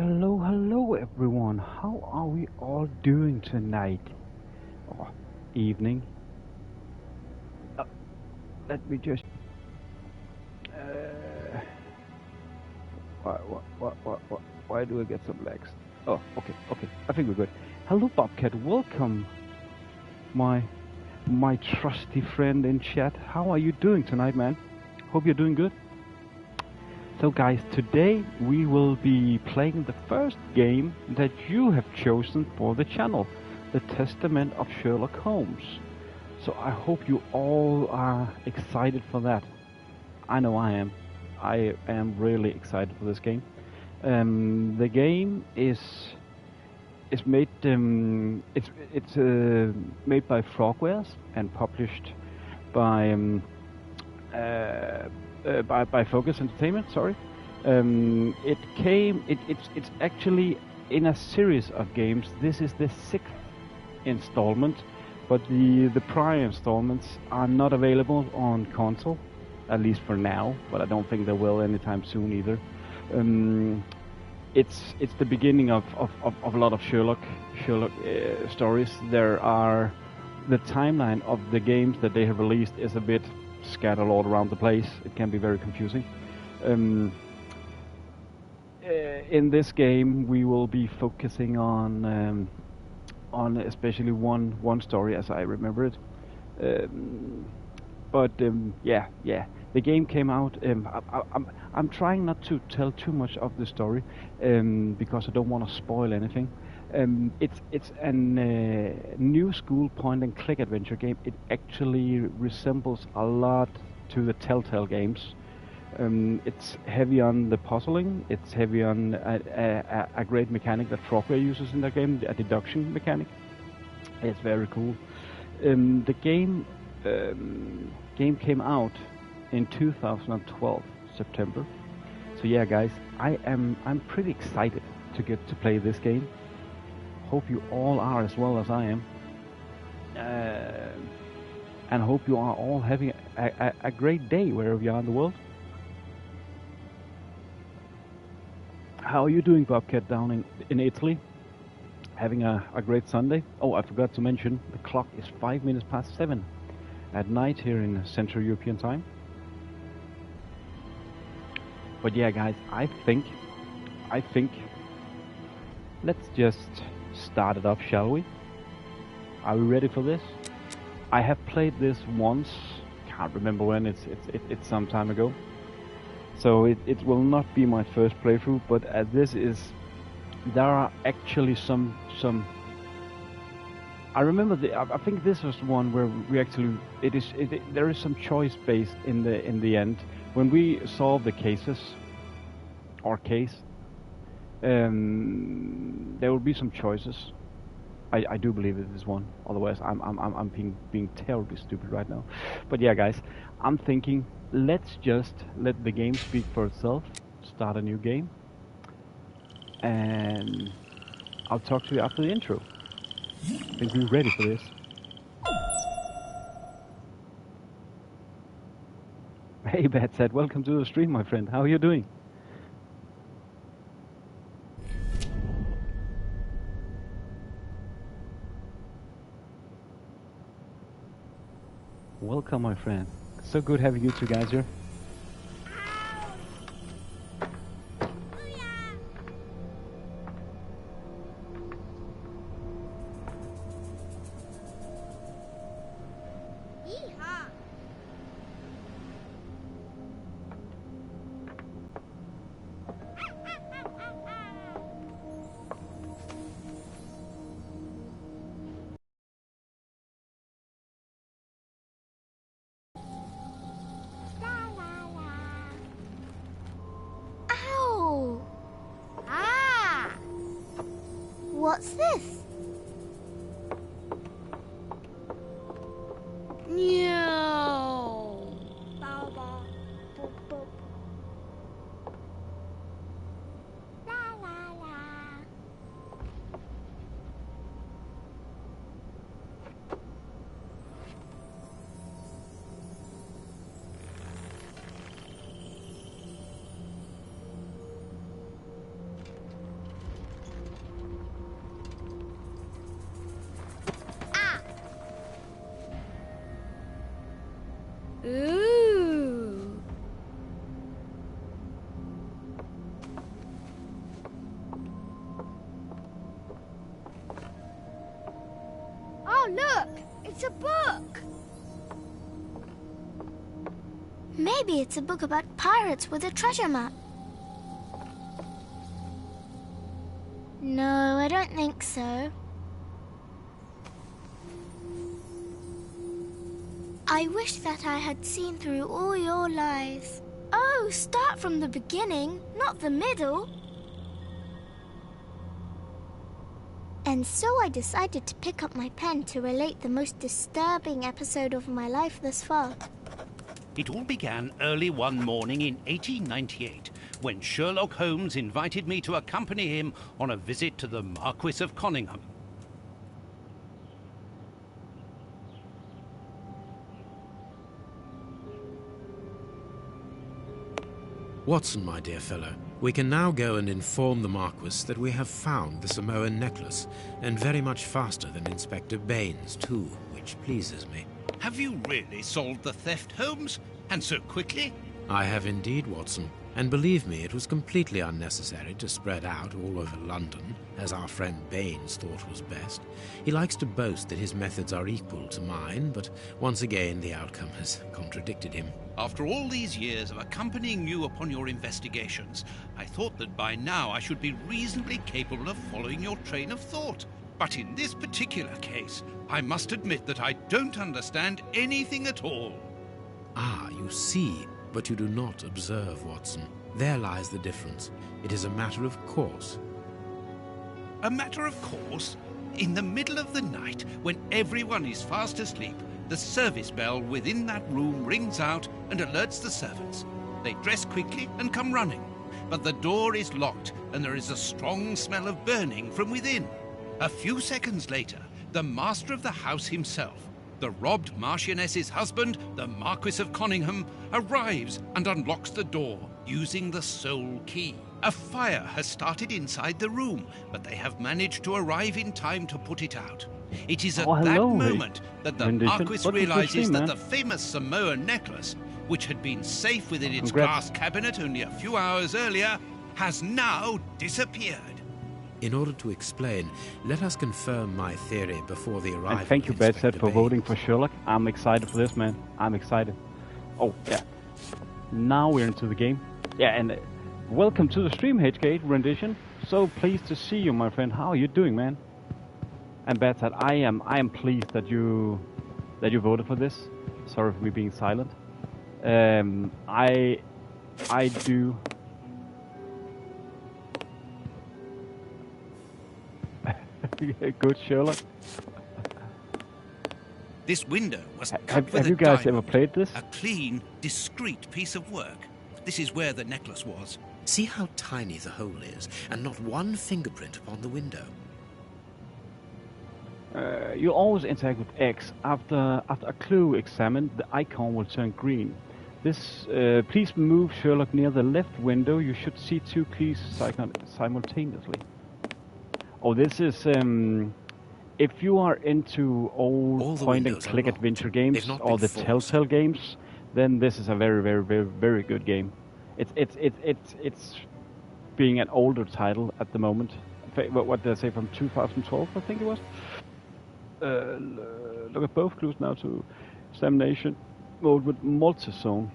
Hello, hello everyone. How are we all doing tonight? Or evening? Uh, Let me just. Uh, why do I get some lags? Oh, okay. I think we're good. Hello, Bobcat. Welcome, my my trusty friend in chat. How are you doing tonight, man? Hope you're doing good. So, guys, today we will be playing the first game that you have chosen for the channel, The Testament of Sherlock Holmes. So I hope you all are excited for that. I know I am. I am really excited for this game. The game is made it's made by Frogwares and published by by Focus Entertainment. Sorry, it's actually in a series of games. This is the sixth installment, but the prior installments are not available on console, at least for now. But I don't think they will anytime soon either. It's the beginning of a lot of Sherlock stories. There are the timeline of the games that they have released is a bit scattered all around the place. It can be very confusing. In this game, we will be focusing on especially one story, as I remember it. Yeah, the game came out. I'm trying not to tell too much of the story because I don't want to spoil anything. It's a new school point and click adventure game. It actually resembles a lot to the Telltale games. It's heavy on the puzzling. It's heavy on a great mechanic that Frogware uses in the game, a deduction mechanic. It's very cool. The game came out in 2012 September. So yeah, guys, I'm pretty excited to get to play this game. Hope you all are as well as I am, and hope you are all having a great day wherever you are in the world. How are you doing, Bobcat, down in Italy? Having a great Sunday? Oh, I forgot to mention, the clock is 5 minutes past 7 at night here in Central European time. But yeah, guys, I think let's just start it up, shall we? Are we ready for this? I have played this once. Can't remember when. It's some time ago. So it will not be my first playthrough. But there are actually some. I remember I think this was one where we actually there is some choice based in the end when we solve the cases or case. There will be some choices. I do believe it is one. Otherwise, I'm being terribly stupid right now. But yeah, guys, I'm thinking let's just let the game speak for itself. Start a new game, and I'll talk to you after the intro. I think we're ready for this. Hey, Bad said, welcome to the stream, my friend. How are you doing? Welcome, my friend. So good having you two guys here. What's this? No. Boop, boop. La la la. Ooh. Oh, look! It's a book! Maybe it's a book about pirates with a treasure map. No, I don't think so. I wish that I had seen through all your lies. Oh, start from the beginning, not the middle. And so I decided to pick up my pen to relate the most disturbing episode of my life thus far. It all began early one morning in 1898, when Sherlock Holmes invited me to accompany him on a visit to the Marquis of Conyngham. Watson, my dear fellow, we can now go and inform the Marquis that we have found the Samoan necklace, and very much faster than Inspector Baines, too, which pleases me. Have you really solved the theft, Holmes? And so quickly? I have indeed, Watson. And believe me, it was completely unnecessary to spread out all over London, as our friend Baines thought was best. He likes to boast that his methods are equal to mine, but once again the outcome has contradicted him. After all these years of accompanying you upon your investigations, I thought that by now I should be reasonably capable of following your train of thought. But in this particular case, I must admit that I don't understand anything at all. Ah, you see. But you do not observe, Watson. There lies the difference. It is a matter of course. A matter of course? In the middle of the night, when everyone is fast asleep, the service bell within that room rings out and alerts the servants. They dress quickly and come running. But the door is locked and there is a strong smell of burning from within. A few seconds later, the master of the house himself, the robbed Marchioness's husband, the Marquis of Conyngham, arrives and unlocks the door using the sole key. A fire has started inside the room, but they have managed to arrive in time to put it out. It is at that moment that the Marquis realizes that the famous Samoan necklace, which had been safe within its glass cabinet only a few hours earlier, has now disappeared. In order to explain, let us confirm my theory before the arrival. And thank you, Betsy, for voting for Sherlock. I'm excited for this, man. I'm excited. Oh, yeah. Now we're into the game. Yeah, and welcome to the Stream Hedgegate rendition. So pleased to see you, my friend. How are you doing, man? And Betsy, I am pleased that you voted for this. Sorry for me being silent. I do. Good Sherlock. This window was cut have with you a guys diamond, ever played this? a clean, discreet piece of work. This is where the necklace was. See how tiny the hole is, and not one fingerprint upon the window. You always interact with X. After a clue examined, the icon will turn green. This, please move Sherlock near the left window. You should see two keys simultaneously. Oh, this is if you are into old point-and-click adventure games or the Telltale games, then this is a very, very, very, very good game. It's being an older title at the moment. What did I say, from 2012? I think it was. Look at both clues now to examination mode with multi-zone.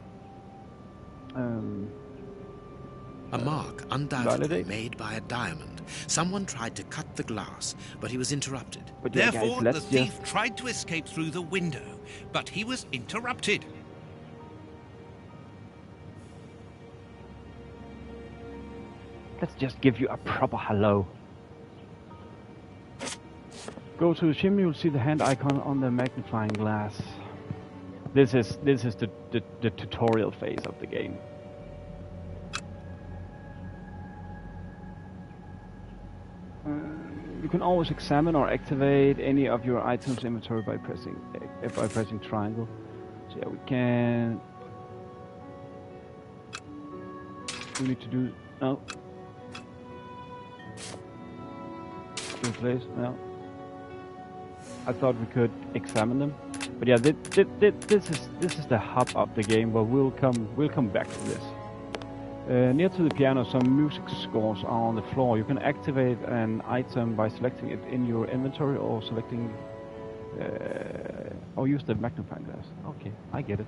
A mark undoubtedly made by a diamond. Someone tried to cut the glass, but he was interrupted. But yeah, Therefore, guys, the thief tried to escape through the window, but he was interrupted. Let's just give you a proper hello. Go to the chimney, you'll see the hand icon on the magnifying glass. This is the tutorial phase of the game. You can always examine or activate any of your items inventory by pressing triangle. So yeah, we can. We need to do no. Replace no. I thought we could examine them. But yeah, this is the hub of the game, but we'll come back to this. Near to the piano, some music scores are on the floor. You can activate an item by selecting it in your inventory or selecting... or use the magnifying glass. Okay, I get it.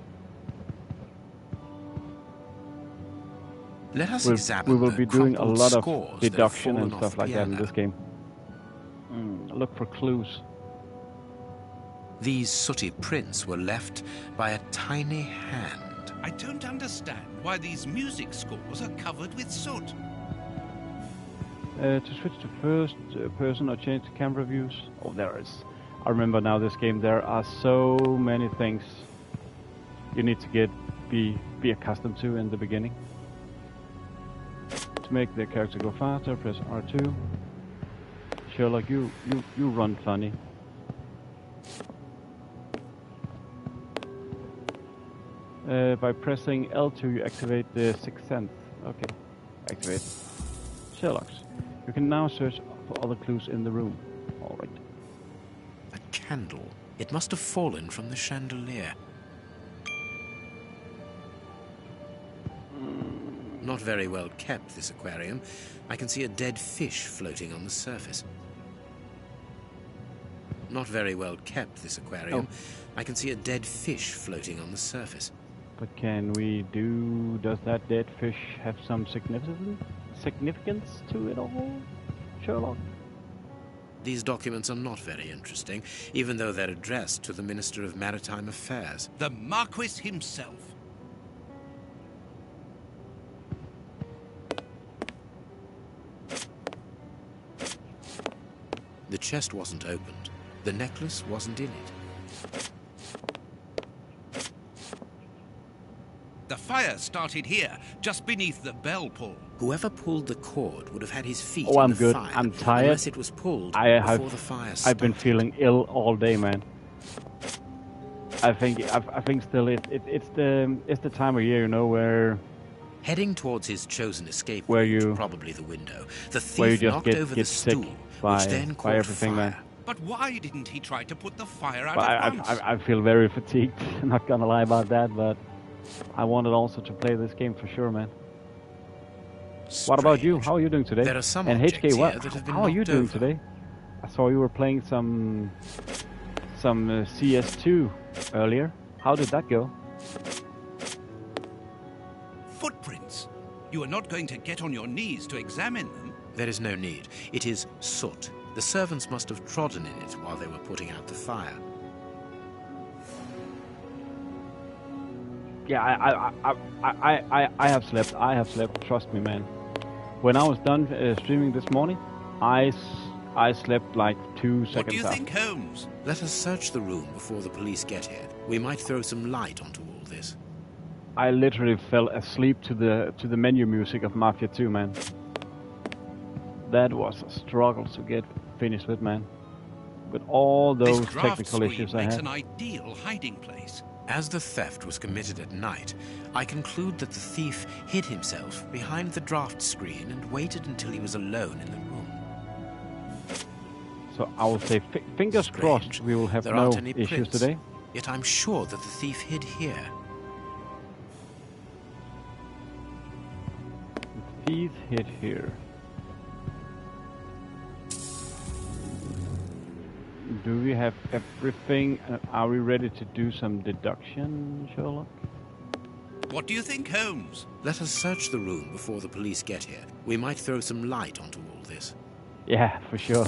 Let us examine we will be doing a lot of scores deduction and stuff like that in this game. Look for clues. These sooty prints were left by a tiny hand. I don't understand why these music scores are covered with soot. To switch to first person or change the camera views. Oh, there is. I remember now this game. There are so many things you need to be accustomed to in the beginning. To make the character go faster, press R2. Sherlock, you run funny. By pressing L2 you activate the sixth sense. Okay, activate Sherlock's. You can now search for other clues in the room. Alright. A candle. It must have fallen from the chandelier. Not very well kept, this aquarium. I can see a dead fish floating on the surface. Not very well kept, this aquarium. I can see a dead fish floating on the surface. But does that dead fish have some significance to it all, Sherlock? These documents are not very interesting, even though they're addressed to the Minister of Maritime Affairs. The Marquis himself. The chest wasn't opened. The necklace wasn't in it. The fire started here, just beneath the bell pull. Whoever pulled the cord would have had his feet I'm in the good. fire. I'm tired. Unless it was pulled before the fire started. I've been feeling ill all day, man. I think still it's the time of year, you know, where heading towards his chosen escape where route, probably the window, the thief where you just knocked over the stool, which then caught everything, fire. man. But why didn't he try to put the fire out But at once? I feel very fatigued. I'm not gonna lie about that, but I wanted also to play this game for sure, man. Strange. What about you? How are you doing today? There are some and objects HK, here that have been how are you knocked doing over. today? I saw you were playing some CS2 earlier. How did that go? Footprints. You are not going to get on your knees to examine them. There is no need. It is soot. The servants must have trodden in it while they were putting out the fire. Yeah, I have slept. I have slept. Trust me, man. When I was done streaming this morning, I slept like 2 seconds. What do you after. think, Holmes? Let us search the room before the police get here. We might throw some light onto all this. I literally fell asleep to the menu music of Mafia 2, man. That was a struggle to get finished with, man. With all those This draft technical screen issues I makes had. an ideal hiding place. As the theft was committed at night, I conclude that the thief hid himself behind the draft screen and waited until he was alone in the room. So I will say, fingers Strange. crossed, we will have There no aren't any issues prints. today. Yet I'm sure that the thief hid here. Thief hid here. Do we have everything? Are we ready to do some deduction, Sherlock? What do you think, Holmes? Let us search the room before the police get here. We might throw some light onto all this. Yeah, for sure.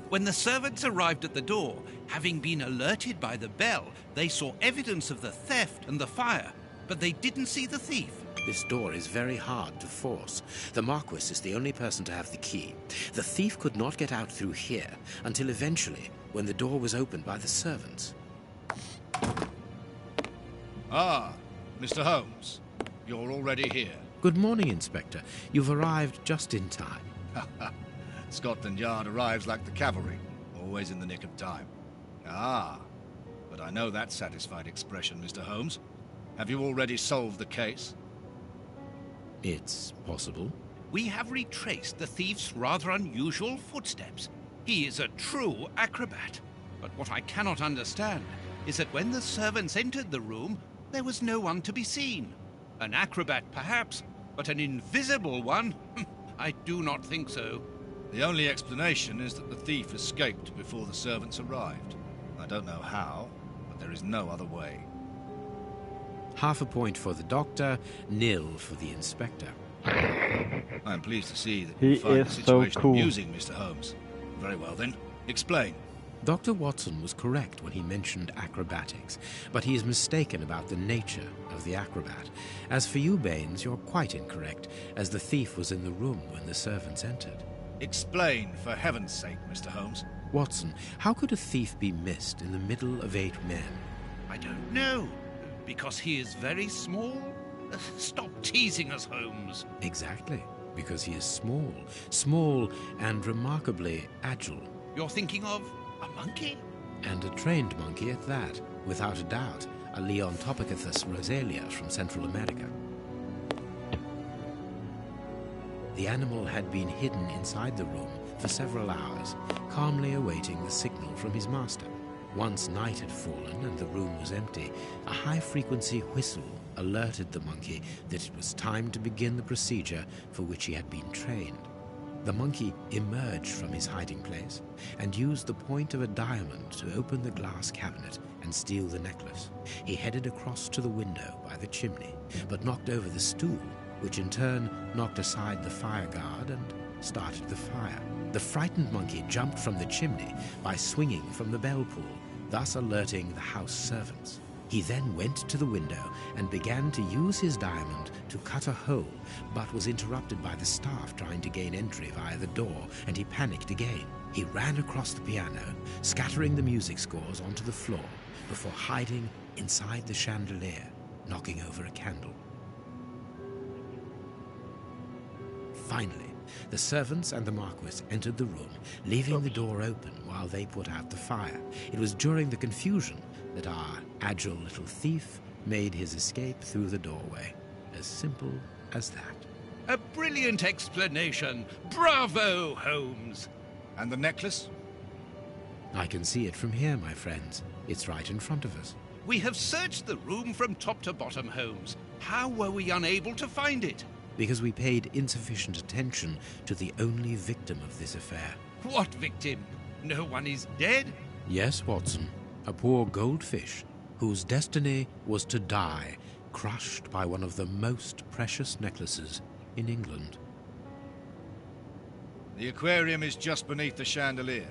When the servants arrived at the door, having been alerted by the bell, they saw evidence of the theft and the fire, but they didn't see the thief. This door is very hard to force. The Marquis is the only person to have the key. The thief could not get out through here until eventually, when the door was opened by the servants. Ah, Mr. Holmes, you're already here. Good morning, Inspector. You've arrived just in time. Scotland Yard arrives like the cavalry, always in the nick of time. Ah, but I know that satisfied expression, Mr. Holmes. Have you already solved the case? It's possible. We have retraced the thief's rather unusual footsteps. He is a true acrobat. But what I cannot understand is that when the servants entered the room, there was no one to be seen. An acrobat, perhaps, but an invisible one? I do not think so. The only explanation is that the thief escaped before the servants arrived. I don't know how, but there is no other way. Half a point for the doctor, nil for the inspector. I'm pleased to see that He you find the is so situation cool. amusing, Mr. Holmes. Very well then. Explain. Dr. Watson was correct when he mentioned acrobatics, but he is mistaken about the nature of the acrobat. As for you, Baines, you're quite incorrect, as the thief was in the room when the servants entered. Explain, for heaven's sake, Mr. Holmes. Watson, how could a thief be missed in the middle of 8 men? I don't know. Because he is very small? Stop teasing us, Holmes. Exactly, because he is small. Small and remarkably agile. You're thinking of a monkey? And a trained monkey at that, without a doubt, a Leontopithecus rosalia from Central America. The animal had been hidden inside the room for several hours, calmly awaiting the signal from his master. Once night had fallen and the room was empty, a high-frequency whistle alerted the monkey that it was time to begin the procedure for which he had been trained. The monkey emerged from his hiding place and used the point of a diamond to open the glass cabinet and steal the necklace. He headed across to the window by the chimney, but knocked over the stool, which in turn knocked aside the fire guard and started the fire. The frightened monkey jumped from the chimney by swinging from the bell pull, thus alerting the house servants. He then went to the window and began to use his diamond to cut a hole, but was interrupted by the staff trying to gain entry via the door, and he panicked again. He ran across the piano, scattering the music scores onto the floor, before hiding inside the chandelier, knocking over a candle. Finally, the servants and the Marquis entered the room, leaving the door open while they put out the fire. It was during the confusion that our agile little thief made his escape through the doorway. As simple as that. A brilliant explanation. Bravo, Holmes. And the necklace? I can see it from here, my friends. It's right in front of us. We have searched the room from top to bottom, Holmes. How were we unable to find it? Because we paid insufficient attention to the only victim of this affair. What victim? No one is dead? Yes, Watson. A poor goldfish whose destiny was to die, crushed by one of the most precious necklaces in England. The aquarium is just beneath the chandelier.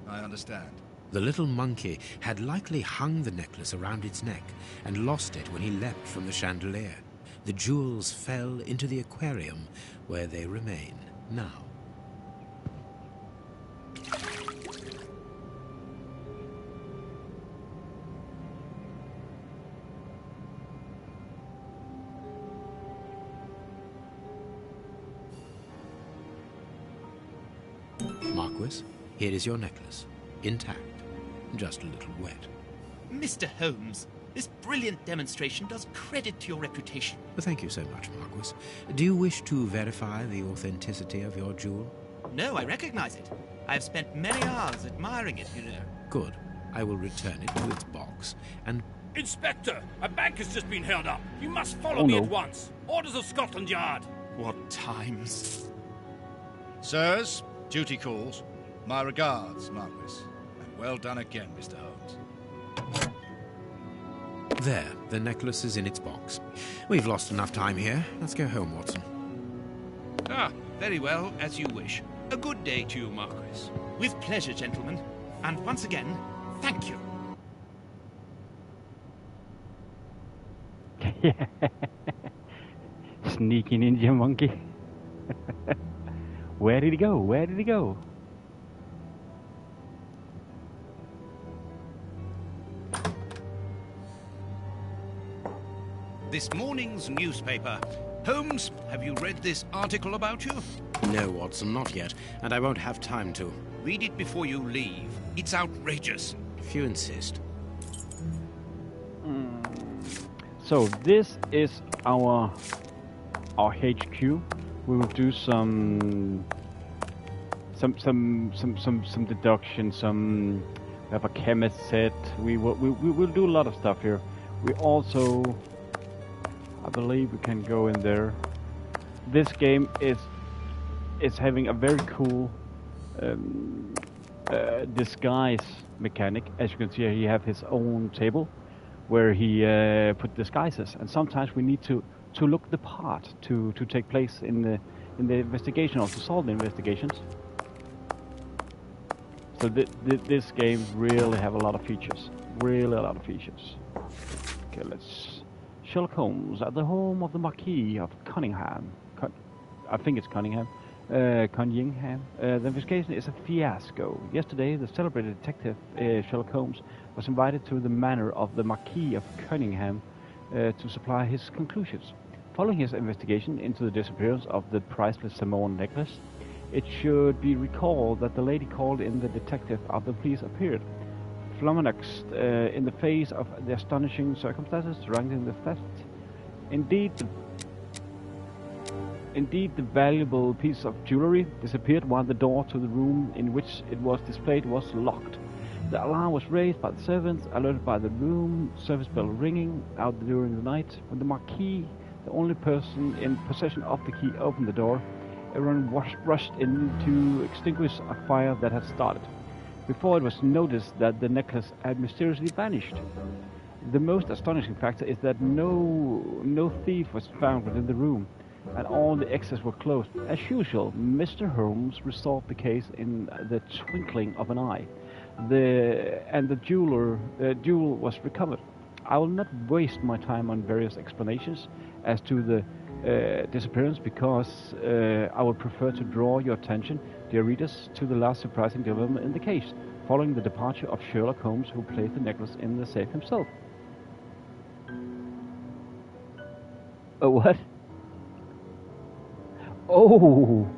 I understand. The little monkey had likely hung the necklace around its neck and lost it when he leapt from the chandelier. The jewels fell into the aquarium, where they remain now. Marquis, here is your necklace, intact, just a little wet. Mr. Holmes, this brilliant demonstration does credit to your reputation. Thank you so much, Marquis. Do you wish to verify the authenticity of your jewel? No, I recognize it. I have spent many hours admiring it, you know. Good. I will return it to its box and... Inspector, a bank has just been held up. You must follow Oh, me no. at once. Orders of Scotland Yard. What times? Sirs, duty calls. My regards, Marquis. And well done again, Mr. Holmes. There, the necklace is in its box. We've lost enough time here. Let's go home, Watson. Ah, very well, as you wish. A good day to you, Marquis. With pleasure, gentlemen. And once again, thank you. Sneaky ninja monkey. Where did he go? Where did he go? This morning's newspaper. Holmes, have you read this article about you? No, Watson, not yet, and I won't have time to. Read it before you leave. It's outrageous. If you insist. So this is our HQ. We will do some deduction, some We have a chemist set. We will do a lot of stuff here. We also, I believe, we can go in there. This game is having a very cool disguise mechanic. As you can see here, he have his own table where he put disguises, and sometimes we need to look the part to take place in the investigation or to solve the investigations. So this game really have a lot of features. Really a lot of features. Okay, let's... Sherlock Holmes at the home of the Marquis of Cunningham. I think it's Cunningham. Cunningham. The investigation is a fiasco. Yesterday, the celebrated detective Sherlock Holmes was invited to the manor of the Marquis of Cunningham to supply his conclusions. Following his investigation into the disappearance of the priceless Samoan necklace, it should be recalled that the lady called in the detective after the police appeared, flummoxed in the face of the astonishing circumstances surrounding the theft. Indeed, the valuable piece of jewelry disappeared while the door to the room in which it was displayed was locked. The alarm was raised by the servants, alerted by the room service bell ringing out during the night. When the Marquis, the only person in possession of the key, opened the door, everyone rushed in to extinguish a fire that had started, before it was noticed that the necklace had mysteriously vanished. The most astonishing factor is that no thief was found within the room, and all the exits were closed. As usual, Mr. Holmes resolved the case in the twinkling of an eye. The jewel was recovered. I will not waste my time on various explanations as to the disappearance, because I would prefer to draw your attention, dear readers, to the last surprising development in the case, following the departure of Sherlock Holmes, who placed the necklace in the safe himself. Oh, what? Oh!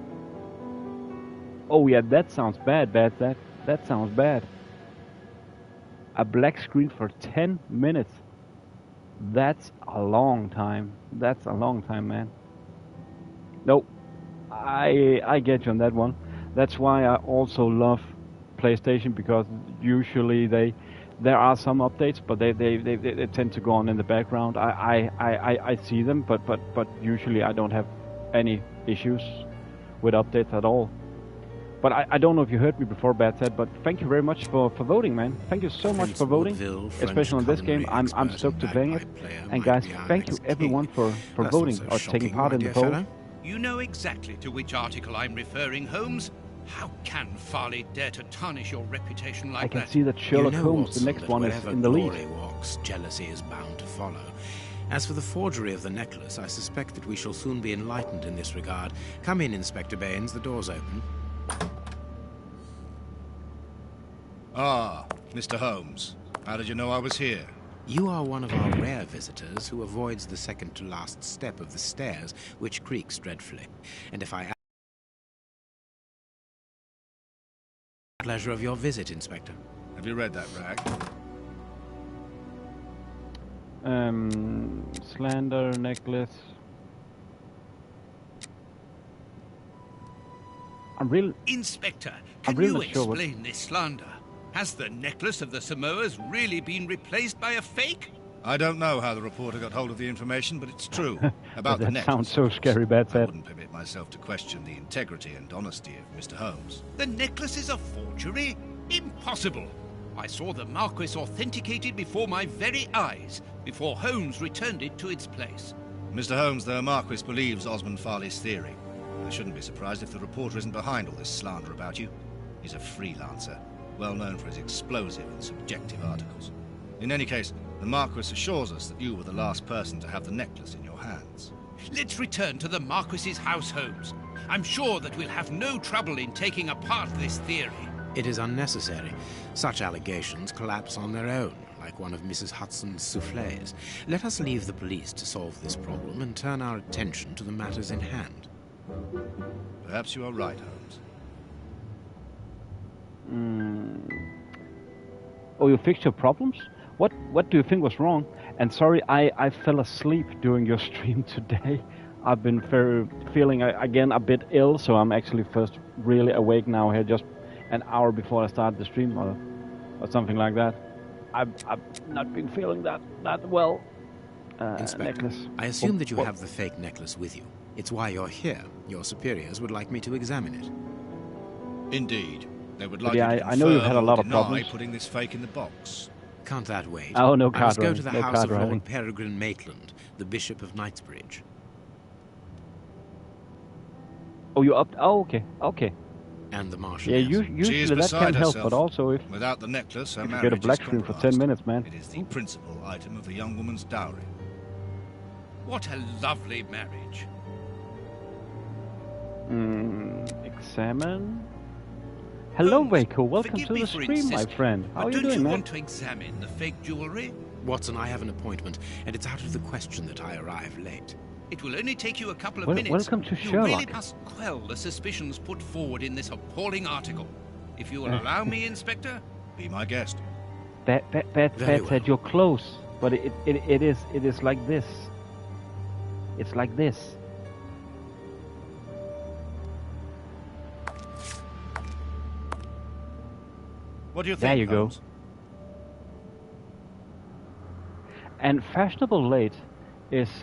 Oh yeah, that sounds bad, that sounds bad. A black screen for 10 minutes. That's a long time. That's a long time, man. Nope. I get you on that one. That's why I also love PlayStation, because usually there are some updates, but they tend to go on in the background. I see them, but usually I don't have any issues with updates at all. But I don't know if you heard me before, Bad said, but thank you very much for voting, man. Thank you so much for voting, especially on this game. I'm stoked to playing it. And guys, thank you everyone for voting or taking part in the poll. You know exactly to which article I'm referring, Holmes. How can Farley dare to tarnish your reputation like that? I can see that Sherlock Holmes, the next one, is in the lead. Walks, jealousy is bound to follow. As for the forgery of the necklace, I suspect that we shall soon be enlightened in this regard. Come in, Inspector Baines. The door's open. Ah, Mr. Holmes. How did you know I was here? You are one of our rare visitors who avoids the second-to-last step of the stairs, which creaks dreadfully. And if I... Pleasure of your visit, Inspector. Have you read that rag? Slander, necklace. Inspector, can you explain this slander? Has the necklace of the Samoas really been replaced by a fake? I don't know how the reporter got hold of the information, but it's true. About the necklace. That sounds so scary, Bad said. I wouldn't permit myself to question the integrity and honesty of Mr. Holmes. The necklace is a forgery? Impossible! I saw the Marquis authenticated before my very eyes, before Holmes returned it to its place. Mr. Holmes, the Marquis believes Osmond Farley's theory. I shouldn't be surprised if the reporter isn't behind all this slander about you. He's a freelancer, well known for his explosive and subjective articles. In any case, the Marquis assures us that you were the last person to have the necklace in your hands. Let's return to the Marquis's house, Holmes. I'm sure that we'll have no trouble in taking apart this theory. It is unnecessary. Such allegations collapse on their own, like one of Mrs. Hudson's soufflés. Let us leave the police to solve this problem and turn our attention to the matters in hand. Perhaps you are right, Holmes. Oh, you fixed your problems? What do you think was wrong? And sorry, I fell asleep during your stream today. I've been feeling again a bit ill, so I'm actually first really awake now here, just an hour before I start the stream, or or something like that. I've not been feeling that well. Inspector, Necklace. I assume that you have the fake necklace with you. It's why you're here. Your superiors would like me to examine it. Indeed. They would like Yeah, you to I know you've confirm had a or lot of deny problems. putting this fake in the box. Can't that wait? Oh, no I card must go to writing, the no house card of writing. Lord Peregrine Maitland, the Bishop of Knightsbridge. Oh, you upped? Oh, okay. And the Marshal. Yeah, She is usually that beside can help, herself. but also if Without the necklace, her you marriage get a black is screen for 10 compromised. minutes, man. It is the principal item of the young woman's dowry. What a lovely marriage. Examine. Hello, Holmes, Waco. Welcome forgive to me the for stream, my insisting, friend. How but are you don't doing, you man? want to examine the fake jewelry? Watson, I have an appointment, and it's out of the question that I arrive late. It will only take you a couple of Well, minutes. welcome to You Sherlock. really must quell the suspicions put forward in this appalling article. If you will allow me, Inspector. Be my guest. Bad Very said well. you're close, but it is like this. It's like this. What do you think, There you go. Holmes? And fashionable late is What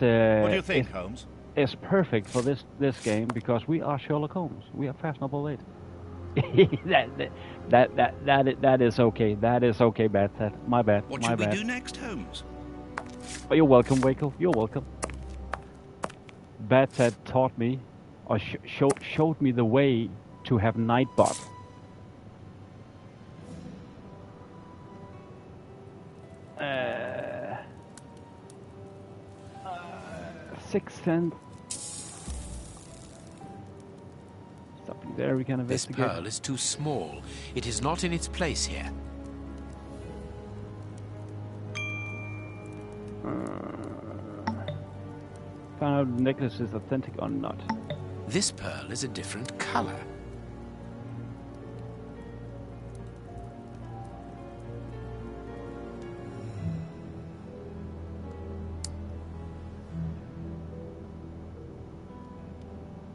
do you think, Holmes? is perfect for this game because we are Sherlock Holmes. We are fashionable late. that is okay. That is okay, Bad Ted. My bad. What my should we bad. do next, Holmes? Oh, you're welcome, Waco. You're welcome. Bad Ted taught me, or showed me the way to have Nightbot. Sixth Sense. Something there we can This investigate. pearl is too small. It is not in its place here. Find out if the necklace is authentic or not. This pearl is a different color.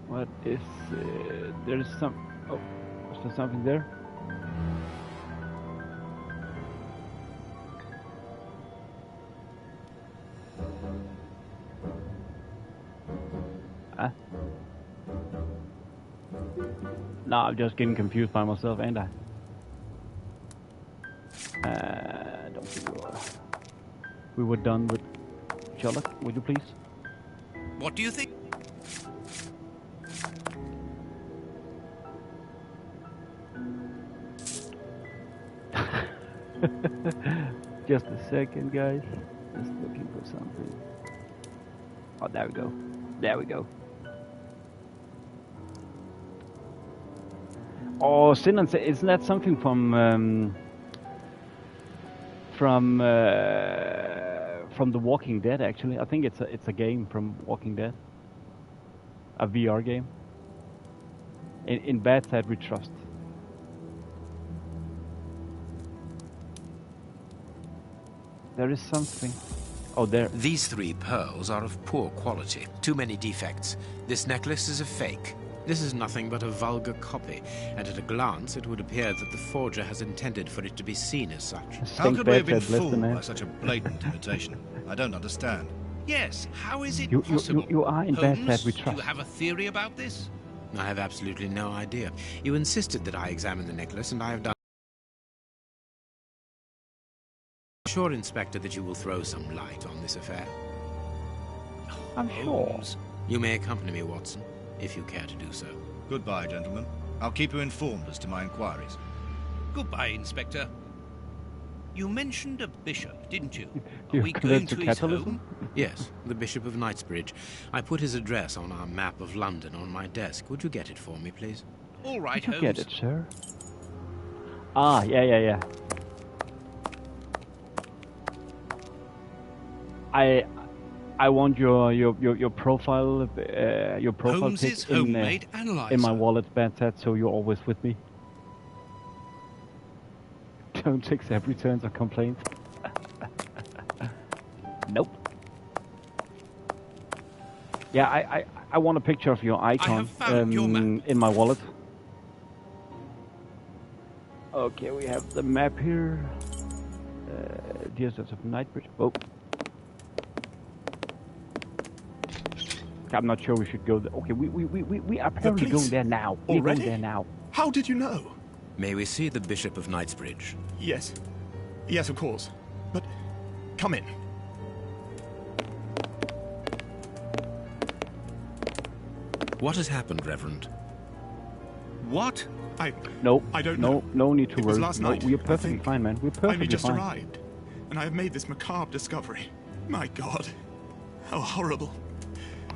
What is... there is some... Oh, was there something there? Ah. No, I'm just getting confused by myself, ain't I? Don't think we were done with Sherlock. Would you please? What do you think? Just a second, guys. Just looking for something. Oh, there we go. There we go. Oh, Sin and isn't that something from The Walking Dead? Actually, I think it's a game from Walking Dead. A VR game. In Bad Side We Trust. There is something. Oh, there. These 3 pearls are of poor quality. Too many defects. This necklace is a fake. This is nothing but a vulgar copy, and at a glance it would appear that the forger has intended for it to be seen as such. How could we have been Bad Side, bless the fooled man. by such a blatant imitation? I don't understand. Yes, how is it You possible? are in Bad Holmes, Side We do Trust. you have a theory about this? I have absolutely no idea. You insisted that I examine the necklace, and I have done. I'm sure, Inspector, that you will throw some light on this affair. I'm sure. Holmes. You may accompany me, Watson, if you care to do so. Goodbye, gentlemen. I'll keep you informed as to my inquiries. Goodbye, Inspector. You mentioned a bishop, didn't you? You Are we connect going to to his capitalism? home? Yes, the Bishop of Knightsbridge. I put his address on our map of London on my desk. Would you get it for me, please? All right, Did you Holmes. get it, sir? Ah, yeah. I want your profile Holmes's pic homemade analyzer. in my wallet, Bad Ted, so you're always with me. Don't accept returns or complaints. Nope. Yeah, I want a picture of your icon have found your map. in my wallet. Okay, we have the map here. Deserts of Nightbridge. Oh. I'm not sure we should go there. Okay, we are apparently going there now. We're Already? going there now. How did you know? May we see the Bishop of Knightsbridge? Yes. Yes, of course. But come in. What has happened, Reverend? What? No, I don't know. No need to It worry. was last night, we're I perfectly think. fine, man. We're I perfectly only just fine. arrived, and I have made this macabre discovery. My God, how horrible.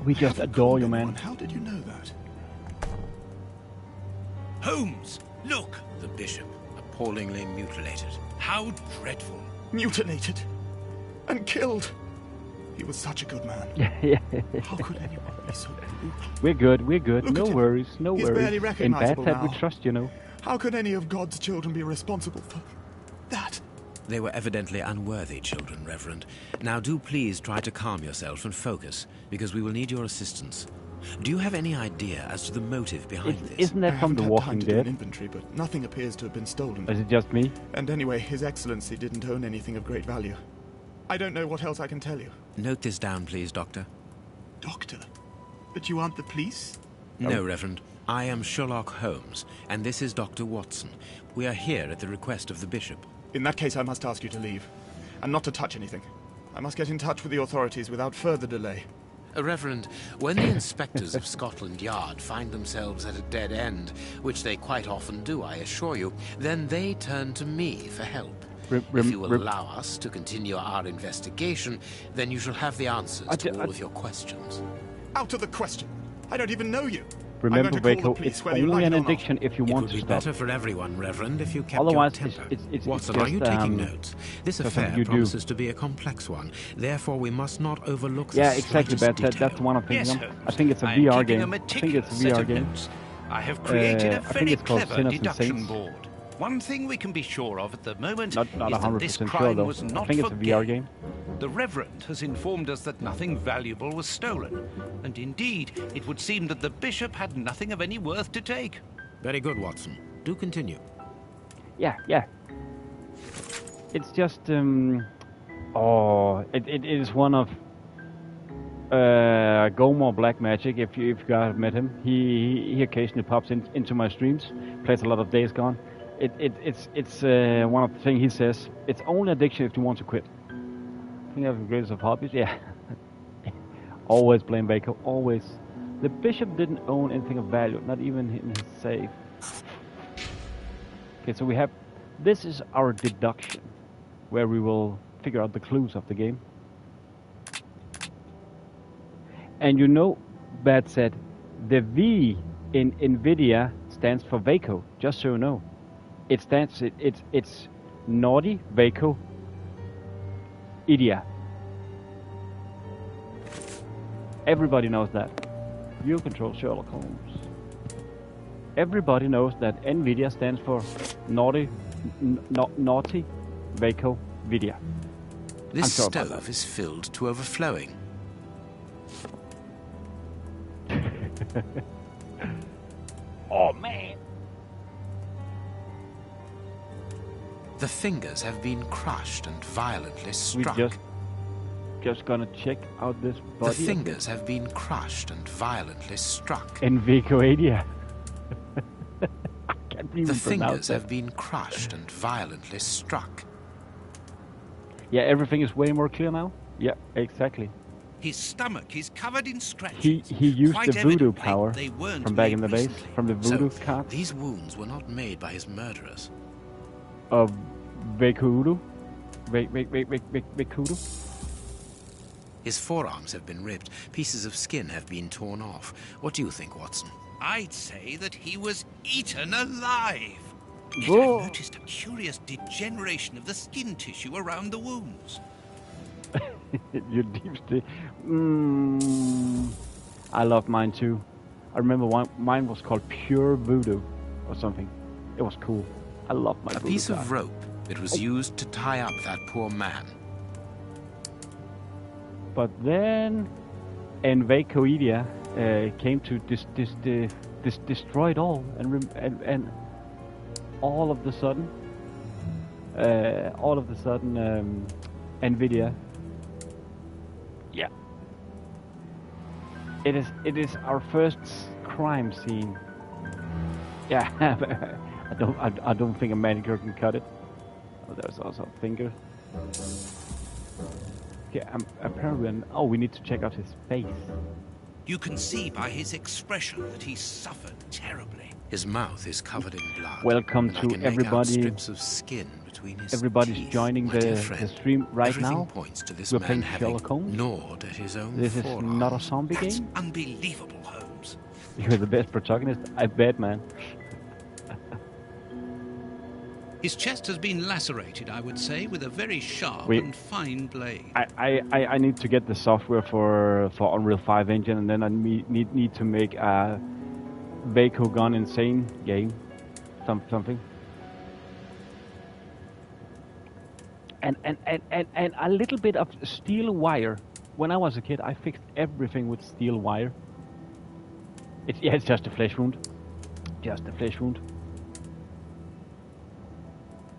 We just Haven't adore called you, man. anyone. How did you know that? Holmes, look! The Bishop, appallingly mutilated. How dreadful. Mutilated and killed. He was such a good man. Yeah. How could anyone be so brutal? We're good. We're good. Look No at him. worries. No He's worries. barely In bad recognizable faith, we now. trust you know. How could any of God's children be responsible for that? They were evidently unworthy children, Reverend. Now do please try to calm yourself and focus, because we will need your assistance. Do you have any idea as to the motive behind this? Isn't I that from haven't The had Walking time to do an Dead? inventory, but nothing appears to have been stolen. Is it just me? And anyway, His Excellency didn't own anything of great value. I don't know what else I can tell you. Note this down, please, Doctor. Doctor? But you aren't the police? No, Reverend. I am Sherlock Holmes, and this is Dr. Watson. We are here at the request of the Bishop. In that case, I must ask you to leave. And not to touch anything. I must get in touch with the authorities without further delay. Reverend, when the inspectors of Scotland Yard find themselves at a dead end, which they quite often do, I assure you, then they turn to me for help. If you will allow us to continue our investigation, then you shall have the answers to all of your questions. Out of the question! I don't even know you! Remember, I'm going to call Waco, the police, it's whether you only like an it or not. addiction if you It want would to be stop. better for everyone, Reverend, if you kept Otherwise, your temper. it's Watson, just, are you taking notes? This just affair something you do. promises to be a complex one. Therefore, we must not overlook Yeah, the exactly, slightest but detail. that's one of the things. Yes, I Holmes. think it's a I am VR keeping game. a I think meticulous it's a set VR of game. notes. I have created I a think very it's called clever Sinners and deduction Saints. board. One thing we can be sure of at the moment Not is that this 100% crime sure though. was I not think for it's a VR gain. game. The Reverend has informed us that nothing valuable was stolen, and indeed, it would seem that the Bishop had nothing of any worth to take. Very good, Watson. Do continue. Yeah. It's just it is one of Gomor Black Magic. If you guys have met him, he occasionally pops into my streams, plays a lot of Days Gone. It's one of the things he says. It's only addiction if you want to quit. I think that's the greatest of hobbies. Yeah. Always blame Baco. Always. The Bishop didn't own anything of value, not even in his safe. Okay, so we have. This is our deduction, where we will figure out the clues of the game. And you know, Bad said, the V in NVIDIA stands for Vaco. Just so you know, it's naughty Vaco Idia. Everybody knows that. You control Sherlock Holmes. Everybody knows that NVIDIA stands for naughty Vaco Vidia. This I'm sorry about stove is filled to overflowing. Oh man! The fingers have been crushed and violently We struck. just gonna check out this The body. fingers have been crushed and violently struck. NVIDIA. I can't even The pronounce fingers that. have been crushed and violently struck. Yeah, everything is way more clear now. Yeah, exactly. His stomach is covered in scratches. He used Quite the voodoo evidently, power they weren't from back in the made base, recently. from the voodoo So, cards these wounds were not made by his murderers. of Vakudu. Vakudu. His forearms have been ripped. Pieces of skin have been torn off. What do you think, Watson? I'd say that he was eaten alive. Yet Whoa. I noticed a curious degeneration of the skin tissue around the wounds. Your deep state. I love mine too. I remember mine was called Pure Voodoo or something. It was cool. I love my A voodoo piece of card. rope. It was used to tie up that poor man. But then Vacoidia came to destroy it all and all of the sudden, Nvidia. Yeah. It is our first crime scene. Yeah, I don't think a manicure can cut it. Oh, there's also a finger. Okay, apparently, we need to check out his face. You can see by his expression that he's suffered terribly. His mouth is covered in blood. Welcome and I to can make out everybody. strips of skin between his Everybody's teeth. joining My dear the friend, stream right everything now. points to this We're man playing having Sherlock Holmes. gnawed at his own This is forearm. not a zombie That's game. unbelievable, Holmes. You're the best protagonist, I bet, man. His chest has been lacerated, I would say, with a very sharp and fine blade. I need to get the software for Unreal 5 engine, and then I need to make a Vaco Gone Insane game, something. And a little bit of steel wire. When I was a kid, I fixed everything with steel wire. It's just a flesh wound. Just a flesh wound.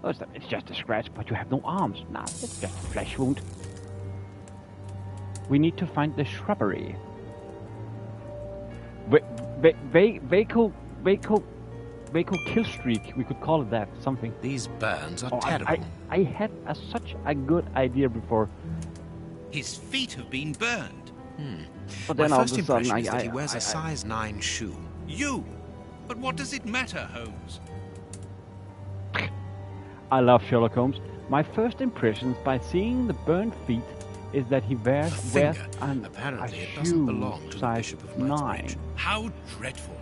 Oh, it's just a scratch, but you have no arms. Nah, it's just a flesh wound. We need to find the shrubbery. Vaco kill streak. We could call it that. Something. These burns are terrible. I had such a good idea before. His feet have been burned. But My then all first of a sudden, impression is that he wears a size 9 shoe. You? But what does it matter, Holmes? I love Sherlock Holmes. My first impressions by seeing the burned feet is that he wears Apparently, a it doesn't shoe belong to the size Bishop of 9. Knightsbridge. How dreadful.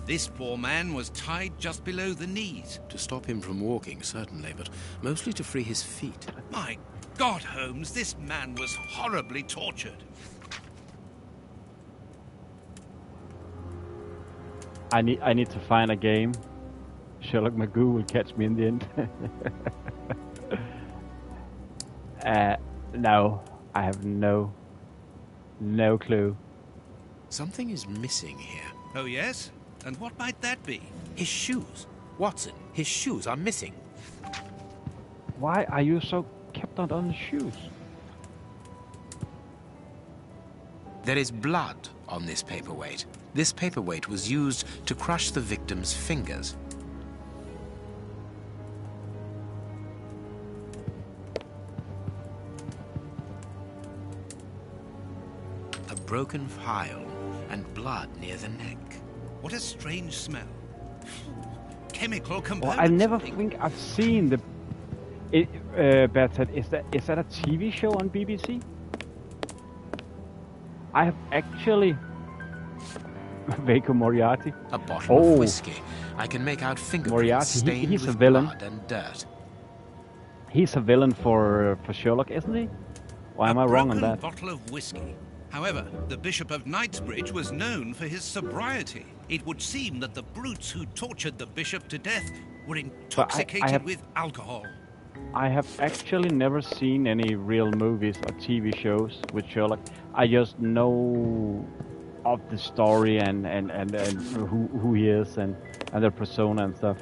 This poor man was tied just below the knees. To stop him from walking, certainly, but mostly to free his feet. My God, Holmes, this man was horribly tortured. I need to find a game. Sherlock Magoo will catch me in the end. No, I have no clue. Something is missing here. Oh, yes? And what might that be? His shoes. Watson, his shoes are missing. Why are you so kept on the shoes? There is blood on this paperweight. This paperweight was used to crush the victim's fingers. A broken file and blood near the neck. What a strange smell. Chemical Well, components. I never think I've seen the. Bertha, is that a TV show on BBC? I have actually. Vaco Moriarty. A bottle of whiskey. I can make out fingerprints Moriarty, stained he's a with villain. blood and dirt. He's a villain for Sherlock, isn't he? Why am I wrong on that? A bottle of whiskey. However, the Bishop of Knightsbridge was known for his sobriety. It would seem that the brutes who tortured the bishop to death were intoxicated with alcohol. I have actually never seen any real movies or TV shows with Sherlock. I just know of the story and who he is and their persona and stuff.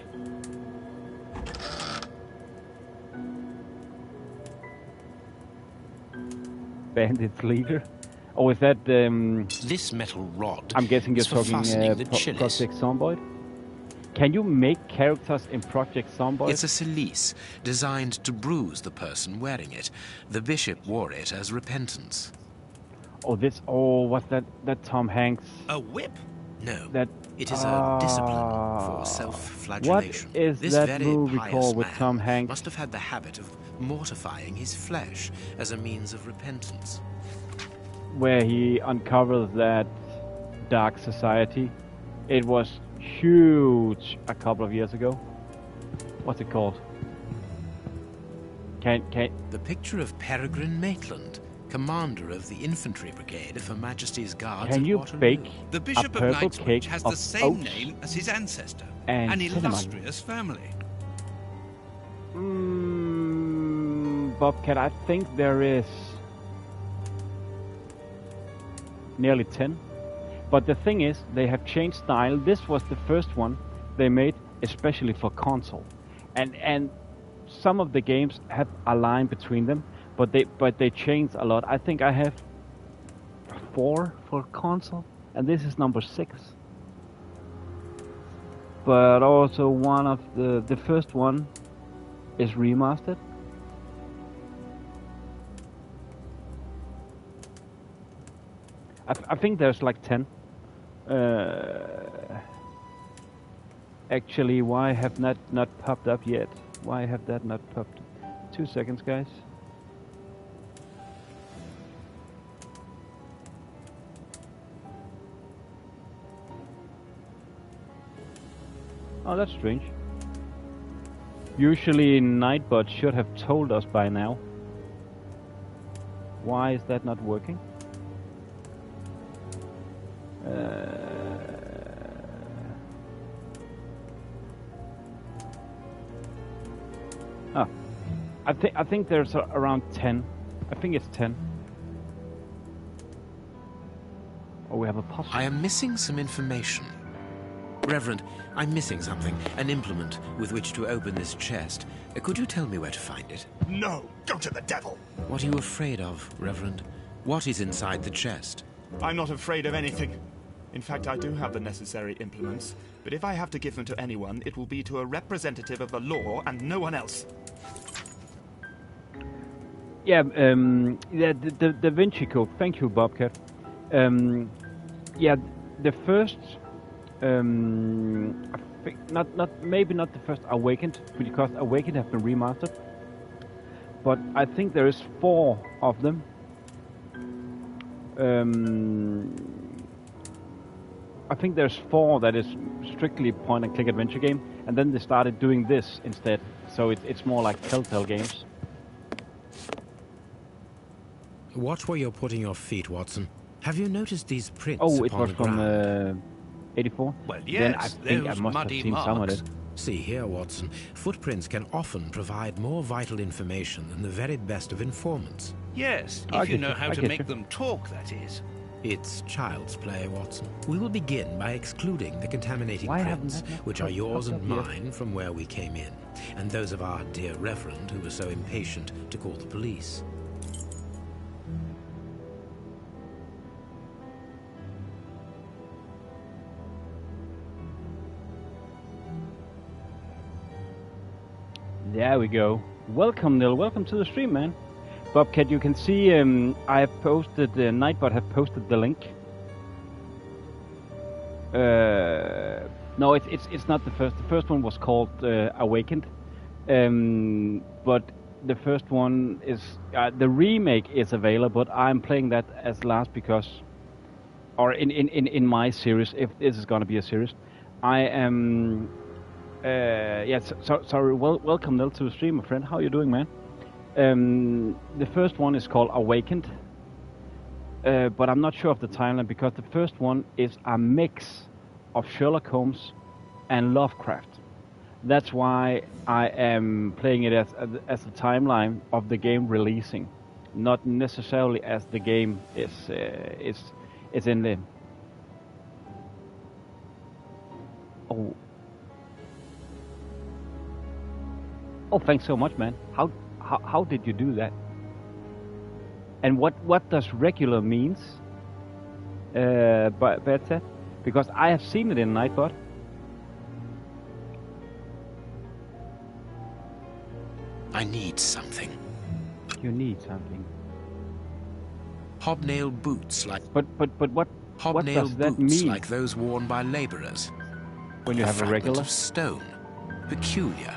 Bandit's leader. Oh, is that This metal rod. I'm guessing you're is for talking fastening the chilies. Project Zomboid? Can you make characters in Project Zomboid? It's a cilice designed to bruise the person wearing it. The bishop wore it as repentance. What's that Tom Hanks? A whip? No, That it is a discipline for self-flagellation. What is this that very movie pious called with man Tom Hanks? must have had the habit of mortifying his flesh as a means of repentance. Where he uncovers that dark society. It was huge a couple of years ago. What's it called? The picture of Peregrine Maitland, commander of the infantry brigade of Her Majesty's Guards Can at you Waterloo. bake The Bishop of purple Knightsbridge cake has the of same oats name as his ancestor. and An cinnamon? illustrious family. Bobcat, I think there is nearly 10. But the thing is, they have changed style. This was the first one. they made, especially for console, and some of the games have a line between them, but they changed a lot. I think I have 4 for console, and this is number 6. But also one of the first one is remastered. I think there's like 10. Actually, why have not popped up yet? Why have that not popped? 2 seconds, guys. Oh, that's strange. Usually Nightbot should have told us by now. Why is that not working? I think there's around 10. I think it's 10. Oh, we have a puzzle. I am missing some information. Reverend, I'm missing something. An implement with which to open this chest. Could you tell me where to find it? No! Go to the devil! What are you afraid of, Reverend? What is inside the chest? I'm not afraid of anything. In fact, I do have the necessary implements, but if I have to give them to anyone, it will be to a representative of the law and no one else. Yeah, the Da Vinci Code. Thank you, Bobcat. Yeah, the first, I think maybe not the first Awakened, because Awakened have been remastered. But I think there is 4 of them. I think there's 4 that is strictly point-and-click adventure game, and then they started doing this instead. So it's more like Telltale games. Watch where you're putting your feet, Watson. Have you noticed these prints Oh, it upon was the from ground? 84? Well, Then I yes, think I those must have muddy seen some of marks. it. See here, Watson. Footprints can often provide more vital information than the very best of informants. Yes, I if you get know you, how I to get make you. them talk, that is. It's child's play, Watson. We will begin by excluding the contaminating Why haven't prints, that not which are popped yours up and yet? mine from where we came in, and those of our dear Reverend who was so impatient to call the police. There we go. Welcome, Nil. Welcome to the stream, man. Bobcat, you can see I have posted, Nightbot have posted the link. No, it's not the first. The first one was called Awakened, but the first one is the remake is available. But I'm playing that as last because, or in my series, if this is gonna be a series, I am. Yes, sorry. Welcome, Nil, to the stream, my friend. How you doing, man? The first one is called Awakened, but I'm not sure of the timeline because the first one is a mix of Sherlock Holmes and Lovecraft. That's why I am playing it as a timeline of the game releasing, not necessarily as the game is in the. Oh. Oh, thanks so much, man. How did you do that? And what does regular means? Better, because I have seen it in Nightbot. I need something. You need something. Hobnail boots like. But what Hobnail does that boots mean? like those worn by labourers. When you have a fragment regular. of stone. Peculiar.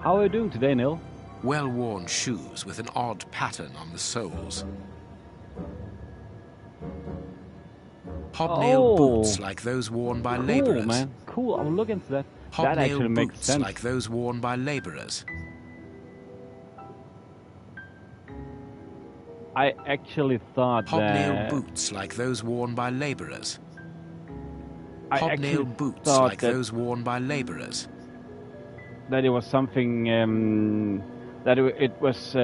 How are you doing today, Neil? Well-worn shoes with an odd pattern on the soles. Hobnail boots like those worn by cool, labourers. Man. Cool, I'll look into that. That actually Hobnail makes boots sense. like those worn by labourers. I actually thought Hobnail that... boots like those worn by labourers. I actually Hobnail boots thought like that, those worn by labourers. that it was something... that it was...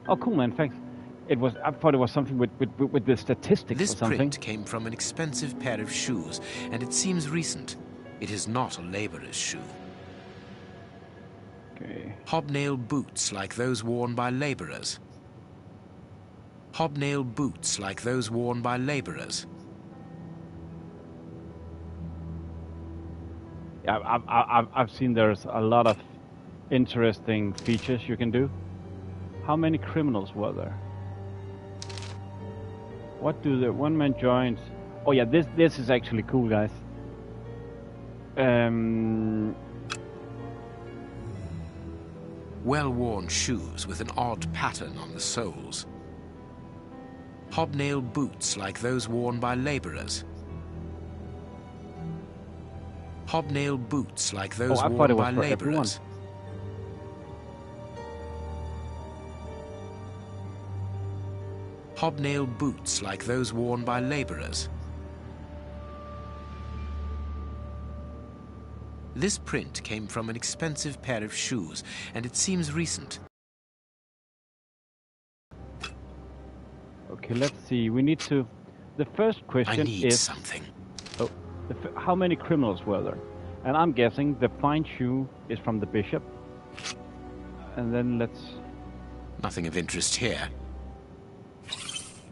Oh, cool, man, thanks. It was. I thought it was something with the statistics This or something. print came from an expensive pair of shoes, and it seems recent. It is not a laborer's shoe. Okay. Hobnail boots like those worn by laborers. Hobnail boots like those worn by laborers. Yeah, I've seen there's a lot of interesting features you can do. How many criminals were there? What do the one man joins? Oh yeah, this is actually cool, guys. Well-worn shoes with an odd pattern on the soles. Hobnail boots like those worn by laborers. Hobnail boots like those I thought worn it was by for everyone. laborers. Hobnail boots like those worn by laborers. This print came from an expensive pair of shoes, and it seems recent. Okay, let's see. We need to. The first question I need is something. Oh, how many criminals were there? And I'm guessing the fine shoe is from the bishop. And then let's. Nothing of interest here.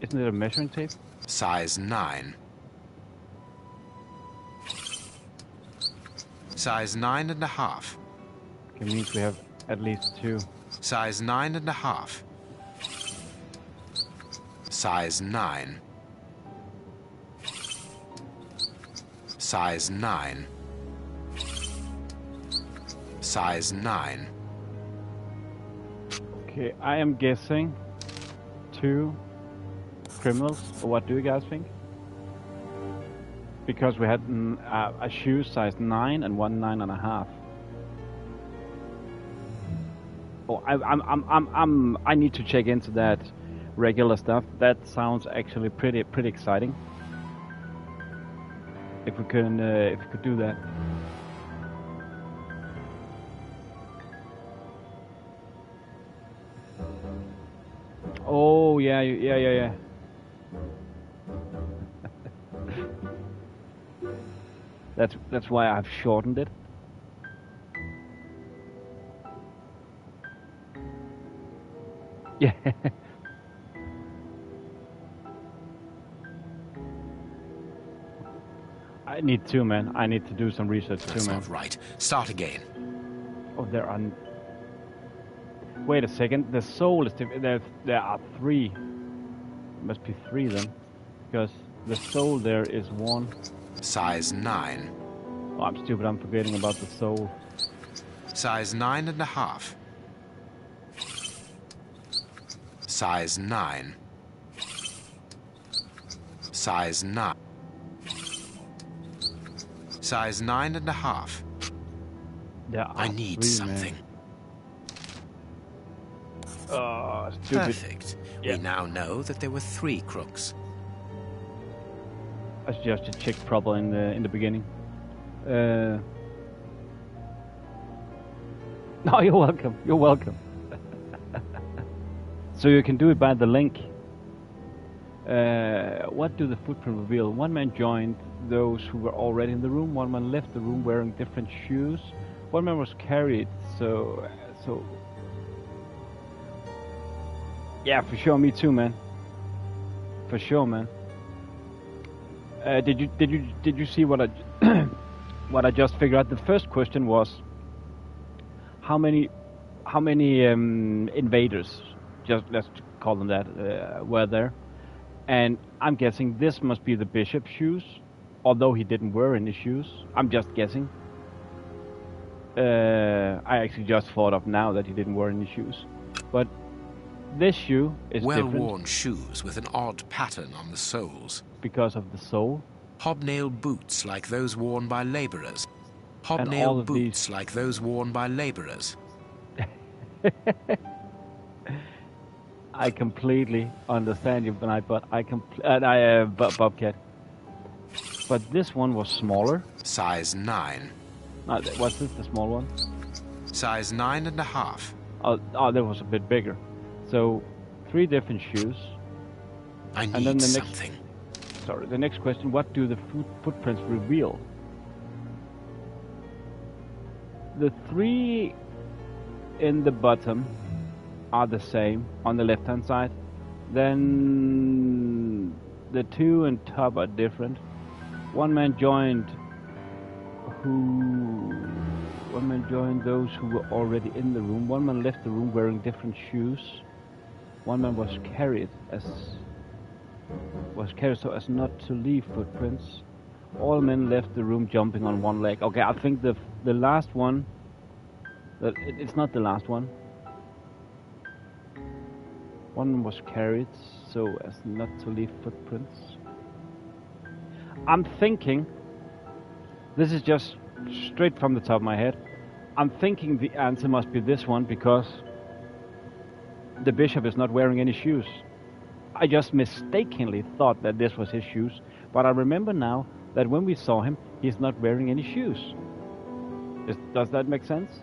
Isn't it a measuring tape? Size 9. Size 9.5. Okay, means we have at least 2. Size 9.5. Size 9. Size 9. Size 9. Okay, I am guessing 2 criminals. Or what do you guys think? Because we had a shoe size 9 and one 9.5. Oh, I need to check into that regular stuff. That sounds actually pretty exciting. If we could do that. Oh yeah. That's why I've shortened it. Yeah. I need 2, man. I need to do some research That's too, man. not right. Start again. Oh, there are. Wait a second. The soul is there are 3. Must be 3 then, because the soul there is 1. Size 9. Oh, I'm stupid. I'm forgetting about the soul. Size 9.5. Size 9. Size 9. Size 9.5. There are I need 3, something. Man. Oh, stupid. Perfect. Yeah. We now know that there were 3 crooks. I just checked proper in the beginning. No, you're welcome. You're welcome. So you can do it by the link. What do the footprint reveal? One man joined those who were already in the room. One man left the room wearing different shoes. One man was carried. So. Yeah, for sure. Me too, man. For sure, man. Did you see what I what I just figured out? The first question was how many invaders, just let's call them that, were there? And I'm guessing this must be the bishop's shoes, although he didn't wear any shoes. I'm just guessing. I actually just thought of now that he didn't wear any shoes, but this shoe is well-worn shoes with an odd pattern on the soles. Because of the sole. Hobnail boots like those worn by laborers. Hobnail boots like those worn by laborers. I completely understand you, but Bobcat. But this one was smaller. Size 9. Was this the small one? Size 9.5. Oh, that was a bit bigger. So 3 different shoes. I And then need the something. The next question, what do the footprints reveal? The 3 in the bottom are the same on the left-hand side. Then the 2 on top are different. One man joined those who were already in the room. One man left the room wearing different shoes. One man was carried so as not to leave footprints. All men left the room jumping on one leg. Okay, I think the last one. It's not the last one. One was carried so as not to leave footprints. I'm thinking. This is just straight from the top of my head. I'm thinking the answer must be this one because the bishop is not wearing any shoes. I just mistakenly thought that this was his shoes, but I remember now that when we saw him, he's not wearing any shoes. Does that make sense?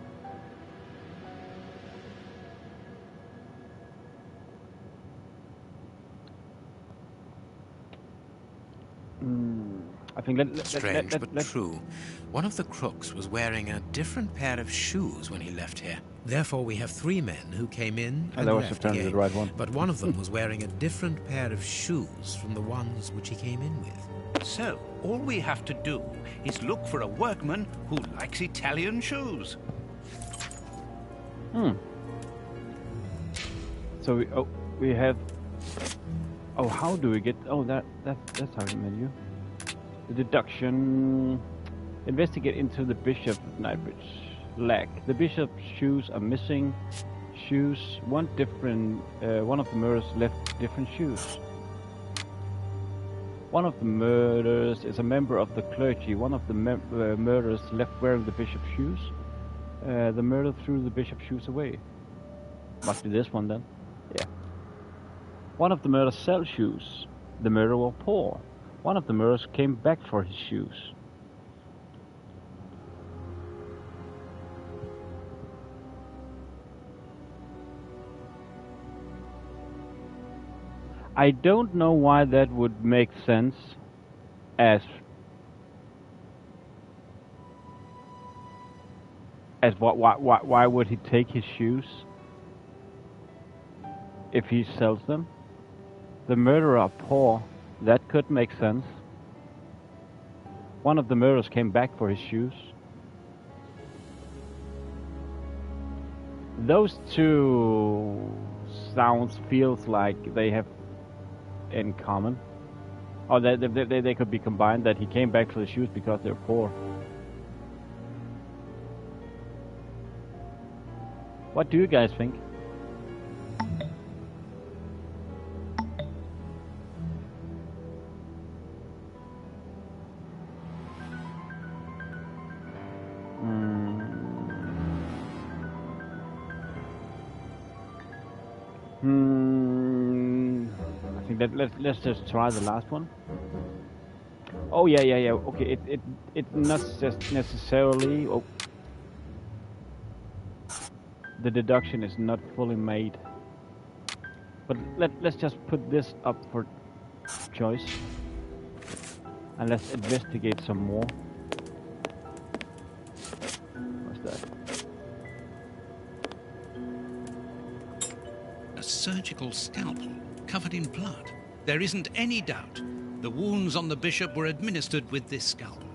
I think Strange, but true. One of the crooks was wearing a different pair of shoes when he left here. Therefore, we have 3 men who came in and left again. The right one. But one of them was wearing a different pair of shoes from the ones which he came in with. So, all we have to do is look for a workman who likes Italian shoes. So we have. Oh, how do we get? Oh, that's how we menu. The deduction. Investigate into the bishop Knightbridge. Lack. The bishop's shoes are missing. Shoes. One of the murderers left different shoes. One of the murderers is a member of the clergy. One of the murderers left wearing the bishop's shoes. The murderer threw the bishop's shoes away. Must be this one then. Yeah. One of the murderers sells shoes. The murderer was poor. One of the murderers came back for his shoes. I don't know why that would make sense as why would he take his shoes if he sells them? The murderer are poor. That could make sense. One of the murderers came back for his shoes. Those two feels like they have in common. Or they could be combined, that he came back for the shoes because they're poor. What do you guys think? I think let's just try the last one. Oh yeah. Okay, it not just necessarily. Oh, the deduction is not fully made. But let's just put this up for choice, and let's investigate some more. What's that? A surgical scalpel covered in blood. There isn't any doubt. The wounds on the bishop were administered with this scalpel.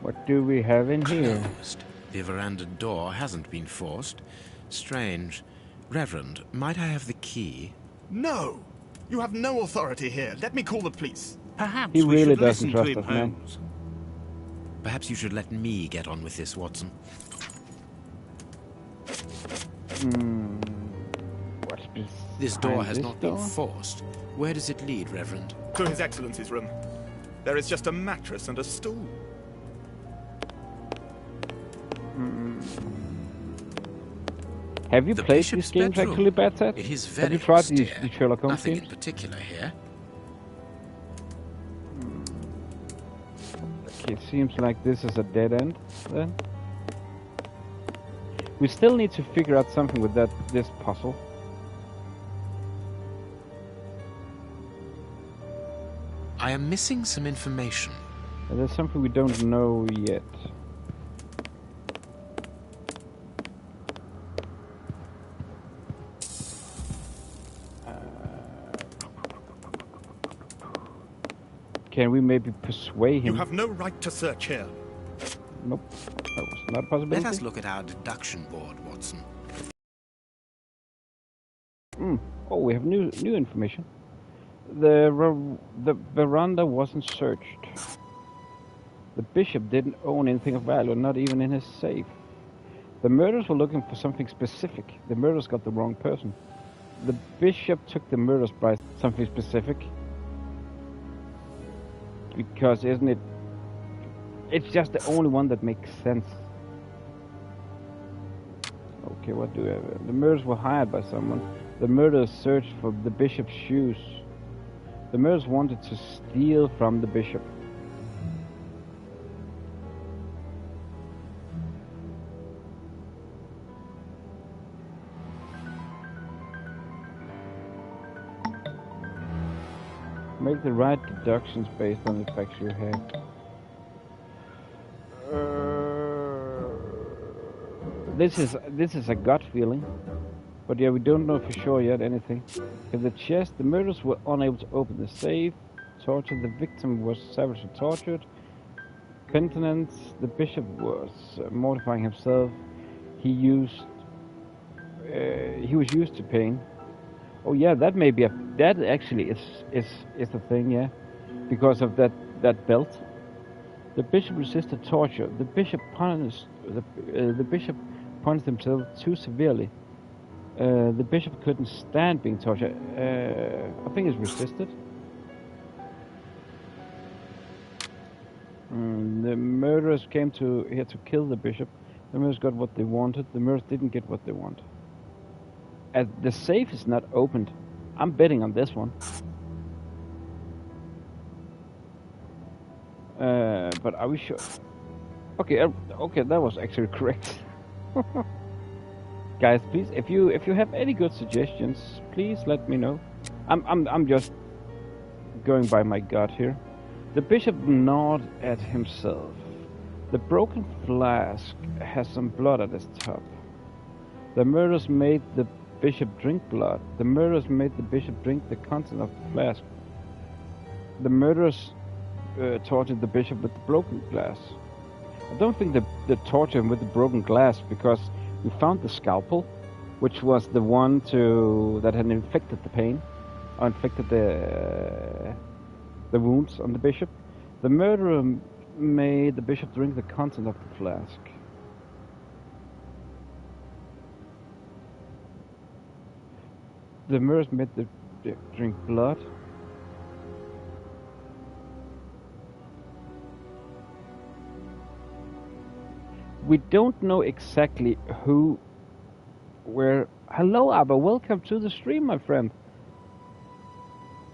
What do we have in here? Closed. The veranda door hasn't been forced. Strange. Reverend, might I have the key? No! You have no authority here. Let me call the police. Perhaps He we really should doesn't listen to trust him, us, man. Holmes. Perhaps you should let me get on with this, Watson. What's This door behind has this not door? been forced. Where does it lead, Reverend? To His Excellency's room. There is just a mattress and a stool. Have you The played bishop's these games bedroom. actually, Bad Set? It is Have very you tried these austere. Sherlock Holmes Nothing games? in particular here. Okay, it seems like this is a dead end then. We still need to figure out something with this puzzle. I am missing some information. There's something we don't know yet. Can we maybe persuade him? You have no right to search here. Nope, that was not a possibility. Let us look at our deduction board, Watson. Oh, we have new information. The veranda wasn't searched. The bishop didn't own anything of value, not even in his safe. The murderers were looking for something specific. The murderers got the wrong person. The bishop took the murderers by something specific. Because isn't it? It's just the only one that makes sense. Okay, what do we have? The murderers were hired by someone. The murderers searched for the bishop's shoes. The murderers wanted to steal from the bishop. Make the right deductions based on the facts you have. This is a gut feeling, but yeah, we don't know for sure yet anything. In the chest, the murderers were unable to open the safe. Torture, the victim was savagely tortured. Penitence, the bishop was mortifying himself. He was used to pain. Oh yeah, that may be that actually is the thing, yeah, because of that belt. The bishop resisted torture. The bishop punished himself too severely. The bishop couldn't stand being tortured. I think it's resisted. The murderers came here to kill the bishop. The murderers got what they wanted. The murderers didn't get what they wanted. As the safe is not opened. I'm betting on this one. But are we sure? Okay, okay, that was actually correct. Guys, please, if you have any good suggestions, please let me know. I'm just going by my gut here. The bishop gnawed at himself. The broken flask has some blood at its top. The murderers made the bishop drink blood. The murderers made the bishop drink the content of the flask. The murderers tortured the bishop with the broken glass. I don't think they tortured him with the broken glass because we found the scalpel, which was the one that had inflicted the pain, or inflicted the wounds on the bishop. The murderer made the bishop drink the content of the flask. The murderers made the drink blood. We don't know exactly where. Hello, Abba. Welcome to the stream, my friend.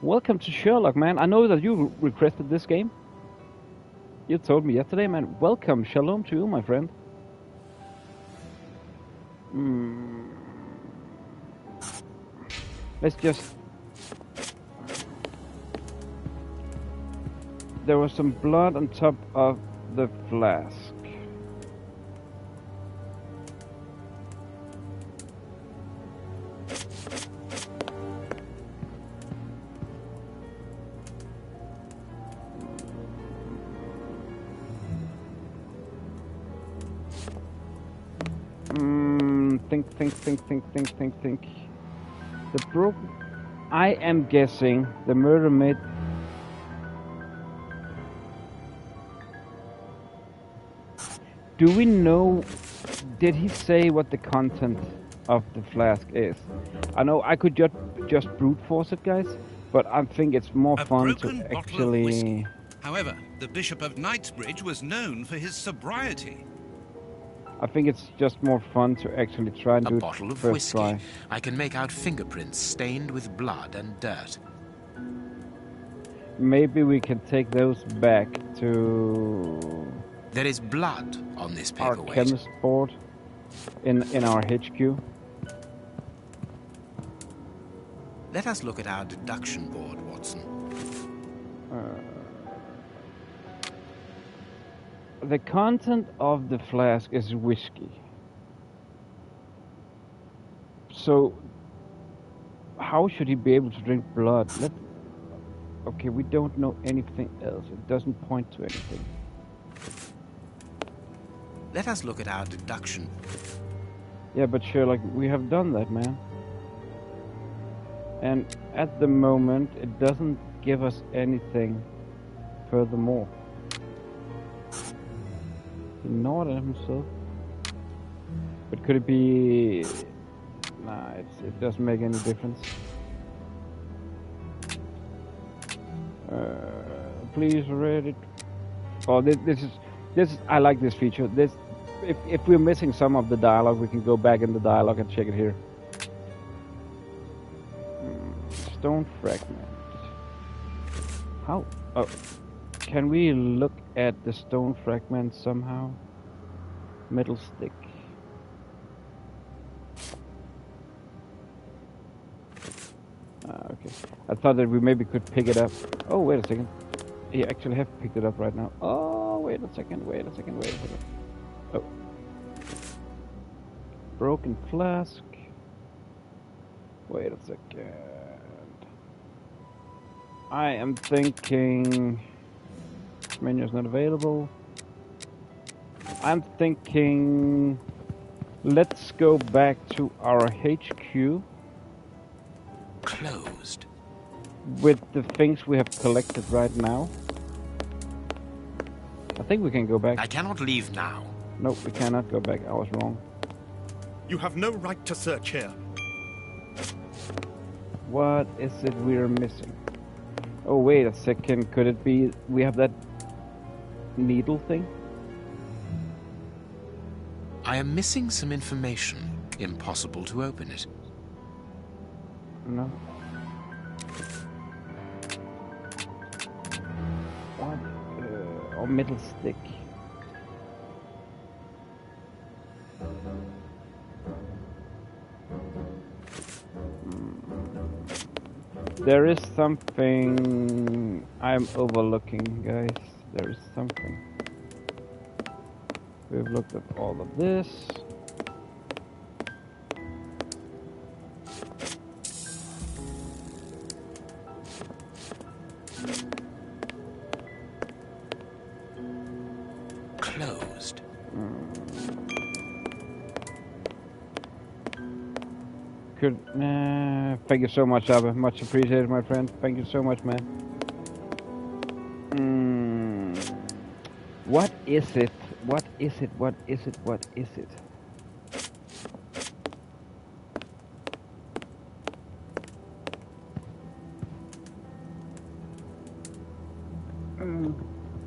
Welcome to Sherlock, man. I know that you requested this game. You told me yesterday, man. Welcome. Shalom to you, my friend. Let's just... There was some blood on top of the flask. Think. The broken... I am guessing the murder made... Do we know... Did he say what the content of the flask is? I know I could just brute force it, guys, but I think it's more fun to actually... However, the Bishop of Knightsbridge was known for his sobriety. I think it's just more fun to actually try and do it first try. A bottle of whiskey. I can make out fingerprints stained with blood and dirt. Maybe we can take those back to... There is blood on this our paperweight. chemist board. in our HQ. Let us look at our deduction board, Watson. The content of the flask is whiskey. So, how should he be able to drink blood? Okay, we don't know anything else. It doesn't point to anything. Let us look at our deduction. Yeah, but Sherlock, we have done that, man. And at the moment, it doesn't give us anything furthermore. He nodded himself. But could it be... Nah, it doesn't make any difference. Please read it. Oh, this is... I like this feature. If we're missing some of the dialogue, we can go back in the dialogue and check it here. Stone fragment. How? Oh, can we look at the stone fragment somehow? Metal stick. Okay. I thought that we maybe could pick it up. Oh, wait a second. He actually have picked it up right now. Oh, wait a second. Oh. Broken flask. Wait a second. I am thinking... Menu is not available. I'm thinking... Let's go back to our HQ. Closed. With the things we have collected right now. I think we can go back. I cannot leave now. No, we cannot go back. I was wrong. You have no right to search here. What is it we're missing? Oh, wait a second. Could it be we have that needle thing? I am missing some information. Impossible to open it. No. What? Or metal stick. There is something I'm overlooking, guys. There is something. We've looked at all of this. Closed. Thank you so much, Abba. Much appreciated, my friend. Thank you so much, man. What is it? What is it? What is it? What is it?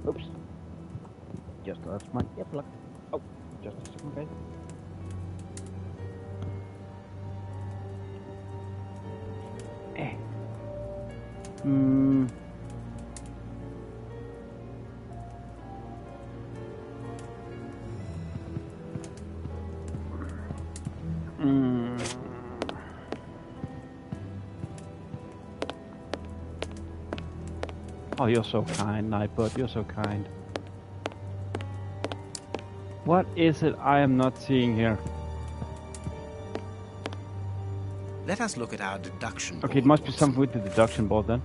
Oops. Just lost my earplug. Oh, just a second, guys. Oh, you're so kind, Nightbot. You're so kind. What is it I am not seeing here? Let us look at our deduction board. Okay, it must be something with the deduction board then.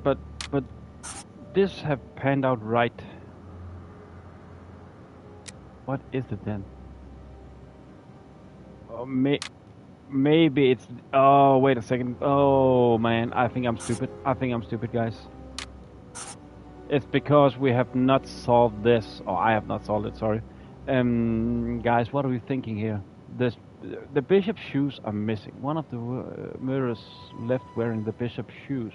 But this have panned out right. What is it then? Oh, maybe it's... Oh, wait a second. Oh, man. I think I'm stupid. Guys. It's because we have not solved this. Or I have not solved it, sorry. Guys, what are we thinking here? The bishop's shoes are missing. One of the murderers left wearing the bishop's shoes.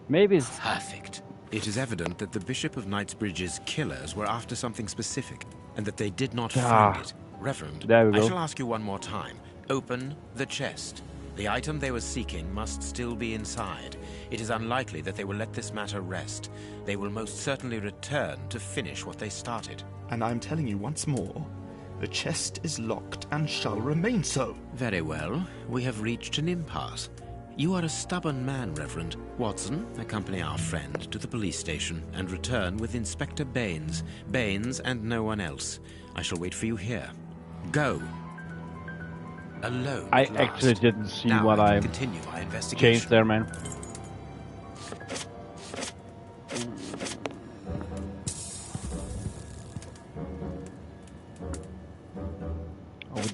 Maybe it's... Perfect. It is evident that the Bishop of Knightsbridge's killers were after something specific, and that they did not find it. Reverend, there we go. I shall ask you one more time. Open the chest. The item they were seeking must still be inside. It is unlikely that they will let this matter rest. They will most certainly return to finish what they started. And I'm telling you once more, the chest is locked and shall remain so. Very well. We have reached an impasse. You are a stubborn man, Reverend. Watson, accompany our friend to the police station and return with Inspector Baines. Baines and no one else. I shall wait for you here. Go. Alone. I at last. actually didn't see now what I I can continue my investigation. changed there, man. Oh, we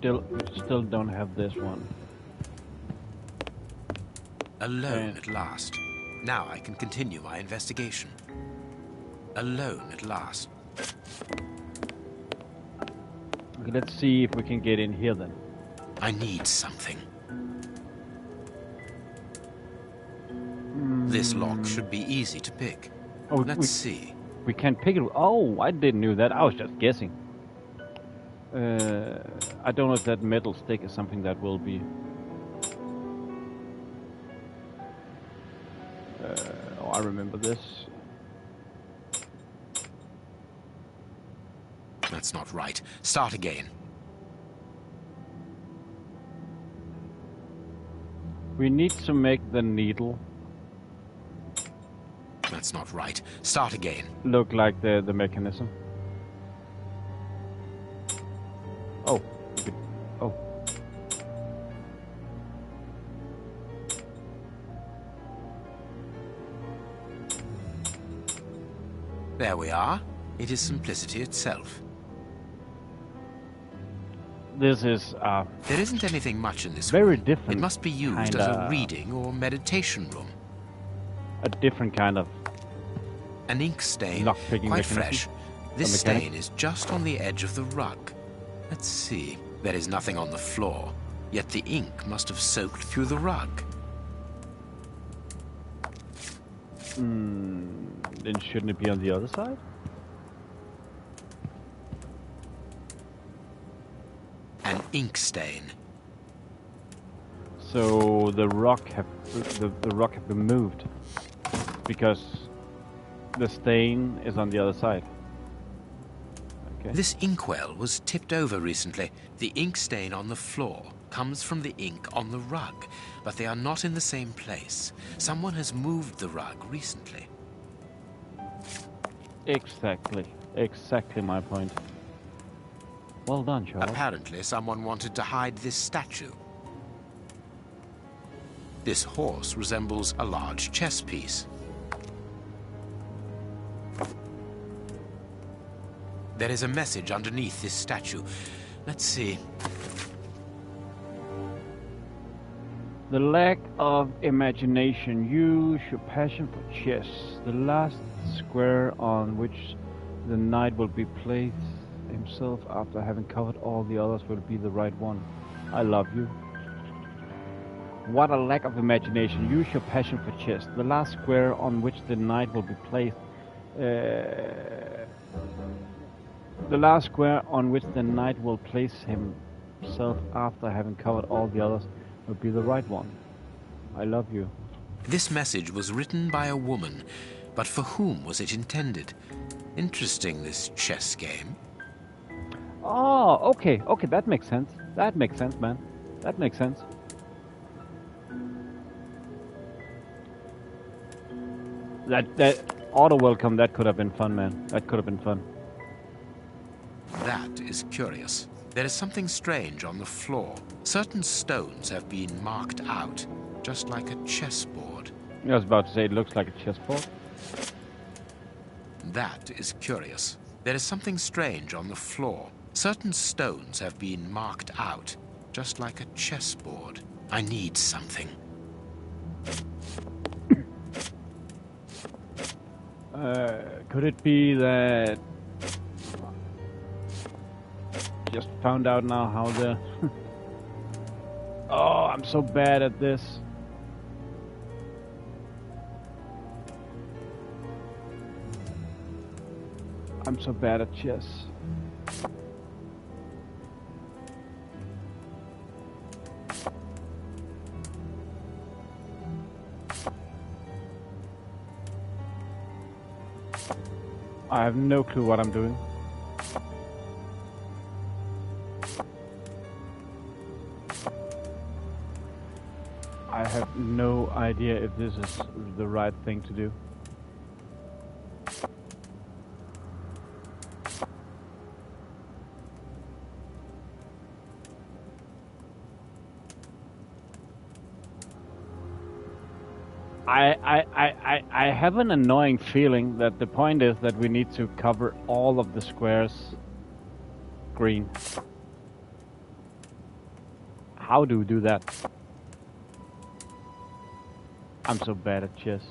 still don't have this one. Alone at last. Now I can continue my investigation. Alone at last. Okay, let's see if we can get in here then. I need something. This lock should be easy to pick. Oh, Let's see. We can't pick it. Oh, I didn't know that. I was just guessing. I don't know if that metal stick is something that will be... oh, I remember this. That's not right. Start again. We need to make the needle That's not right. Start again. look like the mechanism. Oh. Oh. There we are. It is simplicity itself. This is There isn't anything much in this very room. different. It must be used as a reading or meditation room. A different kind of An ink stain, lock-picking quite mechanism. fresh. This A mechanic. stain is just on the edge of the rug. Let's see. There is nothing on the floor, yet the ink must have soaked through the rug. Then shouldn't it be on the other side? An ink stain. So the rock have been moved because the stain is on the other side. Okay. This inkwell was tipped over recently. The ink stain on the floor comes from the ink on the rug, but they are not in the same place. Someone has moved the rug recently. Exactly my point. Well done, Sherlock. Apparently, someone wanted to hide this statue. This horse resembles a large chess piece. There is a message underneath this statue. Let's see. The lack of imagination. Use your passion for chess. The last square on which the knight will be placed himself after having covered all the others will be the right one. I love you. What a lack of imagination. Use your passion for chess. The last square on which the knight will be placed. The last square on which the knight will place himself after having covered all the others will be the right one. I love you. This message was written by a woman, but for whom was it intended? Interesting, this chess game. Oh, okay, that makes sense. That makes sense, man. That makes sense. That auto welcome, that could have been fun, man. That could have been fun. That is curious. There is something strange on the floor. Certain stones have been marked out, just like a chessboard. I was about to say it looks like a chessboard. That is curious. There is something strange on the floor. Certain stones have been marked out, just like a chessboard. I need something. Could it be that... Just found out now how the... Oh, I'm so bad at this. I'm so bad at chess. I have no clue what I'm doing. I have no idea if this is the right thing to do. I have an annoying feeling that the point is that we need to cover all of the squares green. How do we do that? I'm so bad at chess.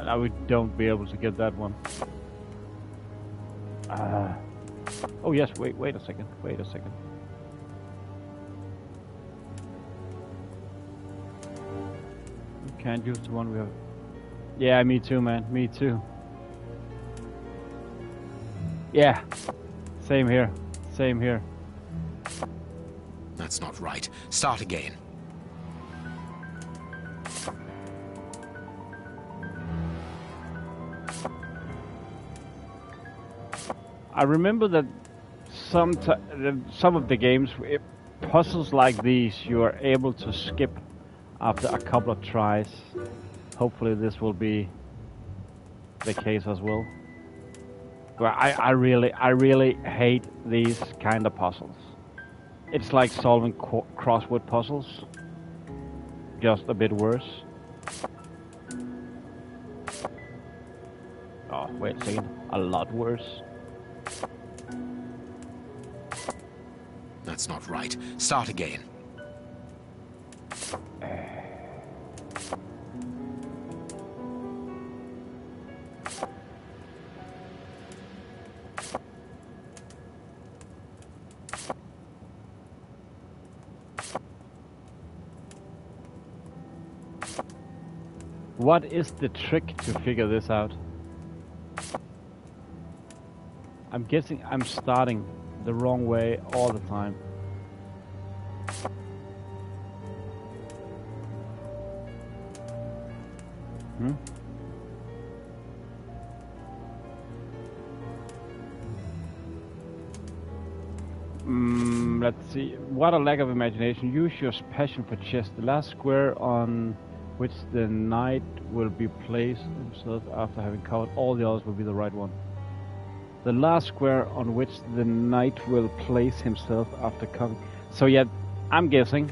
Now we don't be able to get that one. Oh yes, wait a second. We can't use the one we have. Yeah, me too, man. Me too. Yeah. Same here. That's not right. Start again. I remember that some of the games, puzzles like these, you are able to skip after a couple of tries. Hopefully this will be the case as well. But I really hate these kind of puzzles. It's like solving crossword puzzles, just a bit worse. Oh, wait a second, a lot worse. That's not right. Start again. What is the trick to figure this out? I'm guessing I'm starting the wrong way all the time. Let's see. What a lack of imagination. Use your passion for chess. The last square on which the knight will be placed himself after having covered all the others will be the right one. The last square on which the knight will place himself after covering. So yeah, I'm guessing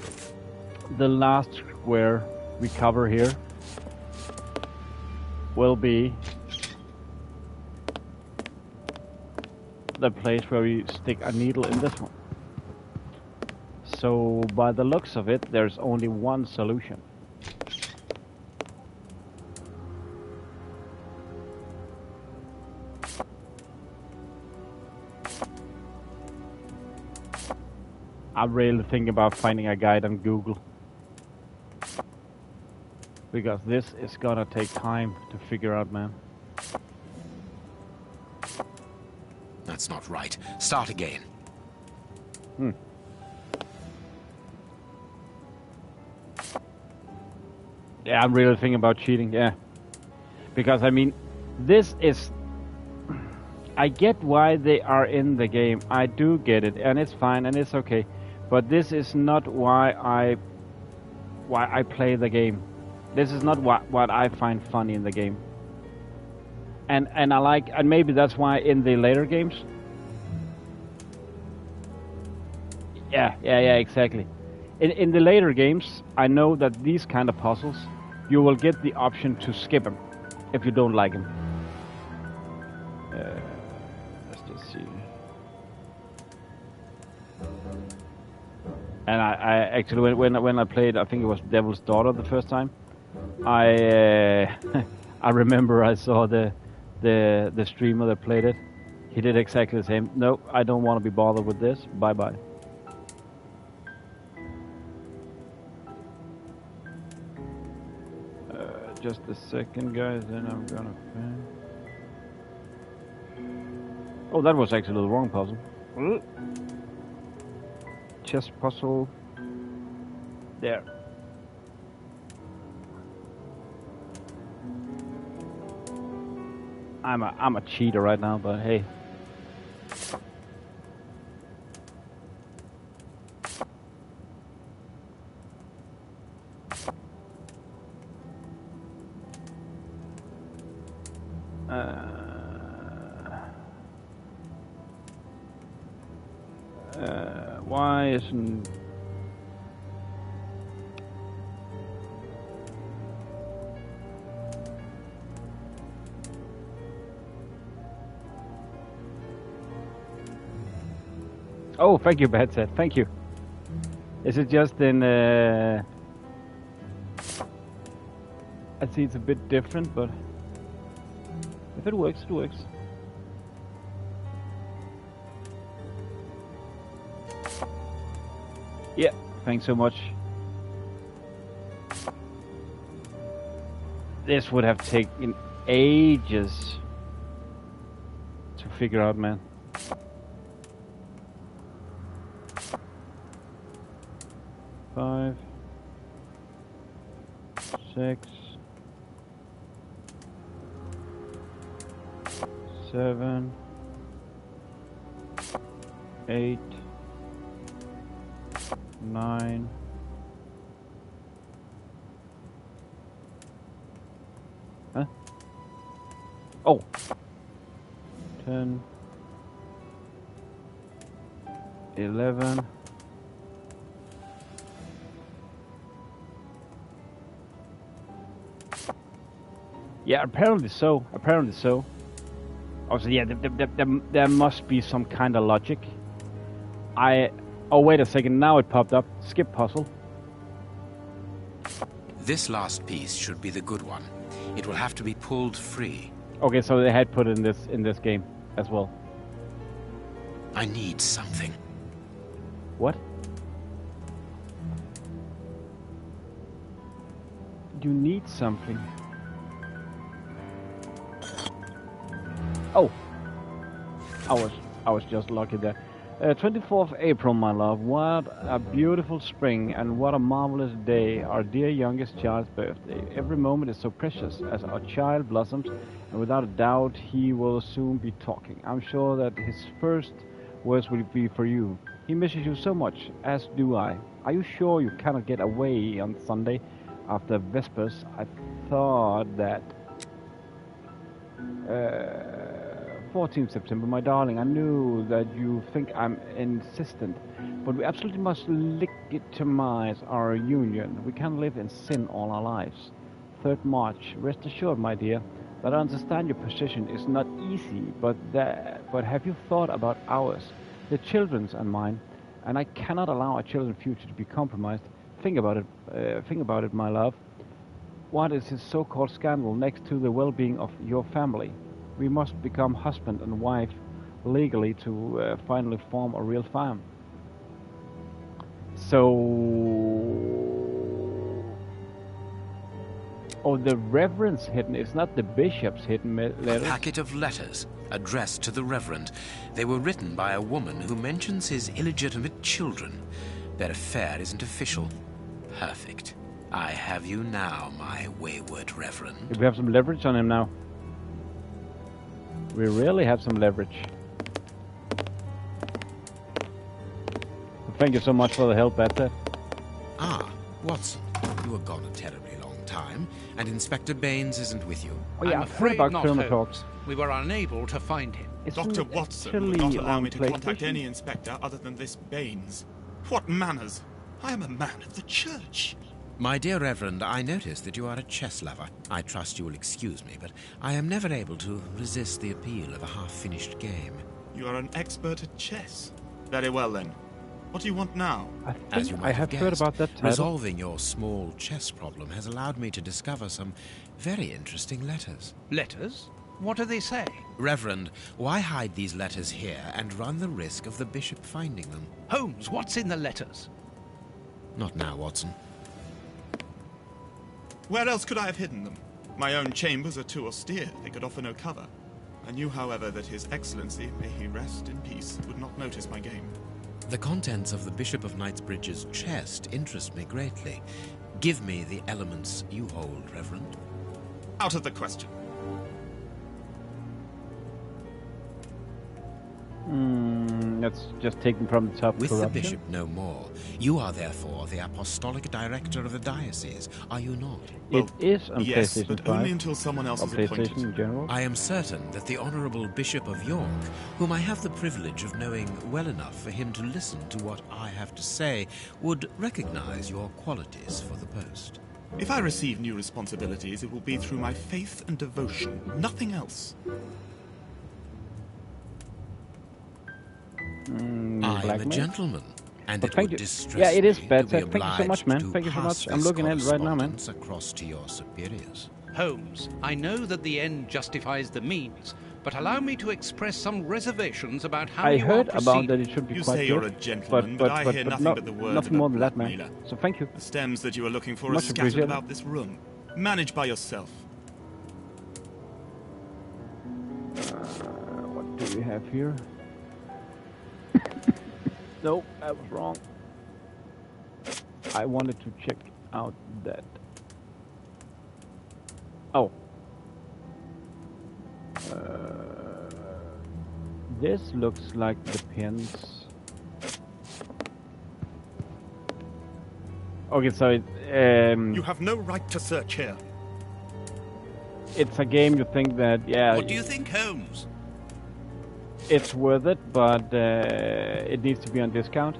the last square we cover here will be the place where we stick a needle in this one. So by the looks of it, there's only one solution. I'm really thinking about finding a guide on Google, because this is gonna take time to figure out, man. That's not right. Start again. Yeah, I'm really thinking about cheating, yeah. Because, I mean, this is... I get why they are in the game. I do get it, and it's fine, and it's okay. But this is not why I play the game. This is not what I find funny in the game. And I like... And maybe that's why in the later games... Yeah, exactly. In the later games, I know that these kind of puzzles, you will get the option to skip them if you don't like them. Let's just see. And I actually, when I played, I think it was Devil's Daughter the first time, I I remember I saw the streamer that played it. He did exactly the same. No, I don't want to be bothered with this. Bye bye. Just a second, guys, then I'm gonna... Oh, that was actually the wrong puzzle. Chess puzzle. There. I'm a cheater right now, but hey. Why isn't... Oh, thank you, Badset. Thank you. Is it just in... I see it's a bit different, but... If it works, it works. Yeah, thanks so much. This would have taken ages to figure out, man. Five, 6, 7, 8, 9. Huh? Oh. 10, 11. Yeah, apparently so. Apparently so. Also, yeah, there must be some kind of logic. Oh, wait a second. Now it popped up. Skip puzzle. This last piece should be the good one. It will have to be pulled free. Okay, so they had put in this game as well. I need something. What? You need something. Oh, I was just lucky there. 24th April, my love. What a beautiful spring, and what a marvelous day. Our dear youngest child's birthday. Every moment is so precious as our child blossoms, and without a doubt, he will soon be talking. I'm sure that his first words will be for you. He misses you so much, as do I. Are you sure you cannot get away on Sunday after Vespers? I thought that... 14th September, my darling, I knew that you think I'm insistent, but we absolutely must legitimize our union. We can't live in sin all our lives. 3rd March, rest assured, my dear, that I understand your position is not easy, but have you thought about ours, the children's and mine? And I cannot allow our children's future to be compromised. Think about it, my love. What is this so-called scandal next to the well-being of your family? We must become husband and wife legally to finally form a real fam. So... Oh, the Reverend's hidden. It's not the Bishop's hidden letters. A packet of letters addressed to the Reverend. They were written by a woman who mentions his illegitimate children. Their affair isn't official. Perfect. I have you now, my wayward Reverend. We have some leverage on him now. We really have some leverage. Thank you so much for the help, Bata. Ah, Watson, you were gone a terribly long time, and Inspector Baines isn't with you. Oh yeah, I'm I've heard afraid about not, Colonel Holmes. Talks. We were unable to find him. Dr. Watson will not allow me to contact any inspector other than this Baines. What manners! I am a man of the church. My dear Reverend, I notice that you are a chess lover. I trust you will excuse me, but I am never able to resist the appeal of a half-finished game. You are an expert at chess. Very well, then. What do you want now? As you might I have guessed, heard about that title. resolving your small chess problem has allowed me to discover some very interesting letters. Letters? What do they say? Reverend, why hide these letters here and run the risk of the bishop finding them? Holmes, what's in the letters? Not now, Watson. Where else could I have hidden them? My own chambers are too austere. They could offer no cover. I knew, however, that His Excellency, may he rest in peace, would not notice my game. The contents of the Bishop of Knightsbridge's chest interest me greatly. Give me the elements you hold, Reverend. Out of the question. That's just taken from the top. With corruption. the bishop no more, you are therefore the apostolic director of the diocese, are you not? It is on yes, PlayStation but 5, only until someone else or is PlayStation appointed. in general. I am certain that the Honourable Bishop of York, whom I have the privilege of knowing well enough for him to listen to what I have to say, would recognise your qualities for the post. If I receive new responsibilities, it will be through my faith and devotion, nothing else. I am a Blackmail? gentleman, and But it thank would you. distress Yeah, it is me bad. to be Thank you so much, obliged man. to Thank you so pass much. I'm this looking at it right now, man. correspondence across to your superiors. Holmes, I know that the end justifies the means, but allow me to express some reservations about how I you heard are about proceeding. that it should be You quite say good. you're a gentleman, but I hear nothing but the words nothing of more a than that, man. blackmailer. So thank you. The stems that you are looking for are Much scattered appreciated. about this room. Managed by yourself. What do we have here? Nope, that was wrong. I wanted to check out that. Oh. This looks like depends. Okay, so You have no right to search here. it's a game you think that, yeah, What do you think, Holmes? it's worth it, but it needs to be on discount?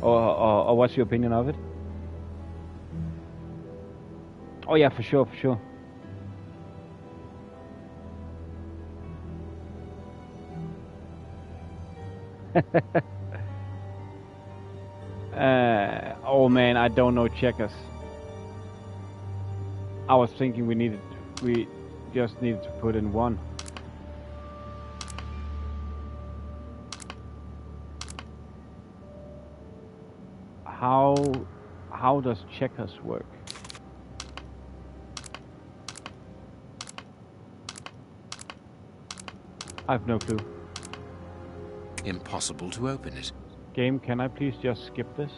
Or what's your opinion of it? Oh yeah, for sure, for sure. Oh man, I don't know checkers. I was thinking we just needed to put in one. How does checkers work? I have no clue. Impossible to open it. Game, can I please just skip this?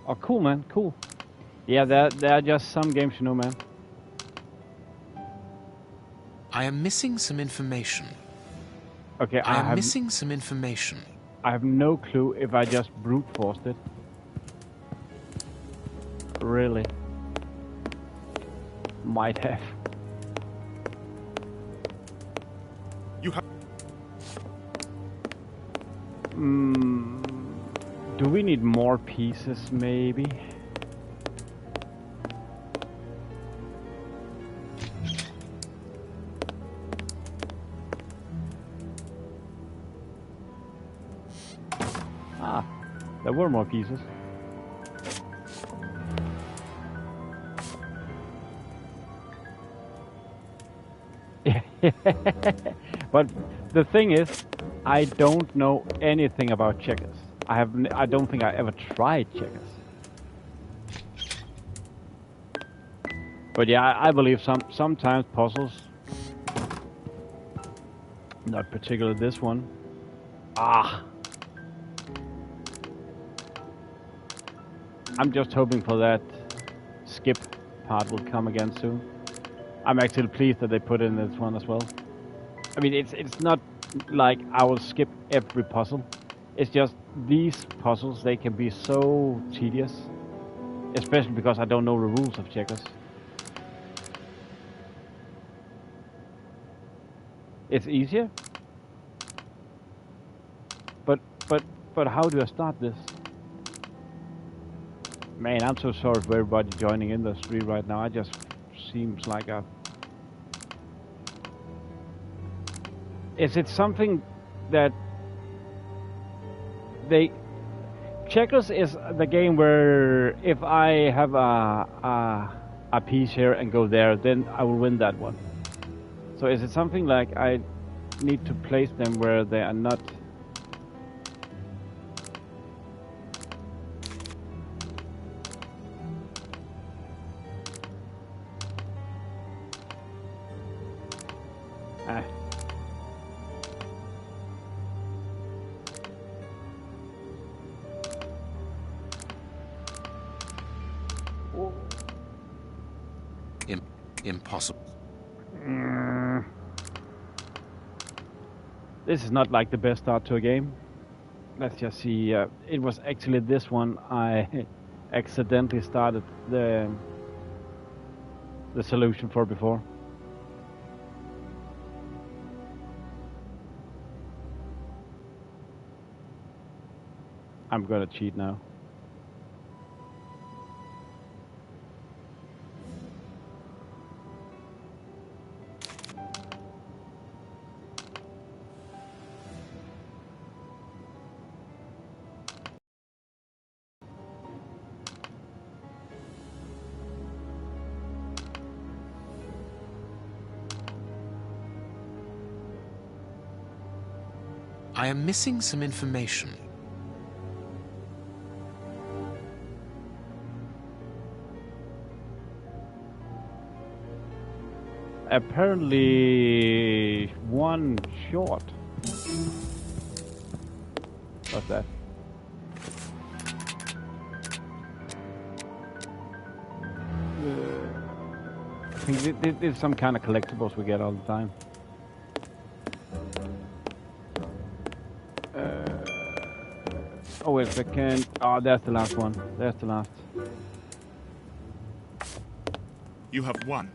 Oh, cool, man, cool. Yeah, there are just some games, you know, man. I am missing some information. Okay, I am missing some information. I have no clue if I just brute forced it. Really? Might have. You have. Do we need more pieces, maybe? Ah, there were more pieces. But the thing is, I don't know anything about checkers. I don't think I ever tried checkers. But yeah, I believe sometimes puzzles, not particularly this one. Ah, I'm just hoping for that skip part will come again soon. I'm actually pleased that they put in this one as well. I mean, it's not like I will skip every puzzle. It's just these puzzles, they can be so tedious. Especially because I don't know the rules of checkers. It's easier. But how do I start this? Man, I'm so sorry for everybody joining in the stream right now. It just seems like a... Is it something that they... Checkers is the game where if I have a piece here and go there, then I will win that one. So is it something like I need to place them where they are not... Ah. Impossible. This is not like the best start to a game. Let's just see. It was actually this one I accidentally started the solution for before. I'm gonna cheat now. I am missing some information. Apparently, one short. What's that? I think this is some kind of collectibles we get all the time. Oh, wait a second. Oh, that's the last one. That's the last. You have won.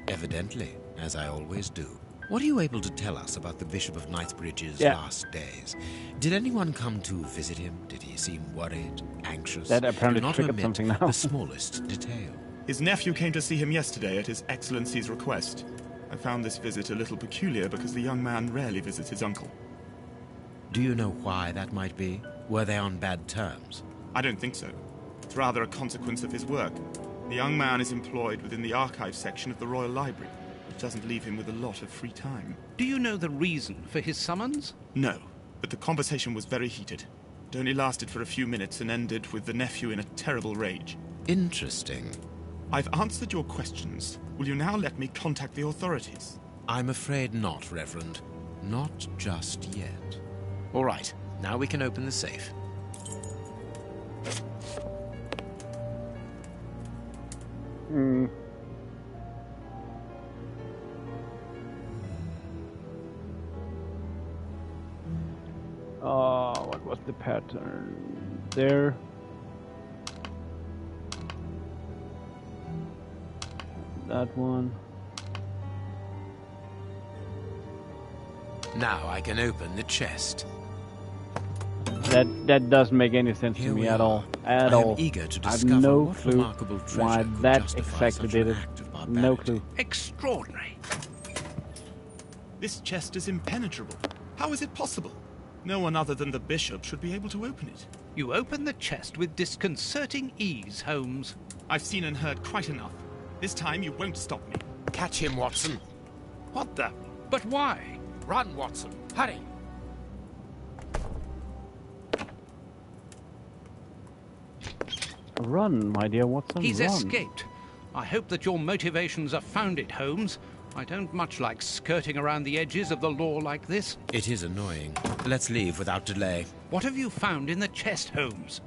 Evidently, as I always do. What are you able to tell us about the Bishop of Knightsbridge's last days? Did anyone come to visit him? Did he seem worried, anxious? That apparently Do not triggered omit something now. the smallest detail. His nephew came to see him yesterday at His Excellency's request. I found this visit a little peculiar because the young man rarely visits his uncle. Do you know why that might be? Were they on bad terms? I don't think so. It's rather a consequence of his work. The young man is employed within the archives section of the Royal Library, which doesn't leave him with a lot of free time. Do you know the reason for his summons? No, but the conversation was very heated. It only lasted for a few minutes and ended with the nephew in a terrible rage. Interesting. I've answered your questions. Will you now let me contact the authorities? I'm afraid not, Reverend. Not just yet. All right, now we can open the safe. What was the pattern there? That one. Now I can open the chest. That doesn't make any sense Here to me we at are. all. At I am all. eager to I have discover no what clue remarkable treasure why could that justify exactly such did an it. act of No barbarity. clue. Extraordinary. This chest is impenetrable. How is it possible? No one other than the bishop should be able to open it. You open the chest with disconcerting ease, Holmes. I've seen and heard quite enough. This time you won't stop me. Catch him, Watson. What the? But why? Run, Watson. Hurry. Run, my dear Watson, He's run. escaped. I hope that your motivations are founded, Holmes. I don't much like skirting around the edges of the law like this. It is annoying. Let's leave without delay. What have you found in the chest, Holmes?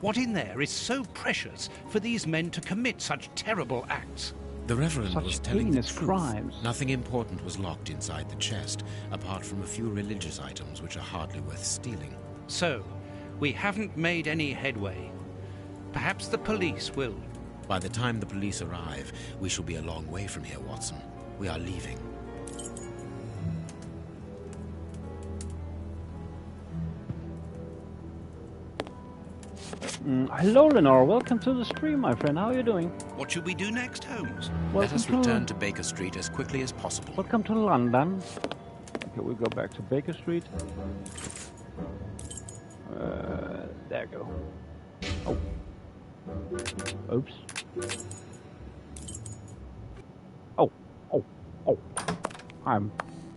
What in there is so precious for these men to commit such terrible acts? The Reverend Such was telling the heinous truth. crimes. Nothing important was locked inside the chest, apart from a few religious items which are hardly worth stealing. So, we haven't made any headway. Perhaps the police will. By the time the police arrive, we shall be a long way from here, Watson. We are leaving. Hello, Lenore. Welcome to the stream, my friend. How are you doing? What should we do next, Holmes? Let us to- return to Baker Street as quickly as possible. Welcome to London. Okay, we go back to Baker Street. There you go. Oh. Oops. Oh. I'm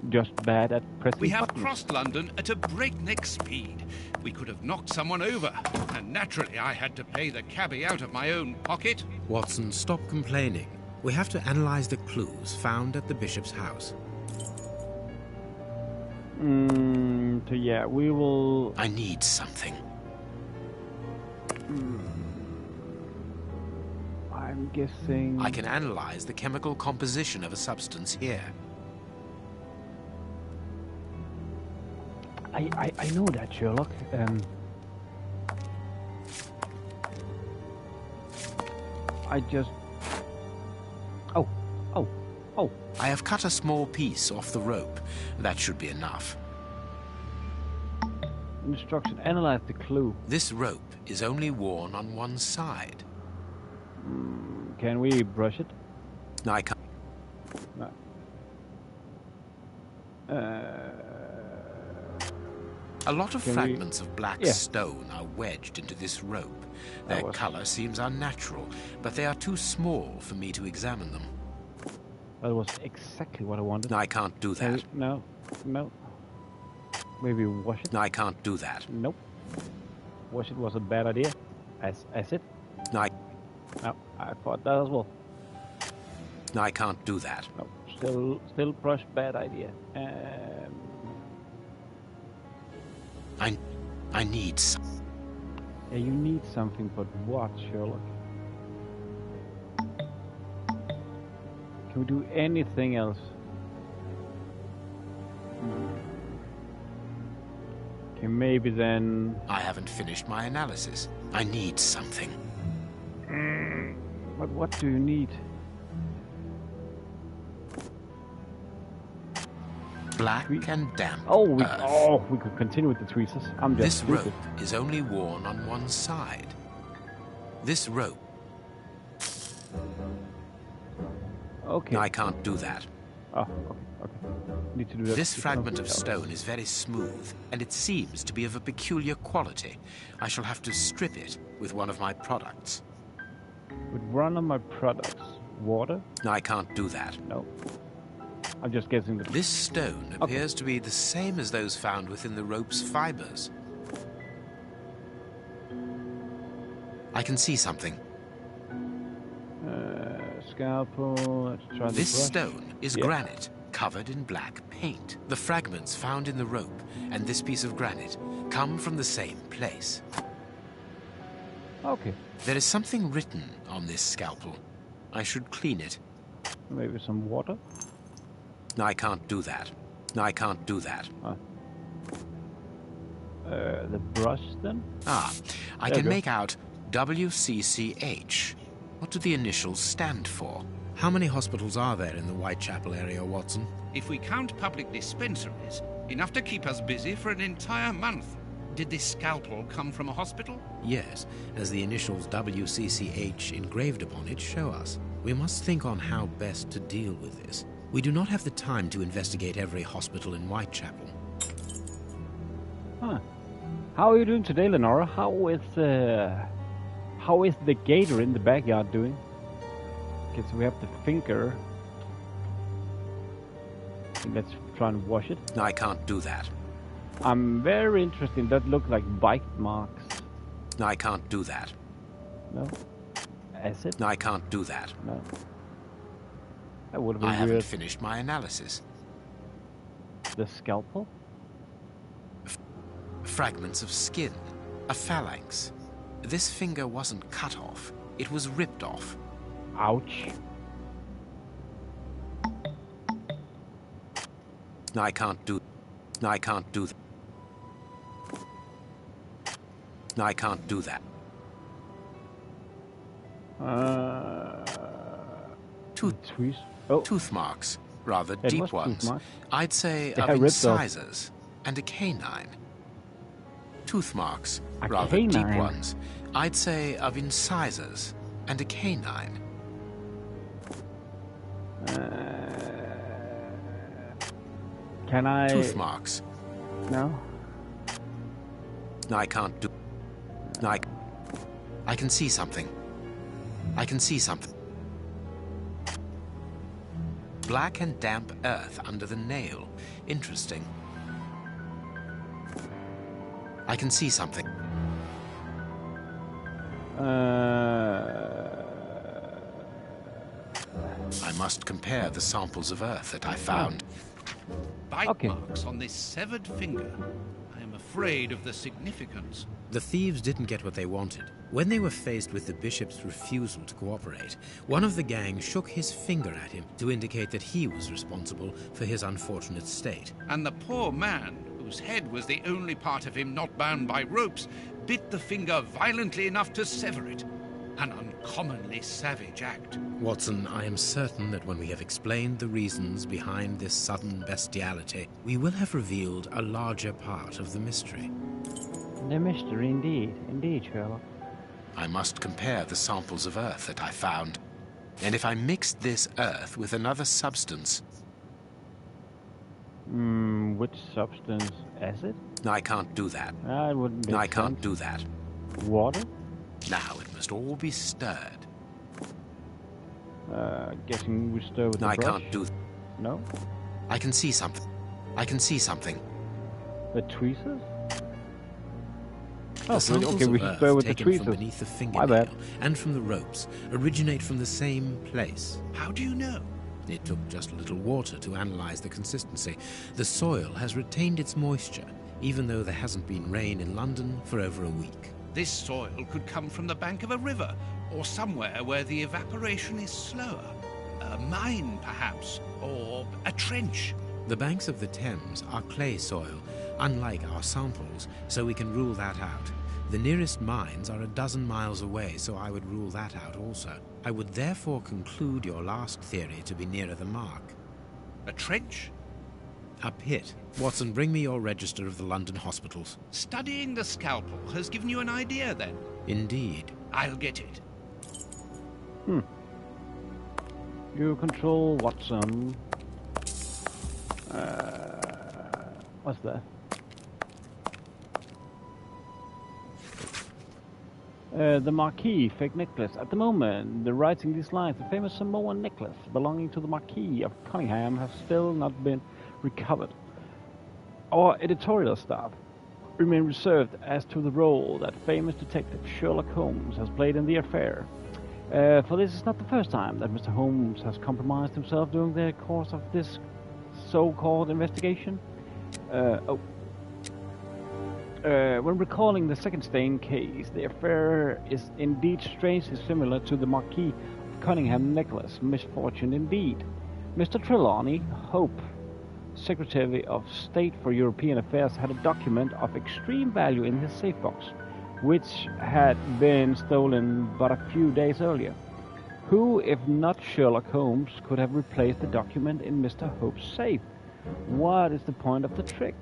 just bad at pressing We have buttons. crossed London at a breakneck speed. We could have knocked someone over, and naturally I had to pay the cabbie out of my own pocket. Watson, stop complaining. We have to analyze the clues found at the bishop's house. So yeah, we will... I need something. I'm guessing... I can analyze the chemical composition of a substance here. I know that, Sherlock. I just... Oh. I have cut a small piece off the rope. That should be enough. Instruction, analyze the clue. This rope is only worn on one side. Can we brush it? No, I can't. No. A lot of Can fragments of black Yeah. stone are wedged into this rope. Their color seems unnatural, but they are too small for me to examine them. That was exactly what I wanted. No, I can't do that. No. Maybe wash it? No, I can't do that. Nope. Wash it was a bad idea. Acid? No, No, I thought that as well. no, I can't do that. No, still brush, bad idea. I need Yeah, you need something, but what, Sherlock? Can we do anything else? Okay, maybe then... I haven't finished my analysis. I need something. But what do you need? Black and damp. We could continue with the tweezers. I'm just This stupid. rope is only worn on one side. This rope. Okay. No, I can't do that. Oh, okay. Need to do that. This with fragment of something else. stone is very smooth, and it seems to be of a peculiar quality. I shall have to strip it with one of my products. With one of my products, water? No, I can't do that. No. I'm just guessing that. This stone appears to be the same as those found within the rope's fibers. I can see something. Scalpel. Let's try the This brush. stone is Yeah. granite, covered in black paint. The fragments found in the rope and this piece of granite come from the same place. Okay. There is something written on this scalpel. I should clean it. Maybe some water? No, I can't do that. No, I can't do that. The brush then? I There can you go. make out WCCH. What do the initials stand for? How many hospitals are there in the Whitechapel area, Watson? If we count public dispensaries, enough to keep us busy for an entire month. Did this scalpel come from a hospital? Yes, as the initials WCCH engraved upon it show us. We must think on how best to deal with this. We do not have the time to investigate every hospital in Whitechapel. Huh. How are you doing today, Lenora? How is the gator in the backyard doing? Okay, so we have the finger. Let's try and wash it. No, I can't do that. I'm very interested. That look like bite marks. No, I can't do that. No. Acid? No, I can't do that. No. That would have I been haven't weird. finished my analysis. The scalpel? Fragments of skin. A phalanx. This finger wasn't cut off. It was ripped off. Ouch. No, I can't do... No, I can't do that. No, I can't do that. Tweeze. Tooth marks. Rather It was deep tooth ones. marks. I'd say They of are ripped off. incisors and a canine. Tooth marks. A Rather deep canine? ones. I'd say of incisors and a canine. Can I... Tooth marks. No? No, I can't do... No, I can see something. I can see something. Black and damp earth under the nail. Interesting. I can see something. I must compare the samples of earth that I found. bite marks on this severed finger. I am afraid of the significance. The thieves didn't get what they wanted. When they were faced with the bishop's refusal to cooperate, one of the gang shook his finger at him to indicate that he was responsible for his unfortunate state. And the poor man, whose head was the only part of him not bound by ropes, bit the finger violently enough to sever it. An uncommonly savage act. Watson, I am certain that when we have explained the reasons behind this sudden bestiality, we will have revealed a larger part of the mystery. The mystery, indeed. Indeed, Sherlock. I must compare the samples of earth that I found. And if I mixed this earth with another substance... Which substance? Acid? I can't do that. It wouldn't make I sense. can't do that. Water? Now it must all be stirred. Guessing we stir with the I brush? can't do that. No? I can see something. I can see something. The tweezers? The samples okay, we of should stir earth with the taken from tweezers. beneath the My bad. fingernail and from the ropes originate from the same place. How do you know? It took just a little water to analyze the consistency. The soil has retained its moisture, even though there hasn't been rain in London for over a week. This soil could come from the bank of a river, or somewhere where the evaporation is slower. A mine, perhaps, or a trench. The banks of the Thames are clay soil, unlike our samples, so we can rule that out. The nearest mines are 12 miles away, so I would rule that out also. I would therefore conclude your last theory to be nearer the mark. A trench? A pit. Watson, bring me your register of the London hospitals. Studying the scalpel has given you an idea, then? Indeed. I'll get it. You control Watson. What's that? The Marquis fake necklace. At the moment, the writing these lines, the famous Samoan necklace belonging to the Marquis of Cunningham has still not been recovered. Our editorial staff remain reserved as to the role that famous detective Sherlock Holmes has played in the affair. For this is not the first time that Mr. Holmes has compromised himself during the course of this so-called investigation. When recalling the second stain case, the affair is indeed strangely similar to the Marquis of Cunningham necklace misfortune indeed. Mr. Trelawney Hope, Secretary of State for European Affairs, had a document of extreme value in his safe box, which had been stolen but a few days earlier. Who, if not Sherlock Holmes, could have replaced the document in Mr. Hope's safe? What is the point of the trick?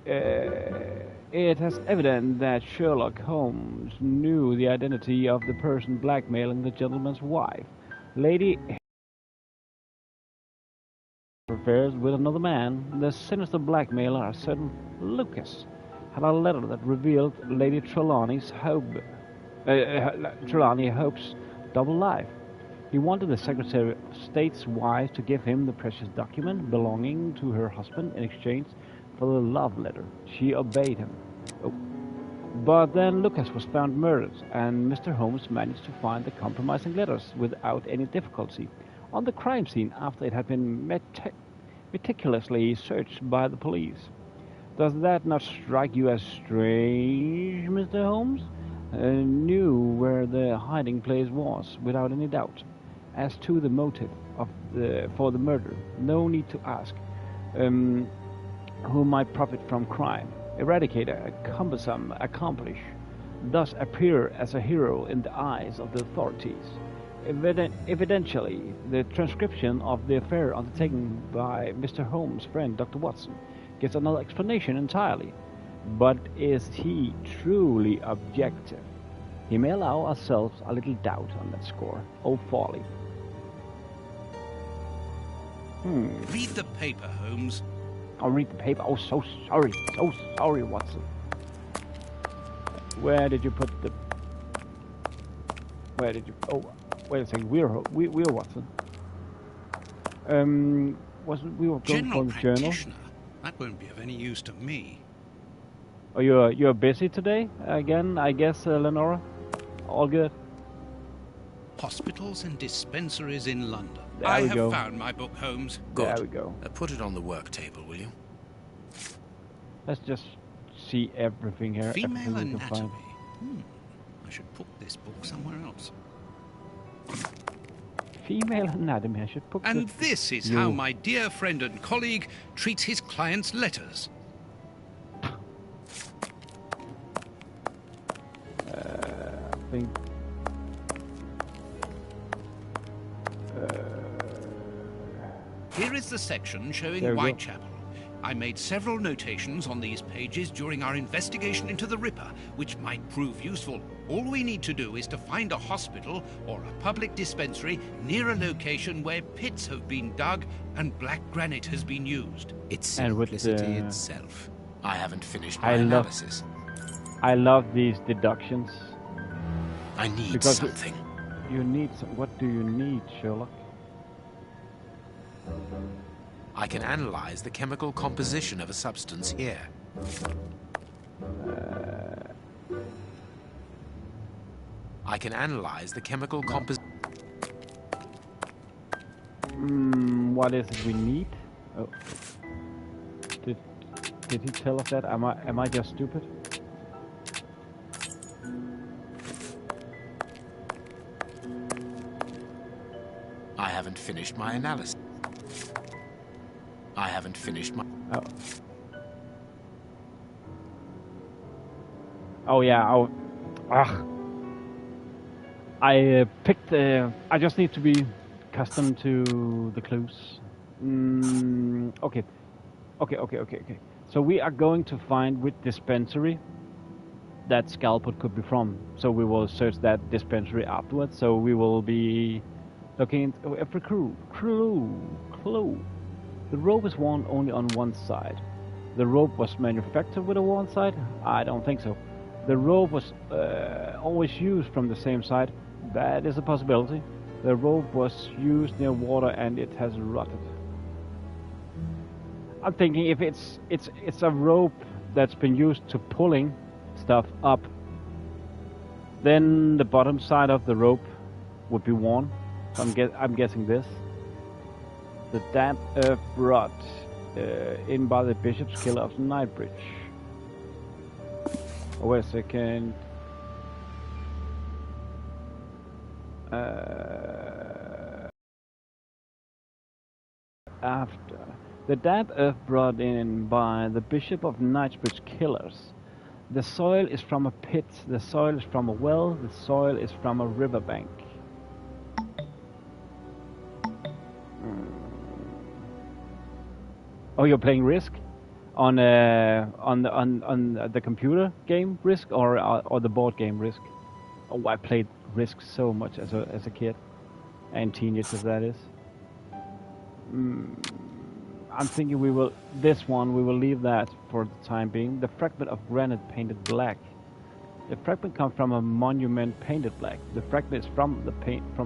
It is evident that Sherlock Holmes knew the identity of the person blackmailing the gentleman's wife. Lady affairs with another man. The sinister blackmailer, a certain Lucas, had a letter that revealed Lady Trelawney Hope's double life. He wanted the Secretary of State's wife to give him the precious document belonging to her husband in exchange for the love letter. She obeyed him. But then Lucas was found murdered, and Mr. Holmes managed to find the compromising letters without any difficulty on the crime scene after it had been meticulously searched by the police. Does that not strike you as strange, Mr. Holmes? Knew where the hiding place was, without any doubt. As to the motive for the murder, no need to ask who might profit from crime, eradicate a cumbersome accomplice, thus appear as a hero in the eyes of the authorities. Evidentially, the transcription of the affair undertaken by Mr. Holmes' friend Dr. Watson gives another explanation entirely. But is he truly objective? He may allow ourselves a little doubt on that score. Oh, folly. Read the paper, Holmes. I'll read the paper. Oh, so sorry, Watson. Where did you put the... Where did you... Oh, wait a second. We're Watson. We were going for the journal. That won't be of any use to me. Oh, you're busy today again, I guess, Lenora. All good. hospitals and dispensaries in London. There I we have go. found my book, Holmes. Good. There we go. Put it on the work table, will you? Let's just see everything here. Female everything we can anatomy. find. I should put this book somewhere else. Female anatomy. I should put. And this is how my dear friend and colleague treats his clients' letters. I think. Here is the section showing There we go. Whitechapel. I made several notations on these pages during our investigation into the Ripper, which might prove useful. All we need to do is to find a hospital or a public dispensary near a location where pits have been dug and black granite has been used. It's And with simplicity the- itself. I haven't finished my I love- analysis. I love these deductions. I need Because something. You need what do you need, Sherlock? I can analyze the chemical composition of a substance here. I can analyze the chemical composition. What is it we need? Oh. Did he tell us that? Am I just stupid? I haven't finished my analysis. I haven't finished my... Oh. Oh yeah. Oh. Ugh. I picked. I just need to be accustomed to the clues. Okay. Okay. So we are going to find which dispensary that scalpel could be from. So we will search that dispensary afterwards. So we will be looking into every clue. The rope is worn only on one side. The rope was manufactured with a one side? I don't think so. The rope was always used from the same side. That is a possibility. The rope was used near water and it has rotted. I'm thinking if it's a rope that's been used to pulling stuff up, then the bottom side of the rope would be worn. So I'm guessing this. The damp earth rot in by the bishop's killer of Knightsbridge. Oh, wait a second. After the damp earth brought in by the bishop of Knightsbridge killers. The soil is from a pit. The soil is from a well. The soil is from a riverbank. Oh, you're playing Risk on the computer game Risk or the board game Risk? Oh, I played Risk so much as a kid and teenager, that is. I'm thinking we will leave that for the time being. The fragment of granite painted black. The fragment comes from a monument painted black. The fragment is from a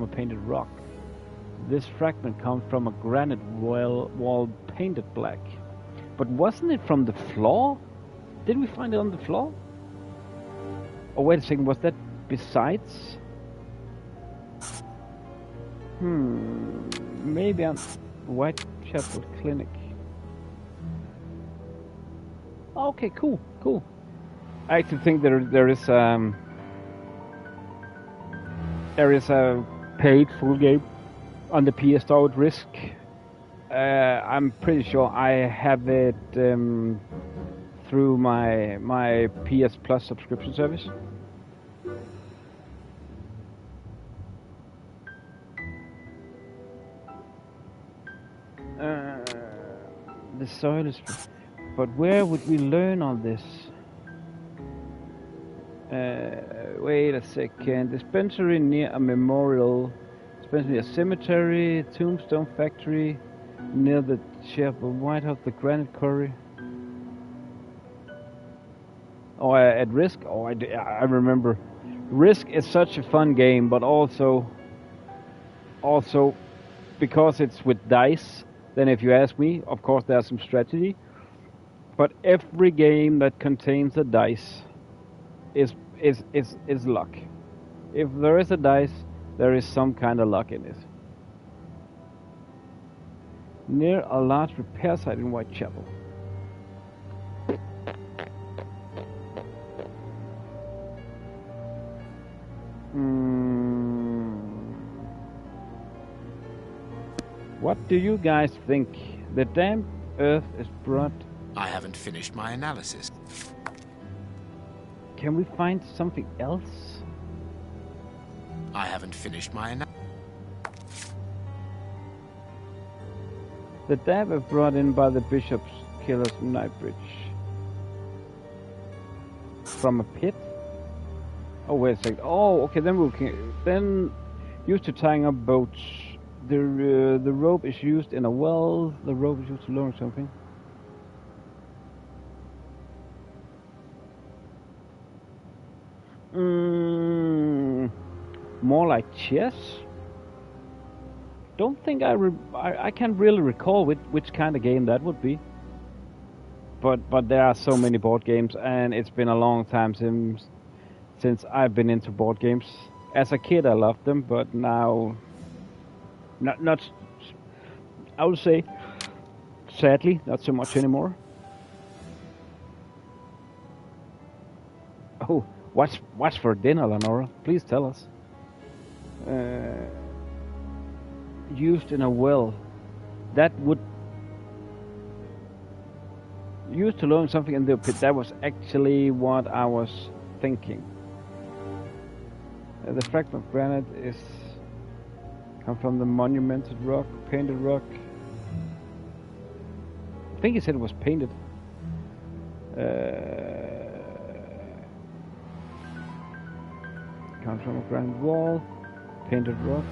painted rock. This fragment comes from a granite wall painted black. But wasn't it from the floor? Did we find it on the floor? Oh, wait a second, was that besides? Maybe on Whitechapel Clinic. Okay, cool. I actually think there is a paid full game on the PS Store with Risk. I'm pretty sure I have it through my PS Plus subscription service. The soil is... But where would we learn all this? Wait a second. Dispensary near a memorial. Dispensary, a cemetery, tombstone factory, near the chapel, White House, the granite quarry. Oh, at Risk? Oh, I remember. Risk is such a fun game, but also because it's with dice. Then, if you ask me, of course there's some strategy. But every game that contains a dice is luck. If there is a dice, There is some kind of luck in it. Near a large repair site in Whitechapel. What do you guys think? The damp earth is brought... I haven't finished my analysis. Can we find something else? I haven't finished my analysis. The damp is brought in by the bishop's killers from Knightbridge. From a pit? Oh, wait a second. Oh, okay, then used to tying up boats. The rope is used in a well. The rope is used to lower something. More like chess. Don't think I can't really recall which kind of game that would be. But there are so many board games, and it's been a long time since I've been into board games. As a kid, I loved them, but now, not. I would say, sadly, not so much anymore. Oh, what's for dinner, Lenora? Please tell us. Used in a well. That would... Used to learn something in the pit. That was actually what I was thinking. The fragment of granite is... come from the monumented rock, painted rock. I think he said it was painted. Comes from a granite wall, painted rock.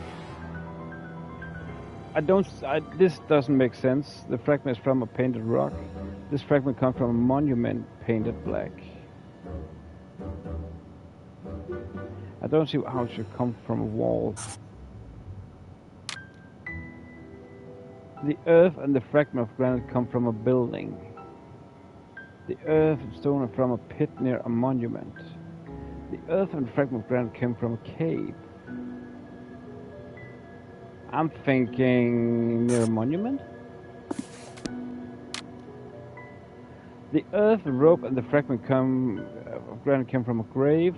This doesn't make sense. The fragment is from a painted rock. This fragment comes from a monument painted black. I don't see how it should come from a wall. The earth and the fragment of granite come from a building. The earth and stone are from a pit near a monument. The earth and the fragment of granite came from a cave. I'm thinking near a monument. The earth, the rope, and the fragment of granite came from a grave.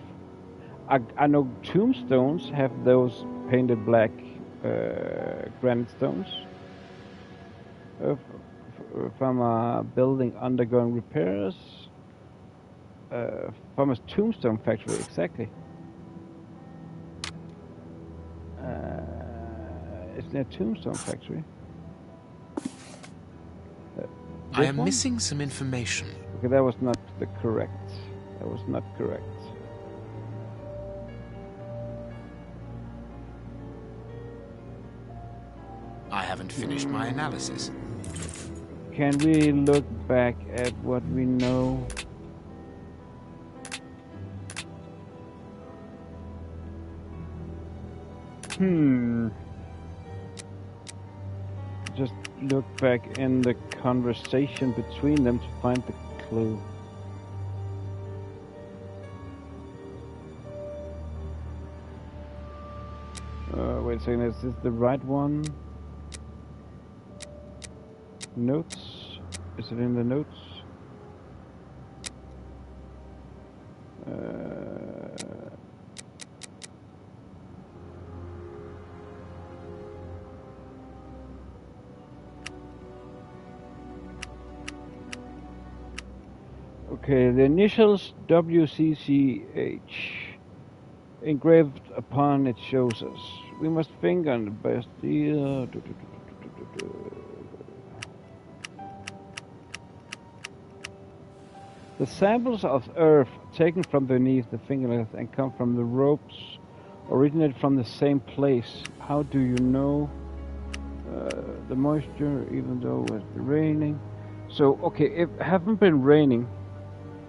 I know tombstones have those painted black granite stones. From a building undergoing repairs. From a tombstone factory, exactly. It's near tombstone factory. I am missing some information. Okay, that was not correct. That was not correct. I haven't finished my analysis. Can we look back at what we know? Just look back in the conversation between them to find the clue. Wait a second, is this the right one? Notes? Is it in the notes? Okay, the initials WCCH engraved upon it shows us. We must think on the best. The samples of earth taken from beneath the fingernails and come from the ropes originate from the same place. How do you know? The moisture, even though it's raining. So, okay, if it haven't been raining,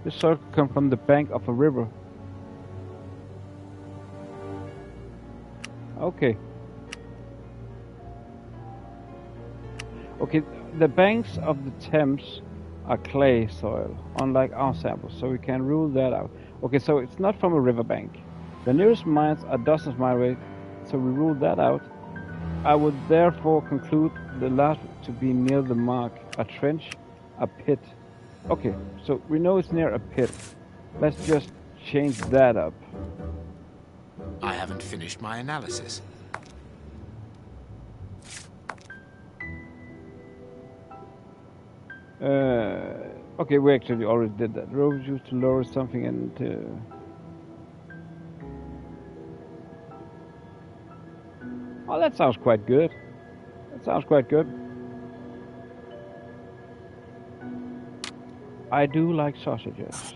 this soil could come from the bank of a river. Okay. Okay, the banks of the Thames are clay soil, unlike our samples, so we can rule that out. Okay, so it's not from a riverbank. The nearest mines are dozens of miles away, so we ruled that out. I would therefore conclude the last to be near the mark. A trench, a pit. Okay, so we know it's near a pit. Let's just change that up. I haven't finished my analysis. Okay, we actually already did that. Ropes used to lower something and... Oh, that sounds quite good. That sounds quite good. I do like sausages.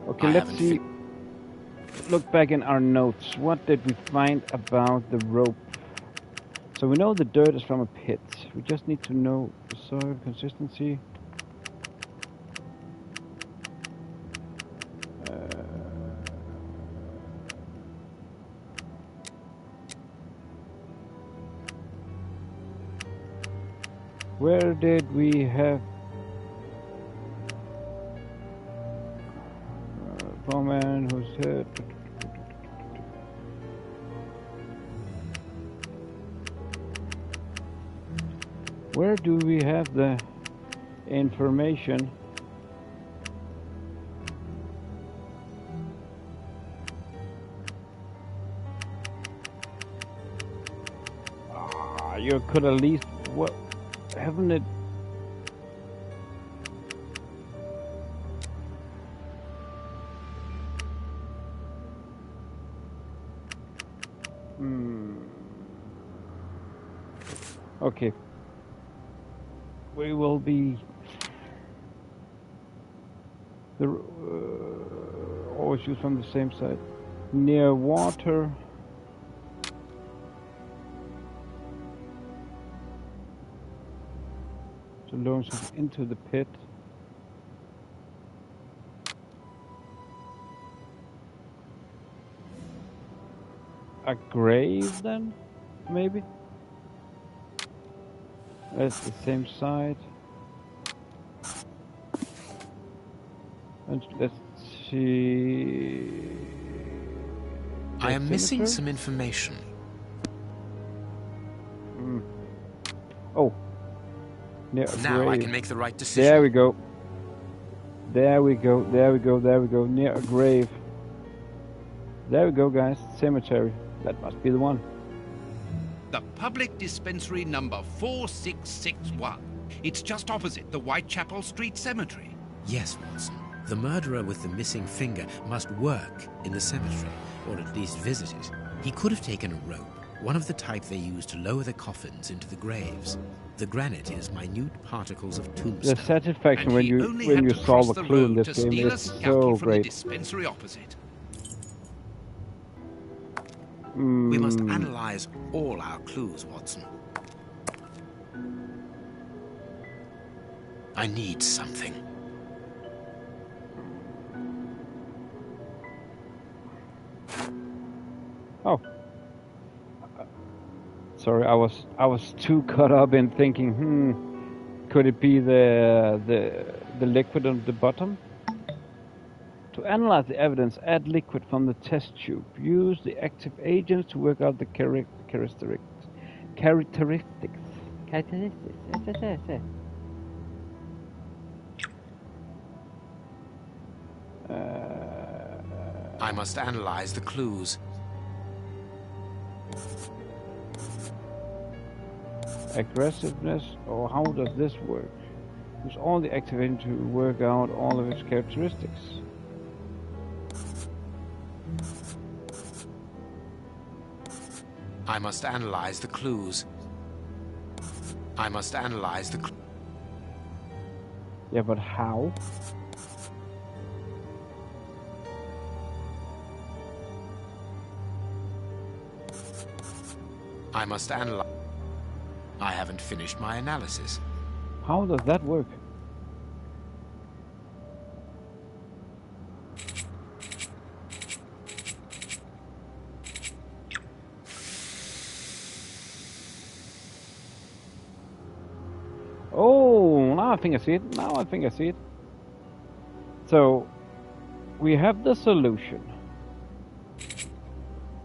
Okay, let's see. Look back in our notes. What did we find about the rope? So we know the dirt is from a pit. We just need to know the soil consistency. Where did we have poor man who's hurt? Where do we have the information? You could at least, what, haven't it? Okay. We will be always use from the same side. Near water. To launch something into the pit. A grave then? Maybe? That's the same side. And let's see. I am missing some information. Oh. Near a now grave. I can make the right decision. There we go. There we go. There we go. There we go. Near a grave. There we go, guys. Cemetery. That must be the one. The public dispensary number 4661. It's just opposite the Whitechapel Street Cemetery. Yes, Watson. The murderer with the missing finger must work in the cemetery, or at least visit it. He could have taken a rope, one of the type they use to lower the coffins into the graves. The granite is minute particles of tombstone. The satisfaction And when he you only had to solve cross a the clue in road this to game steal a is skunky so from the great. dispensary opposite. We must analyze all our clues, Watson. I need something. Oh. Sorry, I was too caught up in thinking, could it be the liquid on the bottom? To analyze the evidence, add liquid from the test tube. Use the active agents to work out the characteristics. I must analyze the clues. Aggressiveness, or how does this work? Use all the active agents to work out all of its characteristics. I must analyze the clues. I must analyze the clues. Yeah, but how? I must analyze. I haven't finished my analysis. How does that work? Oh, now I think I see it. So, we have the solution.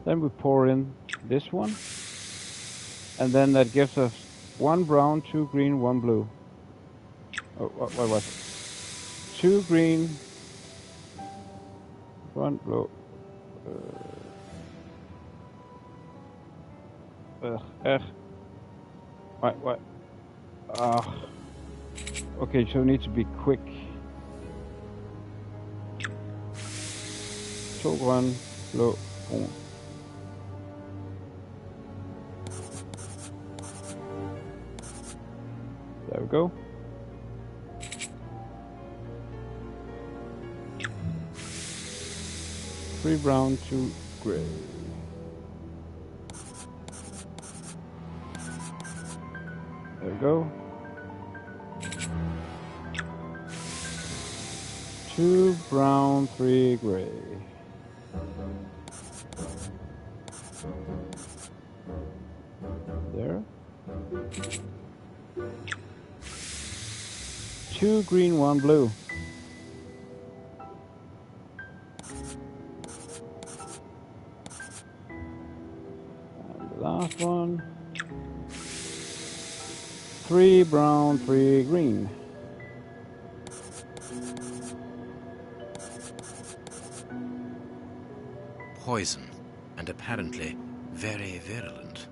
Then we pour in this one. And then that gives us 1 brown, 2 green, 1 blue. Oh, what was it? 2 green, 1 blue. What? Okay, so we need to be quick. 2 grøn, blå, brun. There we go. Three brown, 2 gray. There we go. 2 brown, 3 gray. There. 2 green, 1 blue. And the last one. 3 brown, 3 green. Poison, and apparently very virulent.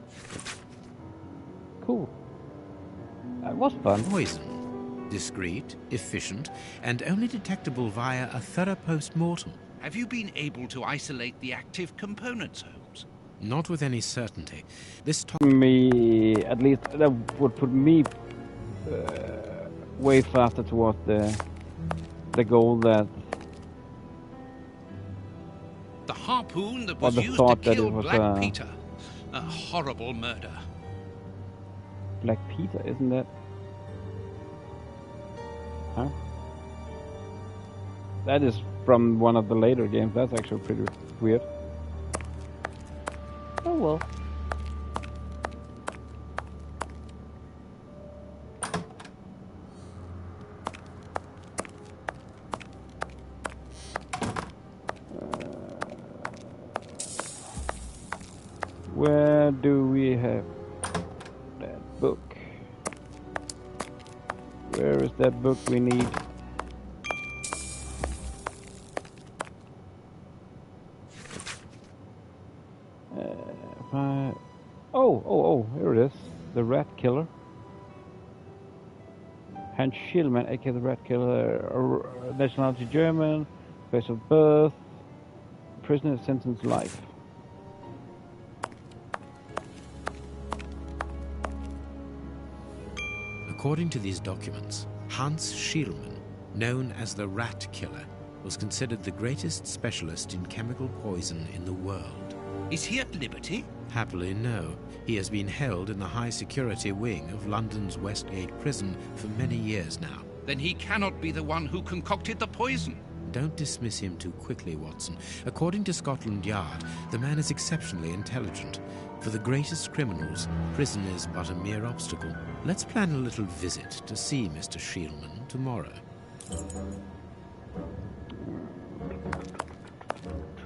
Cool. That was fun. Poison. Discreet, efficient, and only detectable via a thorough post-mortem. Have you been able to isolate the active components, Holmes? Not with any certainty. This Me, at least, that would put me way faster towards the goal that... The harpoon that was the used to thought that kill it was, Black Peter. A horrible murder. Black Peter, isn't that? Huh? That is from one of the later games. That's actually pretty weird. Oh well. Where do we have that book? Where is that book we need? Oh, here it is. The Rat Killer. Hans Schielmann, aka the Rat Killer, nationality German, place of birth, prisoner sentenced life. According to these documents, Hans Schielmann, known as the Rat Killer, was considered the greatest specialist in chemical poison in the world. Is he at liberty? Happily, no. He has been held in the high-security wing of London's Westgate prison for many years now. Then he cannot be the one who concocted the poison. Don't dismiss him too quickly, Watson. According to Scotland Yard, the man is exceptionally intelligent. For the greatest criminals, prison is but a mere obstacle. Let's plan a little visit to see Mr. Schielmann tomorrow.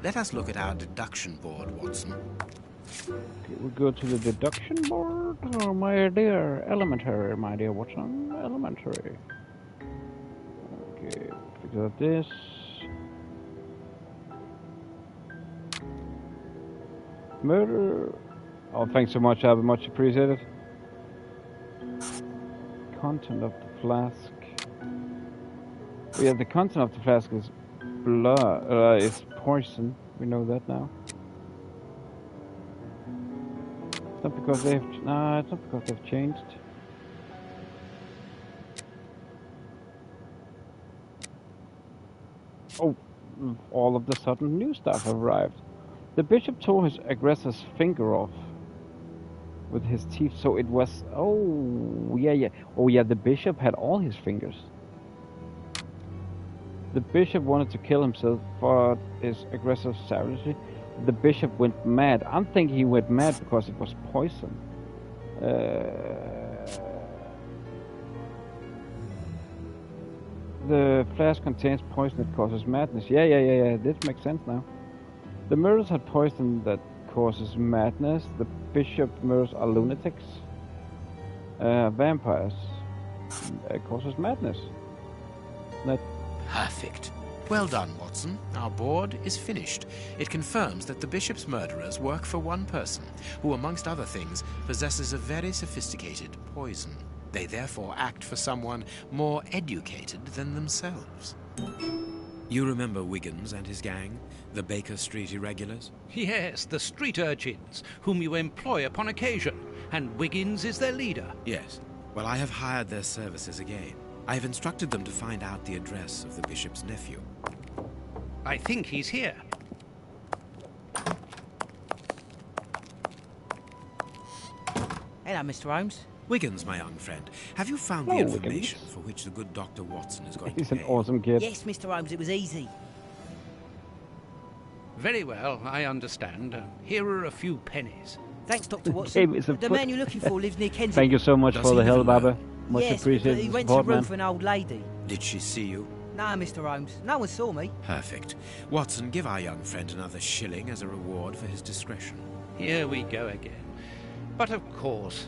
Let us look at our deduction board, Watson. Okay, we go to the deduction board. Oh, my dear, elementary, my dear Watson, elementary. Okay, figure out this. Murder. Oh, thanks so much, Albert. Much appreciated. Content of the flask. Oh, yeah, the content of the flask is blood. It's poison. We know that now. It's not because they've. Nah, it's not because they've changed. Oh, all of the sudden new stuff arrived. The bishop tore his aggressor's finger off with his teeth, so it was... Oh, yeah. Oh, yeah, the bishop had all his fingers. The bishop wanted to kill himself for his aggressive savagery. The bishop went mad. I'm thinking he went mad because it was poison. The flask contains poison that causes madness. Yeah. This makes sense now. The murders had poison that causes madness. The bishop murders are lunatics. Vampires causes madness. That. Perfect. Well done, Watson. Our board is finished. It confirms that the bishop's murderers work for one person, who, amongst other things, possesses a very sophisticated poison. They therefore act for someone more educated than themselves. You remember Wiggins and his gang, the Baker Street Irregulars? Yes, the street urchins, whom you employ upon occasion, and Wiggins is their leader. Yes. Well, I have hired their services again. I have instructed them to find out the address of the bishop's nephew. I think he's here. Hello, Mr. Holmes. Wiggins, my young friend, have you found the information for which the good Dr. Watson is going to pay? He's an awesome kid. Yes, Mr. Holmes, it was easy. Very well, I understand. Here are a few pennies. Thanks, Dr. Watson. The man you're looking for lives near Kensington. Thank you so much for the help, Baba. Much yes, appreciated. He went support, to room man. for an old lady. Did she see you? No, Mr. Holmes. No one saw me. Perfect. Watson, give our young friend another shilling as a reward for his discretion. Here we go again. But of course...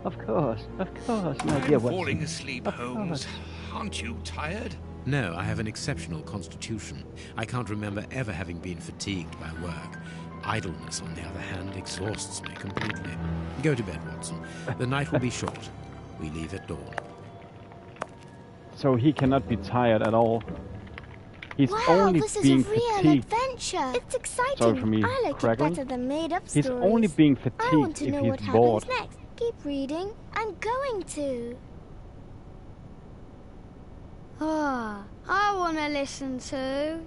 Of course, my I'm dear Watson. falling asleep, Holmes. Aren't you tired? No, I have an exceptional constitution. I can't remember ever having been fatigued by work. Idleness, on the other hand, exhausts me completely. Go to bed, Watson. The night will be short. We leave at dawn. So he cannot be tired at all. He's Wow, only this is being a real fatigued. adventure. It's exciting. Sorry for me, I like crackling. it better than made-up He's stories. only being I want fatigued to if know what he's bored. happens next. Keep reading. I'm going to. Ah, I want to listen to.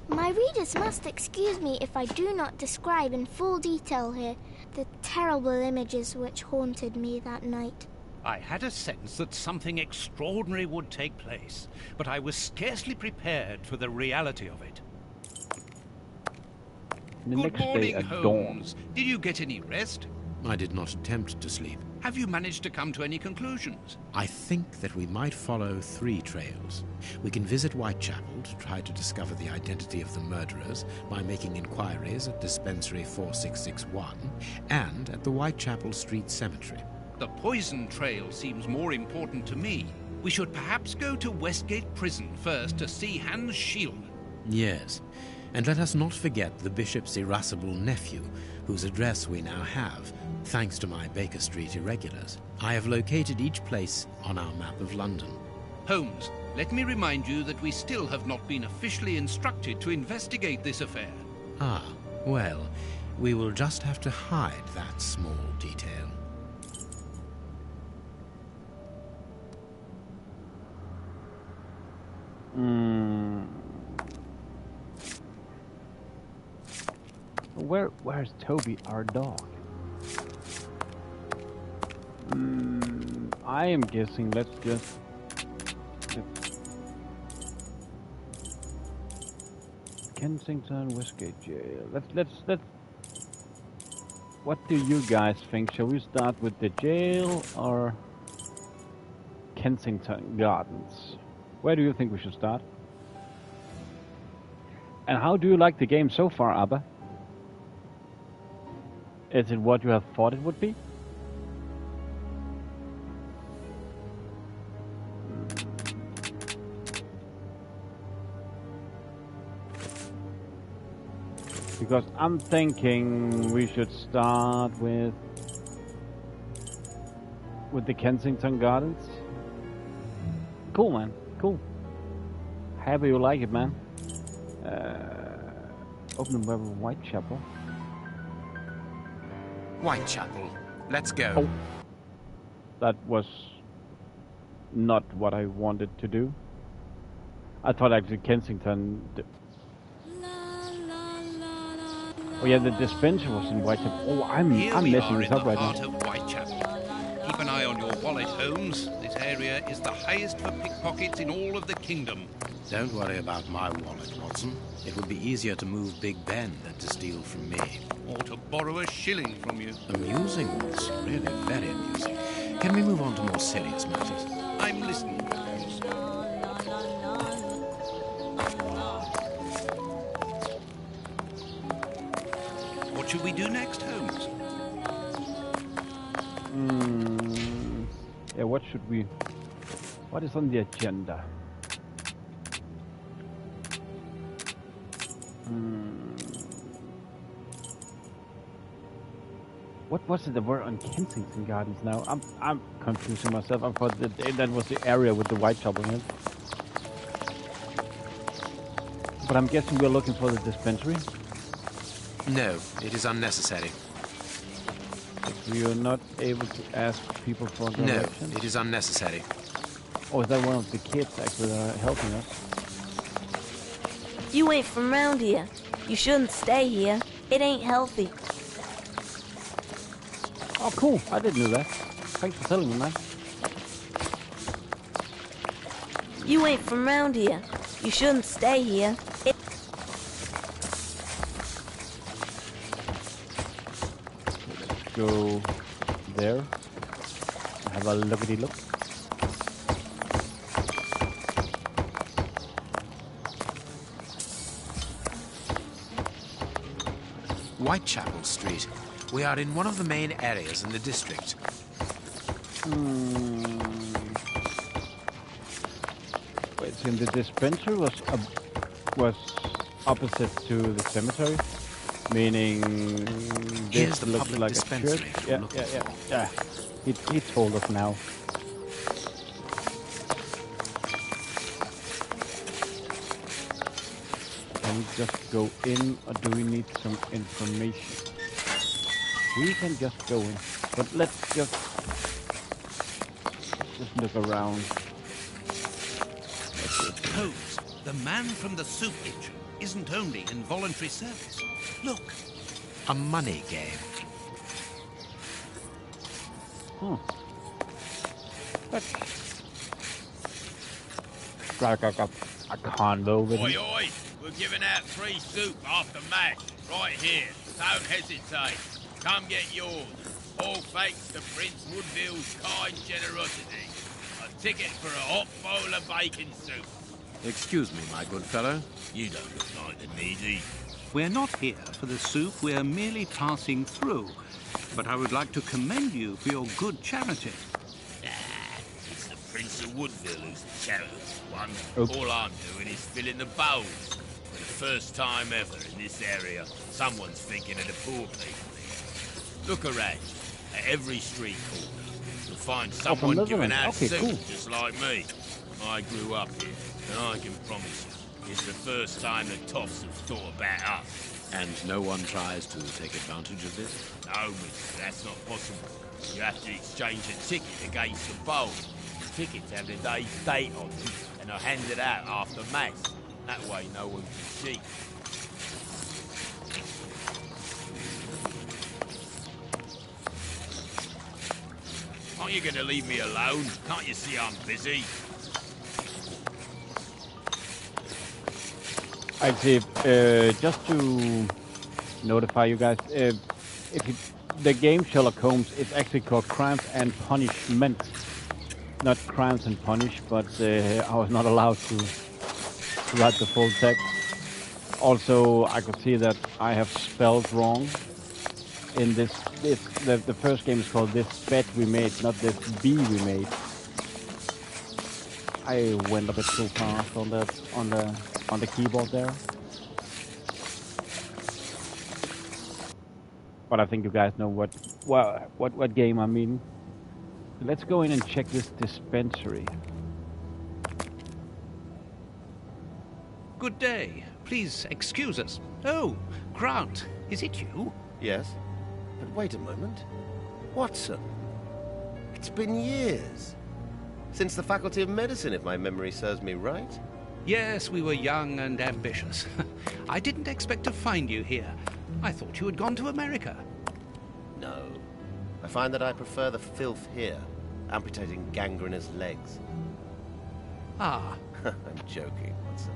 My readers must excuse me if I do not describe in full detail here the terrible images which haunted me that night. I had a sense that something extraordinary would take place, but I was scarcely prepared for the reality of it. The Good next day morning, at Holmes. dawn. Did you get any rest? I did not attempt to sleep. Have you managed to come to any conclusions? I think that we might follow 3 trails. We can visit Whitechapel to try to discover the identity of the murderers by making inquiries at Dispensary 4661 and at the Whitechapel Street Cemetery. The poison trail seems more important to me. We should perhaps go to Westgate Prison first to see Hans Shielman. Yes, and let us not forget the bishop's irascible nephew, whose address we now have, thanks to my Baker Street irregulars. I have located each place on our map of London. Holmes, let me remind you that we still have not been officially instructed to investigate this affair. Ah, well, we will just have to hide that small detail. Where's Toby, our dog? I am guessing. Let's just. Kensington Westgate Jail. Let's. What do you guys think? Shall we start with the jail or Kensington Gardens? Where do you think we should start? And how do you like the game so far, Abba? Is it what you have thought it would be? Because I'm thinking we should start with the Kensington Gardens. Cool, man. Cool. Happy you like it, man. Open the web of Whitechapel. Whitechapel. Let's go. Oh. That was not what I wanted to do. I thought actually Kensington... Oh yeah, the dispenser was in Whitechapel. Oh, I'm messing this up right now. Here we are in the heart of Whitechapel. Keep an eye on your wallet, Holmes. This area is the highest for pickpockets in all of the kingdom. Don't worry about my wallet, Watson. It would be easier to move Big Ben than to steal from me. Or to borrow a shilling from you. Amusing, Watson. Really very amusing. Can we move on to more serious matters? I'm listening. What should we do next, Holmes? Yeah, what should we... What is on the agenda? What was it that were on Kensington Gardens now? I'm confusing myself. I thought that was the area with the Whitechapel in it. But I'm guessing we're looking for the dispensary. No, it is unnecessary. We are not able to ask people for directions? No, it is unnecessary. Or is that one of the kids actually that are helping us? You ain't from round here. You shouldn't stay here. It ain't healthy. Oh, cool. I didn't know that. Thanks for telling me, man. You ain't from round here. You shouldn't stay here. Go there. Have a lookity look. Whitechapel Street. We are in one of the main areas in the district. Wait, so the dispensary was opposite to the cemetery, meaning Here's this the looks public like dispensary. a church. Yeah. He told us now. Can we just go in, or do we need some information? We can just go in, but let's just look around. Holmes, the man from the soup kitchen isn't only in voluntary service. Look. A money game. Like a convo with Oi, oi! We're giving out free soup after match, right here. Don't hesitate. Come get yours. All thanks to Prince Woodville's kind generosity. A ticket for a hot bowl of bacon soup. Excuse me, my good fellow. You don't look like the needy. We're not here for the soup, we're merely passing through. But I would like to commend you for your good charity. It's the Prince of Woodville who's the charitable one. Oops. All I'm doing is filling the bowls. For the first time ever in this area, someone's thinking of the poor people here. Look around you. At every street corner, you'll find someone giving out soup, cool. just like me. I grew up here, and I can promise you, it's the first time the toffs have thought about us. And no one tries to take advantage of this? No, mister, that's not possible. You have to exchange a ticket against a bowl. Tickets have the day's date on them, and are handed out after mass. That way no one can cheat. Aren't you going to leave me alone? Can't you see I'm busy? Actually, just to notify you guys, the game Sherlock Holmes, it's actually called Crimes and Punishment, not Crimes and Punish, but I was not allowed to write the full text. Also, I could see that I have spelled wrong in this. The first game is called This Bet We Made, not This Bee We Made. I went a bit too fast on the keyboard there. But I think you guys know what game I mean. Let's go in and check this dispensary. Good day. Please excuse us. Oh, Grant, is it you? Yes. But wait a moment. Watson. It's been years. Since the Faculty of Medicine, if my memory serves me right. Yes, we were young and ambitious. I didn't expect to find you here. I thought you had gone to America. No. I find that I prefer the filth here, amputating gangrenous legs. Ah. I'm joking, Watson.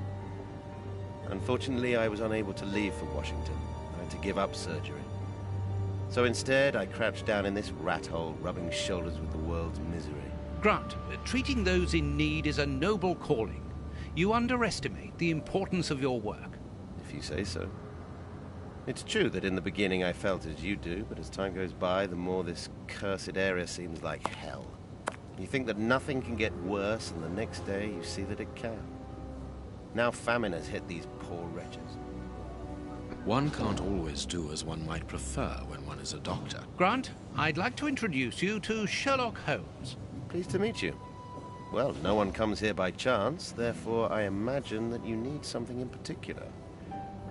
Unfortunately, I was unable to leave for Washington. I had to give up surgery. So instead, I crouched down in this rat hole, rubbing shoulders with the world's misery. Grant, treating those in need is a noble calling. You underestimate the importance of your work. If you say so. It's true that in the beginning I felt as you do, but as time goes by, the more this cursed area seems like hell. You think that nothing can get worse, and the next day you see that it can. Now famine has hit these poor wretches. One can't always do as one might prefer when one is a doctor. Grant, I'd like to introduce you to Sherlock Holmes. Pleased to meet you. Well, no one comes here by chance, therefore I imagine that you need something in particular.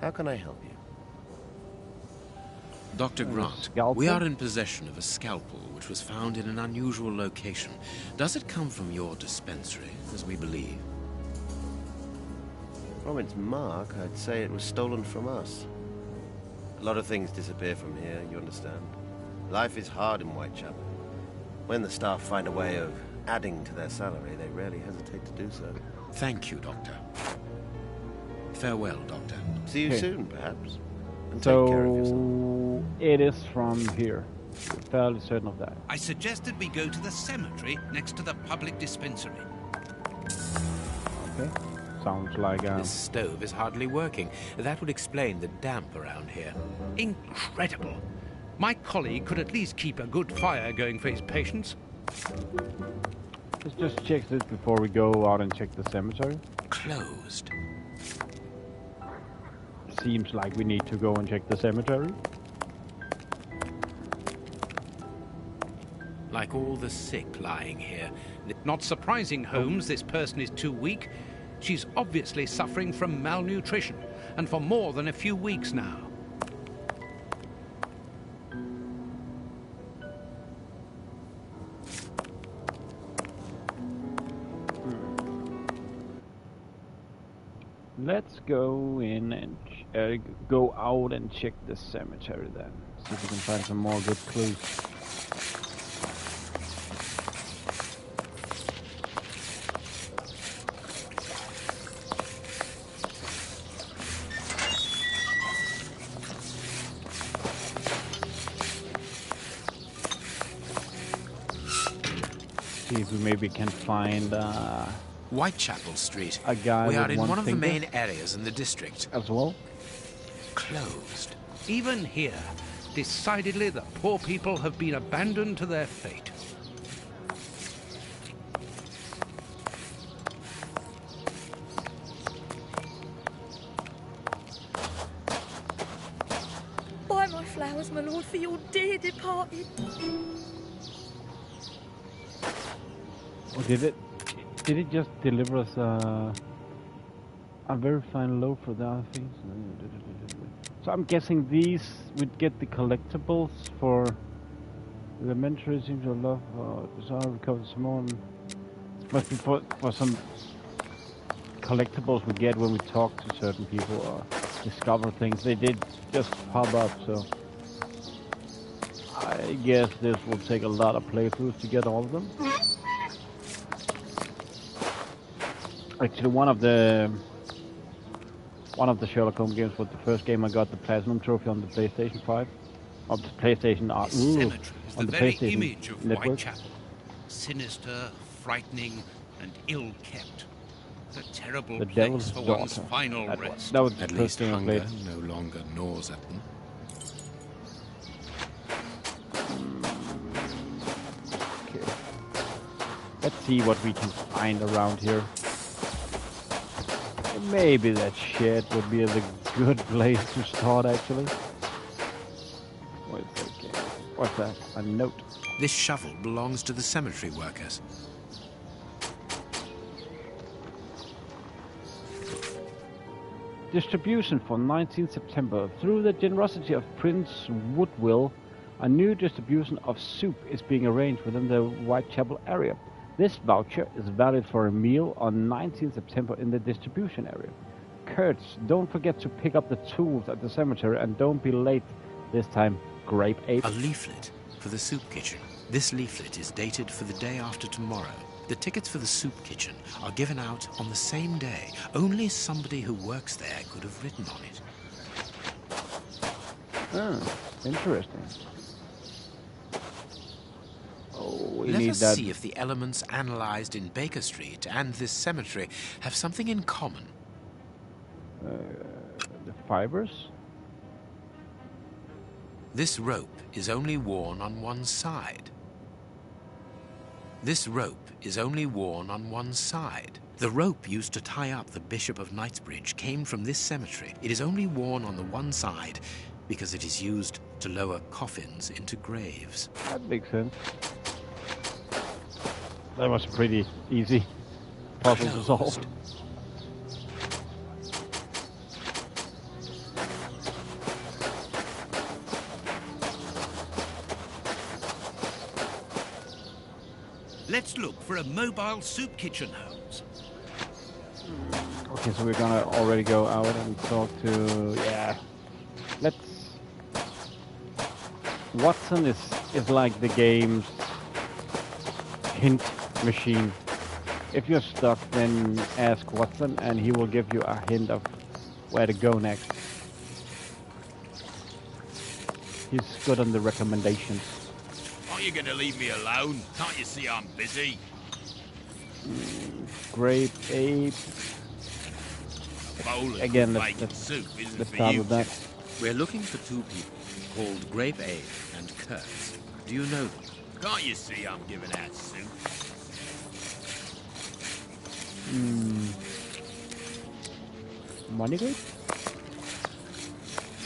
How can I help you? Dr. Grant, we are in possession of a scalpel which was found in an unusual location. Does it come from your dispensary, as we believe? From its mark, I'd say it was stolen from us. A lot of things disappear from here, you understand. Life is hard in Whitechapel. When the staff find a way of adding to their salary, they rarely hesitate to do so. Thank you, Doctor. Farewell, Doctor. See you soon, perhaps. And so, take care of yourself. It is from here. I'm fairly certain of that. I suggested we go to the cemetery next to the public dispensary. Okay. Sounds like This stove is hardly working. That would explain the damp around here. Incredible. My colleague could at least keep a good fire going for his patients. Let's just check this before we go out and check the cemetery. Closed. Seems like we need to go and check the cemetery. Like all the sick lying here. Not surprising, Holmes, this person is too weak. She's obviously suffering from malnutrition, and for more than a few weeks now. Let's go in and go out and check the cemetery then. See if we can find some more good clues. See if we maybe can find Whitechapel Street. A guy we are with in one of the finger main areas in the district. as well. Closed. Even here, decidedly the poor people have been abandoned to their fate. Buy my flowers, my lord, for your dear departed. Or did it just deliver us a very fine loaf for the other things? So I'm guessing these would get the collectibles for the elementary seems to love desire recover some more. Must be for some collectibles we get when we talk to certain people or discover things. They did just pop up, so I guess this will take a lot of playthroughs to get all of them. Actually, one of the Sherlock Holmes games was the first game I got the Platinum Trophy on the PlayStation 5. Of the PlayStation The very image of Whitechapel. Sinister, frightening, and ill-kept. A terrible The place Devil's for Daughter. one's final rest. That was the At first least thing I hunger played. no longer gnaws at them. Okay. Let's see what we can find around here. Maybe that shed would be a good place to start, actually. What's that? A note. This shovel belongs to the cemetery workers. Distribution for 19th September. Through the generosity of Prince Woodville, a new distribution of soup is being arranged within the Whitechapel area. This voucher is valid for a meal on 19th September in the distribution area. Kurtz, don't forget to pick up the tools at the cemetery and don't be late this time, Grape Ape. A leaflet for the soup kitchen. This leaflet is dated for the day after tomorrow. The tickets for the soup kitchen are given out on the same day. Only somebody who works there could have written on it. Ah, interesting. we Let need us that. see if the elements analyzed in Baker Street and this cemetery have something in common. The fibers? This rope is only worn on one side. This rope is only worn on one side. The rope used to tie up the Bishop of Knightsbridge came from this cemetery. It is only worn on the one side because it is used to lower coffins into graves. That makes sense. That was pretty easy puzzle to solve. Let's look for a mobile soup kitchen, Holmes. Okay, so we're gonna already go out and talk to... Yeah. Let's... Watson is like the game's hint machine. If you're stuck, then ask Watson and he will give you a hint of where to go next. He's good on the recommendations. Aren't you gonna leave me alone? Can't you see I'm busy? Grape ape. Again, let's start with that. We're looking for two people called Grape Ape and Kurtz. Do you know them? Can't you see I'm giving out soup? Money grape?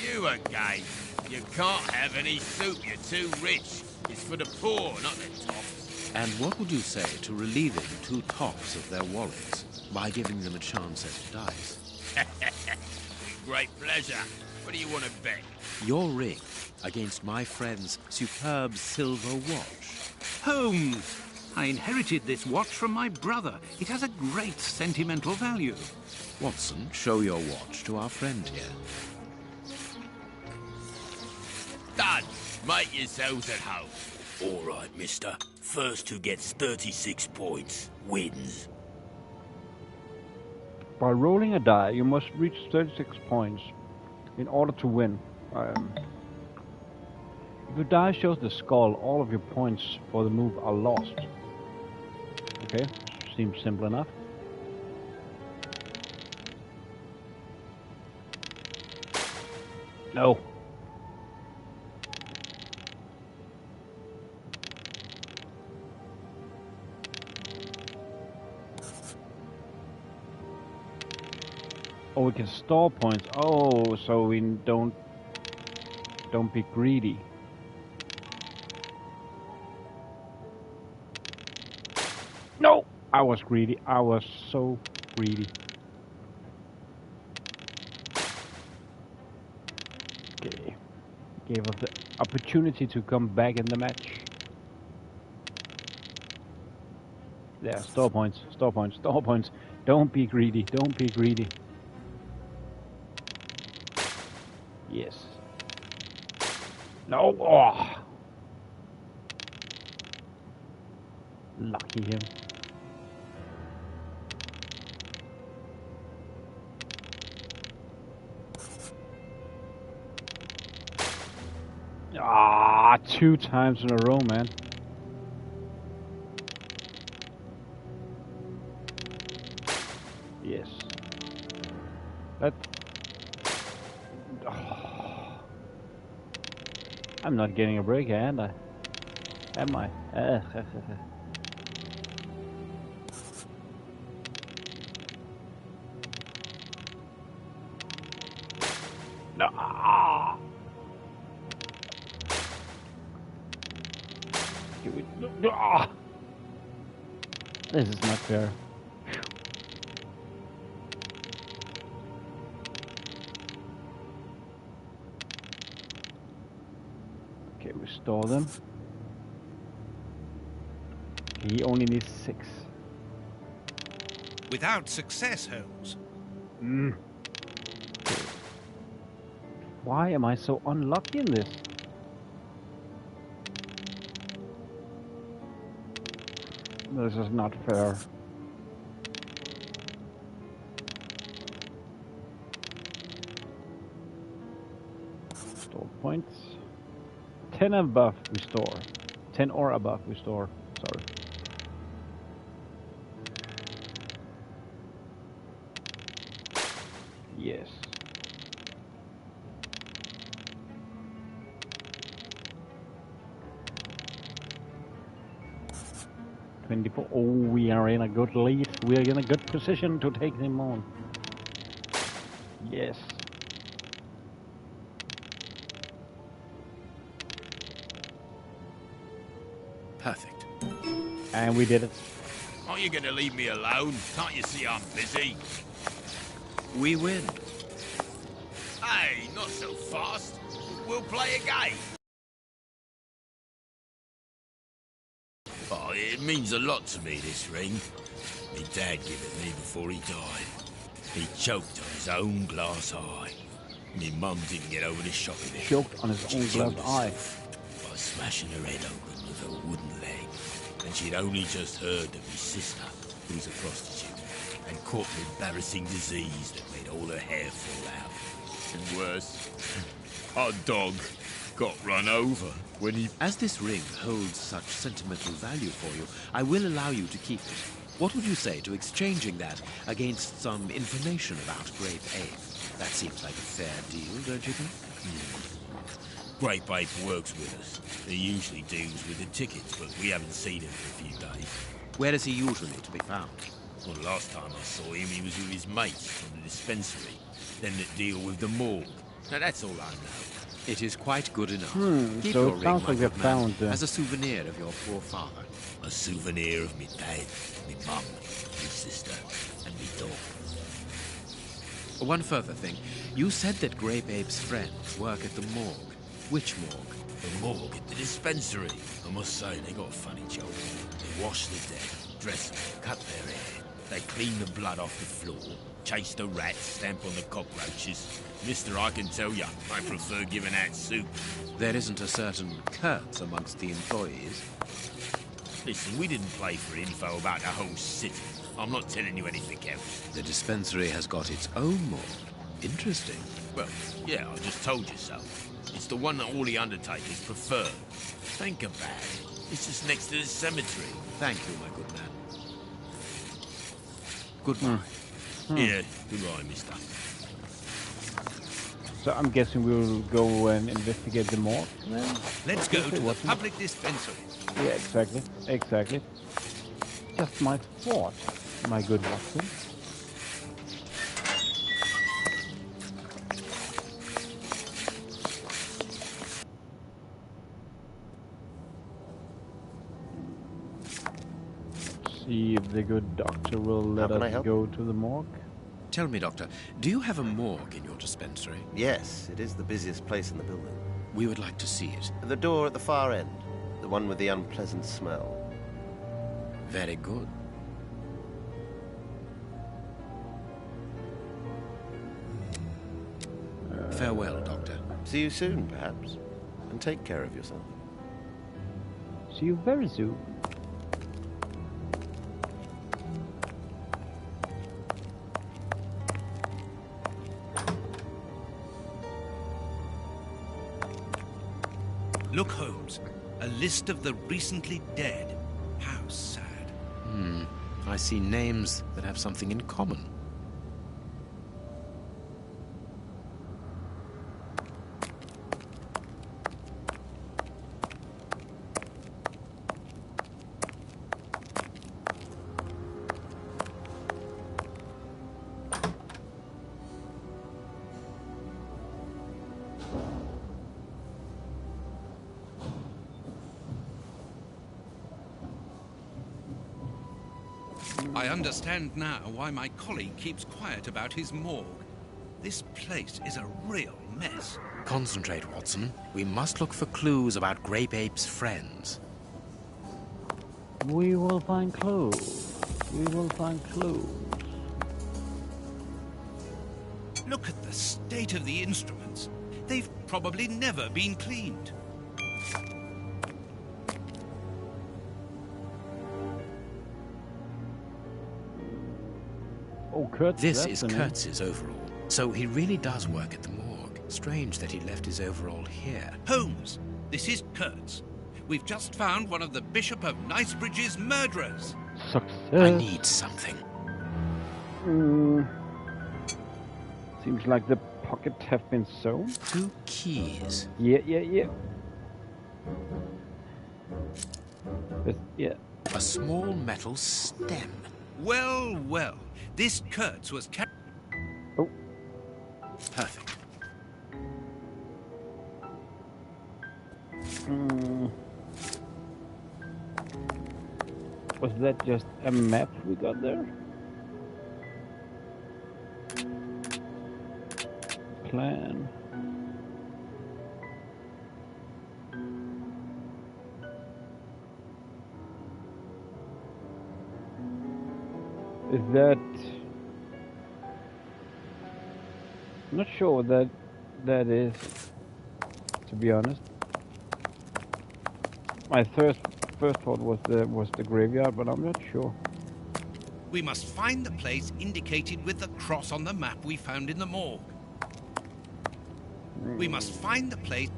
You again. You can't have any soup, you're too rich. It's for the poor, not the tops. And what would you say to relieving two tops of their wallets by giving them a chance at dice? With great pleasure. What do you want to bet? Your ring against my friend's superb silver watch. Holmes! I inherited this watch from my brother. It has a great sentimental value. Watson, show your watch to our friend here. Done. Make yourselves at home. All right, mister. First who gets 36 points wins. By rolling a die, you must reach 36 points in order to win. If your die shows the skull, all of your points for the move are lost. Okay, seems simple enough. No. Oh, we can store points. Oh, so we don't be greedy. No! I was greedy. I was so greedy. Okay. Gave us the opportunity to come back in the match. Yeah, store points, store points, store points. Don't be greedy, don't be greedy. Yes. No! Oh. Lucky him. Ah, 2 times in a row, man. Yes. That. Oh. I'm not getting a break, am I? Am I? No. No. This is not fair. Okay, restore them. He only needs 6. Without success, Holmes. Why am I so unlucky in this? This is not fair. Store points. 10 above, restore. 10 or above, restore. Sorry. Yes. $24. Oh, we are in a good lead. We are in a good position to take them on. Yes. Perfect. And we did it. Aren't you going to leave me alone? Can't you see I'm busy? We win. Hey, not so fast. We'll play again. Oh, it means a lot to me, this ring. My dad gave it me before he died. He choked on his own glass eye. My mum didn't get over the shock of it. Choked on his own glass eye. By smashing her head open with a wooden leg. And she'd only just heard that my sister, who's a prostitute, had caught an embarrassing disease that made all her hair fall out. And worse, our dog got run over when he... As this ring holds such sentimental value for you, I will allow you to keep it. What would you say to exchanging that against some information about Grape Ape? That seems like a fair deal, don't you think? Grape Ape works with us. He usually deals with the tickets, but we haven't seen him for a few days. Where is he usually to be found? Well, last time I saw him, he was with his mates from the dispensary. Then they deal with the morgue. Now, that's all I know. It is quite good enough. So Keep your it ring, sounds like my they good man, found... as a souvenir of your poor father. A souvenir of me dad, me mum, me sister, and me dog. One further thing. You said that Grape Ape's friends work at the morgue. Which morgue? The morgue at the dispensary. I must say, they got a funny job. They wash the dead, dress them, cut their hair. They clean the blood off the floor, chase the rats, stamp on the cockroaches. Mister, I can tell you, I prefer giving out soup. There isn't a certain curse amongst the employees. Listen, we didn't play for info about the whole city. I'm not telling you anything else. The dispensary has got its own morgue. Interesting. Well, yeah, I just told you so. It's the one that all the undertakers prefer. Think about it. It's just next to the cemetery. Thank you, my good man. Goodbye. Yeah, goodbye, mister. So I'm guessing we'll go and investigate the morgue then? Let's go to the public dispensary. Yeah, exactly. Exactly. Just my thought, my good Watson. See if the good doctor will let us go to the morgue. Tell me, Doctor, do you have a morgue in your dispensary? Yes, it is the busiest place in the building. We would like to see it. The door at the far end. The one with the unpleasant smell. Very good. Farewell, Doctor. See you soon, perhaps. And take care of yourself. See you very soon. Look, Holmes. A list of the recently dead. How sad. I see names that have something in common. I understand now why my colleague keeps quiet about his morgue. This place is a real mess. Concentrate, Watson. We must look for clues about Grape Ape's friends. We will find clues. We will find clues. Look at the state of the instruments. They've probably never been cleaned. Oh, Kurtz. This is Kurtz's overall. So he really does work at the morgue. Strange that he left his overall here. Holmes, this is Kurtz. We've just found one of the Bishop of Knightsbridge's murderers. Success. I need something. Seems like the pocket have been sewn. 2 keys. Yeah. Yeah. A small metal stem. Well. This Kurtz was Oh. Perfect. Was that just a map we got there? Plan. Is that... I'm not sure what that is, to be honest. My first thought was the graveyard, but I'm not sure. We must find the place indicated with the cross on the map we found in the morgue. We must find the place...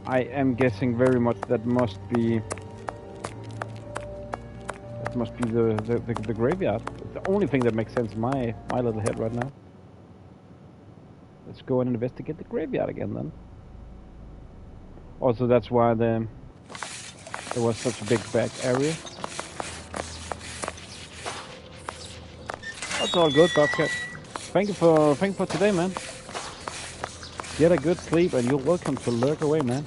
I am guessing very much that must be the graveyard. It's the only thing that makes sense in my little head right now. Let's go and investigate the graveyard again then. Also, that's why there was such a big back area. That's all good, Bobcat. Thank you for today, man. Get a good sleep, and you're welcome to lurk away, man.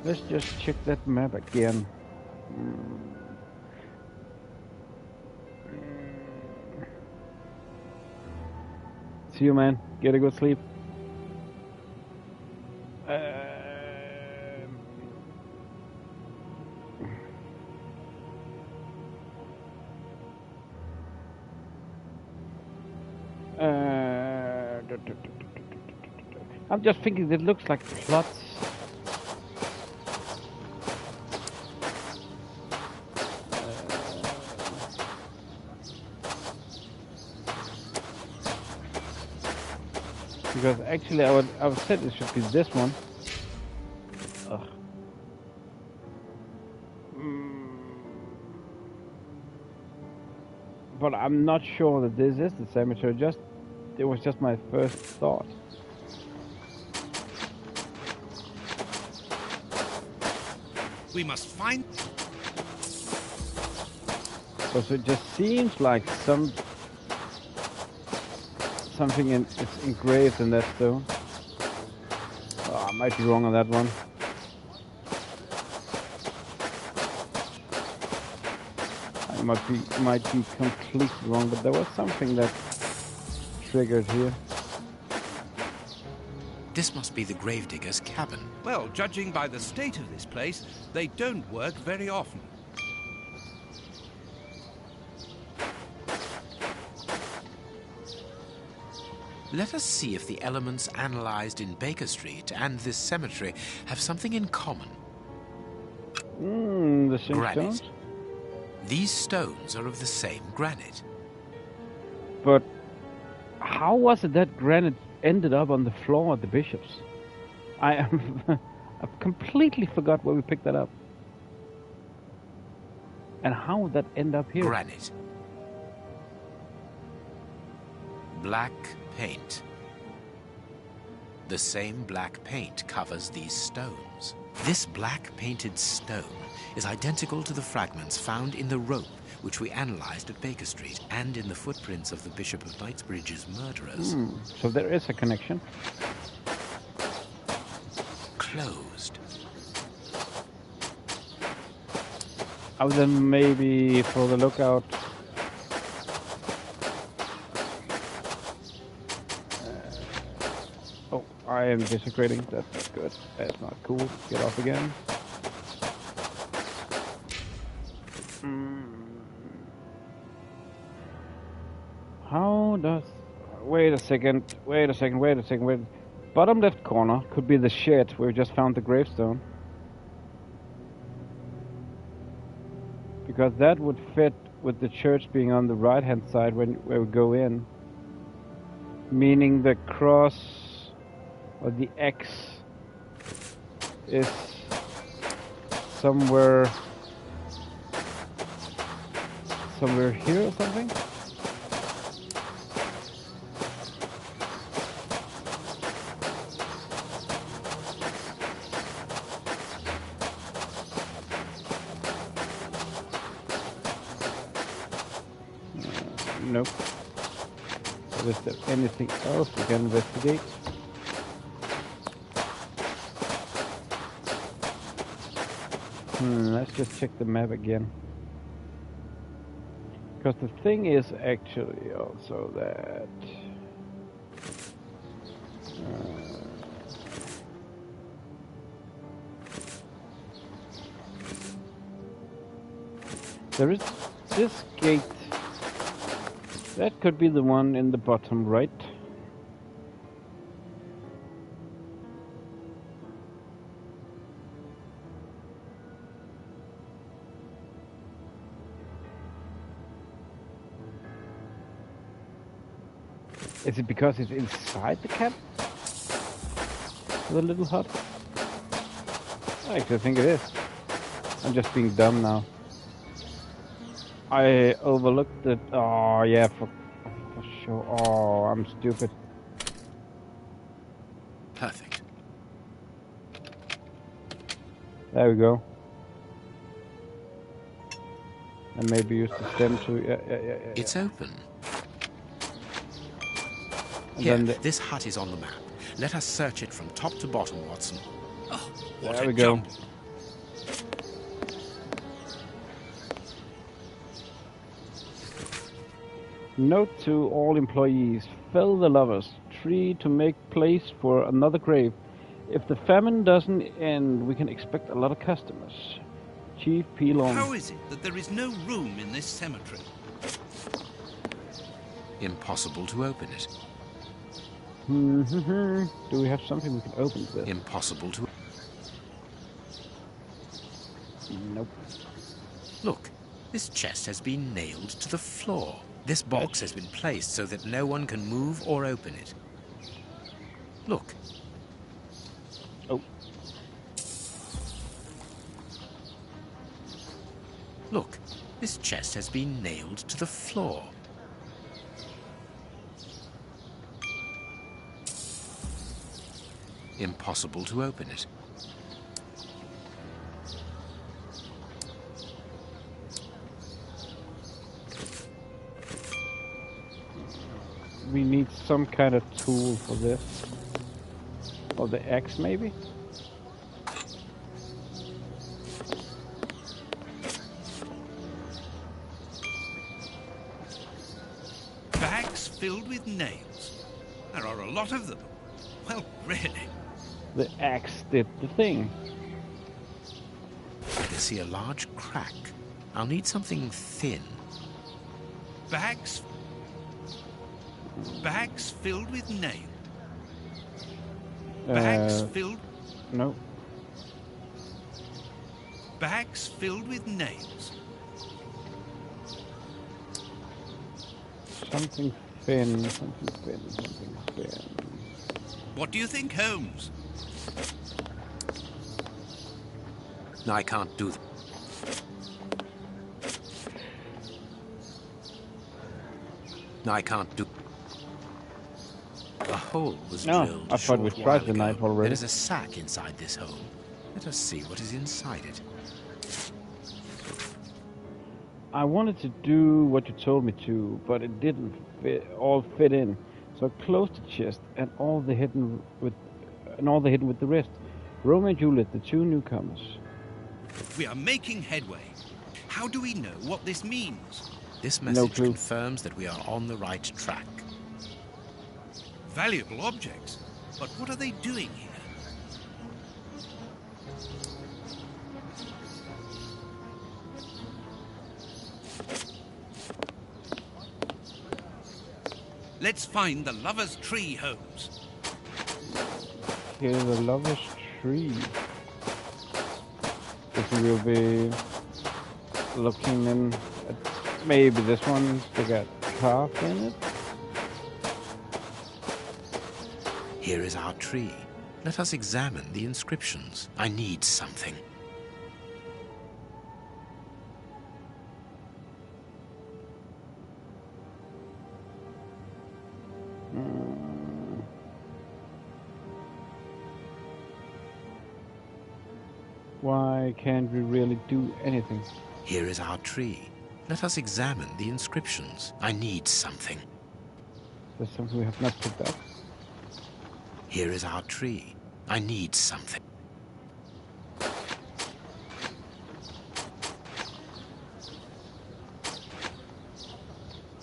Let's just check that map again. See you, man. Get a good sleep. I'm just thinking it looks like plots. Because actually I would say it should be this one. Ugh. But I'm not sure that this is the cemetery. It was just my first thought. We must find... So it just seems like something it's engraved in that stone. Oh, I might be wrong on that one. I might be completely wrong, but there was something that triggered here. This must be the gravedigger's cabin. Well, judging by the state of this place, they don't work very often. Let us see if the elements analyzed in Baker Street and this cemetery have something in common. The same granite. stones? These stones are of the same granite. But how was it that granite ended up on the floor at the Bishop's? I've completely forgot where we picked that up. And how would that end up here? Granite. Black paint. The same black paint covers these stones. This black painted stone is identical to the fragments found in the rope which we analyzed at Baker Street and in the footprints of the Bishop of Knightsbridge's murderers. So there is a connection. Closed. I would then maybe for the lookout. Oh, I am desecrating. That's not good. That's not cool. Get off again. How does... Wait a second. Bottom left corner could be the shed where we just found the gravestone. Because that would fit with the church being on the right hand side where we go in. Meaning the cross or the X is somewhere somewhere here or something? Nope. So is there anything else we can investigate? Let's just check the map again. Because the thing is actually also that... there is this gate. That could be the one in the bottom right. Is it because it's inside the camp? The little hut? I actually think it is. I'm just being dumb now. I overlooked it. Oh yeah, for sure. Oh, I'm stupid. Perfect. There we go. And maybe use the stem to... Yeah. It's open. And here, then this hut is on the map. Let us search it from top to bottom, Watson. Oh, there we go. Note to all employees: fell the lovers' tree to make place for another grave. If the famine doesn't end, we can expect a lot of customers. Chief P. Long. How is it that there is no room in this cemetery? Impossible to open it. Do we have something we can open with? Impossible to... Nope. Look, this chest has been nailed to the floor. This box has been placed so that no one can move or open it. Look. Oh. Look, this chest has been nailed to the floor. Impossible to open it. We need some kind of tool for this. Or the axe, maybe? Bags filled with nails. There are a lot of them. Well, really. The axe did the thing. I can see a large crack. I'll need something thin. Bags filled with nails. Bags filled... No. Bags filled with nails. Something thin. What do you think, Holmes? No, I can't do that. No, I can't do... A hole was drilled. I thought we tried the knife already. There is a sack inside this hole. Let us see what is inside it. I wanted to do what you told me to, but it didn't all fit in. So I closed the chest and all the hidden with the rest. Romeo and Juliet, the two newcomers. We are making headway. How do we know what this means? This message confirms that we are on the right track. Valuable objects, but what are they doing here? Let's find the lover's tree, Holmes. Here's the lover's tree. This will be looking in at maybe this one to get carved in it. Here is our tree. Let us examine the inscriptions. I need something. Why can't we really do anything? Here is our tree. Let us examine the inscriptions. I need something. There's something we have not picked up. Here is our tree. I need something.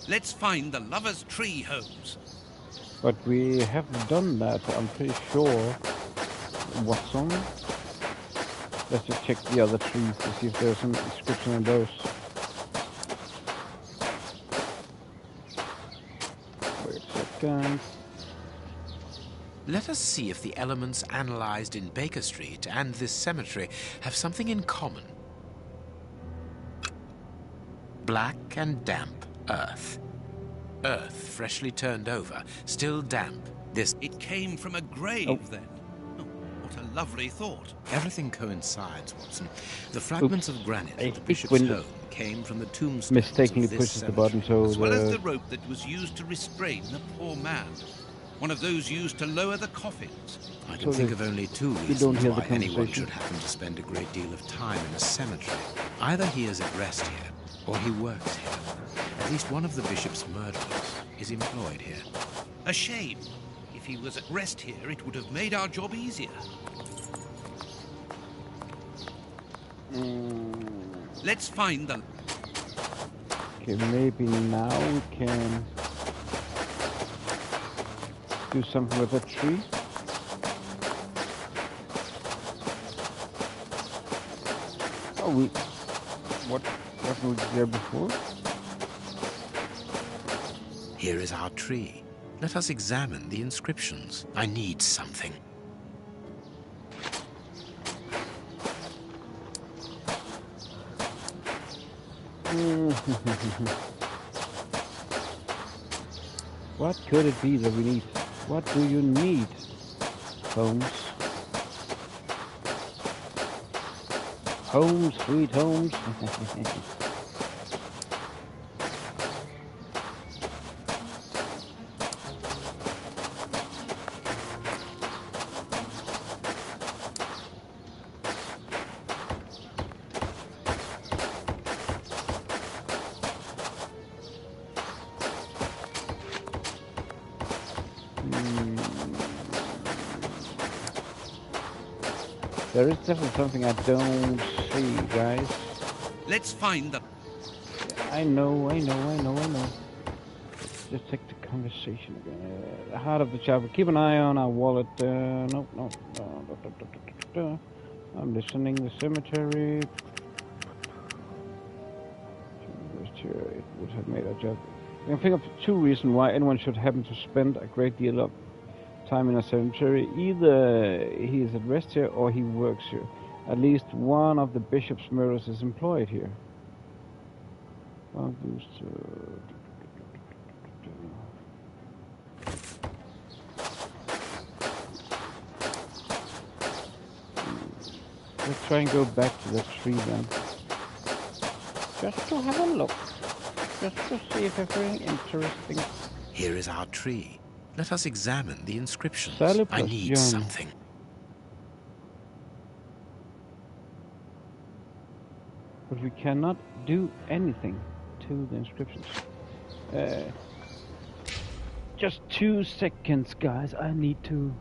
Let's find the lover's tree, Holmes. But we haven't done that, I'm pretty sure. Watson? Let's just check the other trees to see if there's some inscription on those. Wait a second. Let us see if the elements analyzed in Baker Street and this cemetery have something in common. Black and damp earth. Earth freshly turned over, still damp. It came from a grave, then. Oh, what a lovely thought. Everything coincides, Watson. The fragments of granite at the bishop's home came from the tombstones mistakenly of this pushes cemetery. the button, so as well as the rope that was used to restrain the poor man. One of those used to lower the coffins. I can think of only two reasons why anyone should happen to spend a great deal of time in a cemetery. Either he is at rest here, or he works here. At least one of the bishop's murderers is employed here. A shame. If he was at rest here, it would have made our job easier. Let's find them. Okay, maybe now we can do something with that tree. Oh, what was there before? Here is our tree. Let us examine the inscriptions. I need something. What could it be that we need? What do you need, Holmes? Holmes, sweet Holmes. There is definitely something I don't see, guys. Let's find them. I know. Just take the conversation again. The heart of the chapel. Keep an eye on our wallet. No. I'm listening. The cemetery. It would have made our job. I can think of two reasons why anyone should happen to spend a great deal of time in a cemetery. Either he is at rest here or he works here. At least one of the bishop's murderers is employed here. One of those let's try and go back to the tree then. Just to have a look. Just to see if anything interesting. Here is our tree. Let us examine the inscriptions. I need John. something. But we cannot do anything to the inscriptions. Just 2 seconds, guys. I need to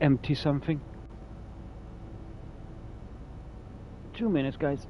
empty something. 2 minutes, guys.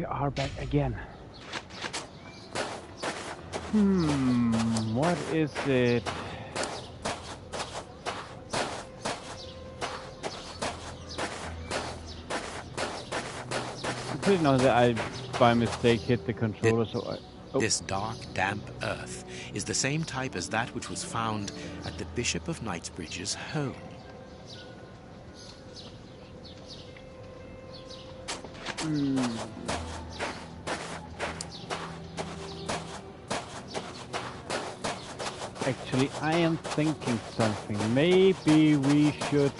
we are back again. What is it? I'm pretty sure that I, by mistake, hit the controller, so I... Oh. This dark, damp earth is the same type as that which was found at the Bishop of Knightsbridge's home. Actually, I am thinking something. Maybe we should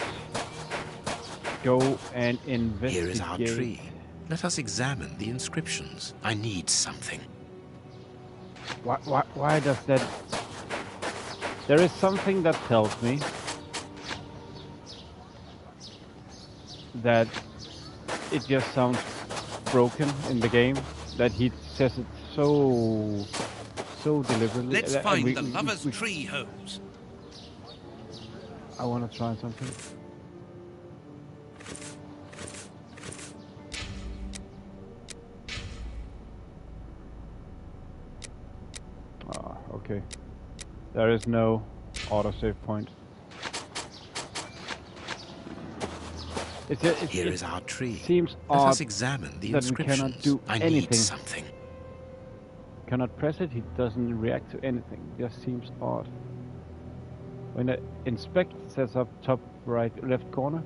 go and investigate. Here is our tree. Let us examine the inscriptions. I need something. Why does that... There is something that tells me that it just sounds broken in the game, that he says it so deliberately. Let's find the Lover's Tree, Holmes. I want to try something. Okay. There is no autosave point. Here is our tree. Seems Let odd us examine the that we inscriptions. cannot do I anything. need something. Cannot press it, he doesn't react to anything. Just seems odd. When I inspect, it says up top right left corner,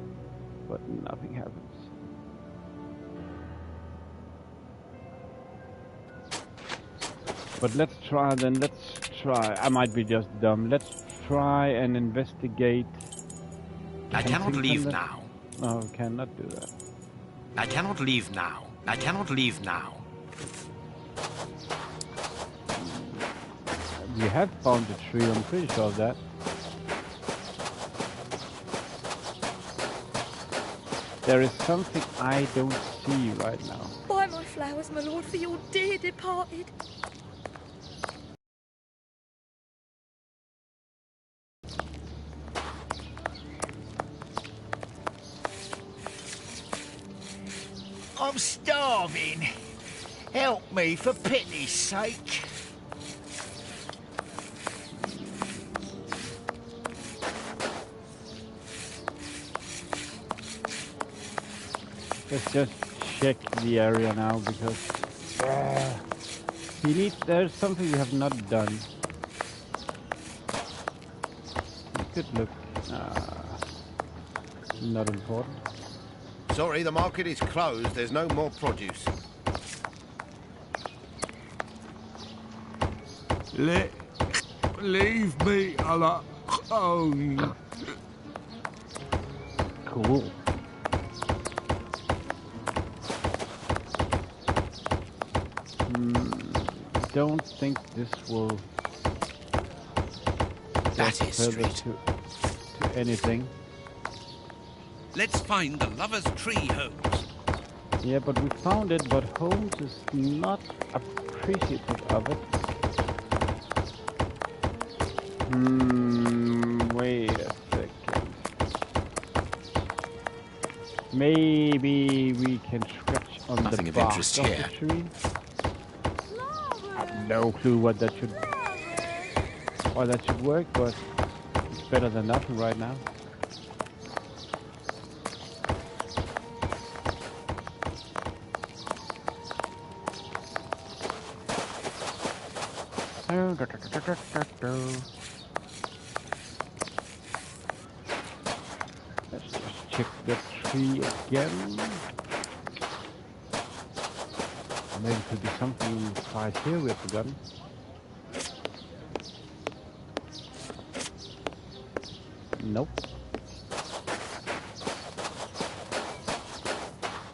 but nothing happens. But let's try then, let's try. I might be just dumb. Let's try and investigate. I cannot leave now. No, we cannot do that. I cannot leave now. I cannot leave now. We have found the tree, I'm pretty sure of that. There is something I don't see right now. Buy my flowers, my lord, for your dear departed. I'm starving. Help me, for pity's sake. Let's just check the area now because there's something we have not done. We could look. Not important. Sorry, the market is closed. There's no more produce. Leave me alone. Cool. Don't think this will. That is straight. To anything. Let's find the Lover's Tree, Holmes. Yeah, but we found it, but Holmes is not appreciative of it. Wait a second. Maybe we can scratch on Nothing the of bark interest of here. the tree. I have no clue what that should... Why that should work, but it's better than nothing right now. Let's just check the tree again. Maybe it could be something inside here we have forgotten. Nope.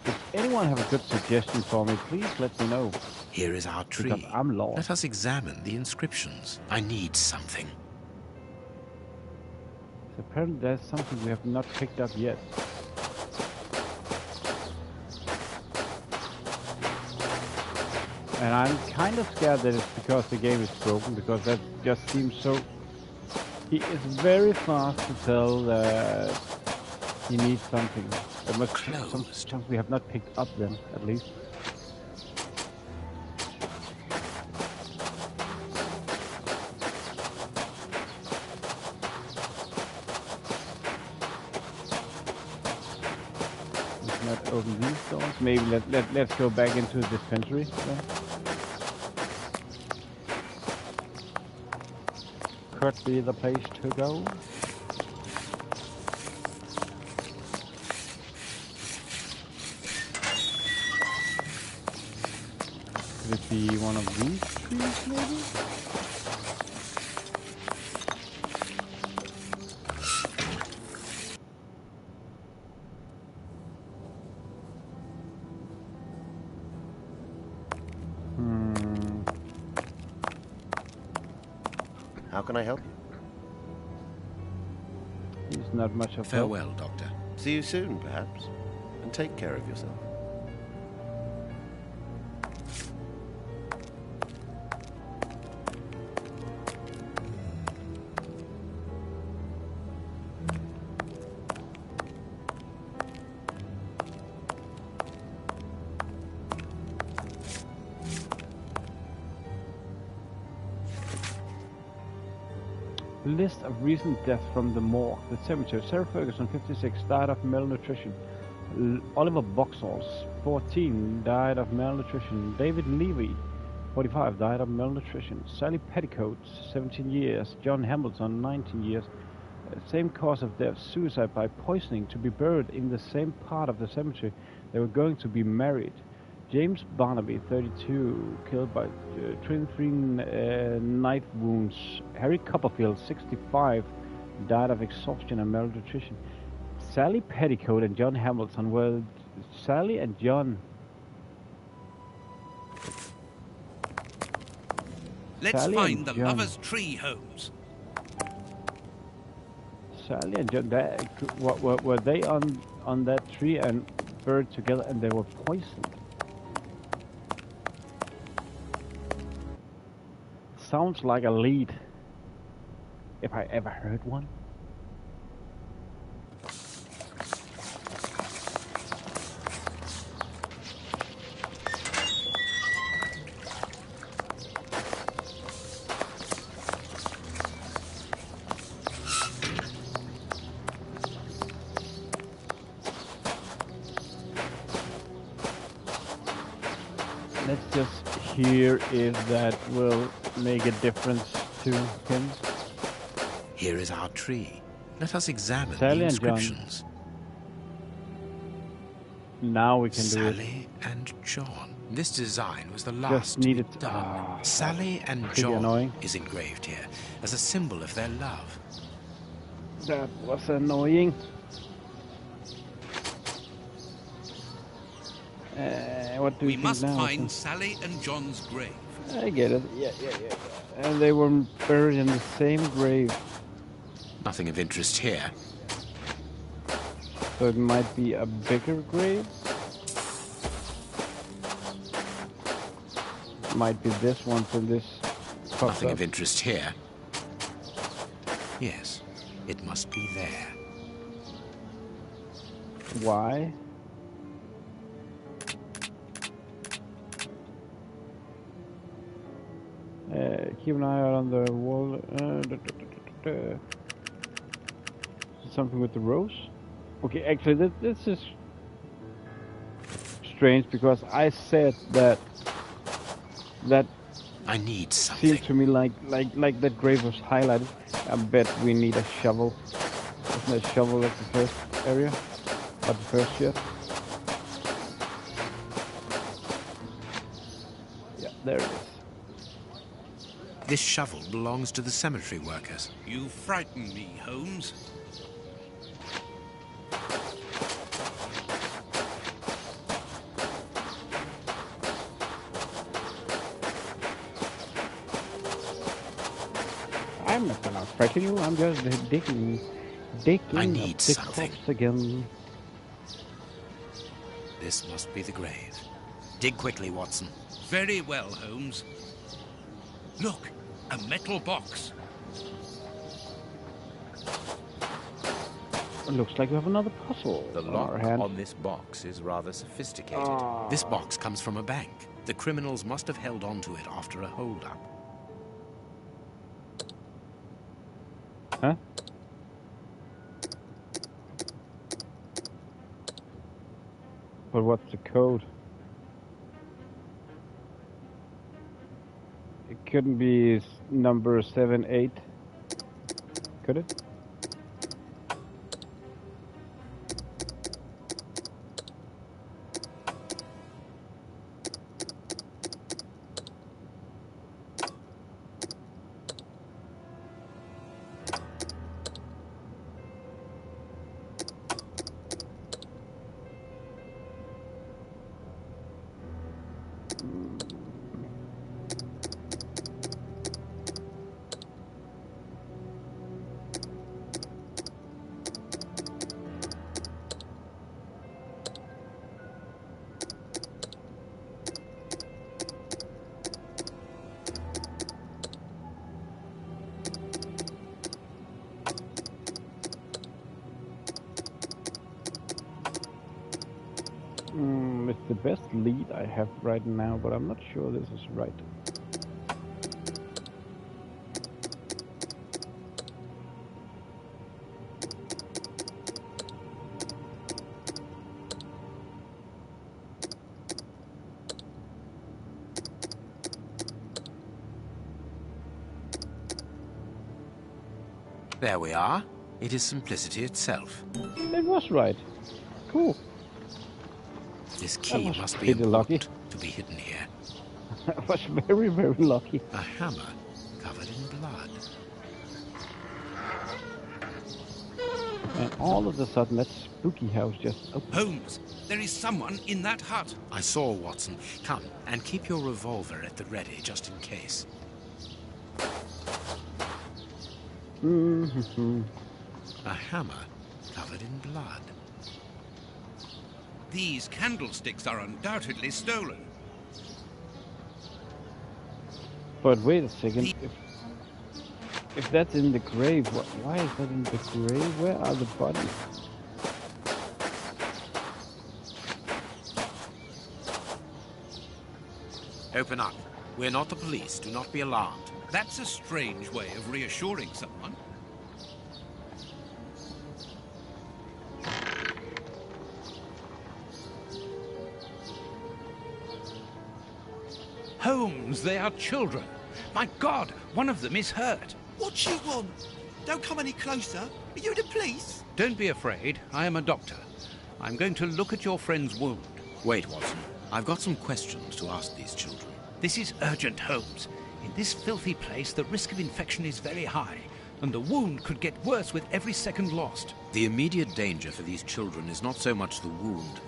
If anyone have a good suggestion for me, please let me know. Here is our tree. Because I'm lost. Let us examine the inscriptions. I need something. So apparently there's something we have not picked up yet. And I'm kind of scared that it's because the game is broken, because that just seems so... He is very fast to tell that he needs something. There must be something we have not picked up then, at least. Not open these doors. Maybe let's go back into the dispensary then. Could be the place to go. Could it be one of these trees, maybe? How can I help you? He's not much of Farewell, help. Doctor. See you soon, perhaps. And take care of yourself. List of recent deaths from the morgue. The cemetery. Sarah Ferguson, 56, died of malnutrition. Oliver Boxall, 14, died of malnutrition. David Levy, 45, died of malnutrition. Sally Petticoat, 17 years. John Hamilton, 19 years. Same cause of death, suicide by poisoning, to be buried in the same part of the cemetery. They were going to be married. James Barnaby, 32, killed by 23 knife wounds. Harry Copperfield, 65, died of exhaustion and malnutrition. Sally Petticoat and John Hamilton. Well, Sally and John. Let's Sally find the John. lover's tree, Holmes. Sally and John. Were they on that tree and buried together, and they were poisoned? Sounds like a lead, if I ever heard one. Let's just hear if that will make a difference to him. Here is our tree. Let us examine Sally the and John. inscriptions. Now we can do it. Sally and John. This design was the Just last to be needed done. Sally and pretty John annoying. is engraved here as a symbol of their love. That was annoying. What do We you think must now? find Sally and John's grave. I get it. Yeah. And they were buried in the same grave. Nothing of interest here. So it might be a bigger grave. Might be this one till this pops Nothing up. of interest here. Yes, it must be there. Why? Keep an eye out on the wall. Something with the rose? Okay, actually, this is strange because I said that I need something. seemed to me like that grave was highlighted. I bet we need a shovel. Isn't that shovel at the first area? At the first ship? Yeah, there it is. This shovel belongs to the cemetery workers. You frighten me, Holmes. I'm not gonna frighten you, I'm just digging I need up the something. corpse again. This must be the grave. Dig quickly, Watson. Very well, Holmes. Look, a metal box. It looks like we have another puzzle. The on our lock hands. on this box is rather sophisticated. This box comes from a bank. The criminals must have held on to it after a hold-up. Huh? But what's the code? It couldn't be number 78, could it? It's the best lead I have right now, but I'm not sure this is right. There we are. It is simplicity itself. It was right. Cool. This key must be lucky important to be hidden here. I was very, very lucky. A hammer covered in blood. And all of a sudden, that spooky house just opened. Holmes, there is someone in that hut. I saw, Watson. Come, and keep your revolver at the ready, just in case. A hammer covered in blood. These candlesticks are undoubtedly stolen. But wait a second. If that's in the grave, why is that in the grave? Where are the bodies? Open up. We're not the police. Do not be alarmed. That's a strange way of reassuring someone. Holmes, they are children. My God, one of them is hurt. What you want? Don't come any closer. Are you the police? Don't be afraid. I am a doctor. I'm going to look at your friend's wound. Wait, Watson. I've got some questions to ask these children. This is urgent, Holmes. In this filthy place, the risk of infection is very high, and the wound could get worse with every second lost. The immediate danger for these children is not so much the wound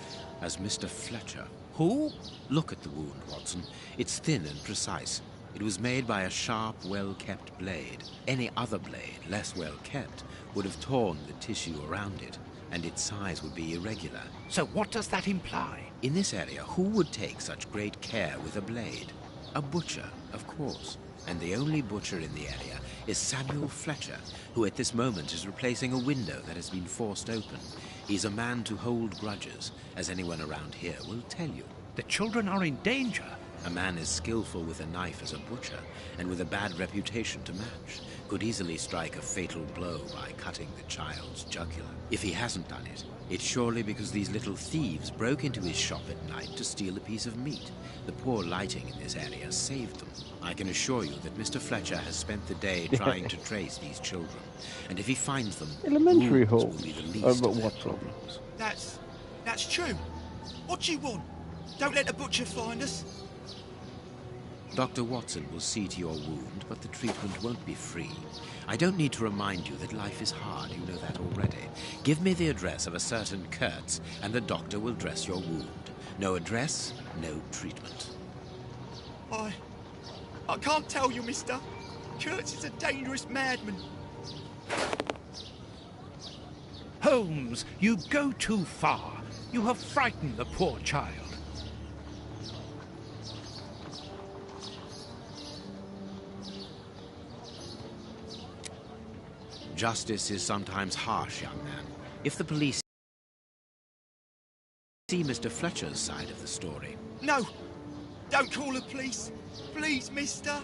as Mr. Fletcher. Who? Look at the wound, Watson. It's thin and precise. It was made by a sharp, well-kept blade. Any other blade, less well-kept, would have torn the tissue around it, and its size would be irregular. So what does that imply? In this area, who would take such great care with a blade? A butcher, of course. And the only butcher in the area is Samuel Fletcher, who at this moment is replacing a window that has been forced open. He's a man to hold grudges, as anyone around here will tell you. The children are in danger. A man as skillful with a knife as a butcher, and with a bad reputation to match, could easily strike a fatal blow by cutting the child's jugular. If he hasn't done it, it's surely because these little thieves broke into his shop at night to steal a piece of meat. The poor lighting in this area saved them. I can assure you that Mr. Fletcher has spent the day trying to trace these children, and if he finds them, elementary will home. be the least of their What problems. That's true. What do you want? Don't let the butcher find us. Dr. Watson will see to your wound, but the treatment won't be free. I don't need to remind you that life is hard, you know that already. Give me the address of a certain Kurtz, and the doctor will dress your wound. No address, no treatment. I can't tell you, mister. Kurtz is a dangerous madman. Holmes, you go too far. You have frightened the poor child. Justice is sometimes harsh, young man. If the police see Mr. Fletcher's side of the story... No! Don't call the police! Please, mister!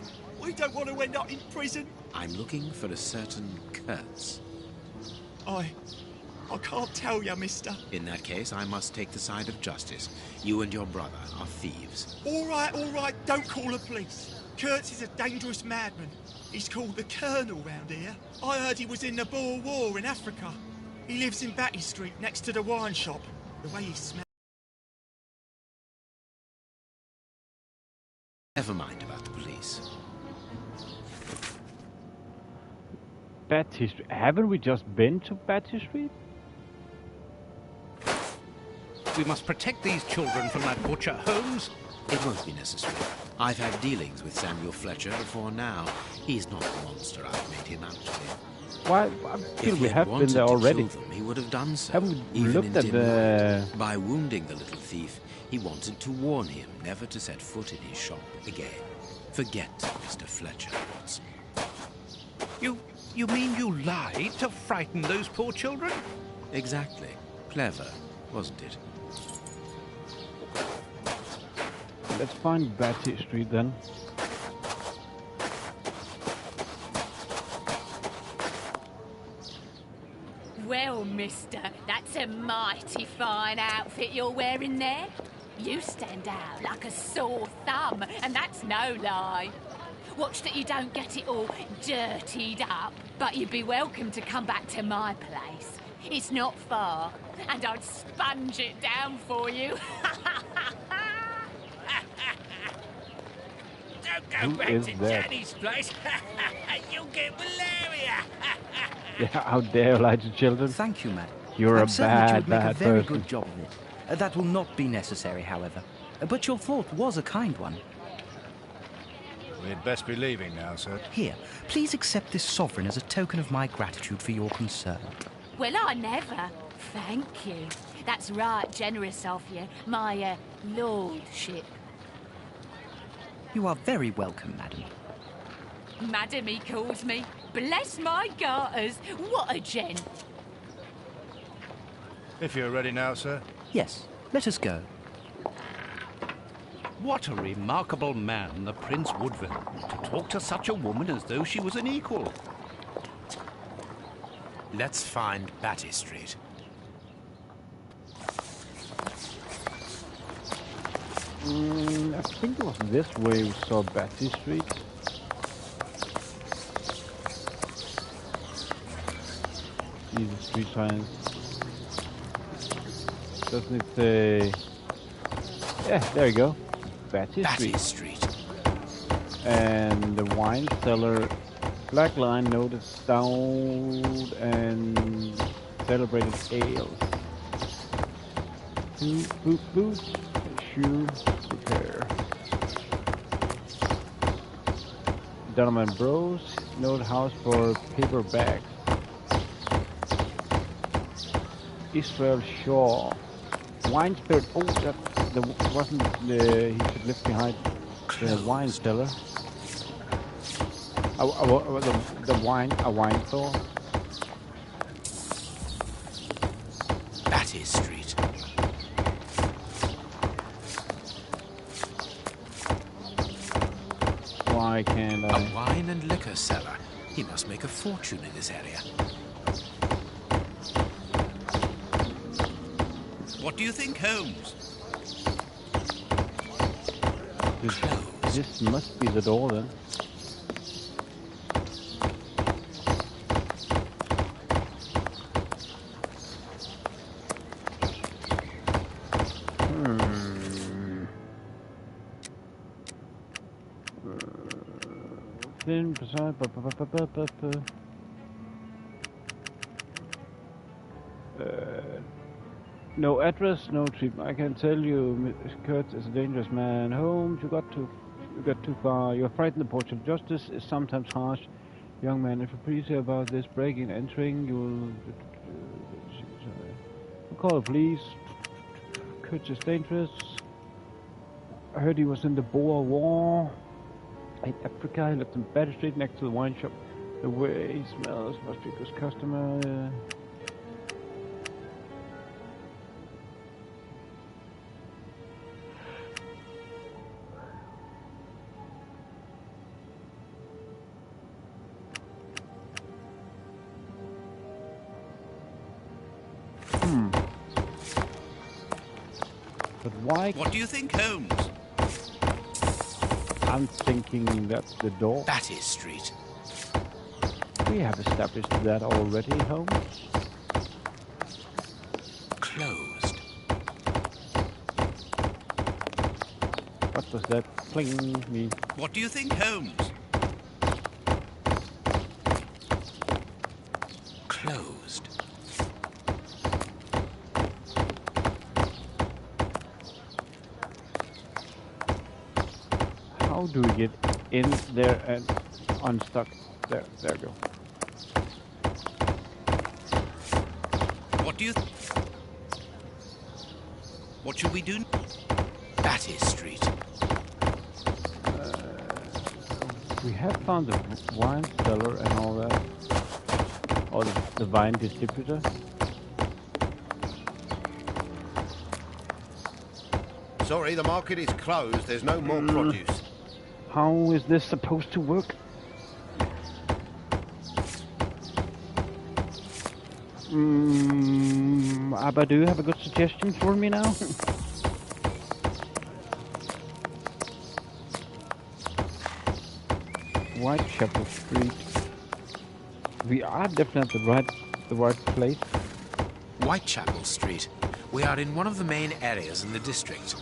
We don't want to end up in prison! I'm looking for a certain Kurtz. I I can't tell you, mister. In that case, I must take the side of justice. You and your brother are thieves. All right, don't call the police. Kurtz is a dangerous madman. He's called the Colonel round here. I heard he was in the Boer War in Africa. He lives in Batty Street next to the wine shop. The way he smells... Never mind about the police. Batty Street. Haven't we just been to Batty Street? We must protect these children from that butcher, Holmes. It won't be necessary. I've had dealings with Samuel Fletcher before now. He's not the monster I've made him out to be. Why? I feel we have been there already. To kill them, he would have done so. Haven't we Even looked at the... By wounding the little thief, he wanted to warn him never to set foot in his shop again. Forget Mr. Fletcher, Watson. You mean you lied to frighten those poor children? Exactly. Clever, wasn't it? Let's find Batty Street then. Well, mister, that's a mighty fine outfit you're wearing there. You stand out like a sore thumb, and that's no lie. Watch that you don't get it all dirtied up, but you'd be welcome to come back to my place. It's not far, and I'd sponge it down for you. Don't go back to Danny's place. You'll get malaria. Yeah, how dare you lie to children? Thank you, madam. You're I'm a certain you bad would make a very person. good job of it. That will not be necessary, however. But your thought was a kind one. We'd best be leaving now, sir. Here, please accept this sovereign as a token of my gratitude for your concern. Well, I never. Thank you. That's right generous of you, my lordship. You are very welcome, madam. Madam, he calls me. Bless my garters. What a gent. If you're ready now, sir. Yes, let us go. What a remarkable man, the Prince Woodville, to talk to such a woman as though she was an equal. Let's find Batty Street. I think it was this way we saw Batty Street. See the street signs. Doesn't it say... Yeah, there you go. Batty Street. And the wine cellar, black line, noted stout and celebrated ales. Food, shoe, repair. Donovan Bros, note house for paper bags. Israel Shaw, wine spirit. Oh, that wasn't the. He should live behind the wine cellar. The wine, a wine store. Batty Street. Why can't I? A wine and liquor cellar. He must make a fortune in this area. What do you think, Holmes? This must be the door then. Thin beside. No address, no treatment. I can tell you, Mr. Kurtz is a dangerous man. Holmes, you got too far. You're frightened. The porch of justice is sometimes harsh. Young man, if you please hear about this breaking and entering, you will call the police. Kurtz is dangerous. I heard he was in the Boer War. In Africa, he lived in Batty Street next to the wine shop. The way he smells must be a good customer. But why? What do you think, Holmes? I'm thinking that's the door. That is Street. We have established that already, Holmes. Closed. What does that pling mean? What do you think, Holmes? Closed. How do we get in there and unstuck? There we go. What do you... What should we do? That is Street. We have found the wine cellar and all that. Or the wine distributor. Sorry, the market is closed. There's no more produce. How is this supposed to work? Abba, do you have a good suggestion for me now? Whitechapel Street. We are definitely the right place. Whitechapel Street. We are in one of the main areas in the district.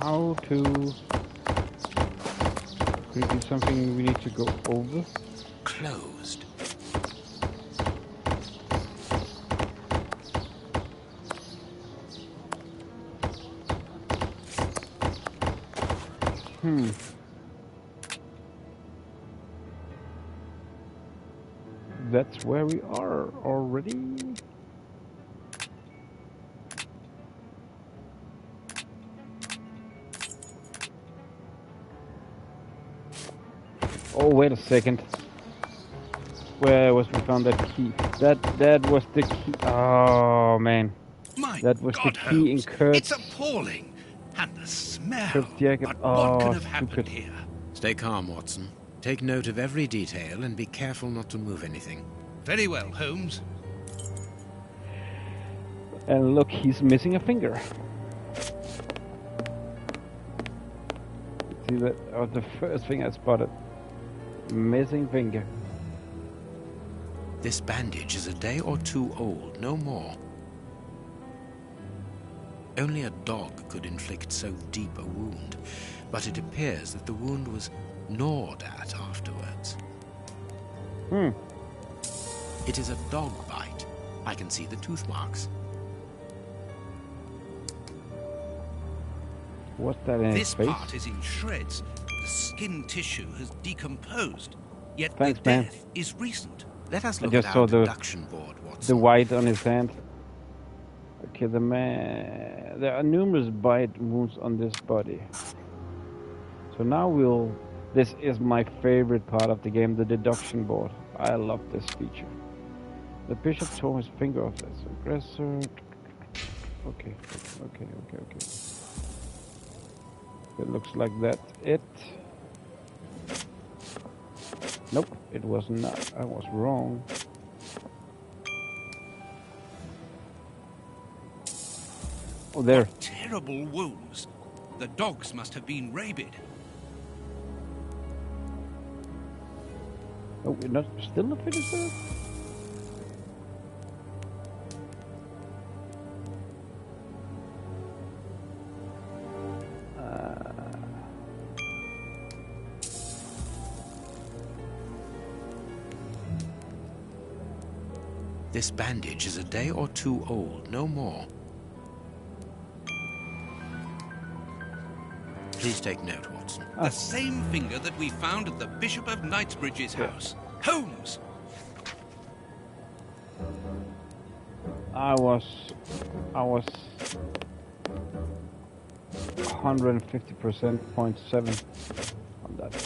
How to... Could it be something we need to go over? Closed. That's where we are already. Oh, wait a second. Where was we found that key? That was the key. Oh man. That was the key in Kurt's. It's appalling. And the smell. Kurt's jacket. But what could have happened here? Stay calm, Watson. Take note of every detail and be careful not to move anything. Very well, Holmes. And look, he's missing a finger. See that? Oh, the first thing I spotted. Missing finger. This bandage is a day or two old, no more. Only a dog could inflict so deep a wound, but it appears that the wound was gnawed at afterwards. It is a dog bite. I can see the tooth marks. What's that in his face? This part is in shreds. The skin tissue has decomposed, yet Thanks, the man. death is recent. Let us I look just at saw our the deduction board, Watson. the white on his hand. Okay, the man. There are numerous bite wounds on this body. So now we'll. This is my favorite part of the game, the deduction board. I love this feature. The bishop tore his finger off as aggressor. Okay. It looks like that. Nope, it was not. I was wrong. Oh, there. What terrible wounds. The dogs must have been rabid. Oh, we're not still not finished there? This bandage is a day or two old, no more. Please take note, Watson. The same finger that we found at the Bishop of Knightsbridge's house. Holmes! I was 150%, 0.7 on that one.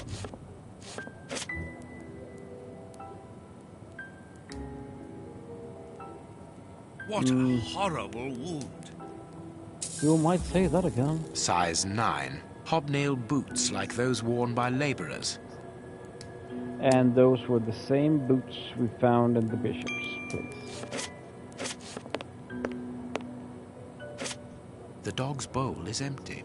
What a horrible wound. You might say that again. Size 9. Hobnail boots like those worn by labourers. And those were the same boots we found in the bishop's place. The dog's bowl is empty.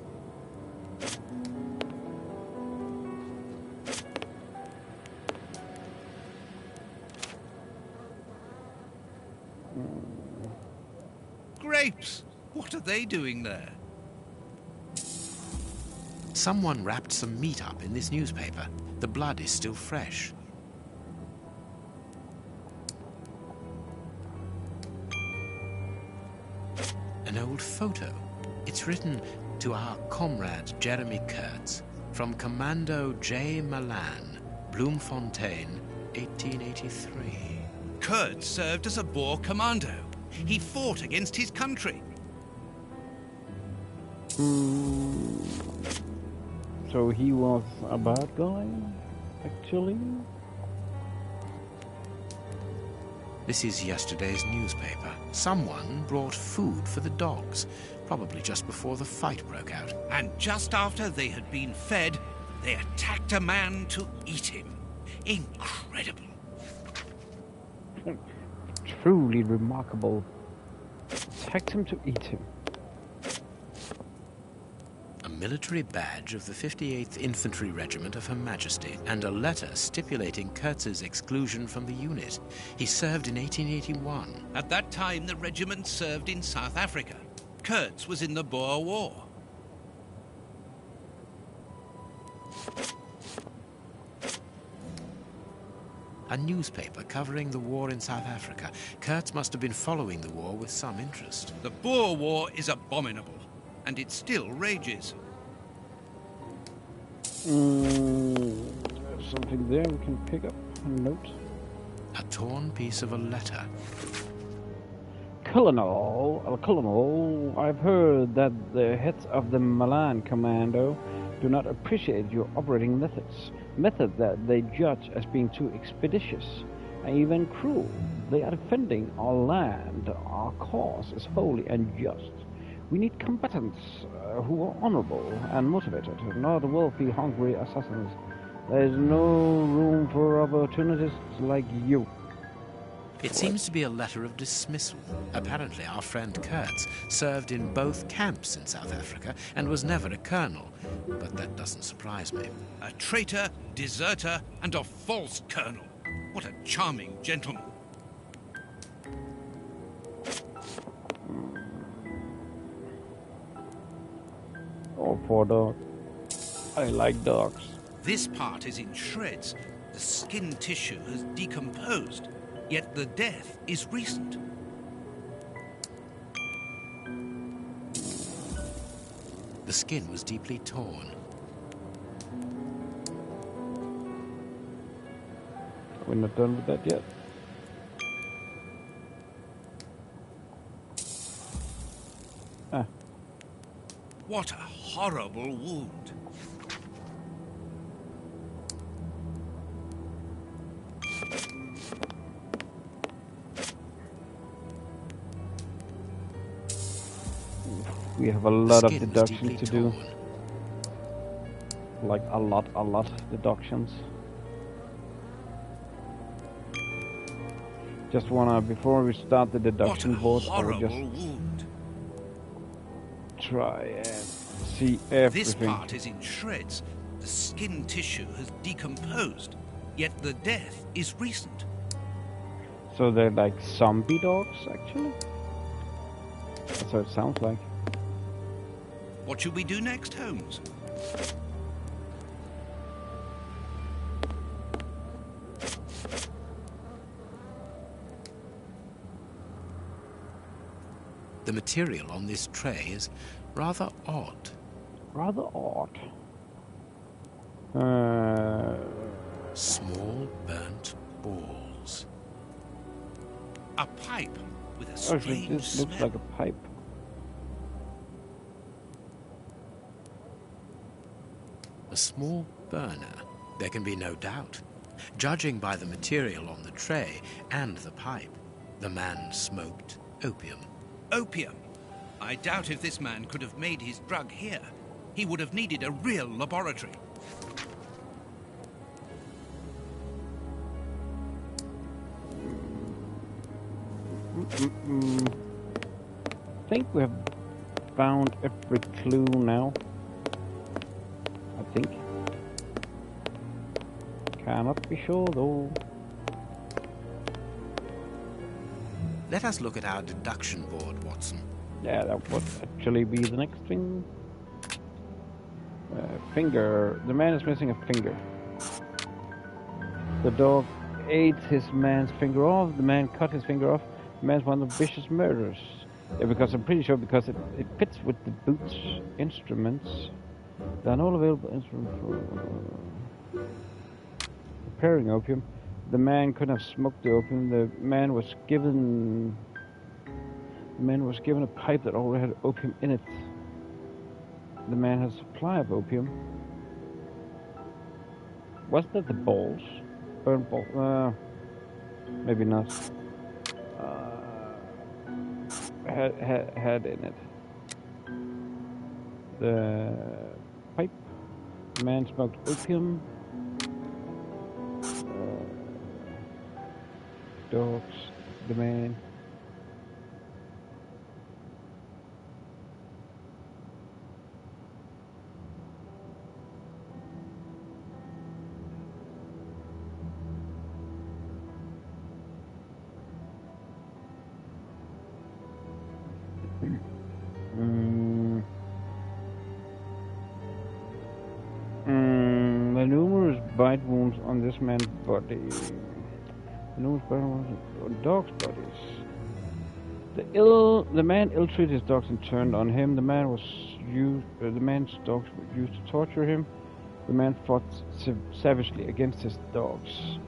Grapes! What are they doing there? Someone wrapped some meat up in this newspaper. The blood is still fresh. An old photo. It's written to our comrade Jeremy Kurtz from Commando J. Milan, Bloemfontein, 1883. Kurtz served as a Boer commando. He fought against his country. So he was a bad guy, actually? This is yesterday's newspaper. Someone brought food for the dogs, probably just before the fight broke out. And just after they had been fed, they attacked a man to eat him. Incredible. Truly remarkable. Attacked him to eat him. A military badge of the 58th Infantry Regiment of Her Majesty, and a letter stipulating Kurtz's exclusion from the unit. He served in 1881. At that time, the regiment served in South Africa. Kurtz was in the Boer War. A newspaper covering the war in South Africa. Kurtz must have been following the war with some interest. The Boer War is abominable, and it still rages. Something there we can pick up a note. A torn piece of a letter. Colonel, I've heard that the heads of the Milan Commando do not appreciate your operating methods that they judge as being too expeditious and even cruel. They are defending our land. Our cause is holy and just. We need combatants who are honorable and motivated, not wealthy, hungry assassins. There is no room for opportunists like you. It seems to be a letter of dismissal. Apparently our friend Kurtz served in both camps in South Africa and was never a colonel, but that doesn't surprise me. A traitor, deserter, and a false colonel. What a charming gentleman. Oh, poor dog. I like dogs. This part is in shreds. The skin tissue has decomposed, yet the death is recent. The skin was deeply torn. We're not done with that yet. What a horrible wound. We have a lot of deductions to do. Like a lot deductions. Just wanna, before we start the deduction board, I will just try and see everything. This part is in shreds. The skin tissue has decomposed, yet the death is recent. So they're like zombie dogs, actually? That's what it sounds like. What should we do next, Holmes? The material on this tray is rather odd. Rather odd. Small burnt balls. A pipe with a strange this smell. looks like a pipe. A small burner. There can be no doubt. Judging by the material on the tray and the pipe, the man smoked opium. Opium? I doubt if this man could have made his drug here. He would have needed a real laboratory. I think we have found every clue now. I think. Cannot be sure though. Let us look at our deduction board, Watson. Yeah, that would actually be the next thing. Finger. The man is missing a finger. The dog ate his man's finger off. The man cut his finger off. The man's one of the vicious murderers. Yeah, because I'm pretty sure because it fits with the boot's instruments. There are no available instruments for preparing opium. The man couldn't have smoked the opium. The man was given a pipe that already had opium in it. The man has a supply of opium. Wasn't that the balls? Burnt balls? Maybe not. Had in it. The pipe. The man smoked opium. Dogs. The man. The numerous bite wounds on this man's body. The numerous bite wounds on dogs' bodies. The man ill-treated his dogs and turned on him. The man's dogs were used to torture him. The man fought savagely against his dogs.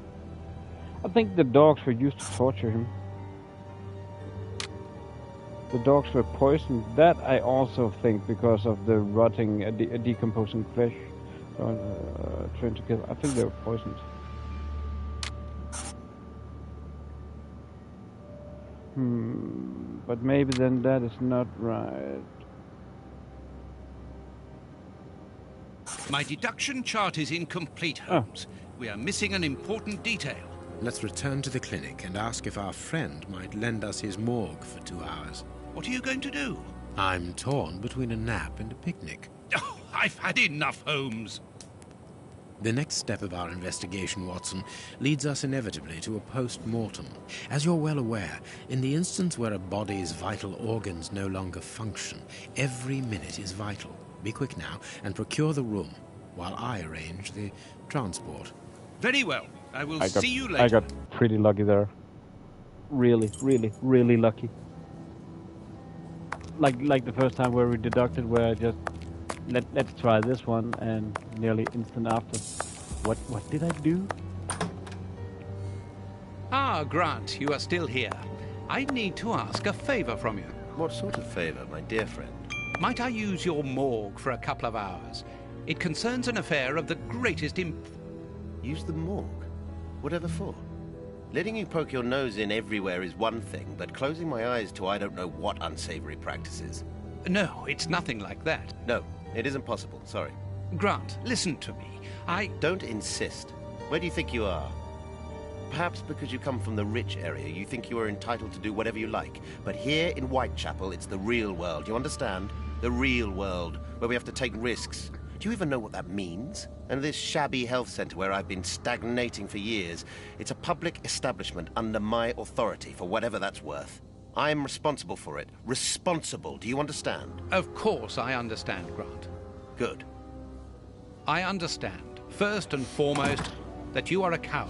I think the dogs were used to torture him. The dogs were poisoned. That I also think because of the rotting, decomposing flesh trying to kill. I think they were poisoned. But maybe then that is not right. My deduction chart is incomplete, Holmes. We are missing an important detail. Let's return to the clinic and ask if our friend might lend us his morgue for 2 hours. What are you going to do? I'm torn between a nap and a picnic. Oh, I've had enough, Holmes. The next step of our investigation, Watson, leads us inevitably to a post-mortem. As you're well aware, in the instance where a body's vital organs no longer function, every minute is vital. Be quick now and procure the room while I arrange the transport. Very well. I will see you later. I got pretty lucky there. Really, really, really lucky. Like the first time where we deducted, where I just let's try this one, and nearly instant after, what did I do? Ah, Grant, you are still here. I need to ask a favor from you. What sort of favor, my dear friend? Might I use your morgue for a couple of hours? It concerns an affair of the greatest Use the morgue? Whatever for? Letting you poke your nose in everywhere is one thing, but closing my eyes to I don't know what unsavory practices. No, it's nothing like that. No, it isn't possible, sorry. Grant, listen to me. Don't insist. Where do you think you are? Perhaps because you come from the rich area, you think you are entitled to do whatever you like. But here in Whitechapel, it's the real world, you understand? The real world, where we have to take risks. Do you even know what that means? And this shabby health centre where I've been stagnating for years, it's a public establishment under my authority, for whatever that's worth. I'm responsible for it. Responsible, do you understand? Of course I understand, Grant. Good. I understand, first and foremost, that you are a coward.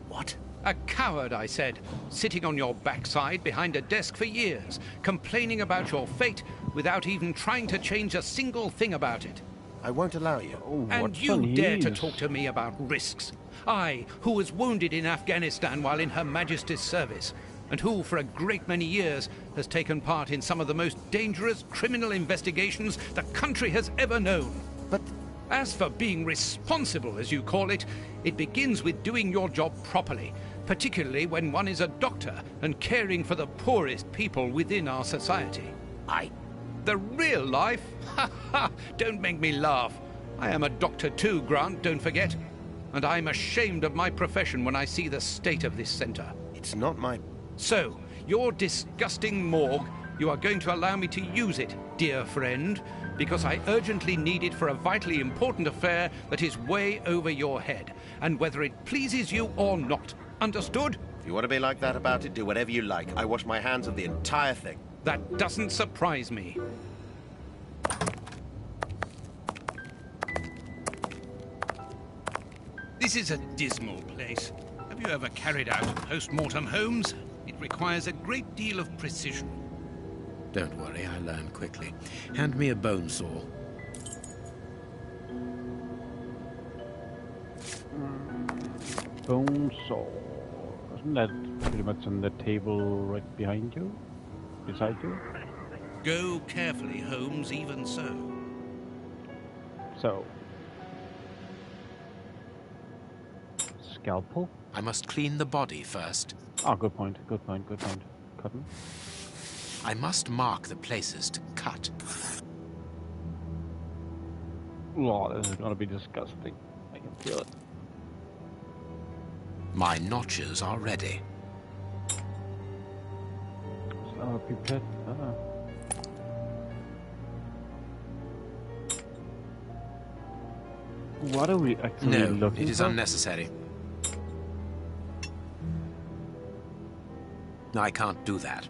What? A coward, I said, sitting on your backside behind a desk for years, complaining about your fate without even trying to change a single thing about it. I won't allow you. And you dare to talk to me about risks. I, who was wounded in Afghanistan while in Her Majesty's service, and who, for a great many years, has taken part in some of the most dangerous criminal investigations the country has ever known. But as for being responsible, as you call it, it begins with doing your job properly, particularly when one is a doctor and caring for the poorest people within our society. The real life? Ha ha! Don't make me laugh. I am a doctor too, Grant, don't forget. And I'm ashamed of my profession when I see the state of this centre. It's not my... So, your disgusting morgue, you are going to allow me to use it, dear friend, because I urgently need it for a vitally important affair that is way over your head, and whether it pleases you or not. Understood? If you want to be like that about it, do whatever you like. I wash my hands of the entire thing. That doesn't surprise me. This is a dismal place. Have you ever carried out a post-mortem, Holmes? It requires a great deal of precision. Don't worry, I learn quickly. Hand me a bone saw. Bone saw. Isn't that pretty much on the table right behind you? Beside you? Go carefully, Holmes, even so. So. Scalpel? I must clean the body first. Ah, good point, good point, good point. Cotton. I must mark the places to cut. Oh, this is gonna be disgusting. I can feel it. My notches are ready. So, pipette. What are we actually looking for? No, it is unnecessary. I can't do that.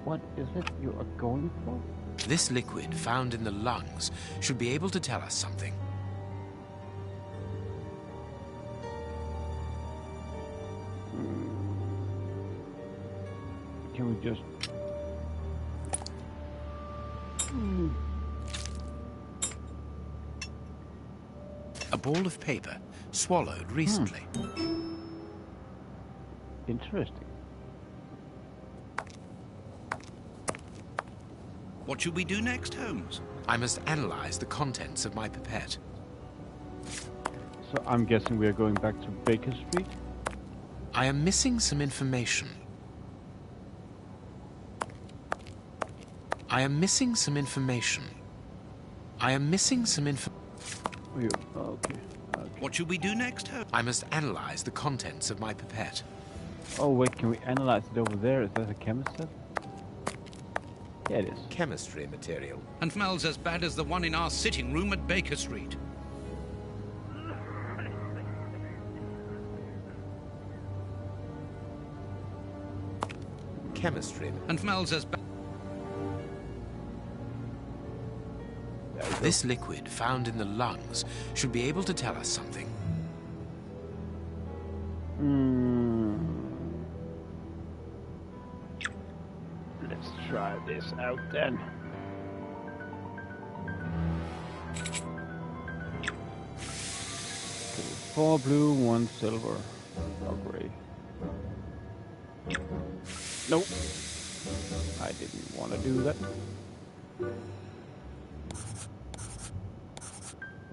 What is it you are going for? This liquid found in the lungs should be able to tell us something. Can we just... A ball of paper, swallowed recently. Interesting. What should we do next, Holmes? I must analyze the contents of my pipette. So I'm guessing we are going back to Baker Street? I am missing some information. I am missing some information. Okay. What should we do next, Holmes? I must analyze the contents of my pipette. Oh wait, can we analyze it over there? Is that a chemist set? Yeah, it is. Chemistry material. And smells as bad as the one in our sitting room at Baker Street. Chemistry. And smells as bad. This liquid found in the lungs should be able to tell us something. Let's try this out then. Okay, 4 blue, 1 silver. Oh, great. Nope. I didn't want to do that.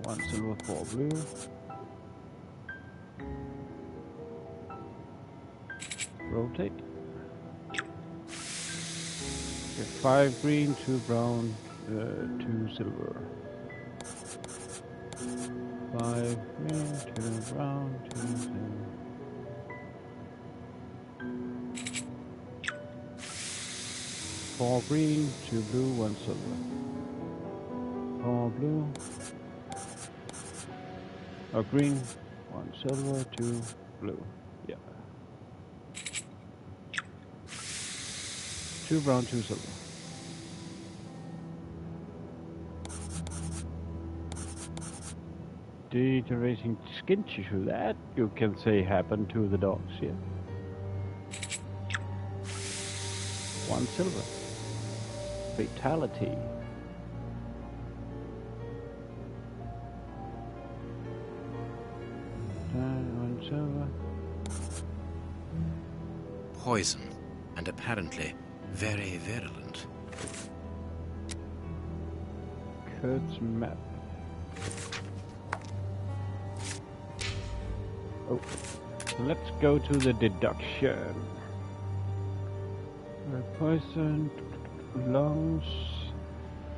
1 silver, 4 blue. Rotate. Okay, 5 green, 2 brown, 2 silver. 5 green, 2 brown, 2 silver. 4 green, 2 blue, 1 silver. 4 blue. Oh, green, 1 silver, 2 blue. Yeah. 2 brown, 2 silver. Deteriorating skin tissue, that you can say happened to the dogs, yeah. 1 silver. Fatality. Poison, and apparently very virulent. Kurt's map. Oh. So let's go to the deduction. Poison lungs.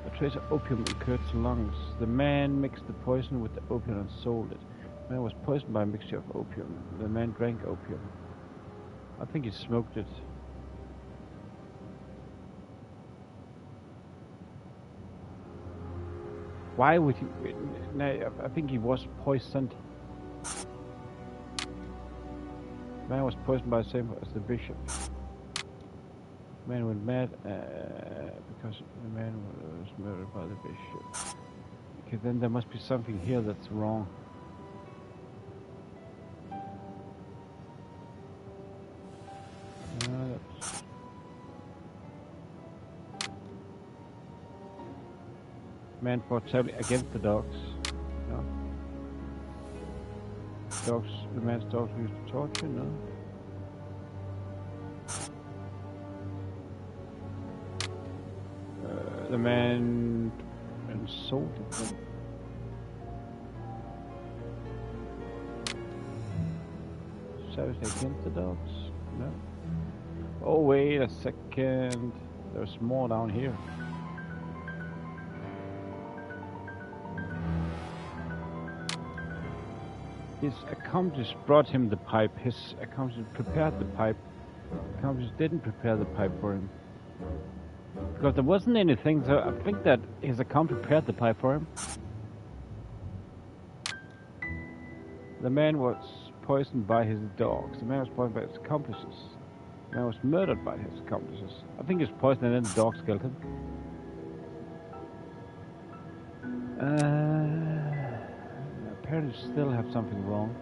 A trace of opium in Kurt's lungs. The man mixed the poison with the opium and sold it. The man was poisoned by a mixture of opium. The man drank opium. I think he smoked it. Why would he? No, I think he was poisoned. The man was poisoned by the same as the bishop. The man went mad because the man was murdered by the bishop. Okay, then there must be something here that's wrong. Man fought terribly against the dogs. No. Dogs. The man's dogs were used to torture. No. The man insulted them. Savage against the dogs. No. Oh wait a second. There's more down here. His accomplice brought him the pipe. His accomplice prepared the pipe. Accomplice didn't prepare the pipe for him. Because there wasn't anything, so I think that his accomplice prepared the pipe for him. The man was poisoned by his dogs. The man was poisoned by his accomplices. The man was murdered by his accomplices. I think he was poisoned and then the dogs killed him. Apparently still have something wrong.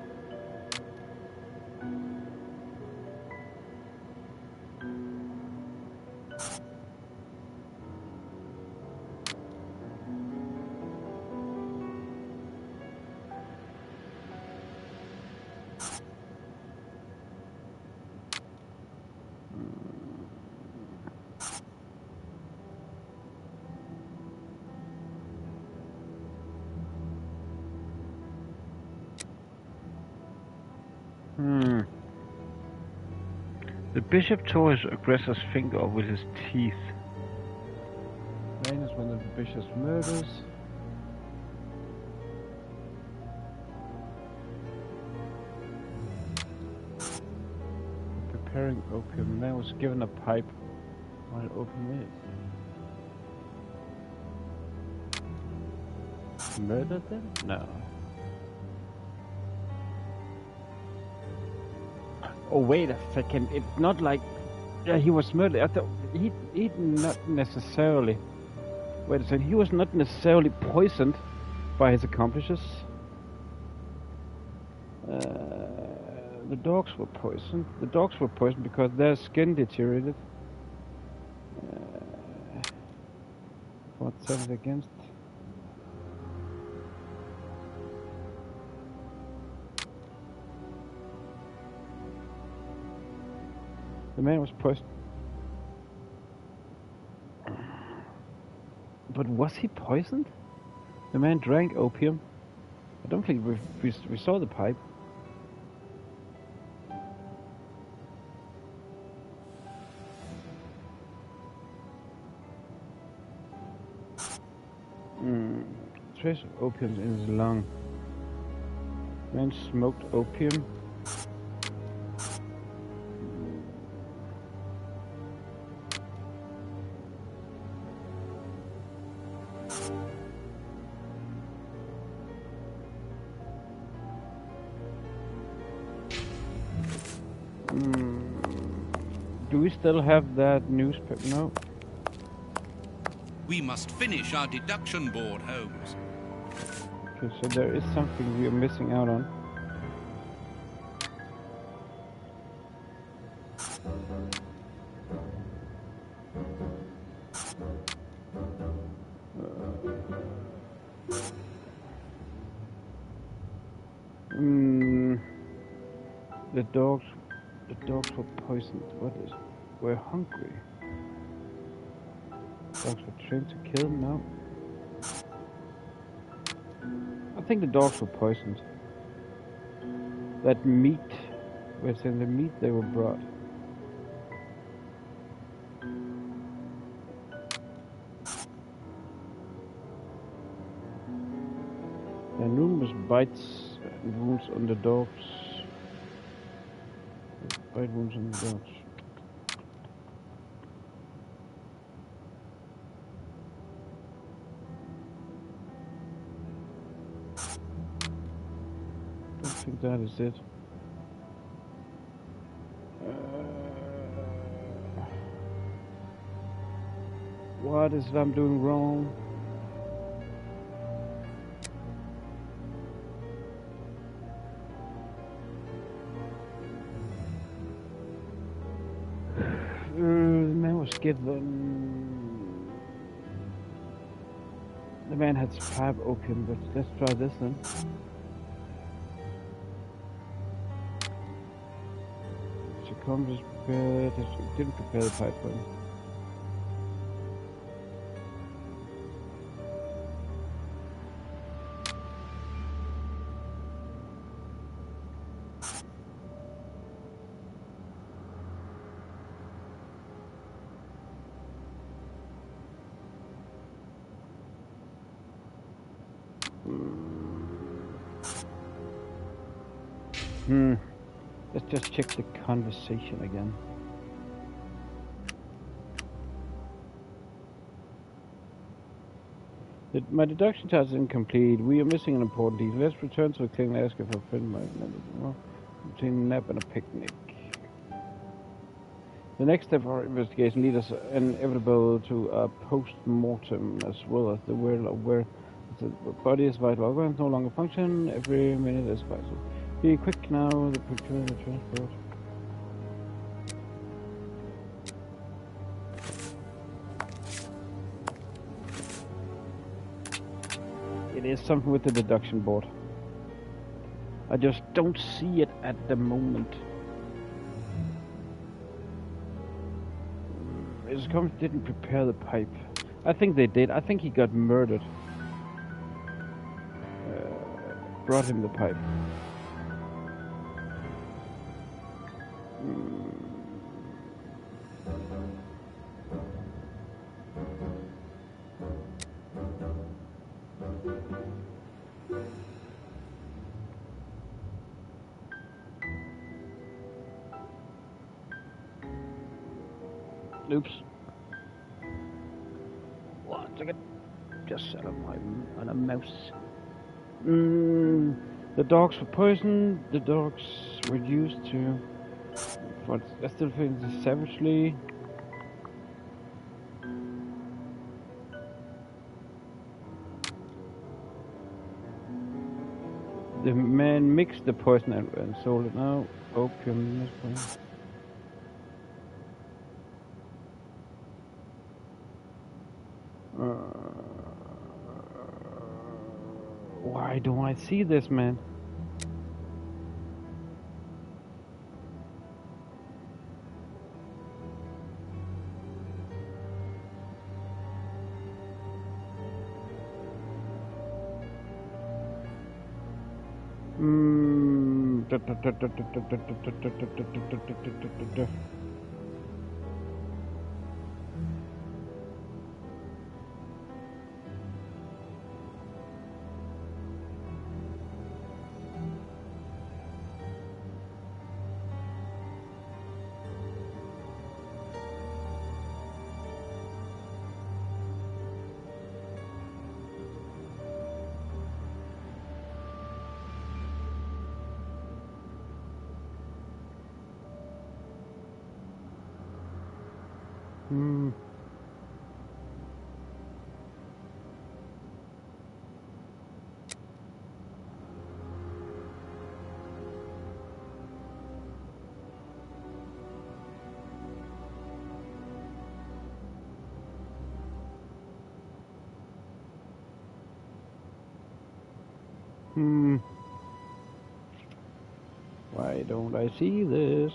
The bishop tore his aggressor's finger off with his teeth. Rain is one of the bishop's murders. Preparing opium. The man was given a pipe while opening it. Murdered them? No. Oh wait a second! It's not like he was murdered. I thought he not necessarily. Wait a second. He was not necessarily poisoned by his accomplices. The dogs were poisoned. The dogs were poisoned because their skin deteriorated. What's that against? The man was poisoned. But was he poisoned? The man drank opium. I don't think we saw the pipe. Trace of opium in his lung. Man smoked opium. Do we still have that newspaper? No. We must finish our deduction board, Holmes. Okay, so there is something we are missing out on. The dogs were poisoned. Were hungry. Dogs were trained to kill? No. I think the dogs were poisoned. That meat What's in the meat they were brought? And numerous bites and wounds on the dogs. Bite wounds on the dogs. I think that is it. What is it I'm doing wrong? The man was given. The man had pipe open, but let's try this then. Just prepared. Didn't prepare the pipe for him. Let's just check the conversation again. My deduction task is incomplete. We are missing an important detail. Let's return to the clinic and ask if a friend might between a nap and a picnic. The next step of our investigation leads us inevitable to a post-mortem, as well as the world of where the body is vital organs no longer function. Every minute is vital. Be quick now, the procure the transport. It is something with the deduction board. I just don't see it at the moment. His company didn't prepare the pipe. I think they did. I think he got murdered. Brought him the pipe. Oops. One second. Just set up on a mouse. The dogs were poisoned. The dogs were used to. But I still think this savagely. The man mixed the poison and sold it now. Opium. Why don't I see this, man? Why don't I see this?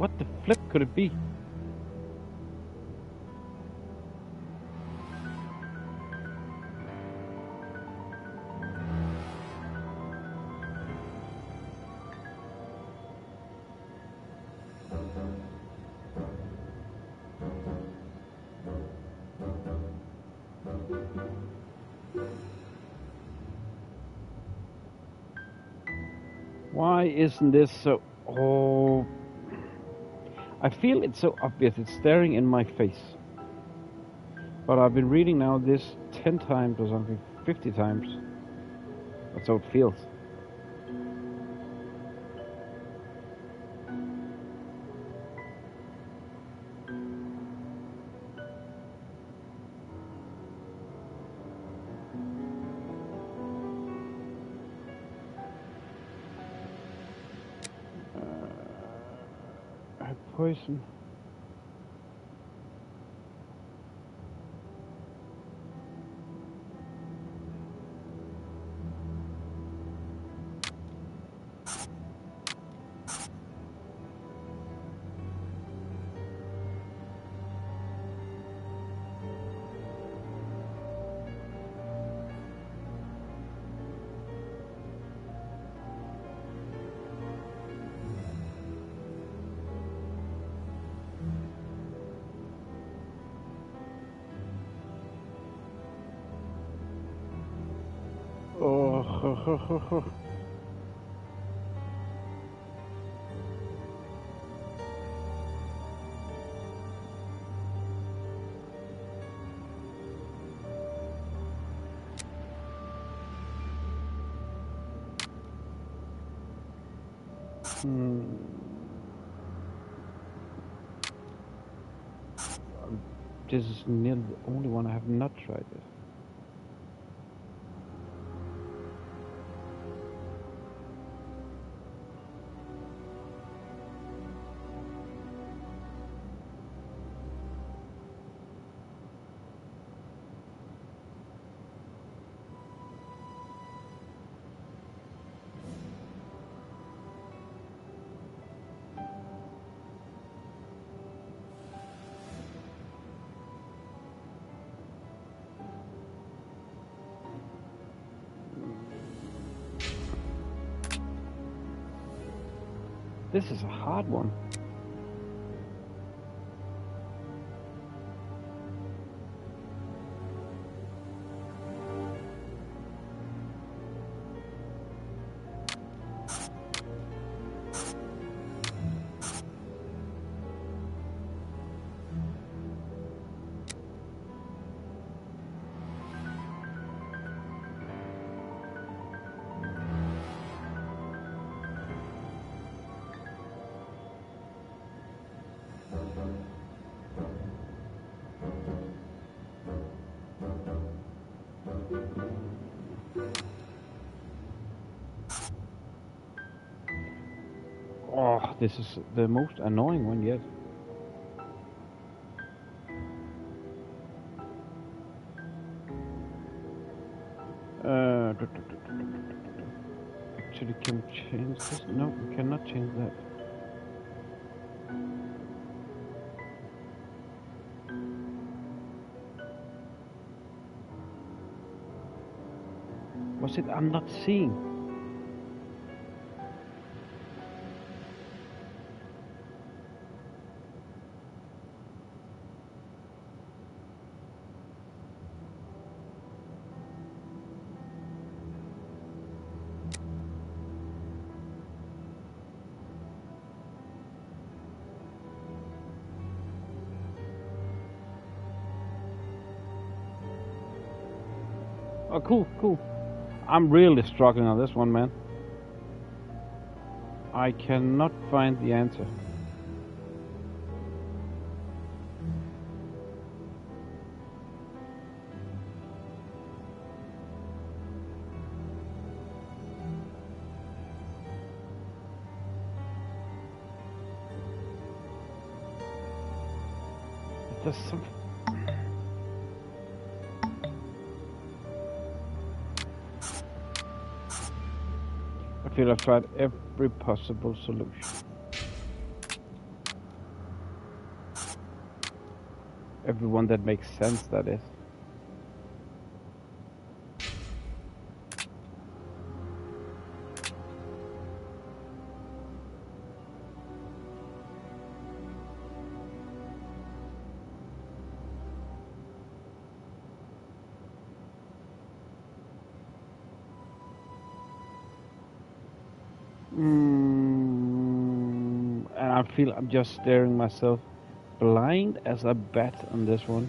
What the flip could it be? Why isn't this so... Oh... I feel it's so obvious, it's staring in my face. But I've been reading now this 10 times or something, 50 times. That's how it feels. Poison. Oh, This is nearly the only one I have not tried this. This is a hard one. Oh, this is the most annoying one yet. Actually, can we change this? No, we cannot change that. Was it I'm not seeing? Oh, cool, cool. I'm really struggling on this one, man. I cannot find the answer. There's something. I feel I've tried every possible solution. Everyone that makes sense, that is. And I feel I'm just staring myself blind as a bat on this one.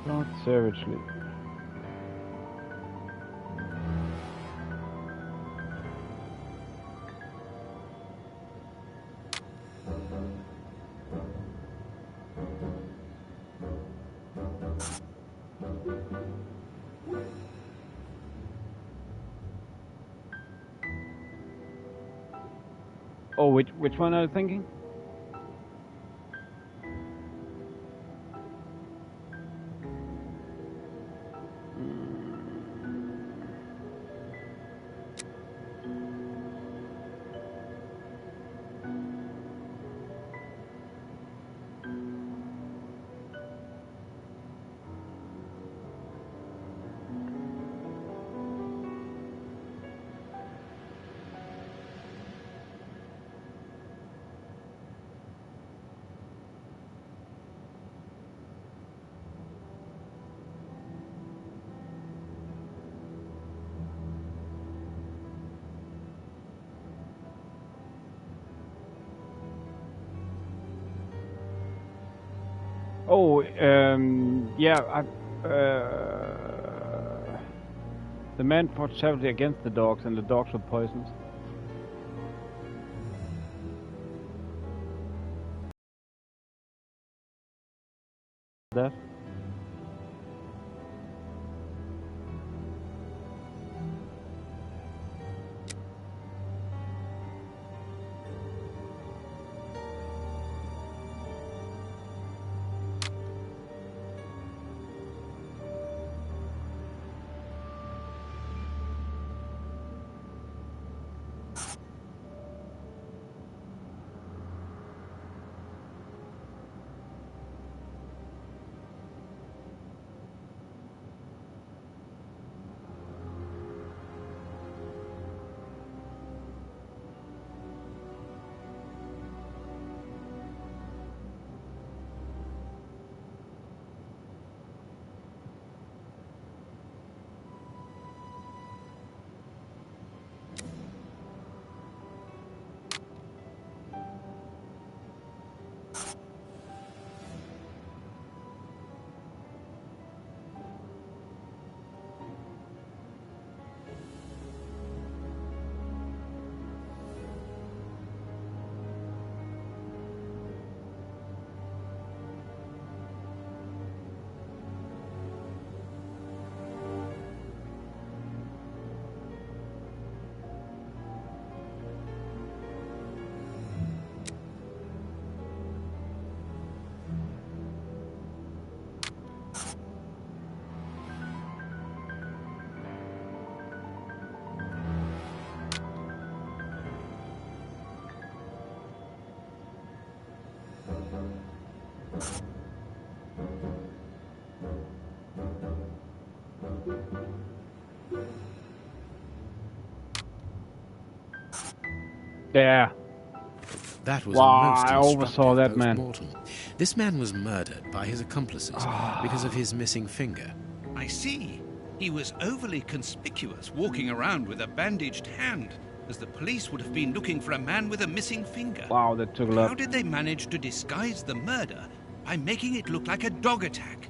Not savagely. Oh, which one are you thinking? Oh, yeah, the man fought savagely against the dogs, and the dogs were poisoned. That. Yeah. That was wow, a most I oversaw that man. Post-mortem. This man was murdered by his accomplices because of his missing finger. I see. He was overly conspicuous, walking around with a bandaged hand, as the police would have been looking for a man with a missing finger. Wow, that took a lot. How did they manage to disguise the murder by making it look like a dog attack?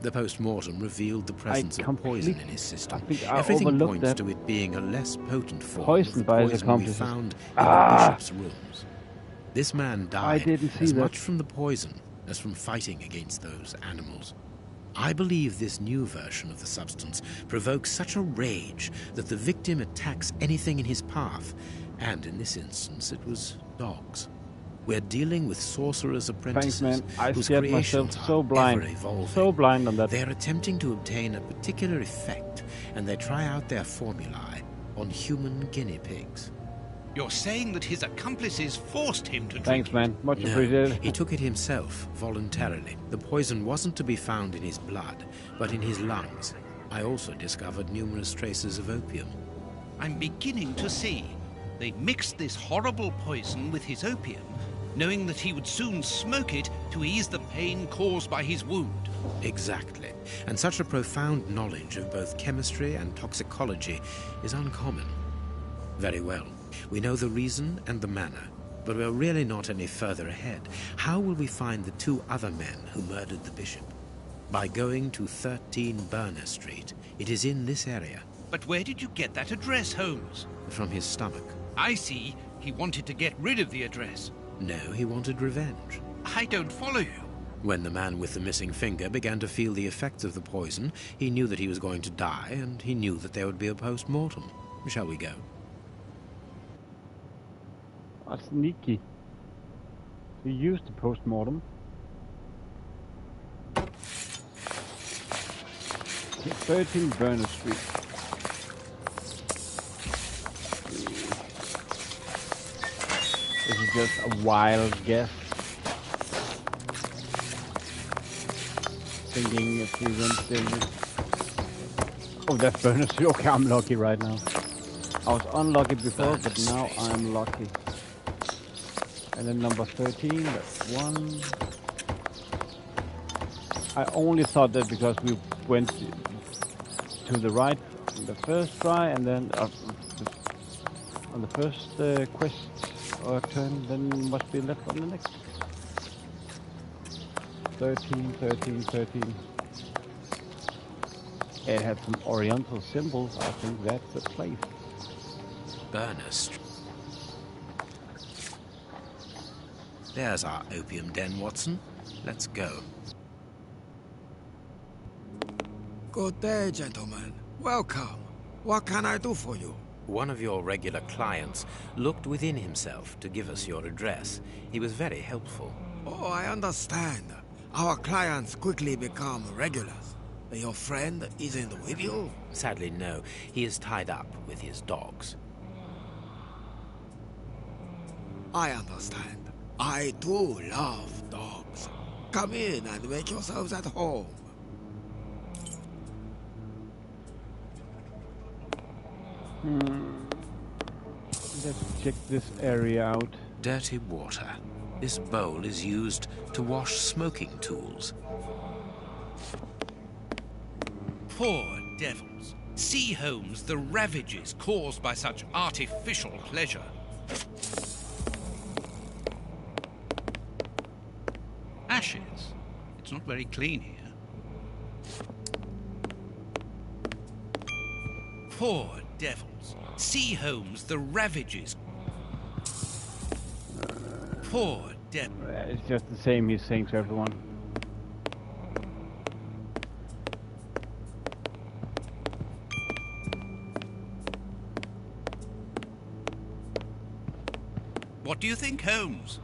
The post-mortem revealed the presence of poison in his system. I Everything points that. to it being a less potent form Poisoned of by his poison we accomplices. found in the bishop's rooms. This man I died didn't see as that. much from the poison as from fighting against those animals. I believe this new version of the substance provokes such a rage that the victim attacks anything in his path, and in this instance it was dogs. We're dealing with sorcerers' apprentices. Thanks, man. I whose scared creations myself so are blind. ever-evolving. So blind on that. They're attempting to obtain a particular effect, and they try out their formulae on human guinea pigs. You're saying that his accomplices forced him to drink Thanks, man. Much No, appreciated. he took it himself, voluntarily. The poison wasn't to be found in his blood, but in his lungs. I also discovered numerous traces of opium. I'm beginning to see. They mixed this horrible poison with his opium, knowing that he would soon smoke it to ease the pain caused by his wound. Exactly. And such a profound knowledge of both chemistry and toxicology is uncommon. Very well. We know the reason and the manner, but we're really not any further ahead. How will we find the two other men who murdered the bishop? By going to 13 Burner Street. It is in this area. But where did you get that address, Holmes? From his stomach. I see. He wanted to get rid of the address. No, he wanted revenge. I don't follow you. When the man with the missing finger began to feel the effects of the poison, he knew that he was going to die, and he knew that there would be a post-mortem. Shall we go? Sneaky. We used the post-mortem. 13 Burner Street. This is just a wild guess. Thinking if we went there. Oh, that's Burner Street. Okay, I'm lucky right now. I was unlucky before, but now I'm lucky. And then number 13, that's one. I only thought that because we went to the right in the first try, and then on the first quest or turn, then must be left on the next. 13, 13, 13. It had some oriental symbols. I think that's the place. Burner Street. There's our opium den, Watson. Let's go. Good day, gentlemen. Welcome. What can I do for you? One of your regular clients looked within himself to give us your address. He was very helpful. Oh, I understand. Our clients quickly become regulars. Your friend isn't with you? Sadly, no. He is tied up with his dogs. I understand. I do love dogs. Come in and make yourselves at home. Let's check this area out. Dirty water. This bowl is used to wash smoking tools. Poor devils. See, Holmes, the ravages caused by such artificial pleasure. Ashes. It's not very clean here. Poor devils. See, Holmes, the ravages. Poor devils. It's just the same he's saying to everyone. What do you think, Holmes?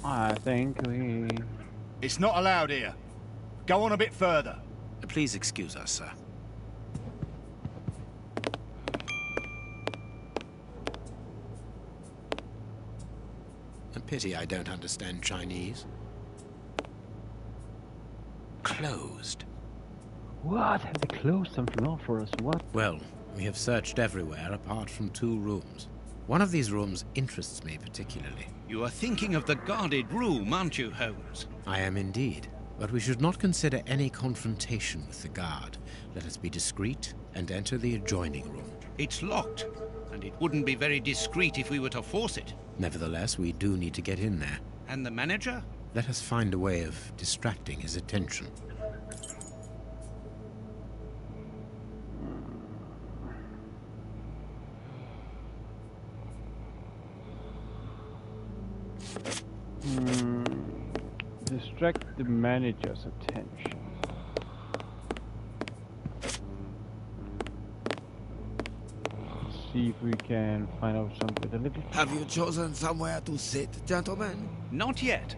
I think we... It's not allowed here. Go on a bit further. Please excuse us, sir. A pity I don't understand Chinese. Closed. What? Have they closed something off for us? What? Well, we have searched everywhere apart from 2 rooms. One of these rooms interests me particularly. You are thinking of the guarded room, aren't you, Holmes? I am indeed. But we should not consider any confrontation with the guard. Let us be discreet and enter the adjoining room. It's locked, and it wouldn't be very discreet if we were to force it. Nevertheless, we do need to get in there. And the manager? Let us find a way of distracting his attention. Distract the manager's attention. Let's see if we can find out something a little. Have you chosen somewhere to sit, gentlemen? Not yet,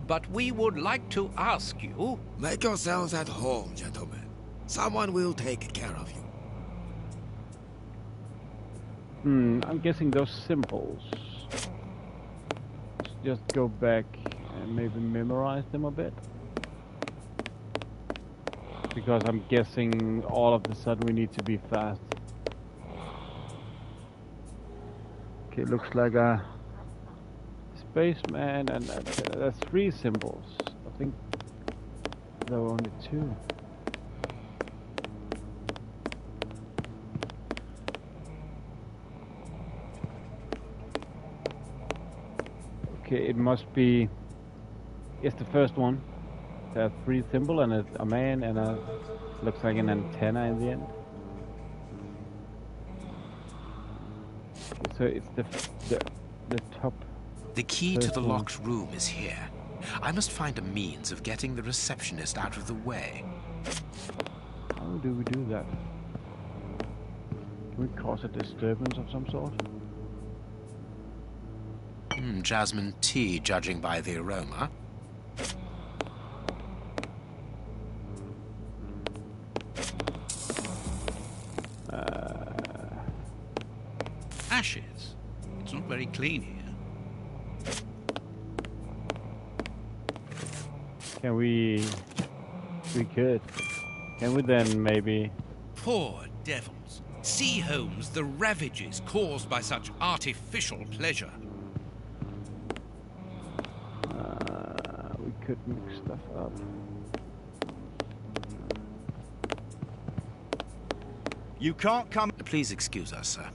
but we would like to ask you... Make yourselves at home, gentlemen. Someone will take care of you. I'm guessing those symbols. Let's just go back and maybe memorize them a bit. Because I'm guessing all of a sudden we need to be fast. Okay, looks like a spaceman, and that's 3 symbols. I think there were only 2. Okay, it must be... It's the first one. There's 3 symbols, and it's a man and a... looks like an antenna in the end. So it's the top. The key to the locked room is here. I must find a means of getting the receptionist out of the way. How do we do that? Can we cause a disturbance of some sort? Jasmine tea, judging by the aroma. Ashes. It's not very clean here. Can we... We could. Can we then maybe... Poor devils. See, Holmes, the ravages caused by such artificial pleasure. We could mix stuff up. You can't come... Please excuse us, sir.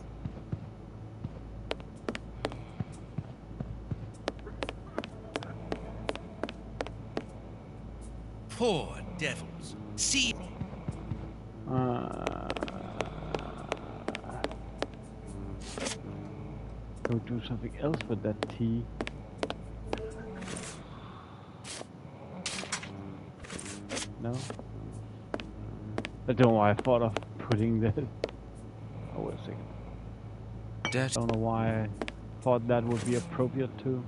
Poor devils. See... Go do something else with that tea. No? I don't know why I thought of putting this. Oh, wait a second. I don't know why I thought that would be appropriate too.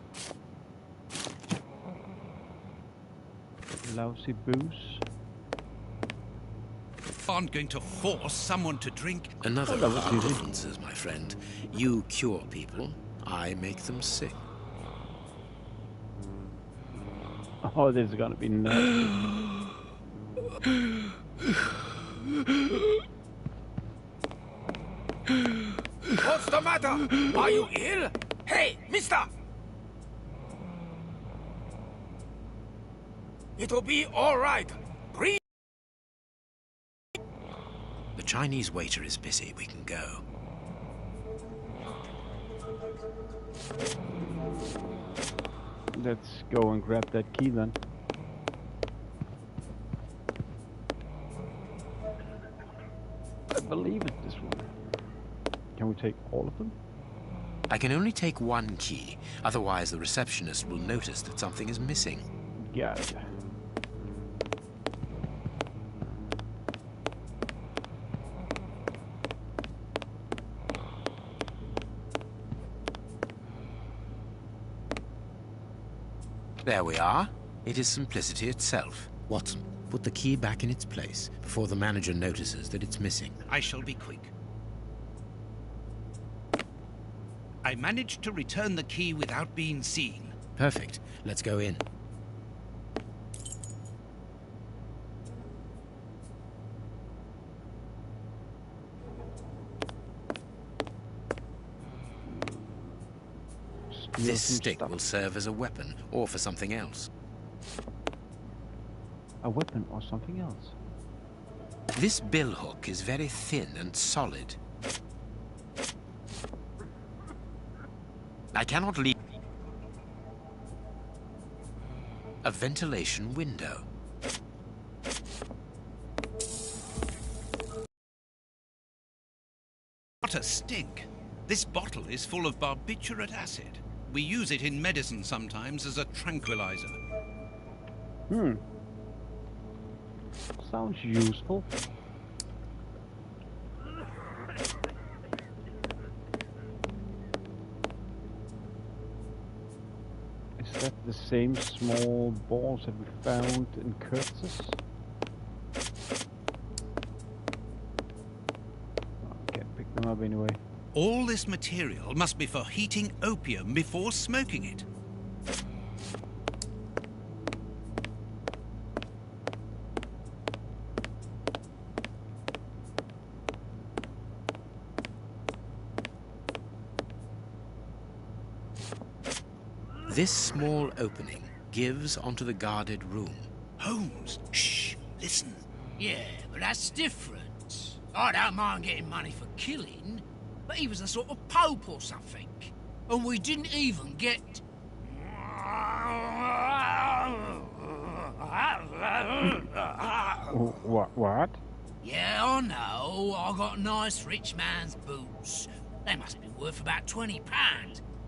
Lousy booze. Aren't going to force someone to drink. Another of our differences, my friend. You cure people, I make them sick. Oh, this is gonna be nasty. What's the matter? Are you ill? Hey, mister! It'll be all right. Breathe. The Chinese waiter is busy. We can go. Let's go and grab that key then. I believe it's this one. Can we take all of them? I can only take 1 key. Otherwise, the receptionist will notice that something is missing. Gotcha. There we are. It is simplicity itself. Watson, put the key back in its place before the manager notices that it's missing. I shall be quick. I managed to return the key without being seen. Perfect. Let's go in. This stick will serve as a weapon, or for something else. A weapon or something else? This billhook is very thin and solid. I cannot leave... A ventilation window. What a stink! This bottle is full of barbiturate acid. We use it in medicine sometimes as a tranquilizer. Sounds useful. Is that the same small balls that we found in Kurtz's? I can't pick them up anyway. All this material must be for heating opium before smoking it. This small opening gives onto the guarded room. Holmes, shh, listen. Yeah, but that's different. I don't mind getting money for killing, but he was a sort of pope or something. And we didn't even get... What? Yeah, I know. I got nice rich man's boots. They must have been worth about £20.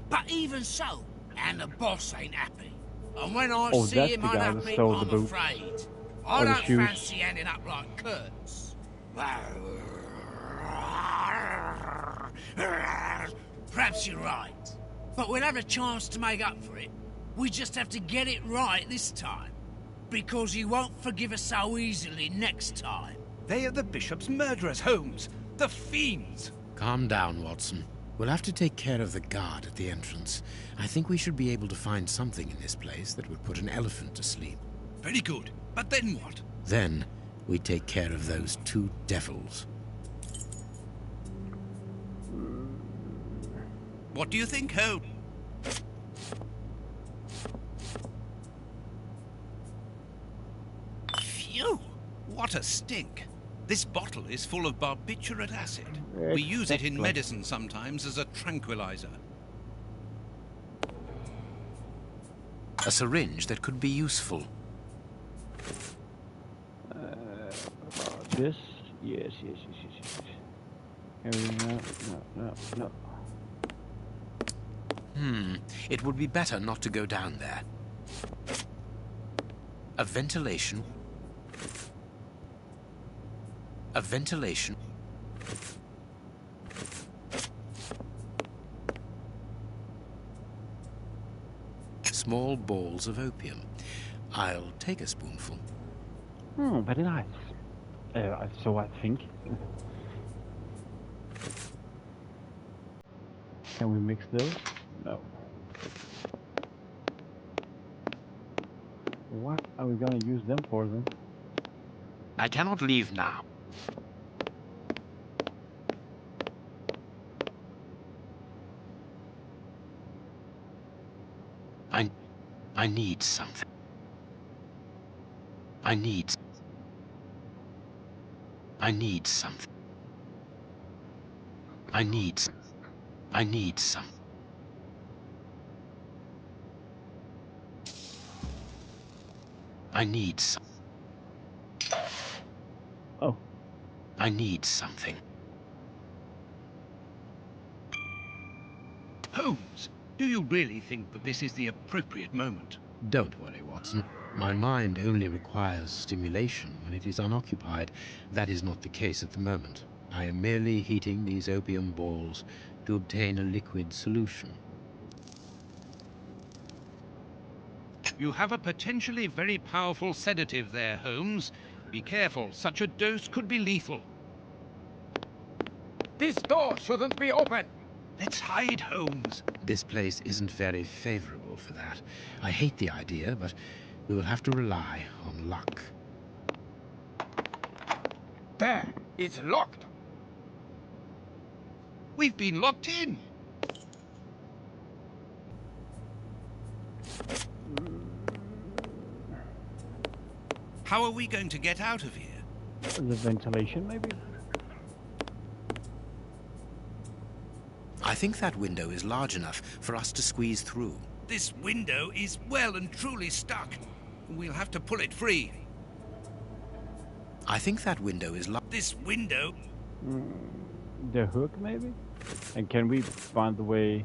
But even so, and the boss ain't happy. And when I see him unhappy, I'm afraid. I don't fancy ending up like Kurtz. Perhaps you're right. But we'll have a chance to make up for it. We just have to get it right this time. Because he won't forgive us so easily next time. They are the bishop's murderers, Holmes. The fiends. Calm down, Watson. We'll have to take care of the guard at the entrance. I think we should be able to find something in this place that would put an elephant to sleep. Very good. But then what? Then we take care of those two devils. What do you think, Holmes? Phew! What a stink. This bottle is full of barbiturate acid. We use it in medicine sometimes as a tranquilizer. A syringe that could be useful. This? Yes. No. It would be better not to go down there. A ventilation. Small balls of opium. I'll take a spoonful. Very nice. So I think. Can we mix those? No. What are we gonna use them for then? I cannot leave now. I need something. I need something. I need some. I need some. I need some. Oh. I need something. Holmes, do you really think that this is the appropriate moment? Don't worry, Watson. My mind only requires stimulation when it is unoccupied. That is not the case at the moment. I am merely heating these opium balls to obtain a liquid solution. You have a potentially very powerful sedative there, Holmes. Be careful, such a dose could be lethal. This door shouldn't be open. Let's hide, Holmes. This place isn't very favorable for that. I hate the idea, but we will have to rely on luck. There, it's locked. We've been locked in. How are we going to get out of here? The ventilation, maybe? I think that window is large enough for us to squeeze through. This window is well and truly stuck. We'll have to pull it free. I think that window is large. This window... The hook, maybe? And can we find the way...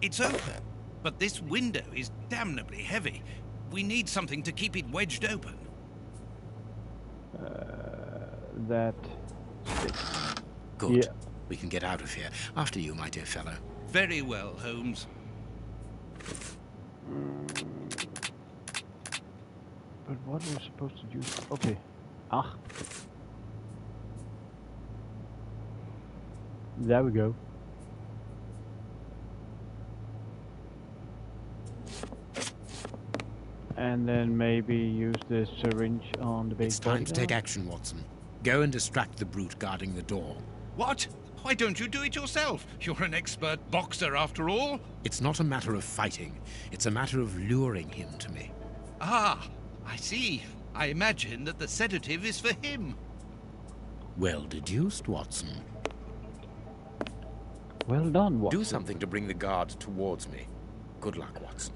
It's open, but this window is damnably heavy. We need something to keep it wedged open. That... Good. Yeah. We can get out of here. After you, my dear fellow. Very well, Holmes. But what are we supposed to do? Okay. Ah. There we go. And then maybe use the syringe on the base. It's time to take action, Watson. Go and distract the brute guarding the door. What? Why don't you do it yourself? You're an expert boxer, after all. It's not a matter of fighting. It's a matter of luring him to me. Ah, I see. I imagine that the sedative is for him. Well deduced, Watson. Well done, Watson. Do something to bring the guard towards me. Good luck, Watson.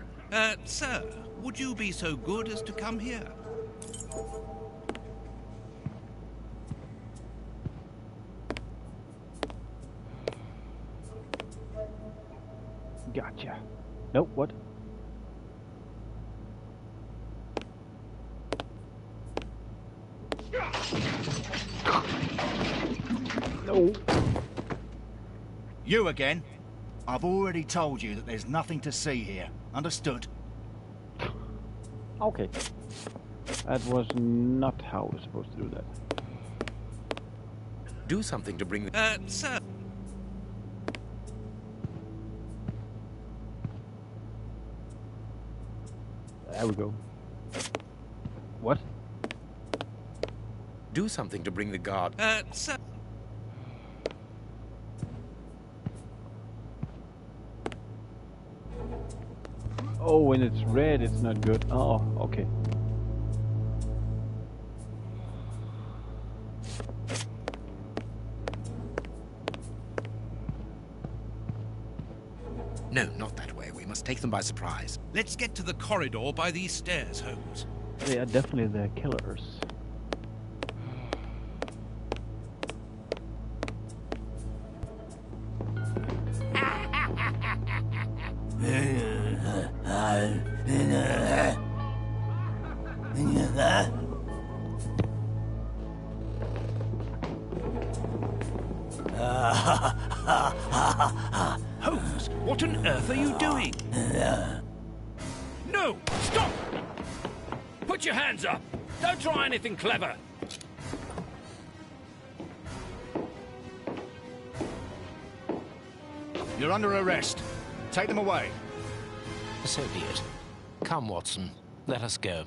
Sir, would you be so good as to come here? Gotcha. Nope, what? No. You again? I've already told you that there's nothing to see here. Understood? Okay. That was not how I was supposed to do that. Do something to bring the... Sir. There we go. What? Do something to bring the guard... Sir. Oh, when it's red, it's not good. Oh, okay. No, not that way. We must take them by surprise. Let's get to the corridor by these stairs, Holmes. They are definitely the killers. Holmes, what on earth are you doing? No! Stop! Put your hands up! Don't try anything clever! You're under arrest. Take them away. So be it. Come, Watson. Let us go.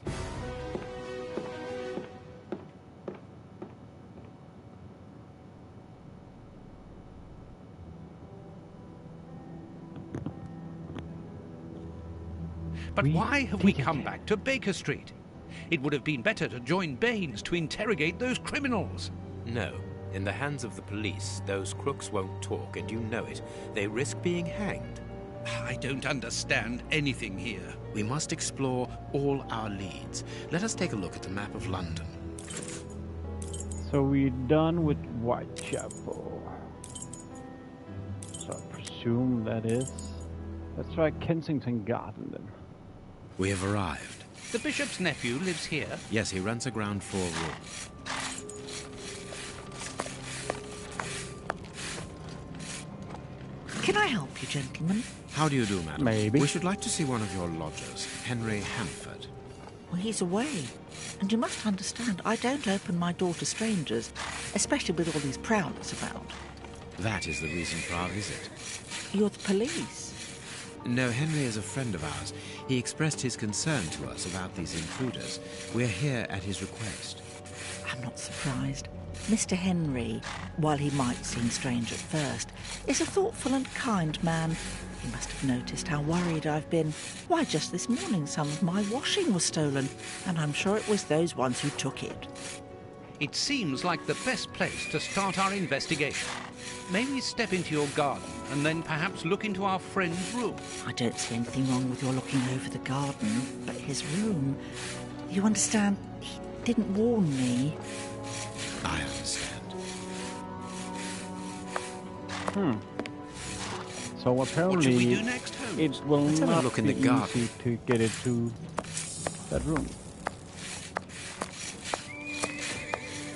But why have we come back to Baker Street? It would have been better to join Baines to interrogate those criminals. No. In the hands of the police, those crooks won't talk, and you know it. They risk being hanged. I don't understand anything here. We must explore all our leads. Let us take a look at the map of London. So we're done with Whitechapel. So I presume that is... Let's try Kensington Garden then. We have arrived. The bishop's nephew lives here? Yes, he rents a ground floor room. Can I help you, gentlemen? How do you do, madam? Maybe. We should like to see one of your lodgers, Henry Hanford. Well, he's away. And you must understand, I don't open my door to strangers, especially with all these prowlers about. That is the reason for our visit. You're the police? No, Henry is a friend of ours. He expressed his concern to us about these intruders. We're here at his request. I'm not surprised. Mr. Henry, while he might seem strange at first, is a thoughtful and kind man. He must have noticed how worried I've been. Why, just this morning some of my washing was stolen, and I'm sure it was those ones who took it. It seems like the best place to start our investigation. Maybe step into your garden and then perhaps look into our friend's room. I don't see anything wrong with your looking over the garden, but his room... You understand, he didn't warn me. I understand. So apparently... What should we do next, Holmes. it will Let's have a not look in be the garden. easy to get into that room.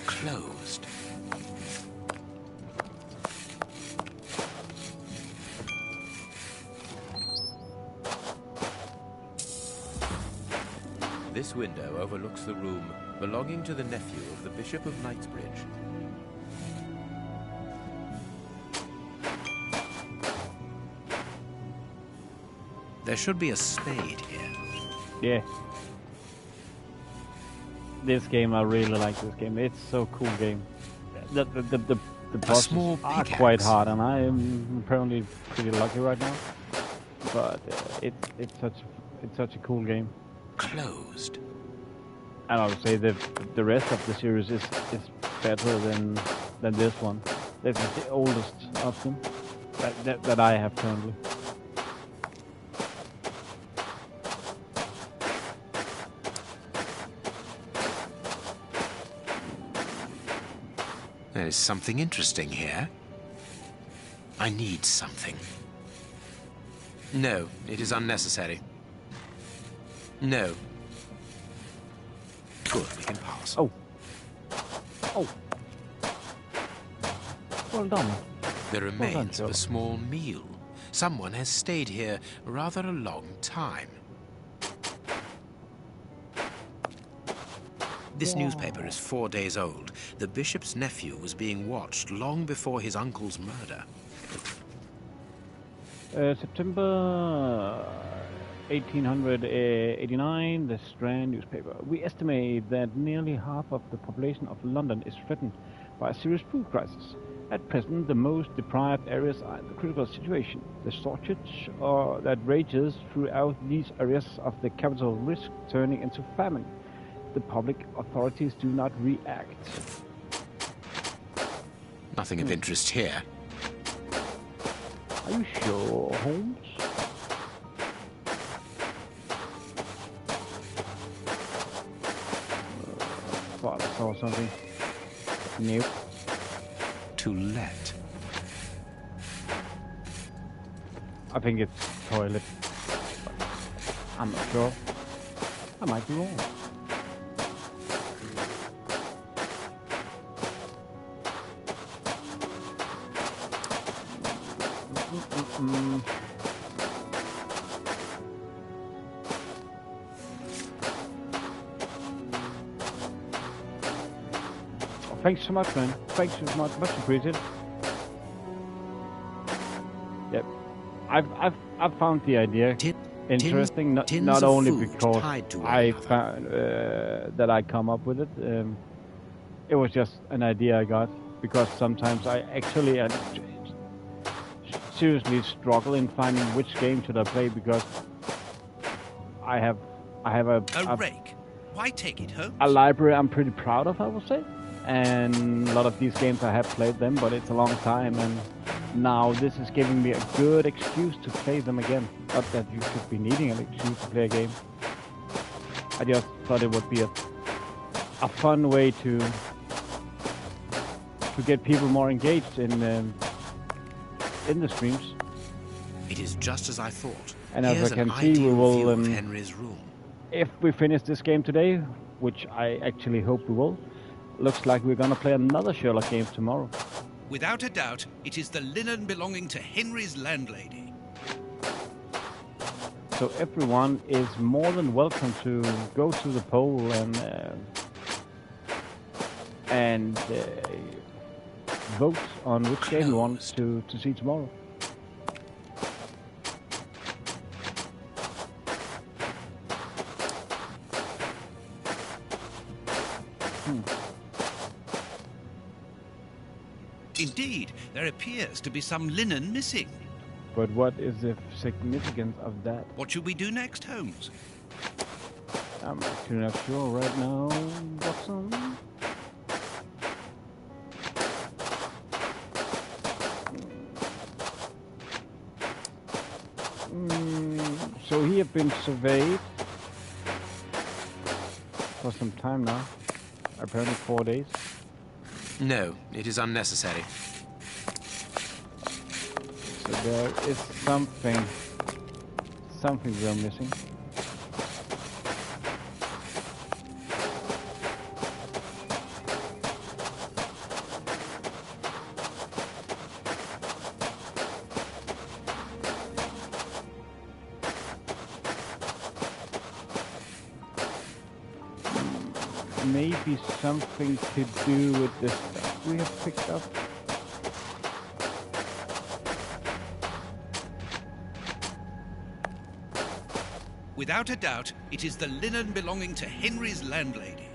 Closed. This window overlooks the room belonging to the nephew of the Bishop of Knightsbridge. There should be a spade here. Yeah. This game, I really like this game. It's so cool game. The bosses small are pickaxe. quite hard, and I am apparently pretty lucky right now. But it's such a cool game. Closed. And I would say the rest of the series is better than this one. This is the oldest of them that I have currently. There is something interesting here. I need something. No, it is unnecessary. No. Good, we can pass. Oh. Oh. Well done. The remains of a Sherlock. small meal. Someone has stayed here rather a long time. This newspaper is 4 days old. The bishop's nephew was being watched long before his uncle's murder. September 1889, the Strand newspaper. We estimate that nearly half of the population of London is threatened by a serious food crisis. At present, the most deprived areas are in the critical situation. The shortage that rages throughout these areas of the capital risk turning into famine. The public authorities do not react. Nothing of interest here. Are you sure, Holmes? Thought I saw something. Nope. To let. I think it's toilet. I'm not sure. I might be wrong. Oh, thanks so much, man. Thanks so much. Much appreciated. Yep. I've found the idea interesting. Not only because I found that I come up with it. It was just an idea I got because sometimes I actually seriously struggle in finding which game should I play because I have a rake. Why take it home? A library I'm pretty proud of, I would say, and a lot of these games I have played them, but it's a long time, and now this is giving me a good excuse to play them again. Not that you should be needing an excuse to play a game. I just thought it would be a fun way to get people more engaged in the streams. It is just as I thought. And Here's as I can an see, we ideal will. view of Henry's room. If we finish this game today, which I actually hope we will, looks like we're gonna play another Sherlock game tomorrow. Without a doubt, it is the linen belonging to Henry's landlady. So everyone is more than welcome to go to the poll and vote on which game you want to see tomorrow. Indeed, there appears to be some linen missing. But what is the significance of that? What should we do next, Holmes? I'm actually not sure right now, Watson. So he have been surveyed for some time now, apparently 4 days. No, it is unnecessary. So there is something something we're missing. Maybe something to do with this stuff we have picked up. Without a doubt, it is the linen belonging to Henry's landlady.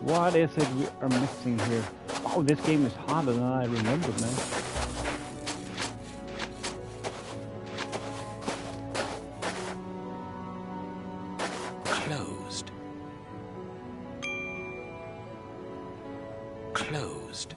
What is it we are missing here? Oh, this game is harder than I remembered, man. Closed. Closed.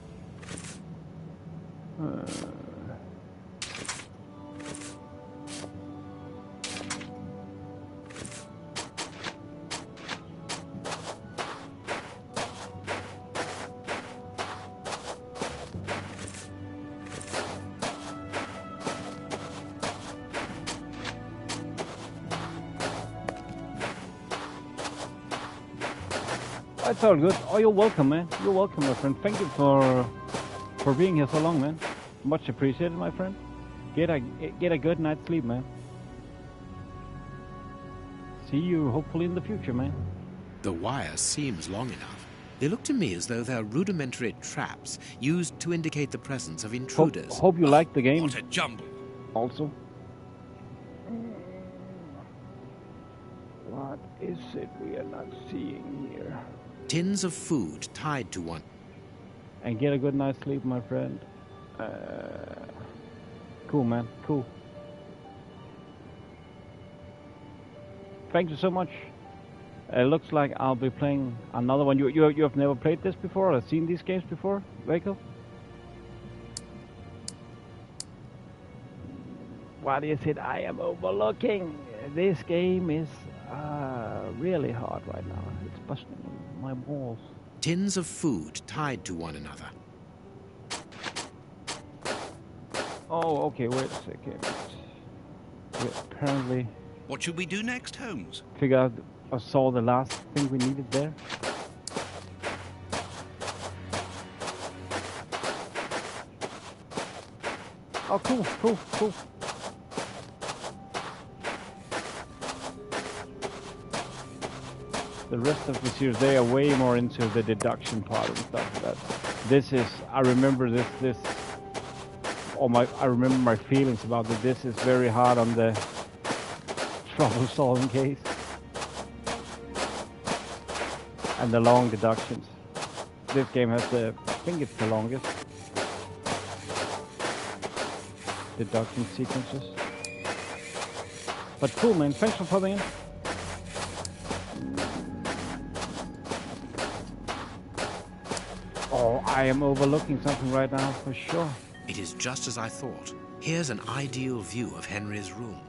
It's all good. Oh, you're welcome, man. You're welcome, my friend. Thank you for being here so long, man. Much appreciated, my friend. Get a good night's sleep, man. See you hopefully in the future, man. The wire seems long enough. They look to me as though they're rudimentary traps used to indicate the presence of intruders. Hope you like the game. What a jumble. Also. What is it we are not seeing here? Tins of food tied to one. And get a good night's sleep, my friend. Cool, man. Cool. Thank you so much. It looks like I'll be playing another one. You have never played this before or seen these games before, Waco? What is it I am overlooking? This game is really hard right now. It's busting my balls. Tins of food tied to one another. Oh, okay, wait a second. We apparently... What should we do next, Holmes? Figure out or saw the last thing we needed there. Oh, cool. The rest of the series, they are way more into the deduction part and stuff. This is, I remember this. I remember my feelings about it. This is very hard on the trouble-solving case and the long deductions. This game has I think it's the longest deduction sequences. But cool, man. Thanks for popping in. Oh, I am overlooking something right now for sure. It is just as I thought. Here's an ideal view of Henry's room.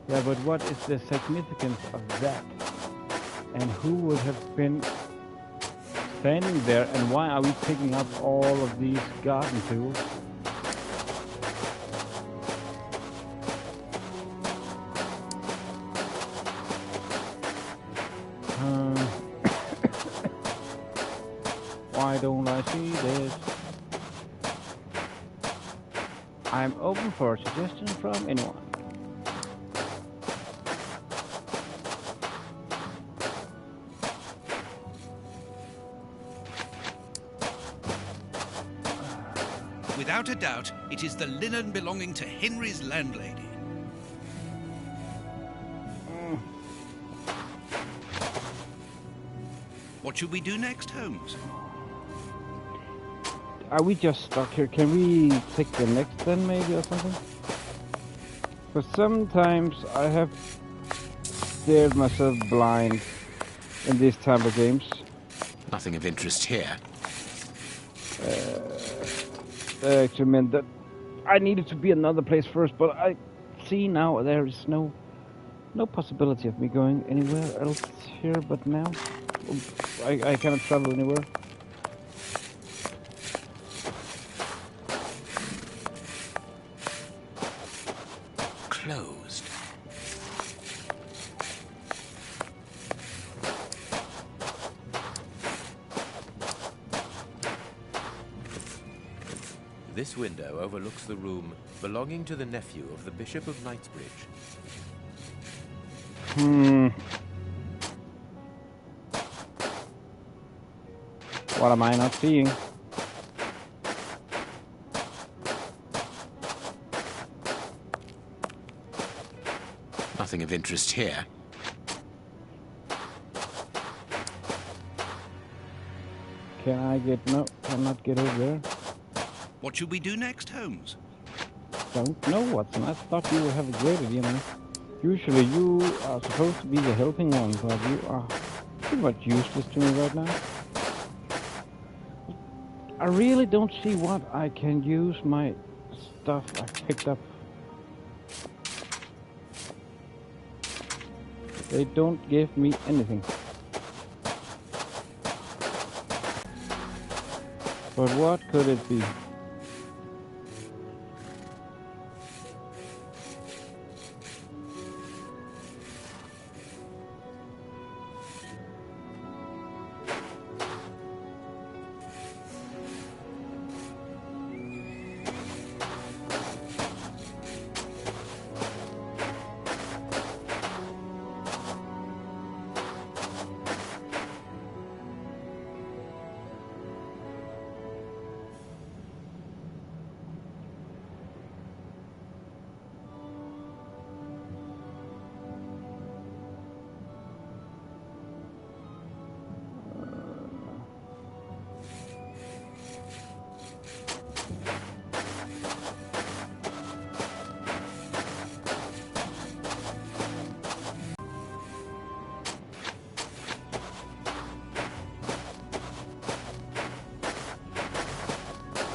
Yeah, but what is the significance of that? And who would have been standing there, and why are we picking up all of these garden tools? Why don't I see this? I'm open for a suggestion from anyone. Without a doubt, it is the linen belonging to Henry's landlady. What should we do next, Holmes? Are we just stuck here? Can we take the next then, maybe, or something? But sometimes I have stared myself blind in these type of games. Nothing of interest here. That actually meant that I needed to be another place first, but I see now there is no possibility of me going anywhere else here, but now I cannot travel anywhere. Closed. This window overlooks the room belonging to the nephew of the Bishop of Knightsbridge. What am I not seeing? Nothing of interest here. Can I get... No, cannot get over there. What should we do next, Holmes? Don't know, Watson. I thought you would have a great idea, man. Usually you are supposed to be the helping one, but you are pretty much useless to me right now. I really don't see what I can use my stuff I picked up. They don't give me anything. But what could it be?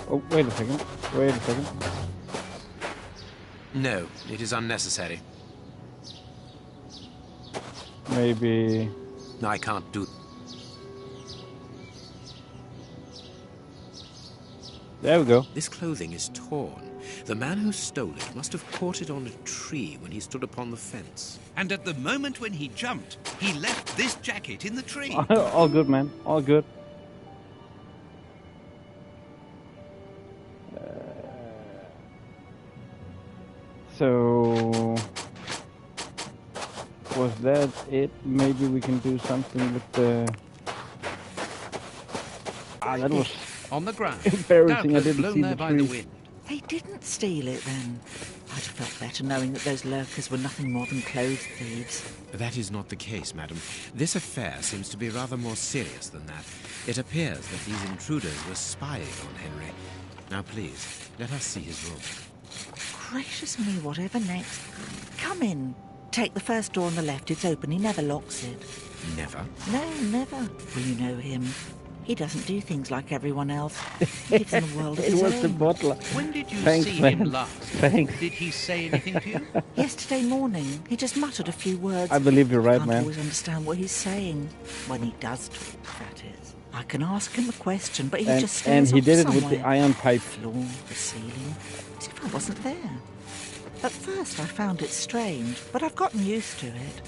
Oh, wait a second. Wait a second. No, it is unnecessary. Maybe... I can't do... There we go. This clothing is torn. The man who stole it must have caught it on a tree when he stood upon the fence. And at the moment when he jumped, he left this jacket in the tree. All good, man. All good. So... was that it? Maybe we can do something with the... Ah, that was... on the ground. Embarrassing, I didn't blown see there the by tree. the wind. They didn't steal it then. I'd have felt better knowing that those lurkers were nothing more than clothes thieves. That is not the case, madam. This affair seems to be rather more serious than that. It appears that these intruders were spying on Henry. Now please, let us see his room. Gracious me, whatever next? Come in. Take the first door on the left. It's open. He never locks it. Never? No, never. Well, you know him. He doesn't do things like everyone else. He lives in a world of his own. It was the butler. When did you Thanks, see man. him last? Thanks. Did he say anything to you? Yesterday morning. He just muttered a few words. I believe you're right, I can't man. always understand what he's saying. When he does talk, that is. I can ask him a question, but he just stares And he off did it somewhere. with the iron pipe. The floor, the ceiling. As if I wasn't there. At first I found it strange, but I've gotten used to it.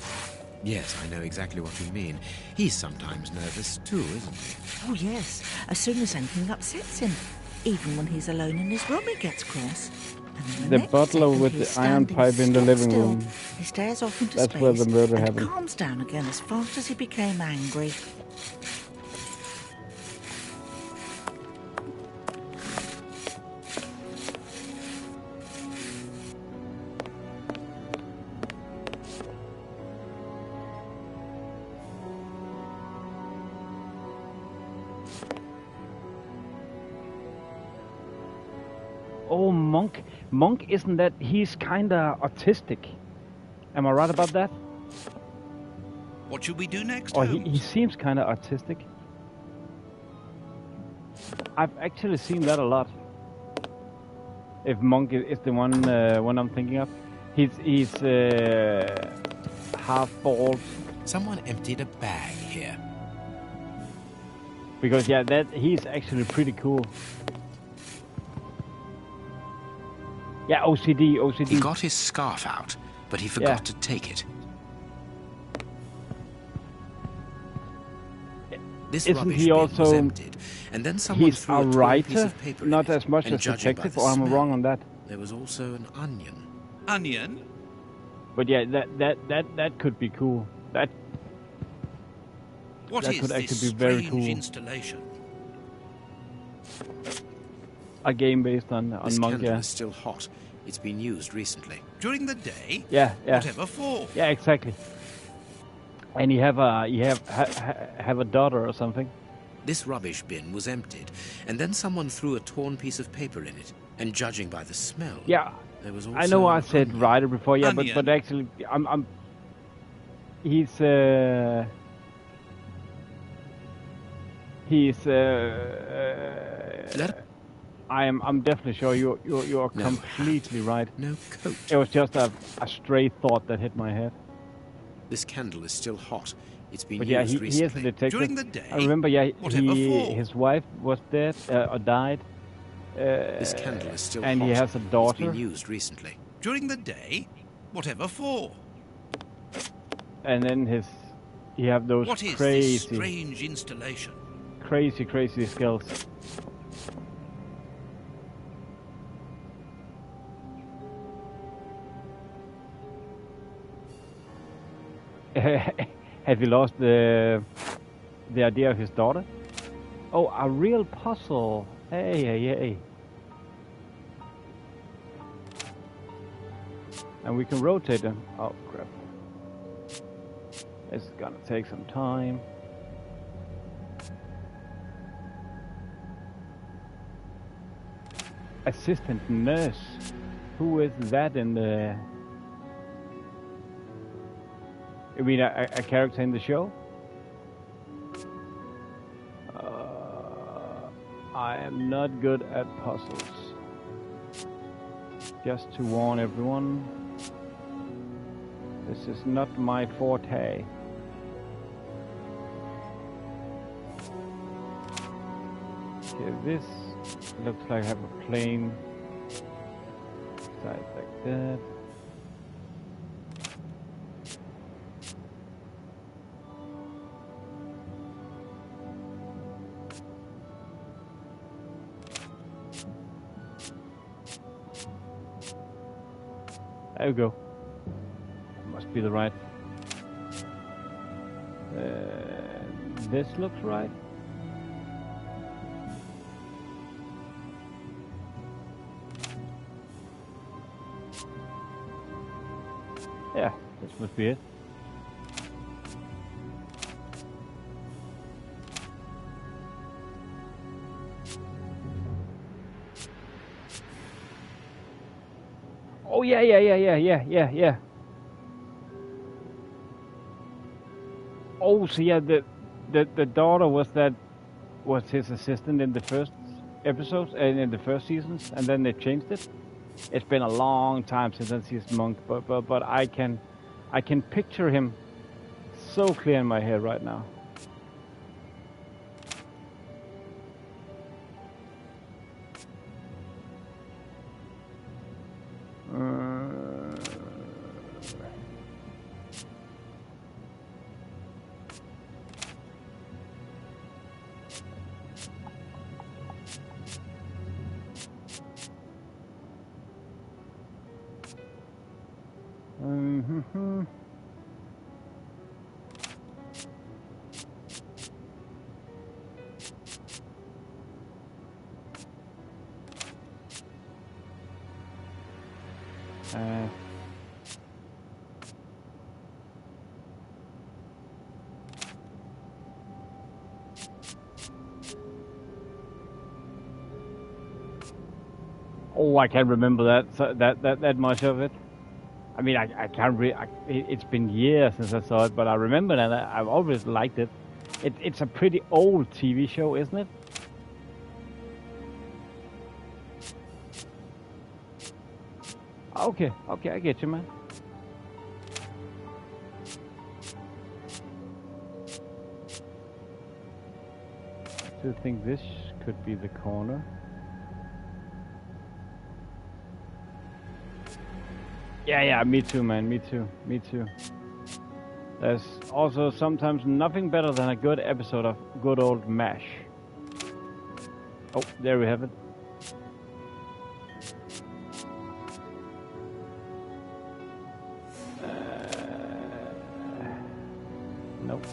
Yes, I know exactly what you mean. He's sometimes nervous too, isn't he? Oh yes, as soon as anything upsets him. Even when he's alone in his room he gets cross. And then The next butler second with he's the iron standing pipe in the stock living still. room. He stares off into That's space where the murder and happened. calms down again as fast as he became angry. Oh, Monk. Monk, isn't that... He's kinda autistic. Am I right about that? What should we do next, Or Holmes? he seems kinda autistic. I've actually seen that a lot. If Monk is the one I'm thinking of. He's half bald. Someone emptied a bag here. Because yeah, he's actually pretty cool. Yeah, OCD. He got his scarf out, but he forgot to take it. This Isn't rubbish he bin also? was emptied, and then someone He's threw a a torn writer, piece of paper not in it, as much and as judging by detective, the or am I smell, wrong on that? There was also an onion. Onion? But yeah, that could be cool. That What that is could this actually be very strange cool. installation? A game based on This Monk, candle yeah. is still hot. It's been used recently. During the day? Yeah. Whatever for? Yeah, exactly. And you have a daughter or something. This rubbish bin was emptied, and then someone threw a torn piece of paper in it, and judging by the smell, Yeah, there was also I know I an said onion. writer before, yeah, Onion. but actually, he's I'm definitely sure you're completely right. No coat. It was just a stray thought that hit my head. This candle is still hot. It's been But yeah, used he is a recently. detective. During the day? I remember, yeah, Whatever for? his wife was dead or died. This candle is still and hot. he has a It's daughter. been used recently. During the day? Whatever for? And then he have those What is this crazy strange installation? skills. Have you lost the idea of his daughter? Oh, a real puzzle. Hey. And we can rotate them. Oh, crap. This is gonna take some time. Assistant nurse. Who is that in the... You mean a character in the show? I am not good at puzzles. Just to warn everyone, this is not my forte. Okay, this looks like I have a plain side like that. There we go. Must be the right. This looks right. Yeah, this must be it. Oh yeah. Oh, so yeah, the daughter was his assistant in the first episodes and in the first seasons, and then they changed it. It's been a long time since I've seen Monk, but I can picture him so clear in my head right now. Oh, I can't remember that much of it. I mean, I can't it's been years since I saw it, but I remember that I've always liked it. It's a pretty old TV show, isn't it? Okay, I get you, man. I do think this could be the corner. Yeah, me too, man. Me too. There's also sometimes nothing better than a good episode of good old MASH. Oh, there we have it. Nope.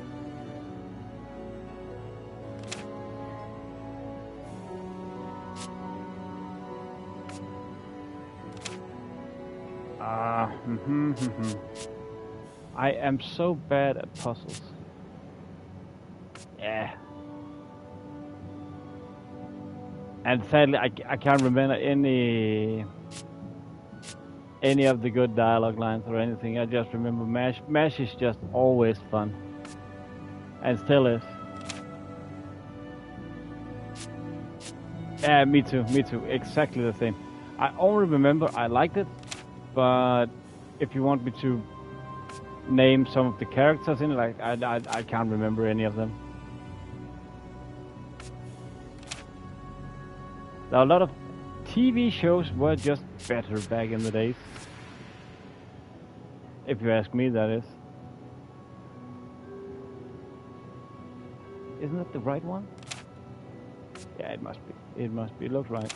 I am so bad at puzzles. Yeah. And sadly, I can't remember any of the good dialogue lines or anything. I just remember MASH. MASH is just always fun. And still is. Yeah, me too. Exactly the same. I only remember I liked it, but if you want me to name some of the characters in it, like I can't remember any of them. Now, a lot of TV shows were just better back in the days. If you ask me, that is. Isn't that the right one? Yeah, it must be. It must be. It looks right.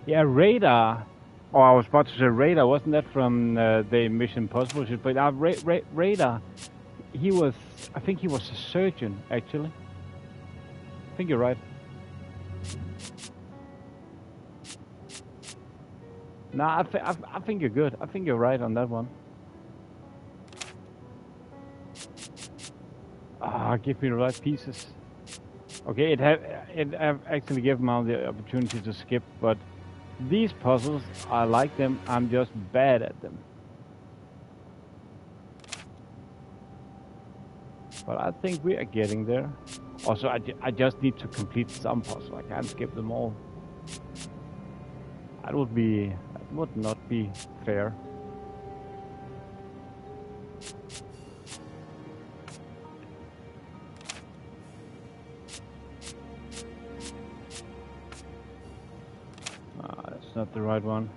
Yeah, Radar. Oh, I was about to say Radar. Wasn't that from the Mission Impossible? But Radar. I think he was a surgeon, actually. I think you're right. Nah, I think you're good. I think you're right on that one. Give me the right pieces. Okay, it have actually given me the opportunity to skip, but these puzzles, I like them. I'm just bad at them. But I think we are getting there. Also, I just need to complete some puzzles. I can't skip them all. That would not be fair. That's not the right one.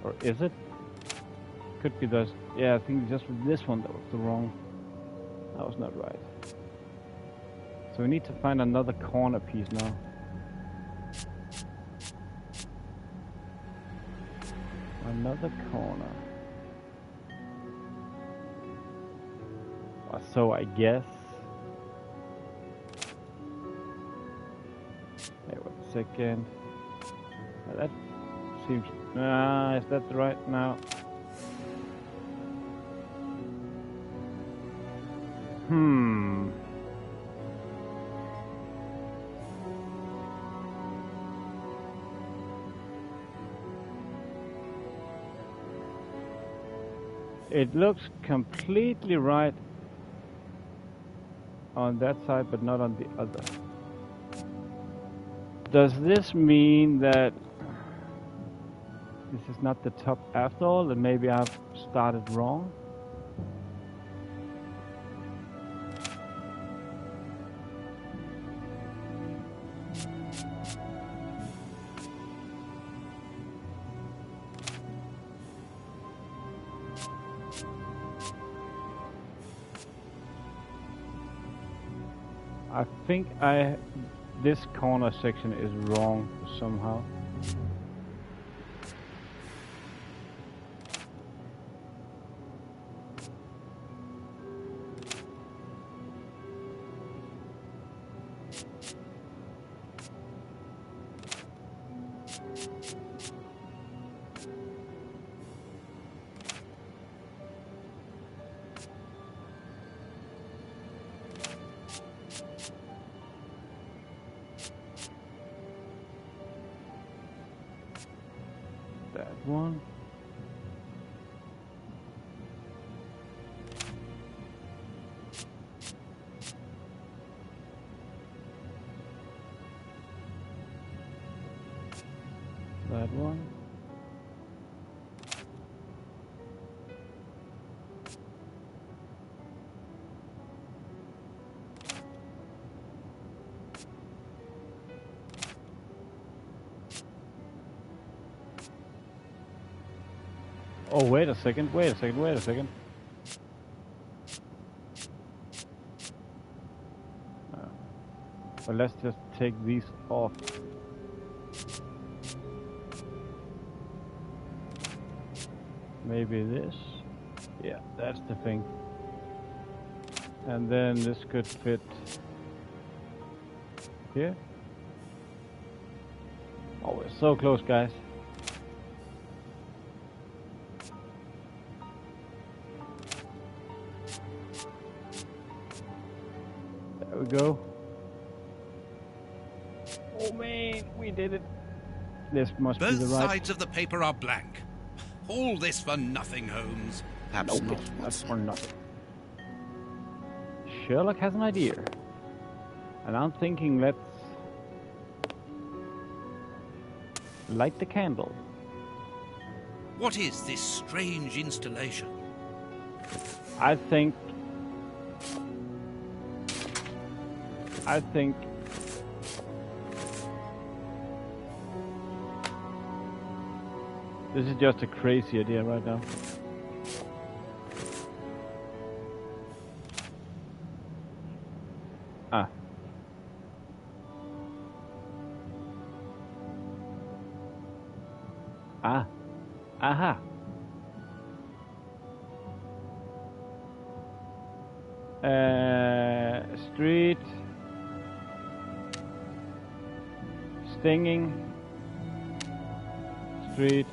Or is it? Could be this. Yeah, I think just with this one that was the wrong. That was not right. So we need to find another corner piece now. Another corner. So I guess. Wait a second. That seems. Is that right now? It looks completely right on that side, but not on the other. Does this mean that this is not the top after all, and maybe I've started wrong? I think this corner section is wrong somehow. one. That one. Oh, wait a second. But let's just take these off. Maybe this. Yeah, that's the thing. And then this could fit here. Oh, we're so close, guys. There we go. Oh man, we did it. This must be the right. Both sides of the paper are blank. All this for nothing, Holmes. Perhaps not. That's for nothing. Sherlock has an idea. And I'm thinking let's light the candle. What is this strange installation? I think this is just a crazy idea right now. Ah. Ah. Aha. Street. Stinging. Street.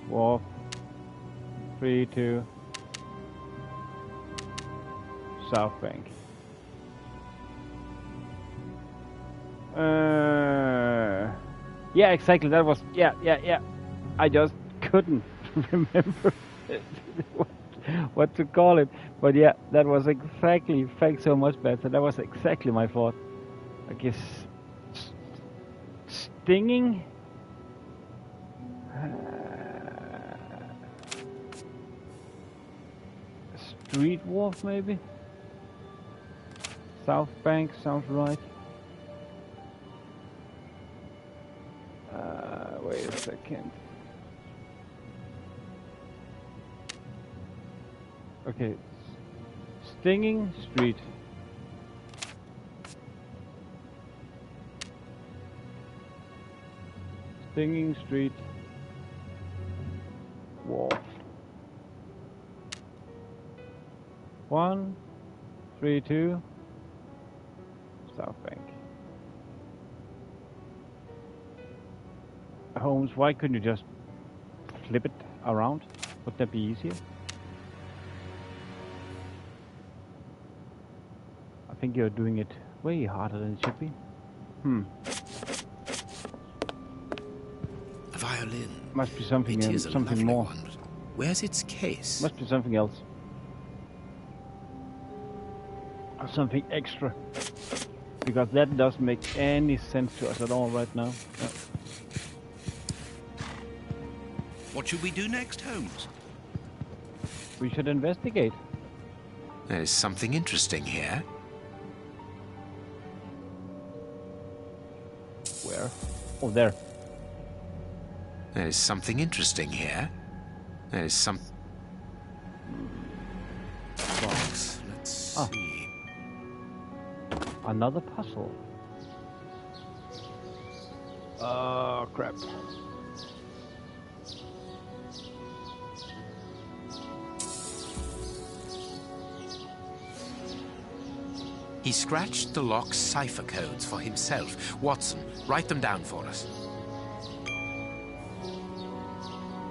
Wharf. 3, 2. South Bank. Yeah, exactly. That was yeah. I just couldn't remember what to call it, but yeah, that was exactly. Thanks so much, Beth. That was exactly my thought. I guess stinging. Street Wharf, maybe. South Bank sounds right. Wait a second. Okay. Stinging Street. Stinging Street. Wharf. 1, 3, 2. South Bank. Holmes, why couldn't you just flip it around? Would that be easier? I think you're doing it way harder than it should be. A violin. Must be something, it is something more. One. Where's its case? Must be something else. Or something extra. Because that doesn't make any sense to us at all right now. No. What should we do next, Holmes? We should investigate. There is something interesting here. Where? Oh, there. There is something interesting here. There is some... box. Let's see. Another puzzle. Oh, crap. He scratched the lock's cipher codes for himself. Watson, write them down for us.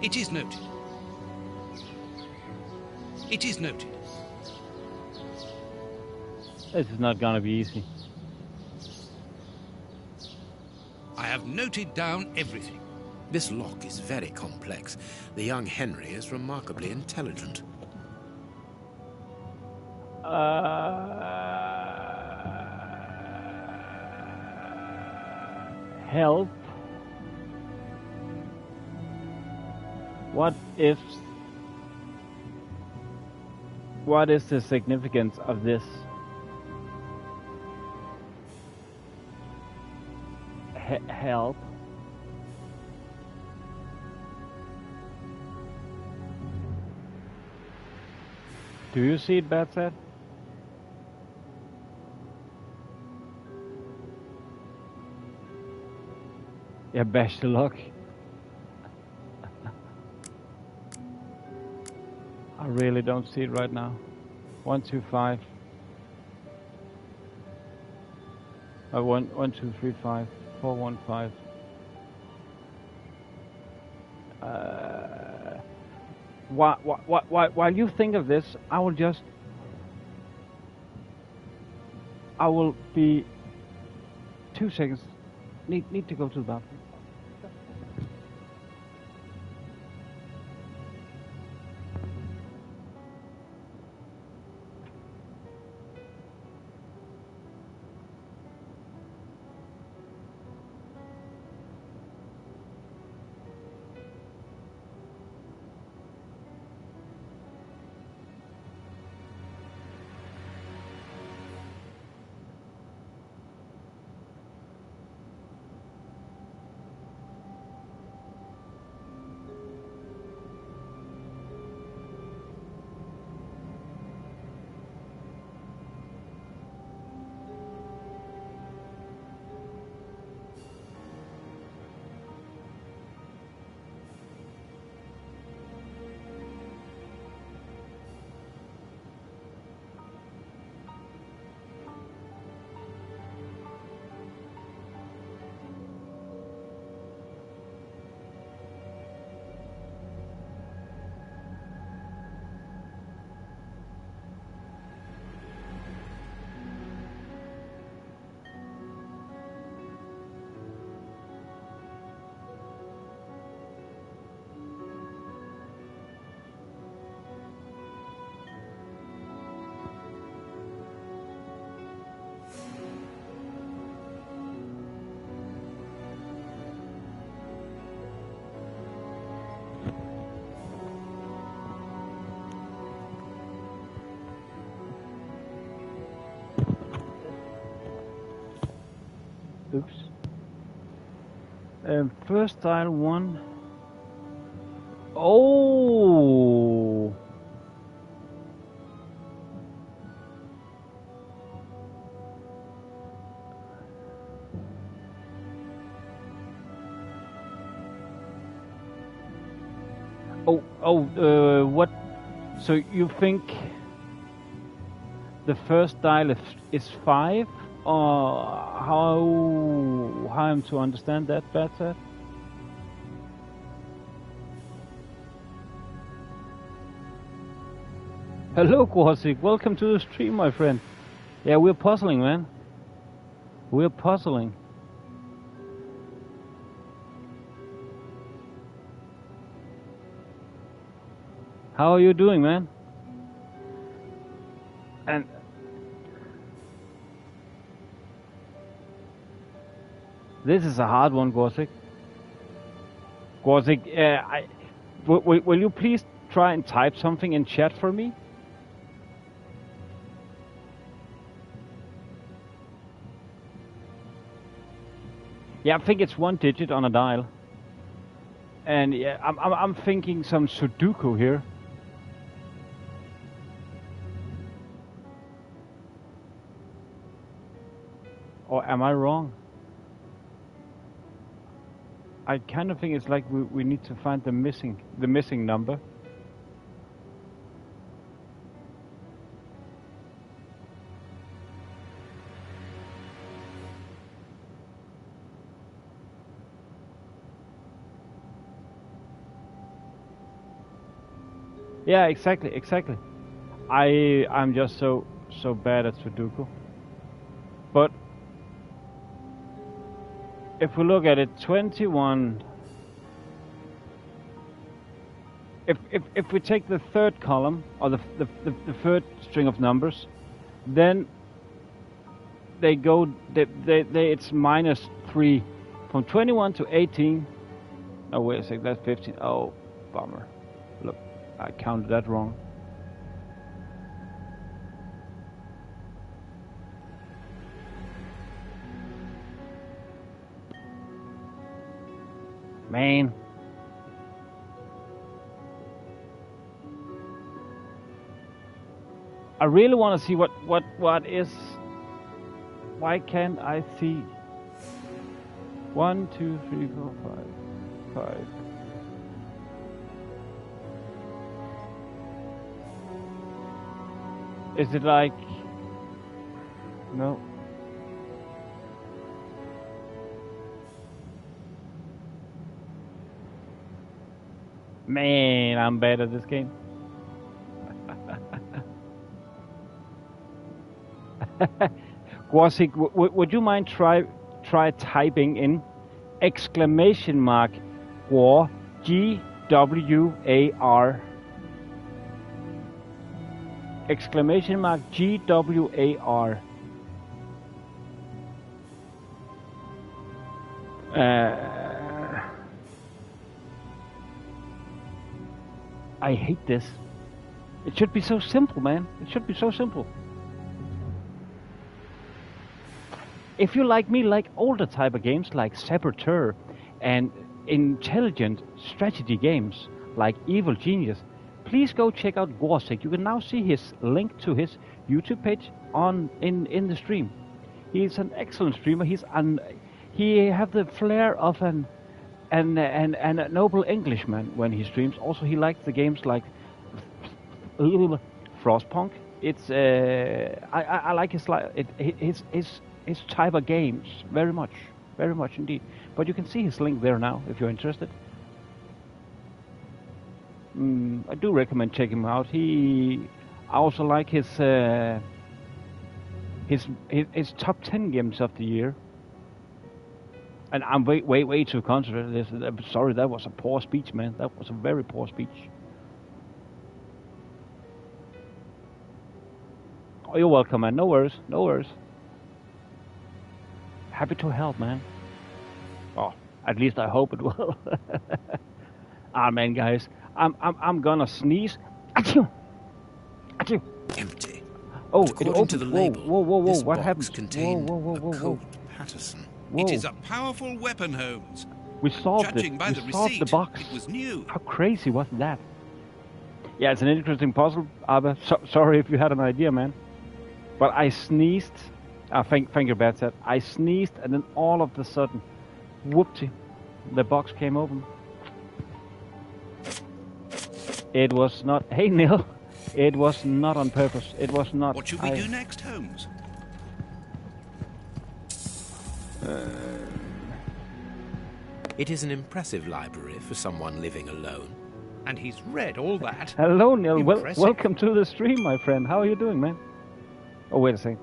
It is noted. It is noted. This is not gonna be easy. I have noted down everything. This lock is very complex. The young Henry is remarkably intelligent. Help. What is the significance of this? Help. Do you see it, Batsat? Yeah, bash the lock. I really don't see it right now. 125. 1235 415. While you think of this, I will be 2 seconds. Need to go to the bathroom. Oops. First style 1. Oh. What? So you think the first dial is 5, or how I'm to understand that better? Hello, Quasik. Welcome to the stream, my friend. Yeah, we're puzzling, man. We're puzzling. How are you doing, man? And this is a hard one, Gorzik. Gorzik, will you please try and type something in chat for me? Yeah, I think it's 1 digit on a dial. And yeah, I'm thinking some Sudoku here. Or am I wrong? I kind of think it's like we need to find the missing number. Yeah, exactly. I'm just so bad at Sudoku. But if we look at it, 21 if we take the third column or the third string of numbers, then they go it's -3 from 21 to 18. Oh wait a sec, that's 15. Oh, bummer. Look, I counted that wrong. Man. I really want to see what is. Why can't I see? 1, 2, 3, 4, 5. Is it like? No. Man, I'm bad at this game. Gwasik, would you mind try typing in exclamation mark war GWAR exclamation mark GWAR I hate this. It should be so simple, man. It should be so simple. If you like me, like older type of games like Saboteur and intelligent strategy games like Evil Genius, please go check out Gwasik. You can now see his link to his YouTube page in the stream. He's an excellent streamer. He have the flair of a noble Englishman when he streams. Also, he likes the games like Frostpunk. It's I like his type of games very much indeed. But you can see his link there now if you're interested. I do recommend checking him out. I also like his top 10 games of the year. And I'm way too concentrated. Sorry, that was a poor speech, man. That was a very poor speech. Oh, you're welcome, man. No worries. No worries. Happy to help, man. Oh, at least I hope it will. Ah, man, guys. I'm gonna sneeze. Achoo! Achoo! Empty. Oh, but it according opened. to the Whoa, label, whoa, whoa, whoa! this What box happened? contained Whoa. a Colt Patterson. Whoa. It is a powerful weapon, Holmes. We solved Judging it. by We the solved receipt, the box. it was new. How crazy was that? Yeah, it's an interesting puzzle, Abba. Sorry if you had an idea, man. But I sneezed. Thank you, Bad said. I sneezed, and then all of a sudden, whoopty, the box came open. It was not. Hey, Neil. It was not on purpose. It was not. What should we do next, Holmes? It is an impressive library for someone living alone. And he's read all that. Hello, Neil. Welcome to the stream, my friend. How are you doing, man? Oh, wait a second.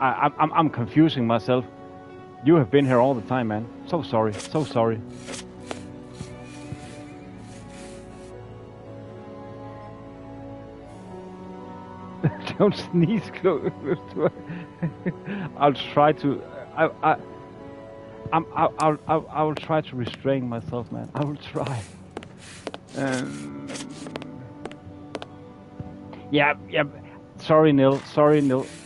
I'm confusing myself. You have been here all the time, man. So sorry. So sorry. Don't sneeze close to. I'll try to. I will try to restrain myself, man. I will try. Yeah. Sorry, Neil.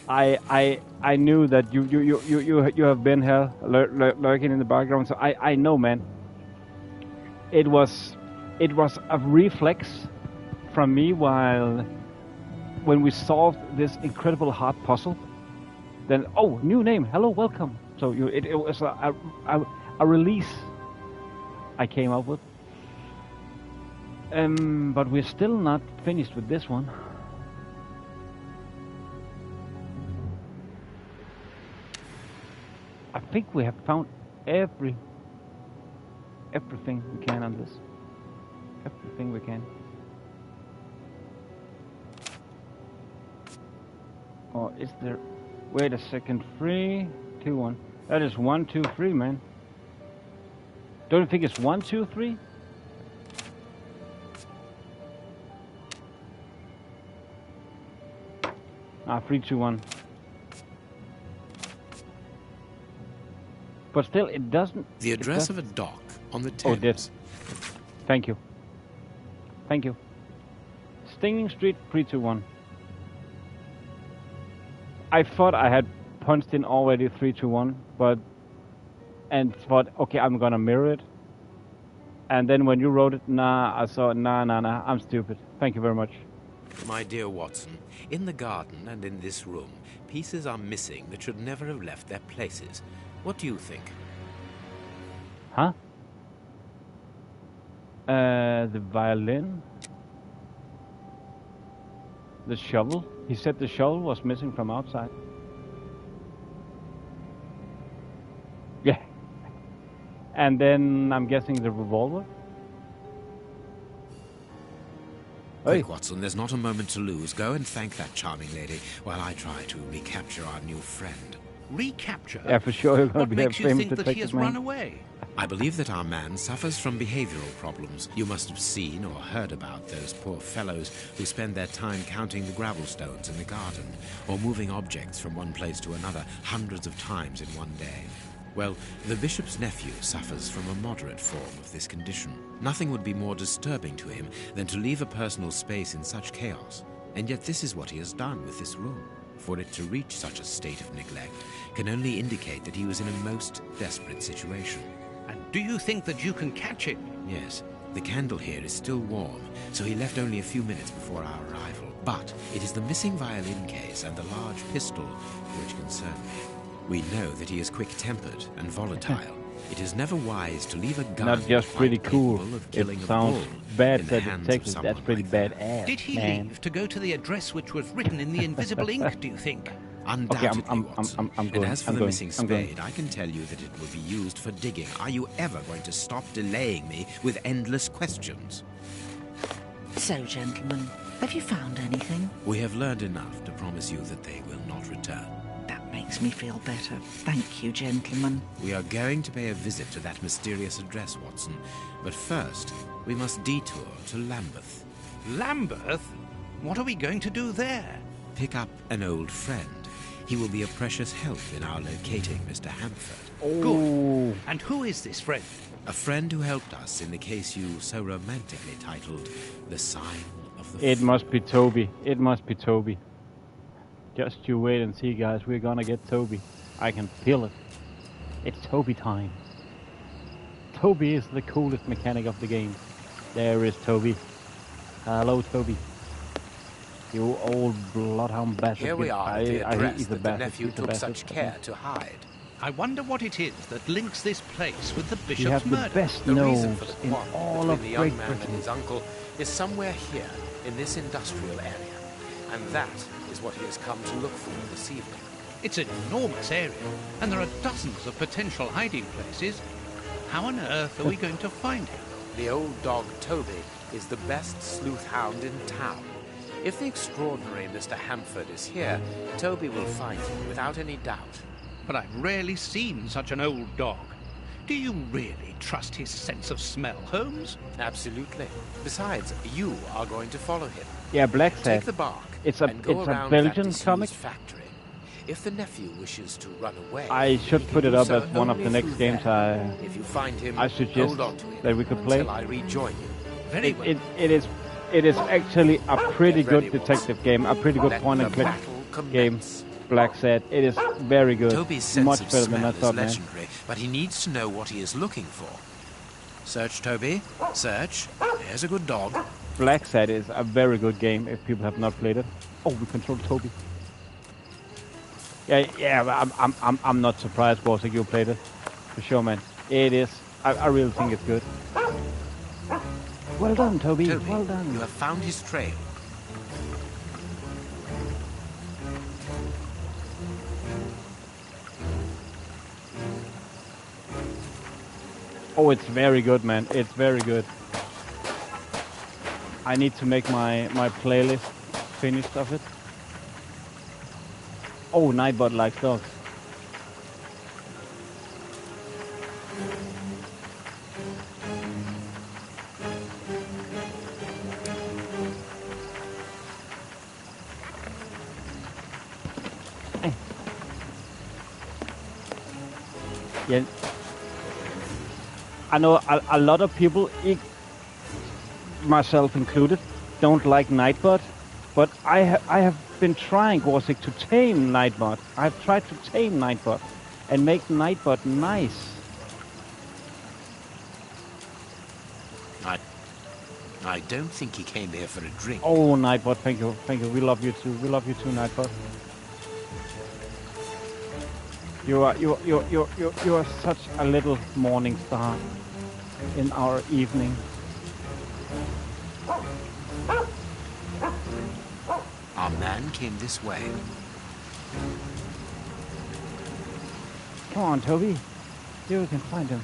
I knew that you have been here lurking in the background. So I know, man. It was a reflex from me when we solved this incredible hard puzzle. Then new name. Hello, welcome. So it was a release I came up with. But we're still not finished with this one. I think we have found everything we can on this. Everything we can. Or is there? Wait a second. 3, 2, 1. That is 1, 2, 3, man. Don't you think it's 1, 2, 3? 3, 2, 1. But still, it doesn't... The address of a dock on the Oh, Thames. this. Thank you. Thank you. Stinging Street, 3, 2, 1. I thought I had punched in already 3, 2, 1, but... And thought, okay, I'm gonna mirror it. And then when you wrote it, I saw, nah, I'm stupid. Thank you very much. My dear Watson, in the garden and in this room, pieces are missing that should never have left their places. What do you think? Huh? The violin? The shovel? He said the shovel was missing from outside. Yeah. And then I'm guessing the revolver? Quick, Watson, there's not a moment to lose. Go and thank that charming lady while I try to recapture our new friend. Recapture? Yeah, for sure. You're going What to be a makes you famous think that he has detective, man. run away? I believe that our man suffers from behavioral problems. You must have seen or heard about those poor fellows who spend their time counting the gravel stones in the garden or moving objects from one place to another hundreds of times in one day. Well, the bishop's nephew suffers from a moderate form of this condition. Nothing would be more disturbing to him than to leave a personal space in such chaos. And yet this is what he has done with this room. For it to reach such a state of neglect can only indicate that he was in a most desperate situation. And do you think that you can catch him? Yes. The candle here is still warm, so he left only a few minutes before our arrival. But it is the missing violin case and the large pistol which concern me. We know that he is quick-tempered and volatile. It is never wise to leave a gun Not just pretty cool. of killing It a sounds bull bad in for the a hands of detective. someone That's pretty like that. badass. Did he man. leave to go to the address which was written in the invisible ink, do you think? Undoubtedly, I'm Watson. going. And as for the missing I'm going. spade, I can tell you that it will be used for digging. Are you ever going to stop delaying me with endless questions? So, gentlemen, have you found anything? We have learned enough to promise you that they will not return. That makes me feel better. Thank you, gentlemen. We are going to pay a visit to that mysterious address, Watson. But first, we must detour to Lambeth. Lambeth? What are we going to do there? Pick up an old friend. He will be a precious help in our locating Mr. Hamford. Oh. Good. And who is this friend? A friend who helped us in the case you so romantically titled The Sign of the It Fool. must be Toby. It must be Toby. Just you wait and see, guys. We're gonna get Toby. I can feel it. It's Toby time. Toby is the coolest mechanic of the game. There is Toby. Hello, Toby. You old bloodhound bastard. Here we are at the I hate address you, the that the bastard. nephew He's a took bastard. such care to hide. I wonder what it is that links this place with the You bishop's have the murder. best The reason nose for the in quarrel all between of the Great young man and Britain. his uncle is somewhere here in this industrial area. And that is what he has come to look for this evening. It's an enormous area, and there are dozens of potential hiding places. How on earth are we going to find him? The old dog Toby is the best sleuth hound in town. If the extraordinary Mr. Hamford is here, Toby will find him without any doubt. But I've rarely seen such an old dog. Do you really trust his sense of smell, Holmes? Absolutely. Besides, you are going to follow him. Yeah, Black Take said. the bark It's and go a around Belgian that disused comic. factory. If the nephew wishes to run away, I should he put can it do up so as one of only the next through games there. If you find him, I suggest hold on to him that we could play. until I rejoin you. Very well. It is actually a pretty Get ready, good detective game, a pretty good Let point and the click battle game. commence. Black said it is very good, Toby's sense much of better than I smell is thought, man. legendary, but he needs to know what he is looking for. Search, Toby. Search. There's a good dog. Black said is a very good game if people have not played it. Oh, we control Toby. Yeah, I'm not surprised, Borsig, you played it. For sure, man. It is. I really think it's good. Well done, Toby. Toby, Well done. you have found his trail. Oh, it's very good, man. It's very good. I need to make my playlist finished of it. Oh, Nightbot likes dogs. Yeah. I know a lot of people, myself included, don't like Nightbot, but I have been trying, Gorsik, to tame Nightbot. I've tried to tame Nightbot and make Nightbot nice. I don't think he came here for a drink. Oh, Nightbot, thank you. We love you too. We love you too, Nightbot. You are such a little morning star in our evening. Our man came this way. Come on, Toby. Here we can find him.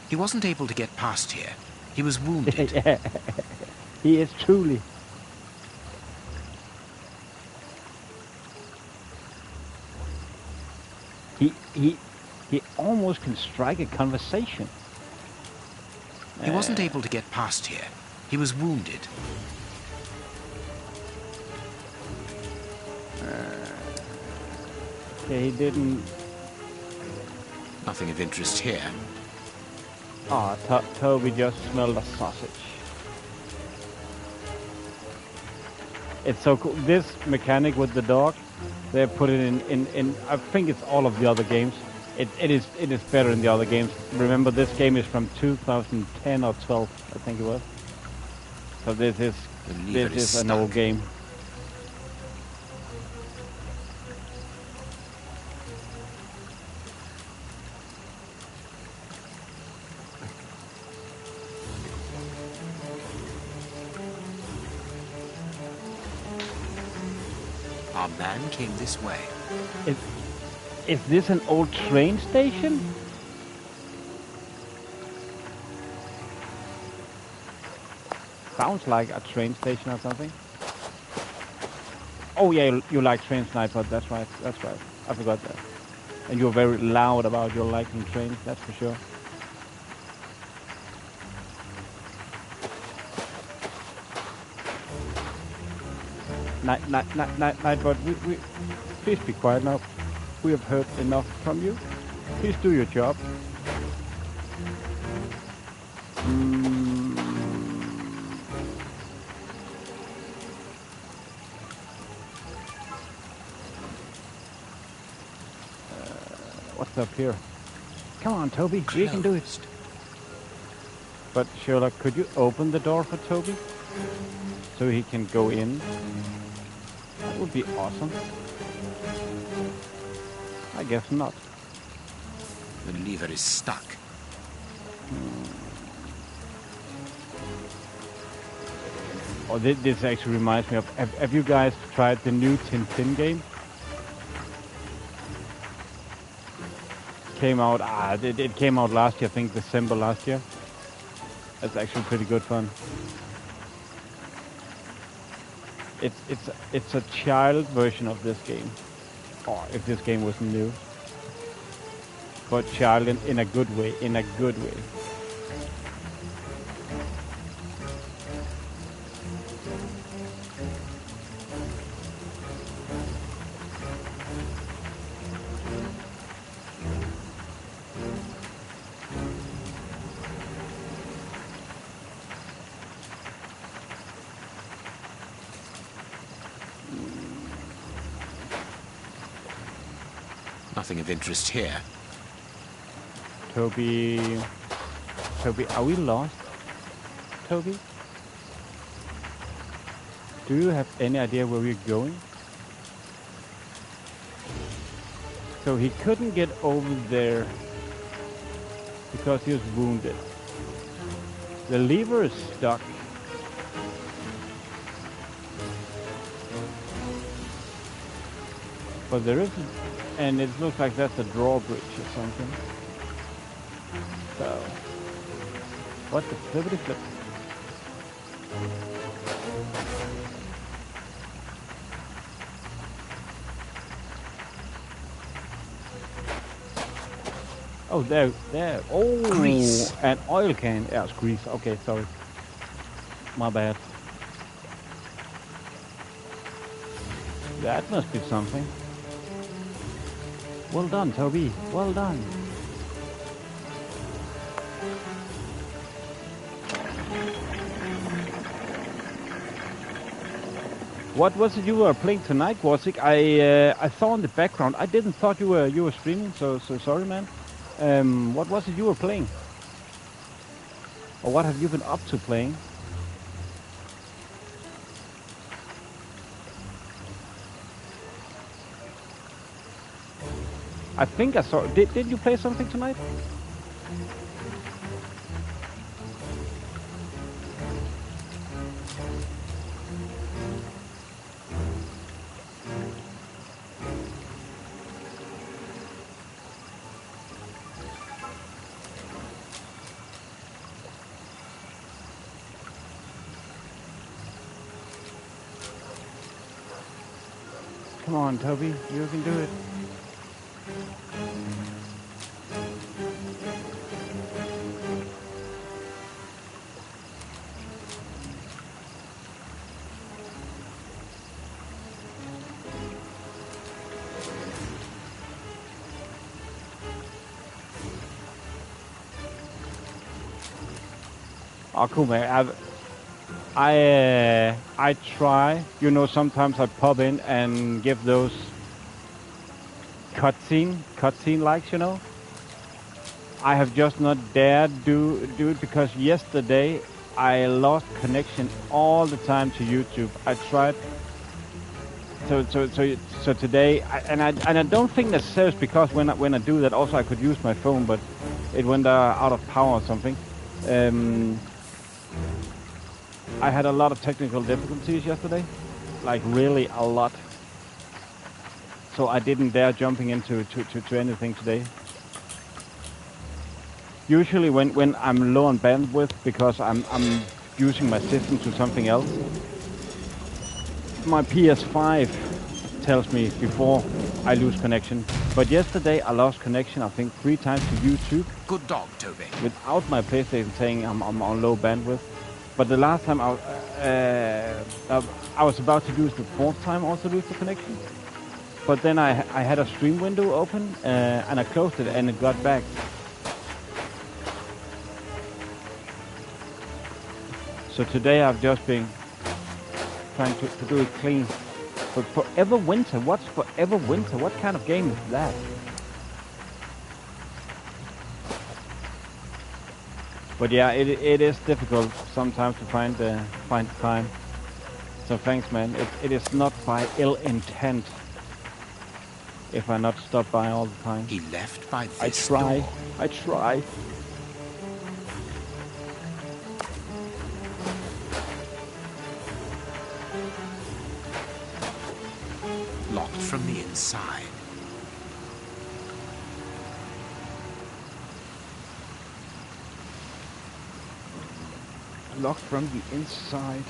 He wasn't able to get past here. He was wounded. Yeah. He is truly. He almost can strike a conversation. He wasn't able to get past here. He was wounded. Okay, he didn't... Nothing of interest here. Ah, Toby just smelled a sausage. It's so cool. This mechanic with the dog, they put it in I think it's all of the other games. It is better in the other games. Remember, this game is from 2010 or 12, I think it was. So this is an old game. Our man came this way. Is this an old train station? Sounds like a train station or something. Oh yeah, you like trains, Sniper. That's right. That's right. I forgot that. And you're very loud about your liking trains. That's for sure. Nightbot, we please be quiet now. We have heard enough from you. Please do your job. What's up here? Come on, Toby, we can do it. But Sherlock, could you open the door for Toby? So he can go in? That would be awesome. I guess not. The lever is stuck. Oh, this actually reminds me of... Have you guys tried the new Tintin game? Came out... it came out last year, I think December last year. That's actually pretty good fun. It's a child version of this game. Or if this game was new. But child in a good way, in a good way. Nothing of interest here. Toby, are we lost? Toby? Do you have any idea where we're going? So he couldn't get over there because he was wounded. The lever is stuck. But there isn't, and it looks like that's a drawbridge or something. So, what the flippity flip? Oh, there. Oh, grease. An oil can. Yeah, it's grease. Okay, sorry. My bad. That must be something. Well done, Toby. Well done. What was it you were playing tonight, Warsik? I saw in the background. I didn't thought you were streaming, so sorry, man. What was it you were playing? Or what have you been up to playing? I think I saw. Did you play something tonight? Come on, Toby, you can do it. Oh, cool, man. I try, you know, sometimes I pop in and give those cutscene likes, you know. I have just not dared do it because yesterday I lost connection all the time to YouTube. I tried. So today, I don't think necessarily it's because when I do that, also I could use my phone, but it went out of power or something. I had a lot of technical difficulties yesterday, like really a lot. So I didn't dare jumping into anything today. Usually when I'm low on bandwidth because I'm using my system to something else, my PS5 tells me before I lose connection. But yesterday I lost connection, I think 3 times to YouTube. Good dog, Toby. Without my PlayStation saying I'm on low bandwidth. But the last time I was about to lose the 4th time, also lose the connection. But then I had a stream window open and I closed it and it got back. So today I've just been trying to do it clean. But Forever Winter, what's Forever Winter? What kind of game is that? But yeah, it is difficult sometimes to find time. So thanks, man. It is not by ill intent if I not stop by all the time. He left by this I try. door. I try. Locked from the inside. Locked from the inside.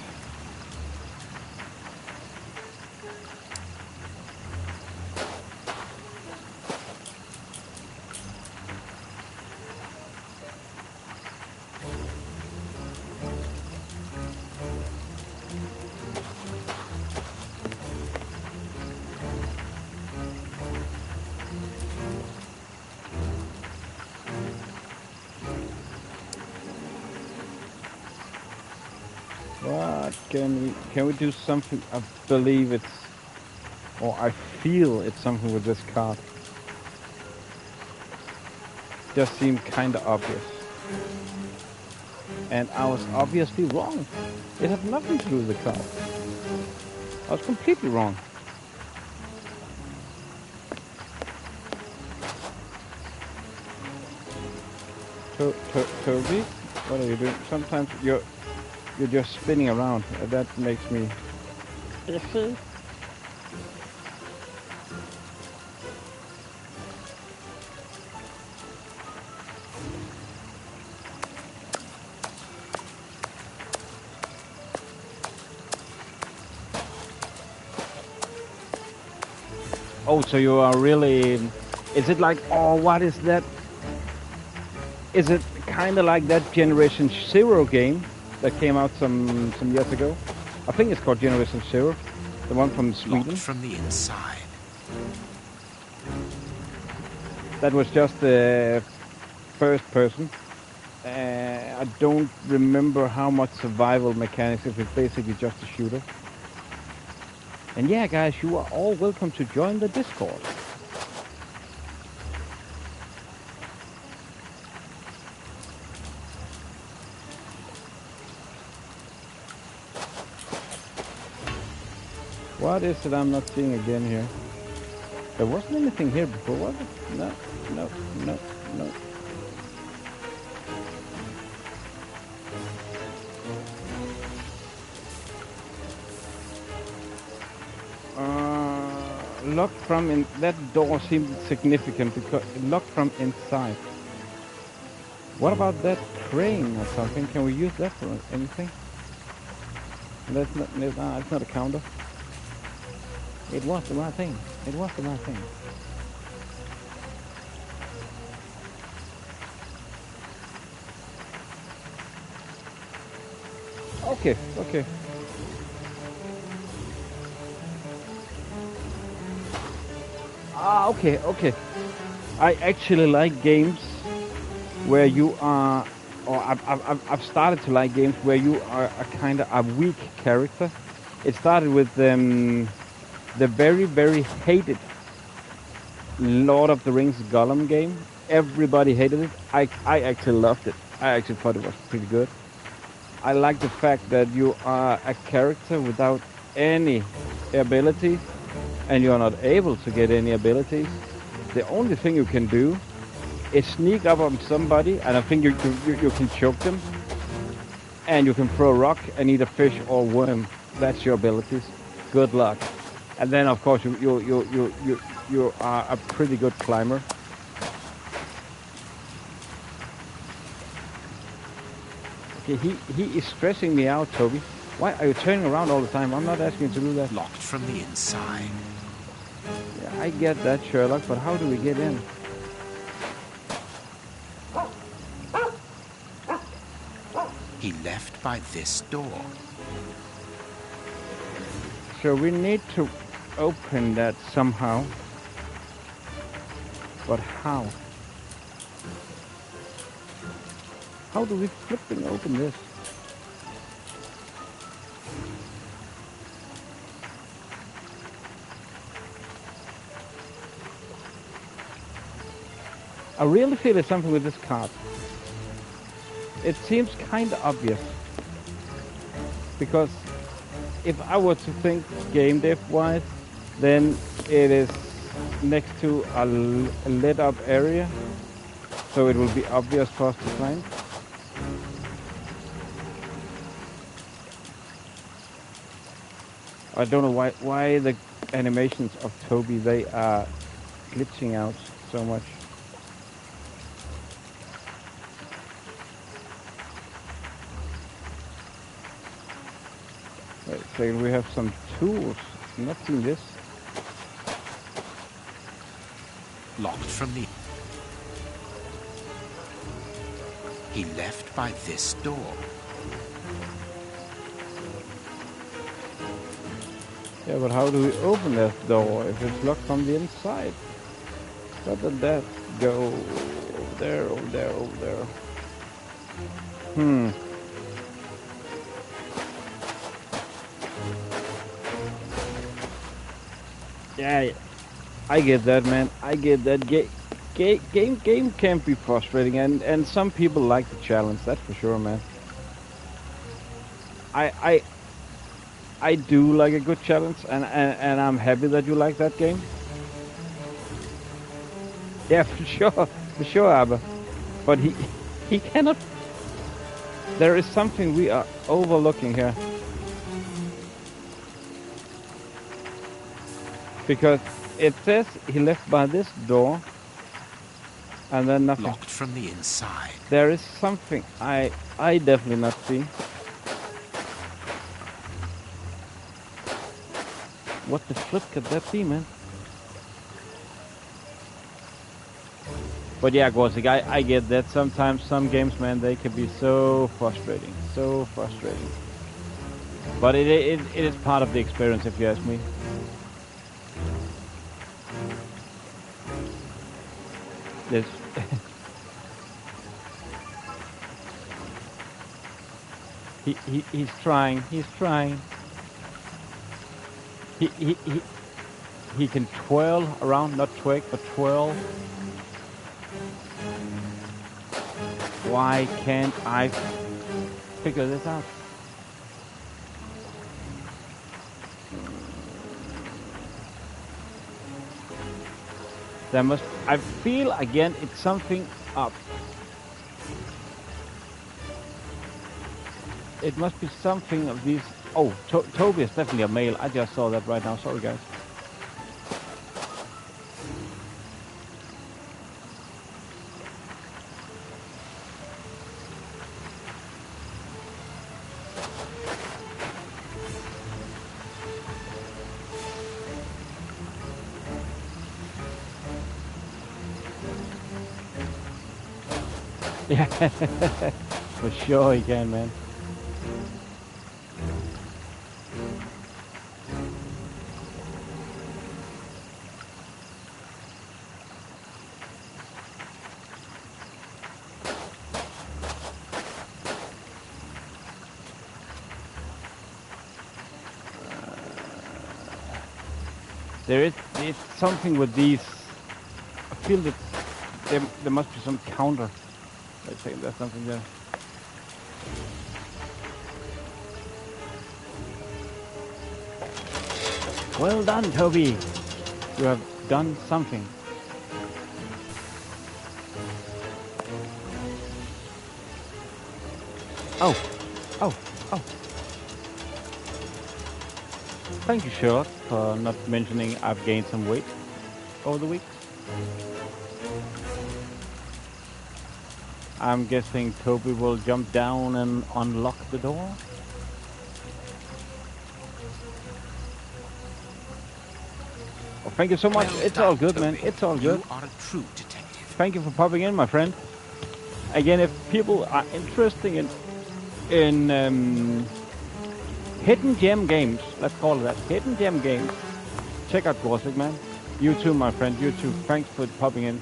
Can we do something? I believe it's, or I feel it's something with this card. Just seemed kind of obvious. And I was obviously wrong. It had nothing to do with the card. I was completely wrong. Toby, what are you doing? Sometimes you're just spinning around. That makes me iffy. Oh, so you are really... Is it like... Oh, what is that? Is it kind of like that Generation Zero game that came out some years ago? I think it's called Generation Zero. The one from Sweden. Locked from the inside. That was just the first person. I don't remember how much survival mechanics. It was basically just a shooter. And yeah, guys, you are all welcome to join the Discord. What is it I'm not seeing again here? There wasn't anything here before, was it? No, no, no, no. Locked from in that door seemed significant because it locked from inside. What about that crane or something? Can we use that for anything? That's not. No, it's not a counter. It was the right thing. It was the right thing. Okay, okay. Okay, okay. I actually like games where you are, or I've started to like games where you are a kind of a weak character. It started with the very, very hated Lord of the Rings Gollum game. Everybody hated it. I actually loved it. I actually thought it was pretty good. I like the fact that you are a character without any abilities, and you are not able to get any abilities. The only thing you can do is sneak up on somebody, and I think you can choke them, and you can throw a rock and eat a fish or worm. That's your abilities. Good luck. And then of course you are a pretty good climber. Okay, he is stressing me out, Toby. Why are you turning around all the time? I'm not asking you to do that. Locked from the inside. Yeah, I get that, Sherlock, but how do we get in? He left by this door. So we need to open that somehow. But how? How do we flipping open this? I really feel there's something with this card. It seems kind of obvious. Because if I were to think game dev-wise, then it is next to a lit up area. So it will be obvious for us to find. I don't know why the animations of Toby, they are glitching out so much. Wait a second, we have some tools. I've not seen this. Locked from the... He left by this door. Yeah, but how do we open that door if it's locked from the inside? Where did that go? Over there, over there, over there. Yeah, I get that, man. I get that. Game can be frustrating, and some people like the challenge. That's for sure, man. I do like a good challenge, and I'm happy that you like that game. Yeah, for sure, Abba. But he cannot. There is something we are overlooking here. Because it says he left by this door, and then nothing. Locked from the inside. There is something I definitely not see. What the flip could that be, man? But yeah, Gorsik, I get that. Sometimes some games, man, they can be so frustrating. So frustrating. But it is part of the experience, if you ask me. Yes. He's trying. He can twirl around, not twig, but twirl. Why can't I figure this out? There must... I feel, again, it's something up. It must be something of these... Oh, Toby is definitely a male. I just saw that right now. Sorry, guys. Yeah, for sure he can, man. It's something with these. I feel that there must be some counter. Wait a second, there's something there. Well done, Toby. You have done something. Oh. Thank you, Sherlock, for not mentioning I've gained some weight over the week. I'm guessing Toby will jump down and unlock the door. Oh, thank you so much. Well, it's all good, Toby. Man. It's all good. You are a true detective. Thank you for popping in, my friend. Again, if people are interested in hidden gem games, let's call it that, hidden gem games, check out Gorsik, man. You too, my friend. You too. Thanks for popping in.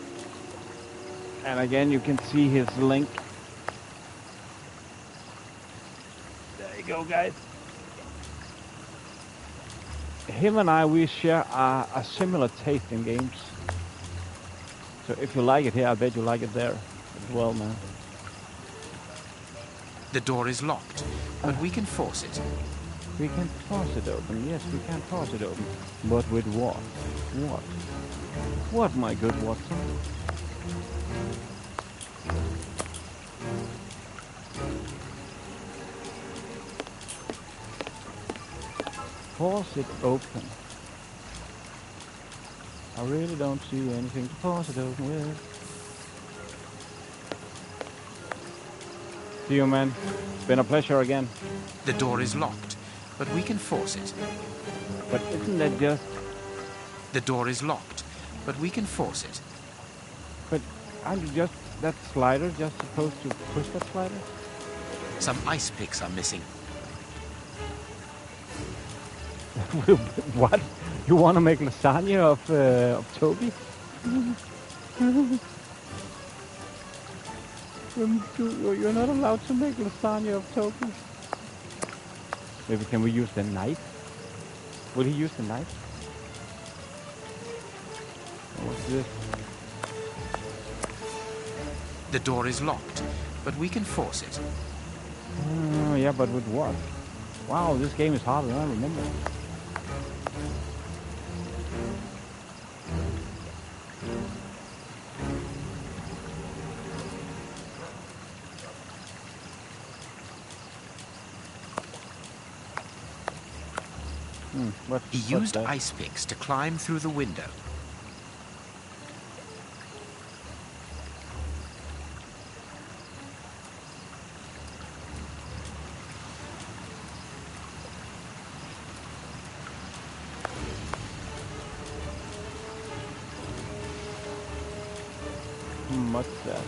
And again, you can see his link. There you go, guys. Him and I, we share a similar taste in games. So if you like it here, I bet you like it there as well, man. The door is locked, but we can force it. We can force it open. Yes, we can force it open. But with what? What? What, my good Watson? Force it open. I really don't see anything to force it open with. See you, man. It's been a pleasure again. The door is locked, but we can force it. But isn't that just... The door is locked, but we can force it. But aren't you just... that slider just supposed to push that slider? Some ice picks are missing. What? You want to make lasagna of Toby? You're not allowed to make lasagna of Toby. Maybe can we use the knife? Will he use the knife? What's this? The door is locked, but we can force it. Yeah, but with what? Wow, this game is harder than I remember. He used ice picks to climb through the window. What's that?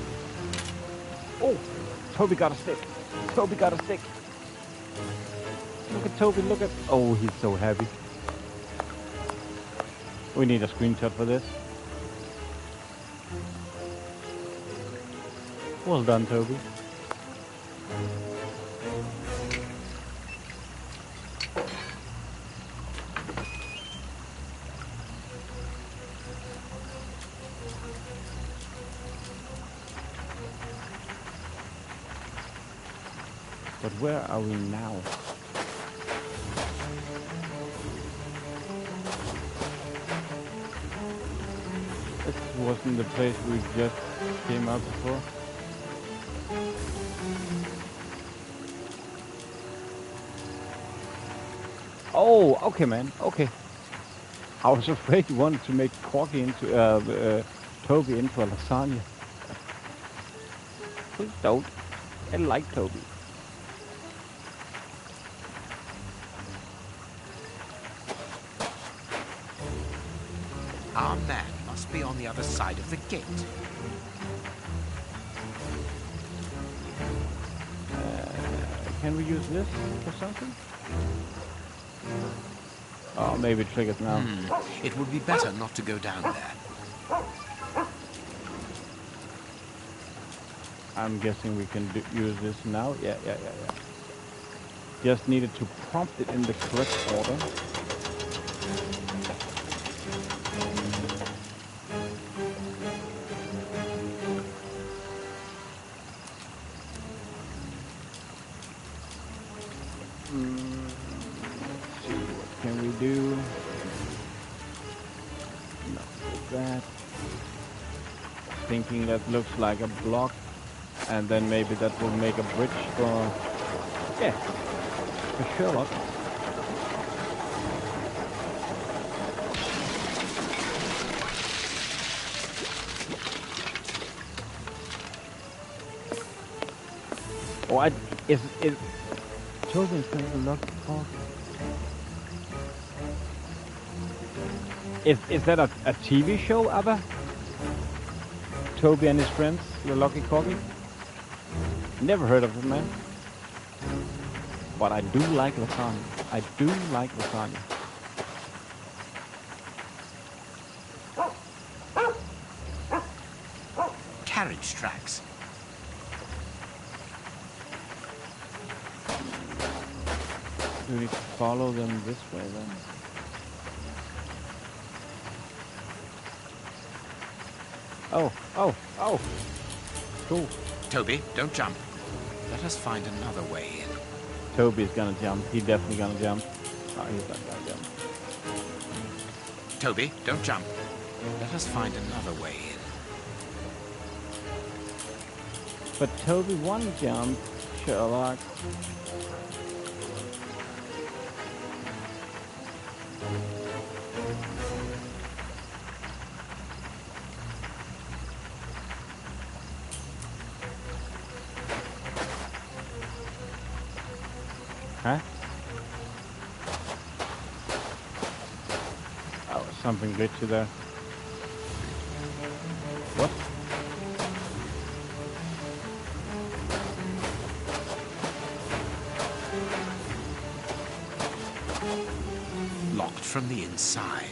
Oh! Toby got a stick. Toby got a stick. Look at Toby, look at... Oh, he's so happy. We need a screenshot for this. Well done, Toby. But where are we now? This wasn't the place we just came out before. Oh, okay, man. Okay. I was afraid you wanted to make Corky into Toby into a lasagna. Please don't. I like Toby. Our man must be on the other side of the gate. Can we use this for something? Oh, maybe it triggers now. It would be better not to go down there. I'm guessing we can use this now. Yeah. Just needed to prompt it in the correct order. Let's see, what can we do? Not with that. Thinking that looks like a block. And then maybe that will make a bridge for, yeah, for Sherlock. Oh, is Toby's gonna lock the door? Is that a TV show, Abba? Toby and his friends, the Lucky Corgi? Never heard of it, man. But I do like lasagna. I do like lasagna. Carriage tracks. Do we need to follow them this way then? Oh. Cool. Toby, don't jump. Let us find another way in. Toby's gonna jump. He's definitely gonna jump. Oh, he's not gonna jump. Toby, don't jump. Let us find another way in. But Toby won't jump, Sherlock. Huh? Oh, something glitchy there. What? Locked from the inside.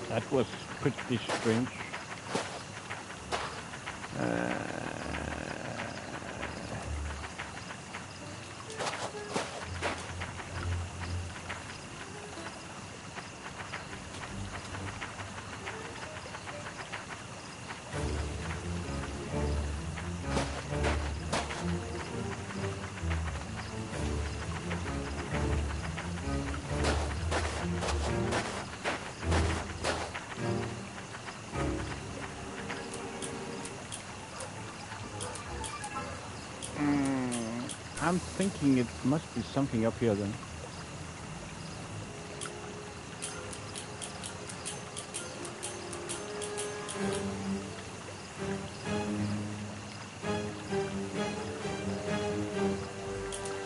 That was pretty strange. I'm thinking it must be something up here then.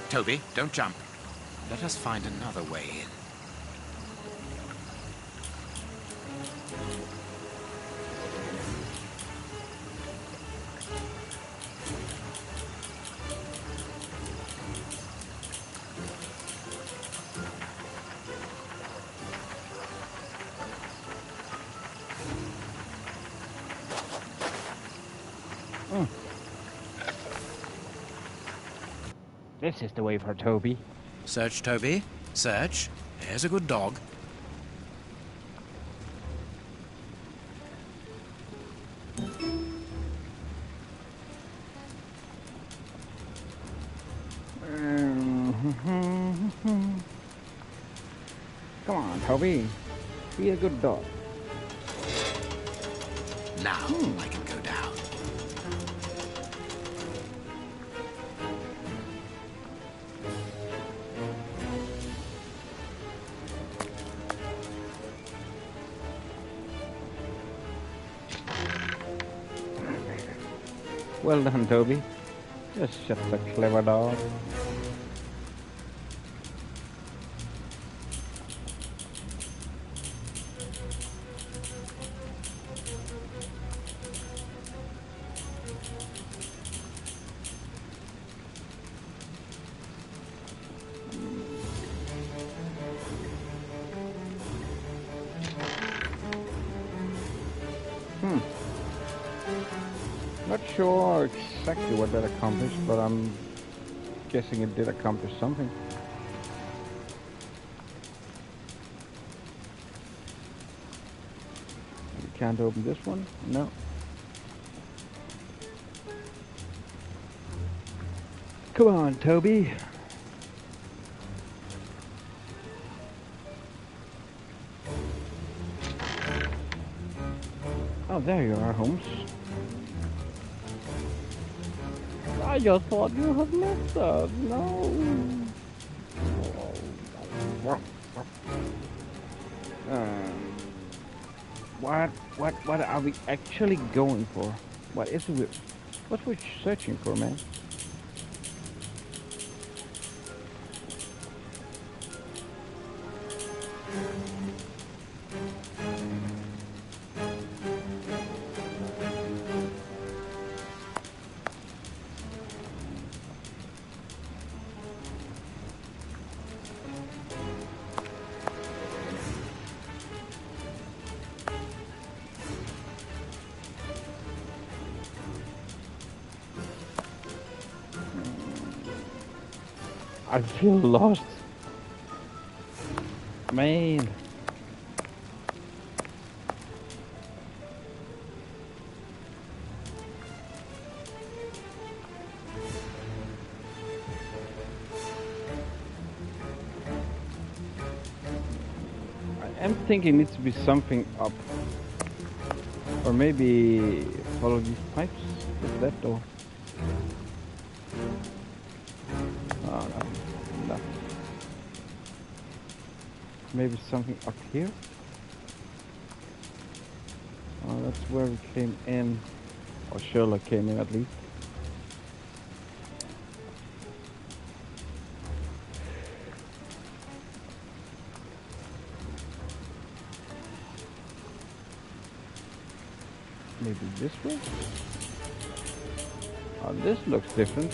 Toby, don't jump. Let us find another way in. This is the way for Toby. Search, Toby. Search. There's a good dog. Come on, Toby. Be a good dog. Now I can go down. Well done, Toby. You're such a clever dog. Not sure exactly what that accomplished, but I'm guessing it did accomplish something. You can't open this one? No. Come on, Toby. Oh, there you are, Holmes. I just thought you had left us. No. What are we actually going for? What is it? What we're searching for, man? I feel lost. Man. I am thinking it needs to be something up. Or maybe follow these pipes with that door. Oh, no. Maybe something up here? Oh, that's where we came in. Or Sherlock came in, at least. Maybe this way? Oh, this looks different.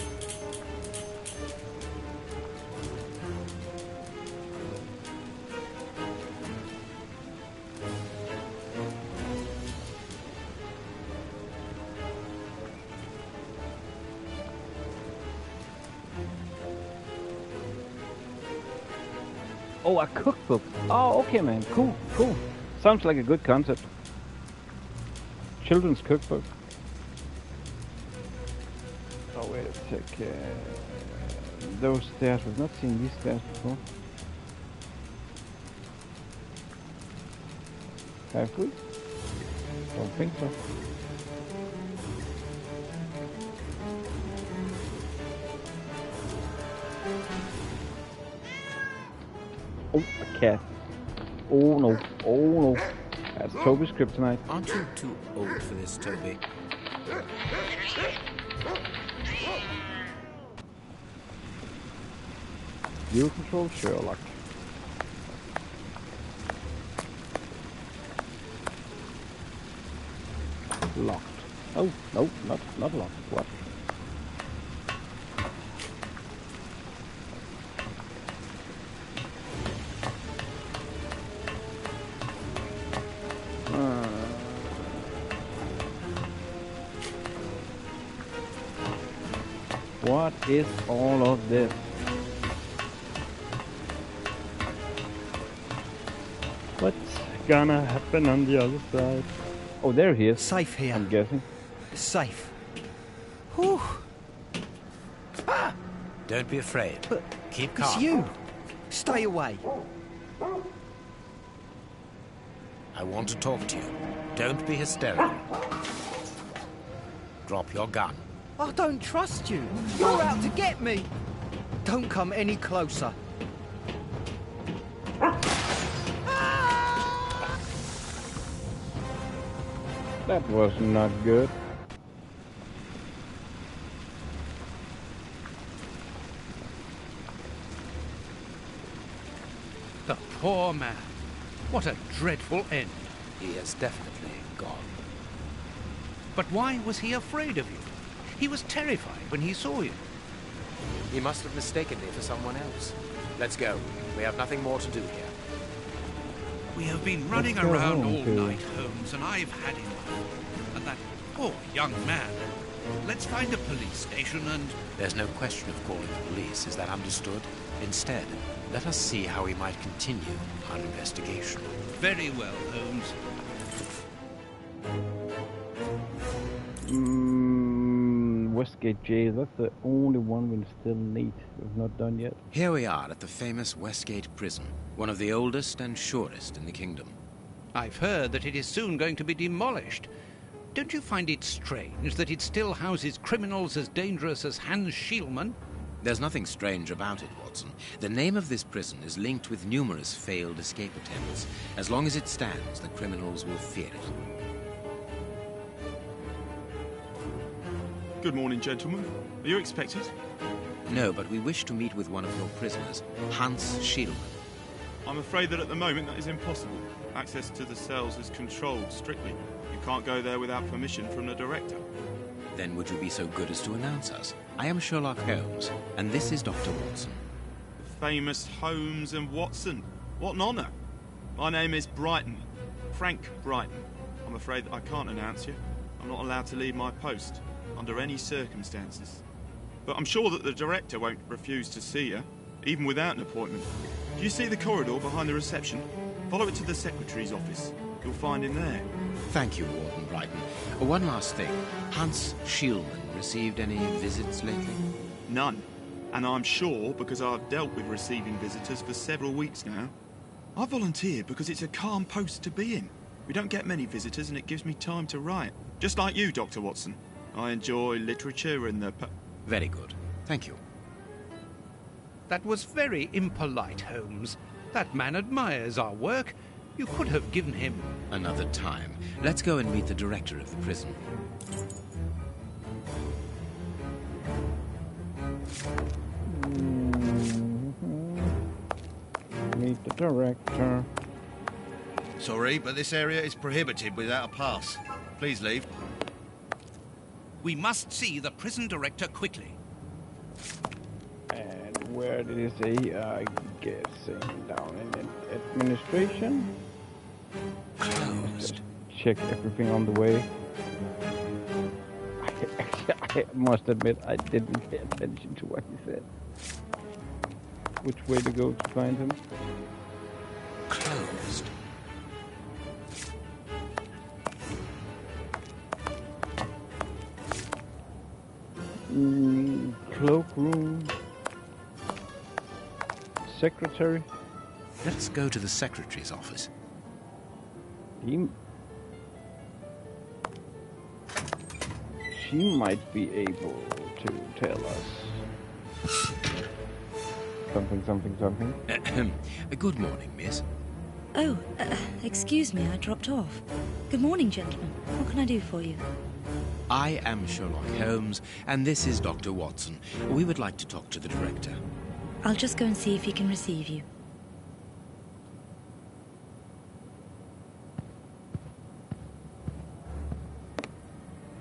Oh, a cookbook. Oh, okay, man. Cool, cool. Sounds like a good concept. Children's cookbook. Oh, wait a sec. Those stairs. We've not seen these stairs before. Have we? Don't think so. Oh, a cat. Oh no, oh no. That's Toby's kryptonite. Aren't you too old for this, Toby? You control Sherlock. Locked. Oh, no, not locked. What? What is all of this? What's gonna happen on the other side? Oh, there he is. Safe here. I'm guessing. Safe. Whew. Ah! Don't be afraid. But keep calm. it's you. Stay away. I want to talk to you. Don't be hysterical. Drop your gun. I don't trust you. You're out to get me. Don't come any closer. That was not good. The poor man. What a dreadful end. He is definitely gone. But why was he afraid of you? He was terrified when he saw you. He must have mistaken me for someone else. Let's go. We have nothing more to do here. We have been running around all night, Holmes, and I've had enough. And that poor young man. Let's find a police station and... There's no question of calling the police, is that understood? Instead, let us see how we might continue our investigation. Very well, Holmes. Westgate Jail, that's the only one we still need. We've not done yet. Here we are at the famous Westgate Prison, one of the oldest and surest in the kingdom. I've heard that it is soon going to be demolished. Don't you find it strange that it still houses criminals as dangerous as Hans Schielmann? There's nothing strange about it, Watson. The name of this prison is linked with numerous failed escape attempts. As long as it stands, the criminals will fear it. Good morning, gentlemen. Are you expected? No, but we wish to meet with one of your prisoners, Hans Schielmann. I'm afraid that at the moment that is impossible. Access to the cells is controlled strictly. You can't go there without permission from the director. Then would you be so good as to announce us? I am Sherlock Holmes, and this is Dr. Watson. The famous Holmes and Watson. What an honour. My name is Brighton. Frank Brighton. I'm afraid that I can't announce you. I'm not allowed to leave my post, under any circumstances. But I'm sure that the director won't refuse to see you, even without an appointment. Do you see the corridor behind the reception? Follow it to the secretary's office. You'll find him there. Thank you, Warden Brighton. One last thing. Hans Schielmann received any visits lately? None. And I'm sure because I've dealt with receiving visitors for several weeks now. I volunteered because it's a calm post to be in. We don't get many visitors and it gives me time to write. Just like you, Dr. Watson. I enjoy literature and the... Very good. Thank you. That was very impolite, Holmes. That man admires our work. You could have given him... Another time. Let's go and meet the director of the prison. Meet the director. Sorry, but this area is prohibited without a pass. Please leave. We must see the prison director quickly. And where did he say? I guessing down in administration. Closed. Check everything on the way. I must admit I didn't pay attention to what he said. Which way to go to find him? Closed. Cloakroom. Secretary. Let's go to the secretary's office. She might be able to tell us something. Good morning, miss. Oh, excuse me, I dropped off. Good morning, gentlemen. What can I do for you? I am Sherlock Holmes, and this is Dr. Watson. We would like to talk to the director. I'll just go and see if he can receive you.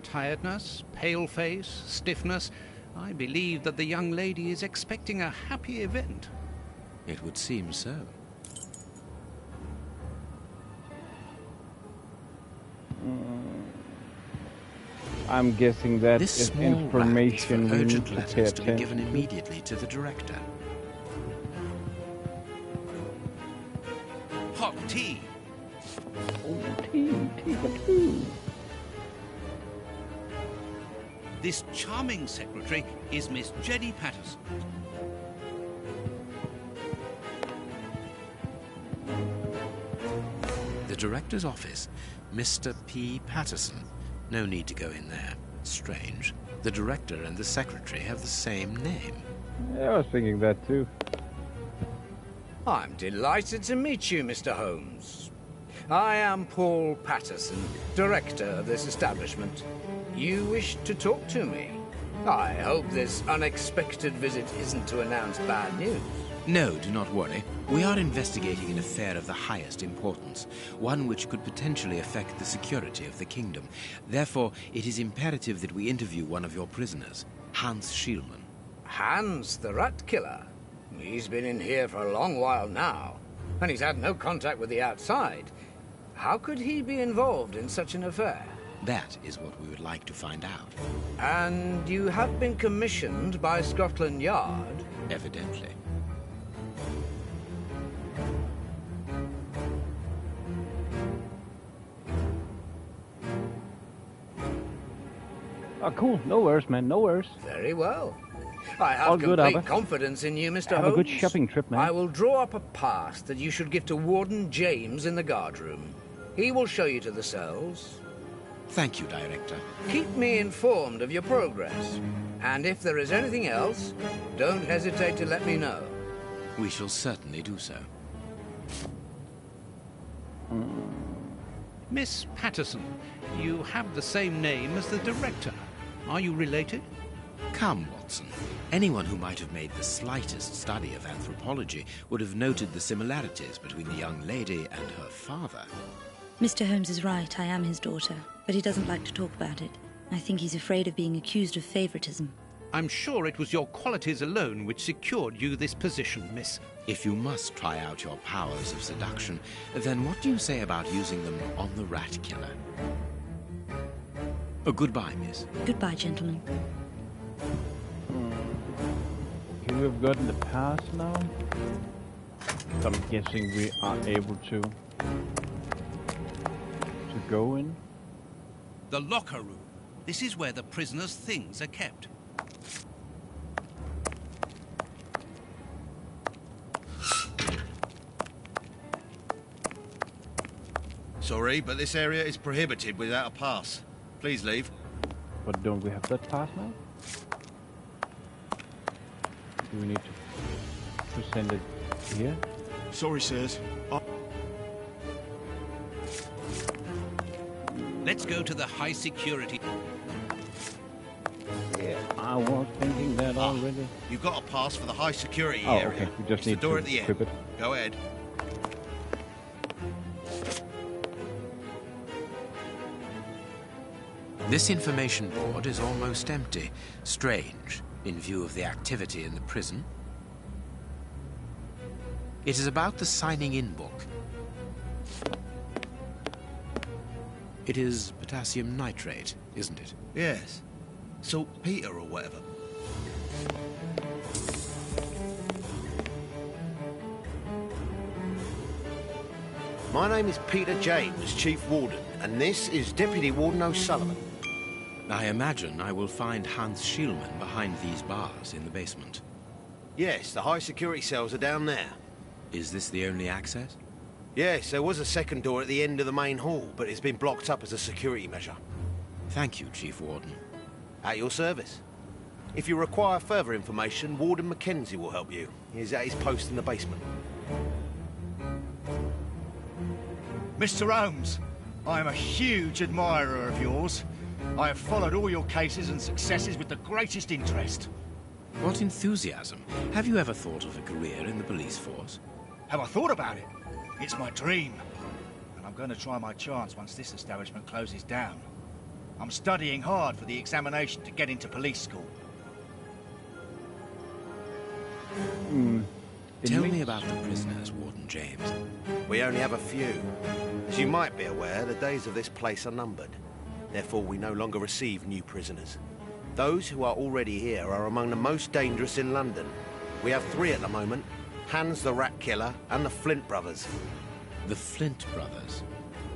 Tiredness, pale face, stiffness. I believe that the young lady is expecting a happy event. It would seem so. I'm guessing that this is small information we need urgent to pay letters to be attention given to. immediately to the director. Hot tea. Oh, tea. This charming secretary is Miss Jenny Patterson. The director's office, Mr. P. Patterson. No need to go in there. Strange. The director and the secretary have the same name. Yeah, I was thinking that too. I'm delighted to meet you, Mr. Holmes. I am Paul Patterson, director of this establishment. You wish to talk to me? I hope this unexpected visit isn't to announce bad news. No, do not worry. We are investigating an affair of the highest importance, one which could potentially affect the security of the kingdom. Therefore, it is imperative that we interview one of your prisoners, Hans Schielmann. Hans, the rat killer? He's been in here for a long while now, and he's had no contact with the outside. How could he be involved in such an affair? That is what we would like to find out. And you have been commissioned by Scotland Yard? Evidently. Oh, cool. No worries, man. No worries. Very well. I have All good, complete Albert. confidence in you, Mr. Holmes. Have a good shopping trip, man. I will draw up a pass that you should give to Warden James in the guardroom. He will show you to the cells. Thank you, Director. Keep me informed of your progress. And if there is anything else, don't hesitate to let me know. We shall certainly do so. Miss Patterson, you have the same name as the director. Are you related? Come, Watson. Anyone who might have made the slightest study of anthropology would have noted the similarities between the young lady and her father. Mr. Holmes is right, I am his daughter, but he doesn't like to talk about it. I think he's afraid of being accused of favoritism. I'm sure it was your qualities alone which secured you this position, miss. If you must try out your powers of seduction, then what do you say about using them on the rat killer? Goodbye, miss. Goodbye, gentlemen. You have gotten the pass now. So I'm guessing we are able to go in. The locker room. This is where the prisoners' things are kept. Sorry, but this area is prohibited without a pass. Please leave. But don't we have that pass now? Do we need to send it here? Sorry, sirs. Let's go to the high security. Yeah, I was thinking that already. You've got a pass for the high security Oh, area. okay. We just It's need the door to at the equip end. it. Go ahead. This information board is almost empty. Strange, in view of the activity in the prison. It is about the signing-in book. It is potassium nitrate, isn't it? Yes. Saltpeter or whatever. My name is Peter James, Chief Warden, and this is Deputy Warden O'Sullivan. I imagine I will find Hans Schielmann behind these bars in the basement. Yes, the high security cells are down there. Is this the only access? Yes, there was a second door at the end of the main hall, but it's been blocked up as a security measure. Thank you, Chief Warden. At your service. If you require further information, Warden Mackenzie will help you. He's at his post in the basement. Mr. Holmes, I am a huge admirer of yours. I have followed all your cases and successes with the greatest interest. What enthusiasm. Have you ever thought of a career in the police force? Have I thought about it? It's my dream. And I'm going to try my chance once this establishment closes down. I'm studying hard for the examination to get into police school. Tell me about the prisoners, Warden James. We only have a few. As you might be aware, the days of this place are numbered. Therefore, we no longer receive new prisoners. Those who are already here are among the most dangerous in London. We have 3 at the moment. Hans the Rat Killer and the Flint Brothers. The Flint Brothers?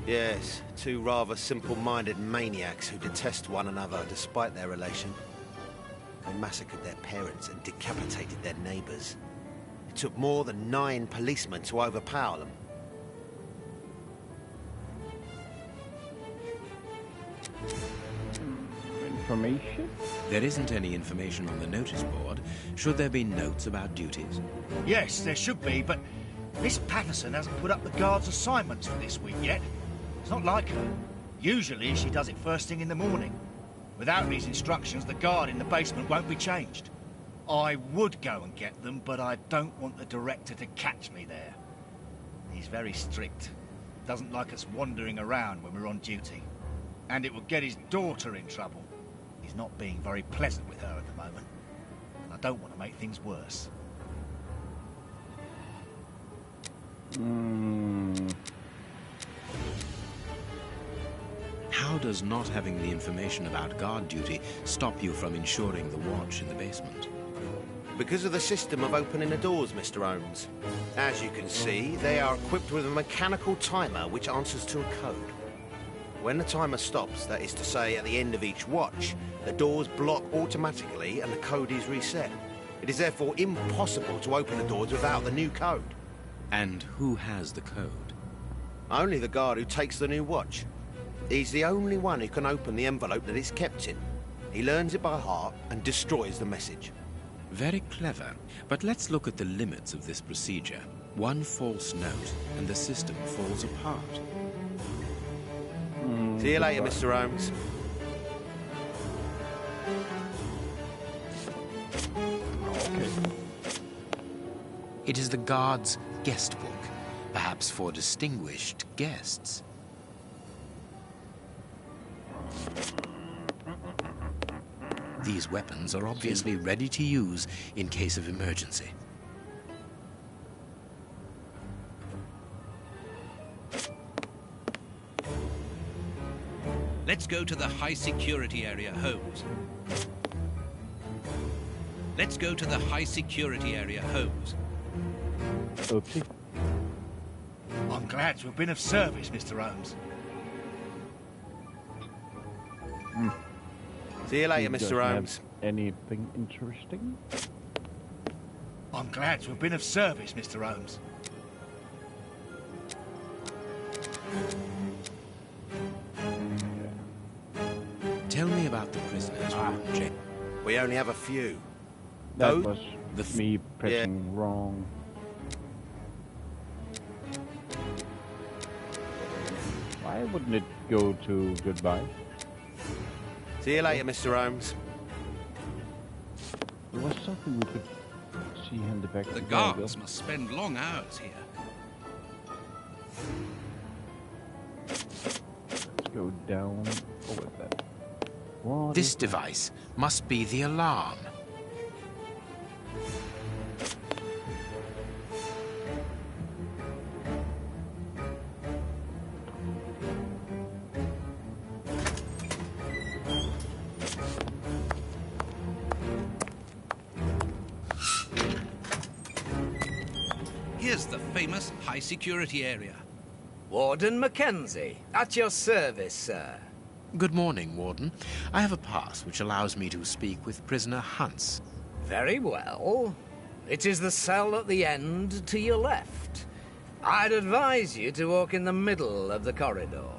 Yes, two rather simple-minded maniacs who detest one another despite their relation. They massacred their parents and decapitated their neighbours. It took more than 9 policemen to overpower them. Information? There isn't any information on the notice board. Should there be notes about duties? Yes, there should be, but Miss Patterson hasn't put up the guard's assignments for this week yet. It's not like her. Usually she does it first thing in the morning. Without these instructions, the guard in the basement won't be changed. I would go and get them, but I don't want the director to catch me there. He's very strict. Doesn't like us wandering around when we're on duty. And it would get his daughter in trouble. He's not being very pleasant with her at the moment. And I don't want to make things worse. How does not having the information about guard duty stop you from ensuring the watch in the basement? Because of the system of opening the doors, Mr. Holmes. As you can see, they are equipped with a mechanical timer which answers to a code. When the timer stops, that is to say at the end of each watch, the doors block automatically and the code is reset. It is therefore impossible to open the doors without the new code. And who has the code? Only the guard who takes the new watch. He's the only one who can open the envelope that it's kept in. He learns it by heart and destroys the message. Very clever. But let's look at the limits of this procedure. One false note and the system falls apart. See you later, Mr. Holmes. Okay. It is the guard's guest book, perhaps for distinguished guests. These weapons are obviously ready to use in case of emergency. Let's go to the high security area, Holmes. Let's go to the high security area, Holmes. Okay. I'm glad to have been of service, Mr. Holmes. See you later, Mr. Holmes. Anything interesting? I'm glad to have been of service, Mr. Holmes. Tell me about the prisoners, Jake. We only have a few. That was me pressing wrong. Why wouldn't it go to goodbye? See you later, Mr. Holmes. There was something we could see in the back. The guards must spend long hours here. Let's go down. Oh, what's that? What This device must be the alarm. Here's the famous high security area. Warden Mackenzie, at your service, sir. Good morning, Warden. I have a pass which allows me to speak with prisoner Hunts. Very well. It is the cell at the end to your left. I'd advise you to walk in the middle of the corridor.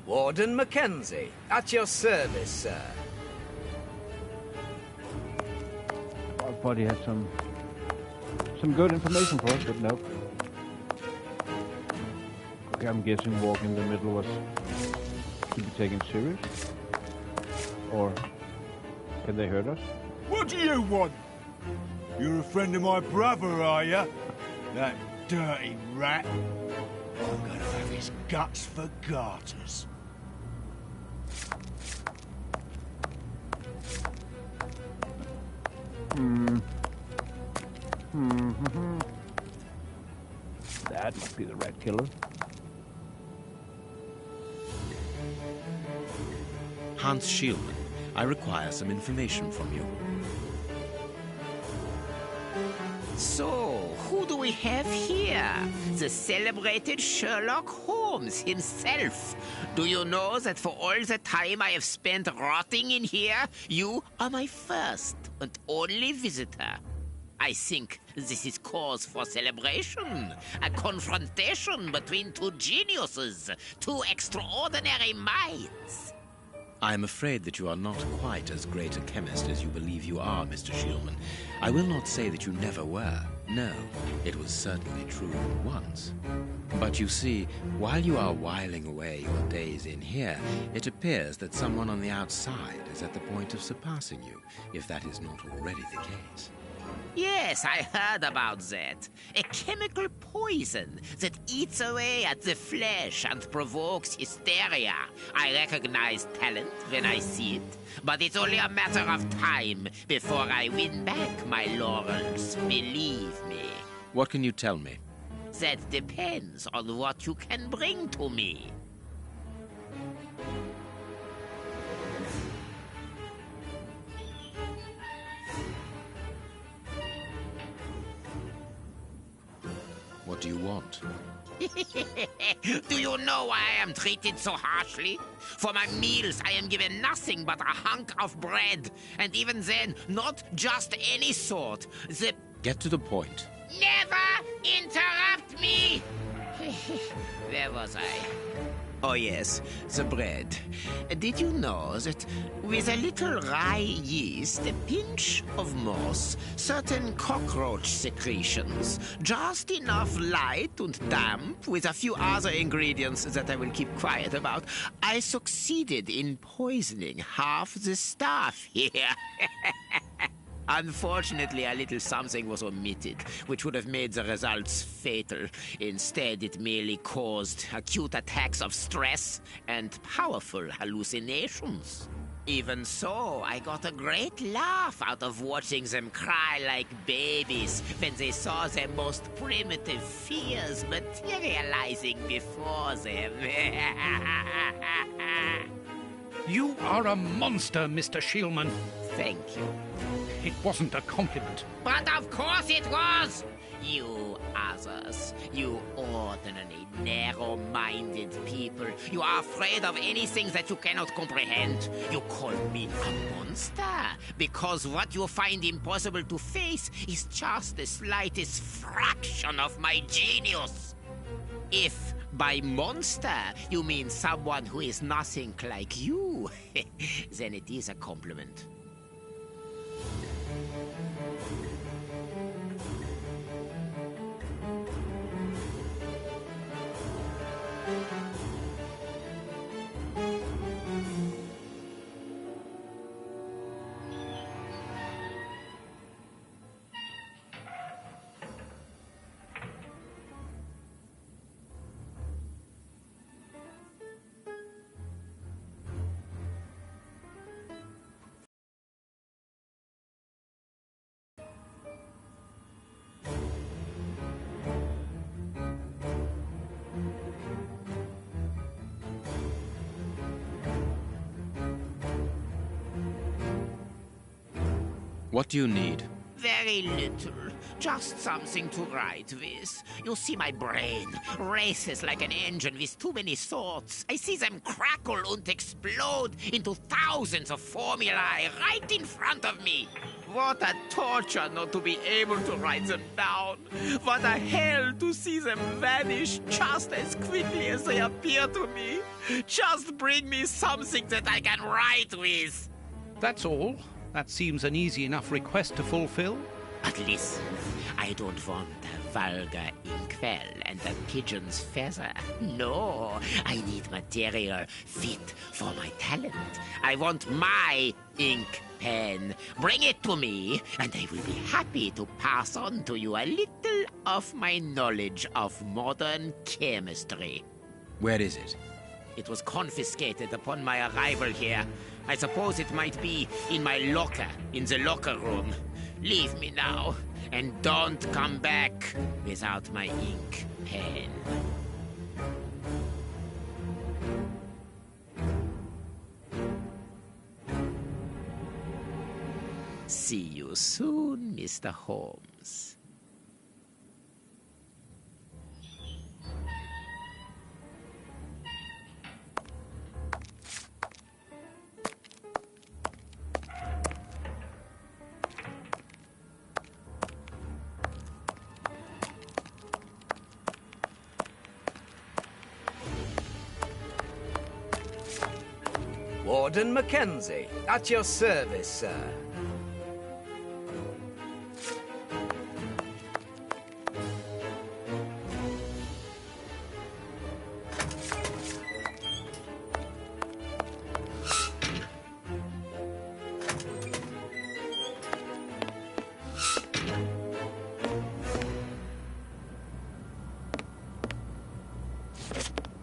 Warden Mackenzie, at your service, sir. I thought he had some good information for us, but nope. Okay, I'm guessing walking in the middle was to be taken serious? Or can they hurt us? What do you want? You're a friend of my brother, are you? That dirty rat. I'm gonna have his guts for garters. That must be the rat killer. Hans Shieldman, I require some information from you. So, who do we have here? The celebrated Sherlock Holmes himself. Do you know that for all the time I have spent rotting in here, you are my first and only visitor? I think this is cause for celebration. A confrontation between two geniuses, two extraordinary minds. I am afraid that you are not quite as great a chemist as you believe you are, Mr. Shielman. I will not say that you never were. No, it was certainly true once. But you see, while you are whiling away your days in here, it appears that someone on the outside is at the point of surpassing you, if that is not already the case. Yes, I heard about that. A chemical poison that eats away at the flesh and provokes hysteria. I recognize talent when I see it, but it's only a matter of time before I win back my laurels, believe me. What can you tell me? That depends on what you can bring to me. What do you want? Do you know why I am treated so harshly? For my meals, I am given nothing but a hunk of bread. And even then, not just any sort. Get to the point. Never interrupt me! Where was I? Oh yes, the bread. Did you know that with a little rye yeast, a pinch of moss, certain cockroach secretions, just enough light and damp, with a few other ingredients that I will keep quiet about, I succeeded in poisoning half the staff here. Unfortunately, a little something was omitted, which would have made the results fatal. Instead, it merely caused acute attacks of stress and powerful hallucinations. Even so, I got a great laugh out of watching them cry like babies when they saw their most primitive fears materializing before them. You are a monster, Mr. Shielman. Thank you. It wasn't a compliment. But of course it was! You others, you ordinary, narrow-minded people, you are afraid of anything that you cannot comprehend. You call me a monster because what you find impossible to face is just the slightest fraction of my genius. If by monster you mean someone who is nothing like you, then it is a compliment. What do you need? Very little. Just something to write with. You see, my brain races like an engine with too many thoughts. I see them crackle and explode into thousands of formulae right in front of me. What a torture not to be able to write them down. What a hell to see them vanish just as quickly as they appear to me. Just bring me something that I can write with. That's all. That seems an easy enough request to fulfill. At least, I don't want a vulgar inkwell and a pigeon's feather. No, I need material fit for my talent. I want my ink pen. Bring it to me, and I will be happy to pass on to you a little of my knowledge of modern chemistry. Where is it? It was confiscated upon my arrival here. I suppose it might be in my locker, in the locker room. Leave me now, and don't come back without my ink pen. See you soon, Mr. Holmes. Warden Mackenzie, at your service, sir.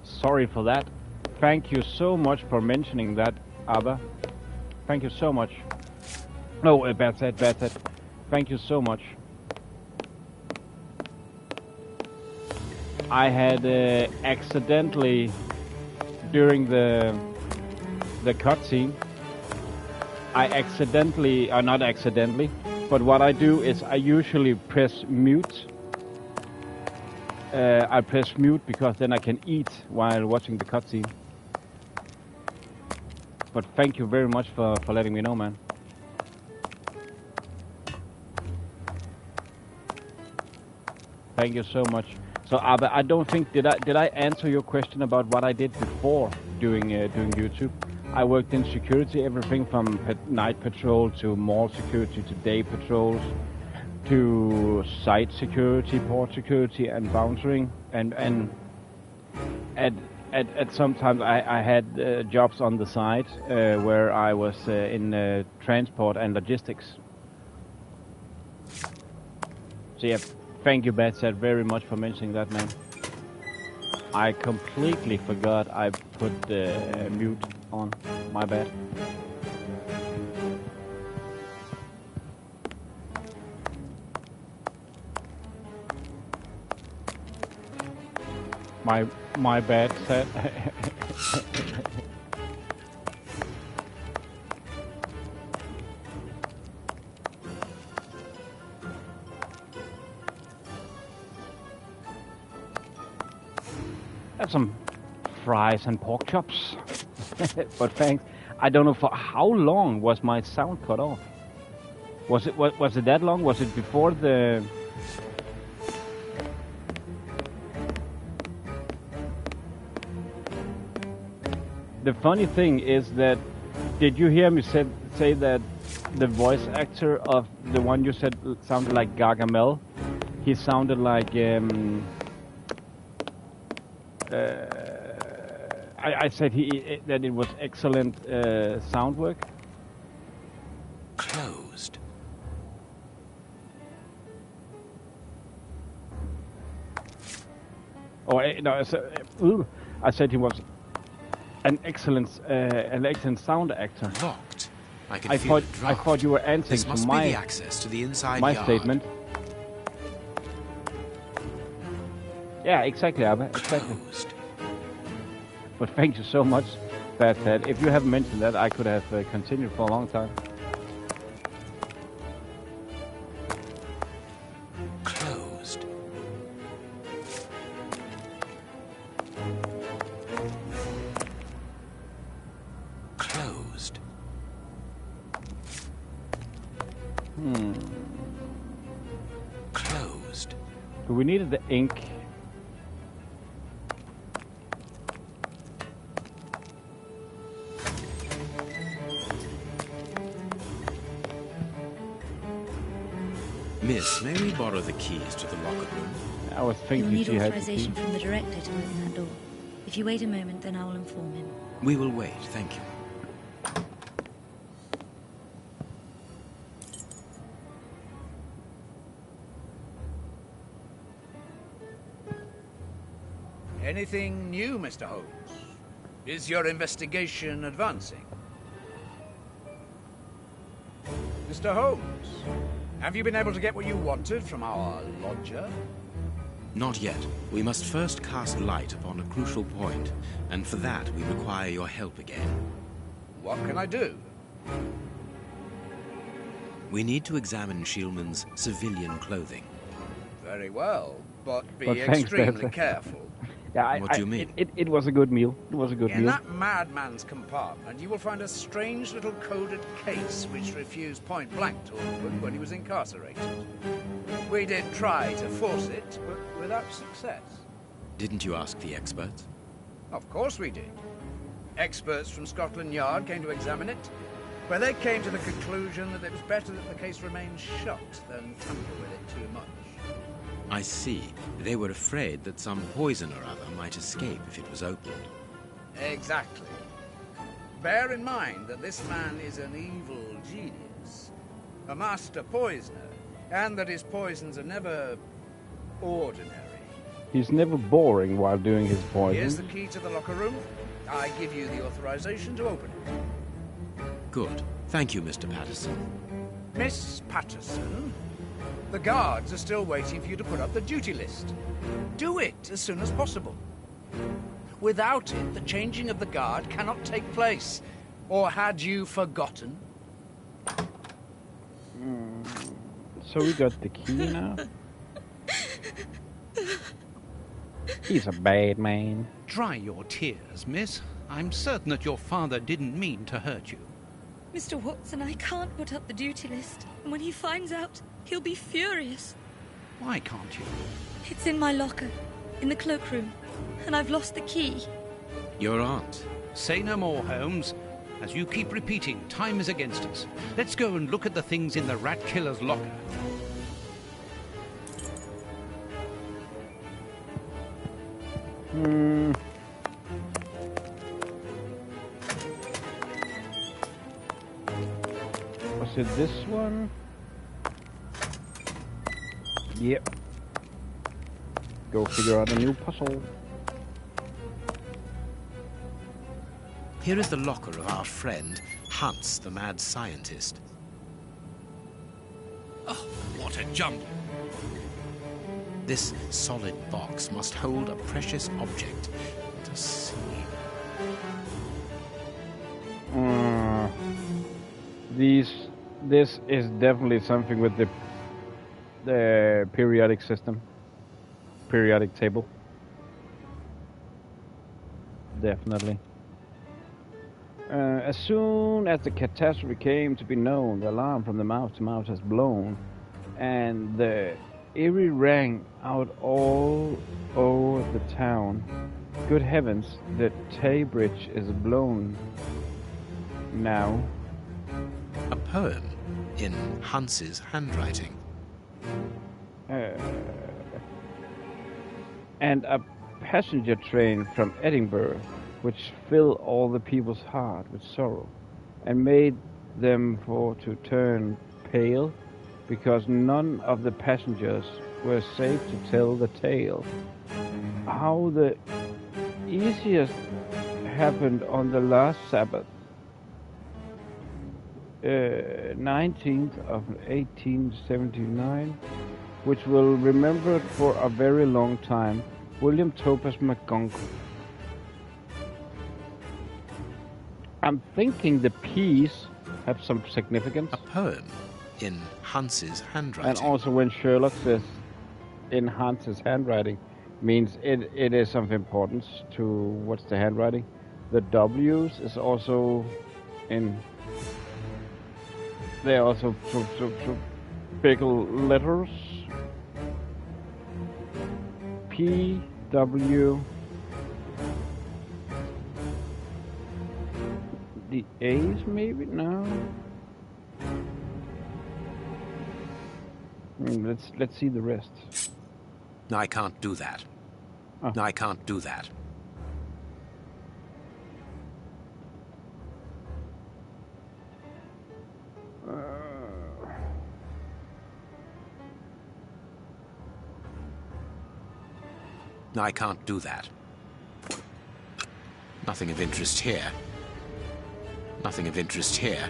Sorry for that. Thank you so much for mentioning that, Abba. Thank you so much. No, bad said. Thank you so much. I had accidentally, during the cutscene, not accidentally, but what I do is I usually press mute. I press mute because then I can eat while watching the cutscene. But thank you very much for letting me know, man. Thank you so much. So, Abba, I don't think did I answer your question about what I did before doing YouTube? I worked in security, everything from night patrol to mall security to day patrols, to site security, port security, and bouncing, and at sometimes I had jobs on the side where I was in transport and logistics. So yeah, thank you, Batsat, very much for mentioning that, man. I completely forgot I put mute on. My bad. My bad, Seth. Have some fries and pork chops. But thanks. I don't know for how long was my sound cut off. Was it that long? Was it before the? The funny thing is that, did you hear me say that the voice actor of the one you said sounded like Gargamel? He sounded like I said that it was excellent sound work. Closed. Oh no! I said he was an excellent sound actor. Locked. I thought you were answering to my be the access to the inside my yard. statement. Yeah, exactly, Abba. Exactly. Closed. But thank you so much, Bathead. If you haven't mentioned that, I could have continued for a long time. Closed. Closed. Closed. So we needed the ink. Miss, may we borrow the keys to the locker room? I was You'll thinking need she had authorization from the director to open that door. If you wait a moment, then I will inform him. We will wait, thank you. Anything new, Mr. Holmes? Is your investigation advancing? Mr. Holmes, have you been able to get what you wanted from our lodger? Not yet. We must first cast light upon a crucial point, and for that we require your help again. What can I do? We need to examine Shieldman's civilian clothing. Very well, but be Well, thanks, extremely Beth. careful. Yeah, What do you mean? It was a good meal. It was a good In meal. that madman's compartment, you will find a strange little coded case which refused point blank to open when he was incarcerated. We did try to force it, but without success. Didn't you ask the experts? Of course we did. Experts from Scotland Yard came to examine it, where they came to the conclusion that it was better that the case remained shut than tamper with it too much. I see. They were afraid that some poison or other might escape if it was opened. Exactly. Bear in mind that this man is an evil genius, a master poisoner, and that his poisons are never ordinary. He's never boring while doing his poison. Here's the key to the locker room. I give you the authorization to open it. Good. Thank you, Mr. Patterson. Miss Patterson, the guards are still waiting for you to put up the duty list. Do it as soon as possible. Without it, the changing of the guard cannot take place. Or had you forgotten? So we got the key now? He's a bad man. Dry your tears, miss. I'm certain that your father didn't mean to hurt you. Mr. Watson, I can't put up the duty list. And when he finds out, he'll be furious. Why can't you? It's in my locker, in the cloakroom, and I've lost the key. Your aunt. Say no more, Holmes. As you keep repeating, time is against us. Let's go and look at the things in the rat killer's locker. Was it this one? Yep. Go figure out a new puzzle. Here is the locker of our friend, Hans, the mad scientist. Oh, what a jumble! This solid box must hold a precious object. Let us see. This is definitely something with the periodic system, periodic table. Definitely. As soon as the catastrophe came to be known, the alarm from the mouth to mouth has blown, and the eerie rang out all over the town. Good heavens, the Tay Bridge is blown now. A poem in Hans's handwriting. And a passenger train from Edinburgh, which filled all the people's heart with sorrow, and made them for to turn pale, because none of the passengers were safe to tell the tale. How the easiest happened on the last Sabbath, 19th of 1879, which will remember it for a very long time. William Topaz McGonagall. I'm thinking the P's have some significance. A poem in Hans's handwriting. And also when Sherlock says in Hans's handwriting, means it is of importance to what's the handwriting. The W's is also in... They're also big letters. P, W... The A's maybe? No. Let's see the rest. I can't do that. Oh. I can't do that. I can't do that. Nothing of interest here. Nothing of interest here.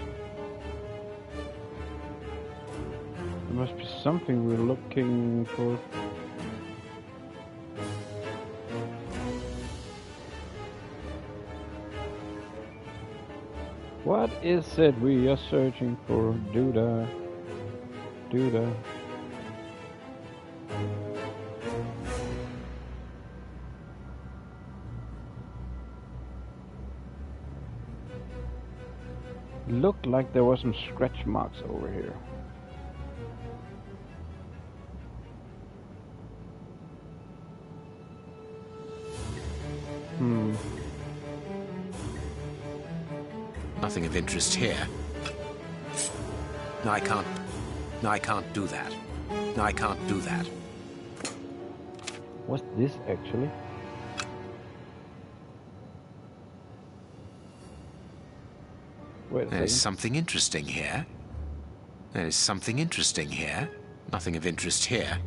There must be something we're looking for. What is it we are searching for? Doodah. Doodah. Looked like there were some scratch marks over here. Nothing of interest here. I can't do that. I can't do that. What's this actually? Wait a There's second. something interesting here. There is something interesting here. Nothing of interest here.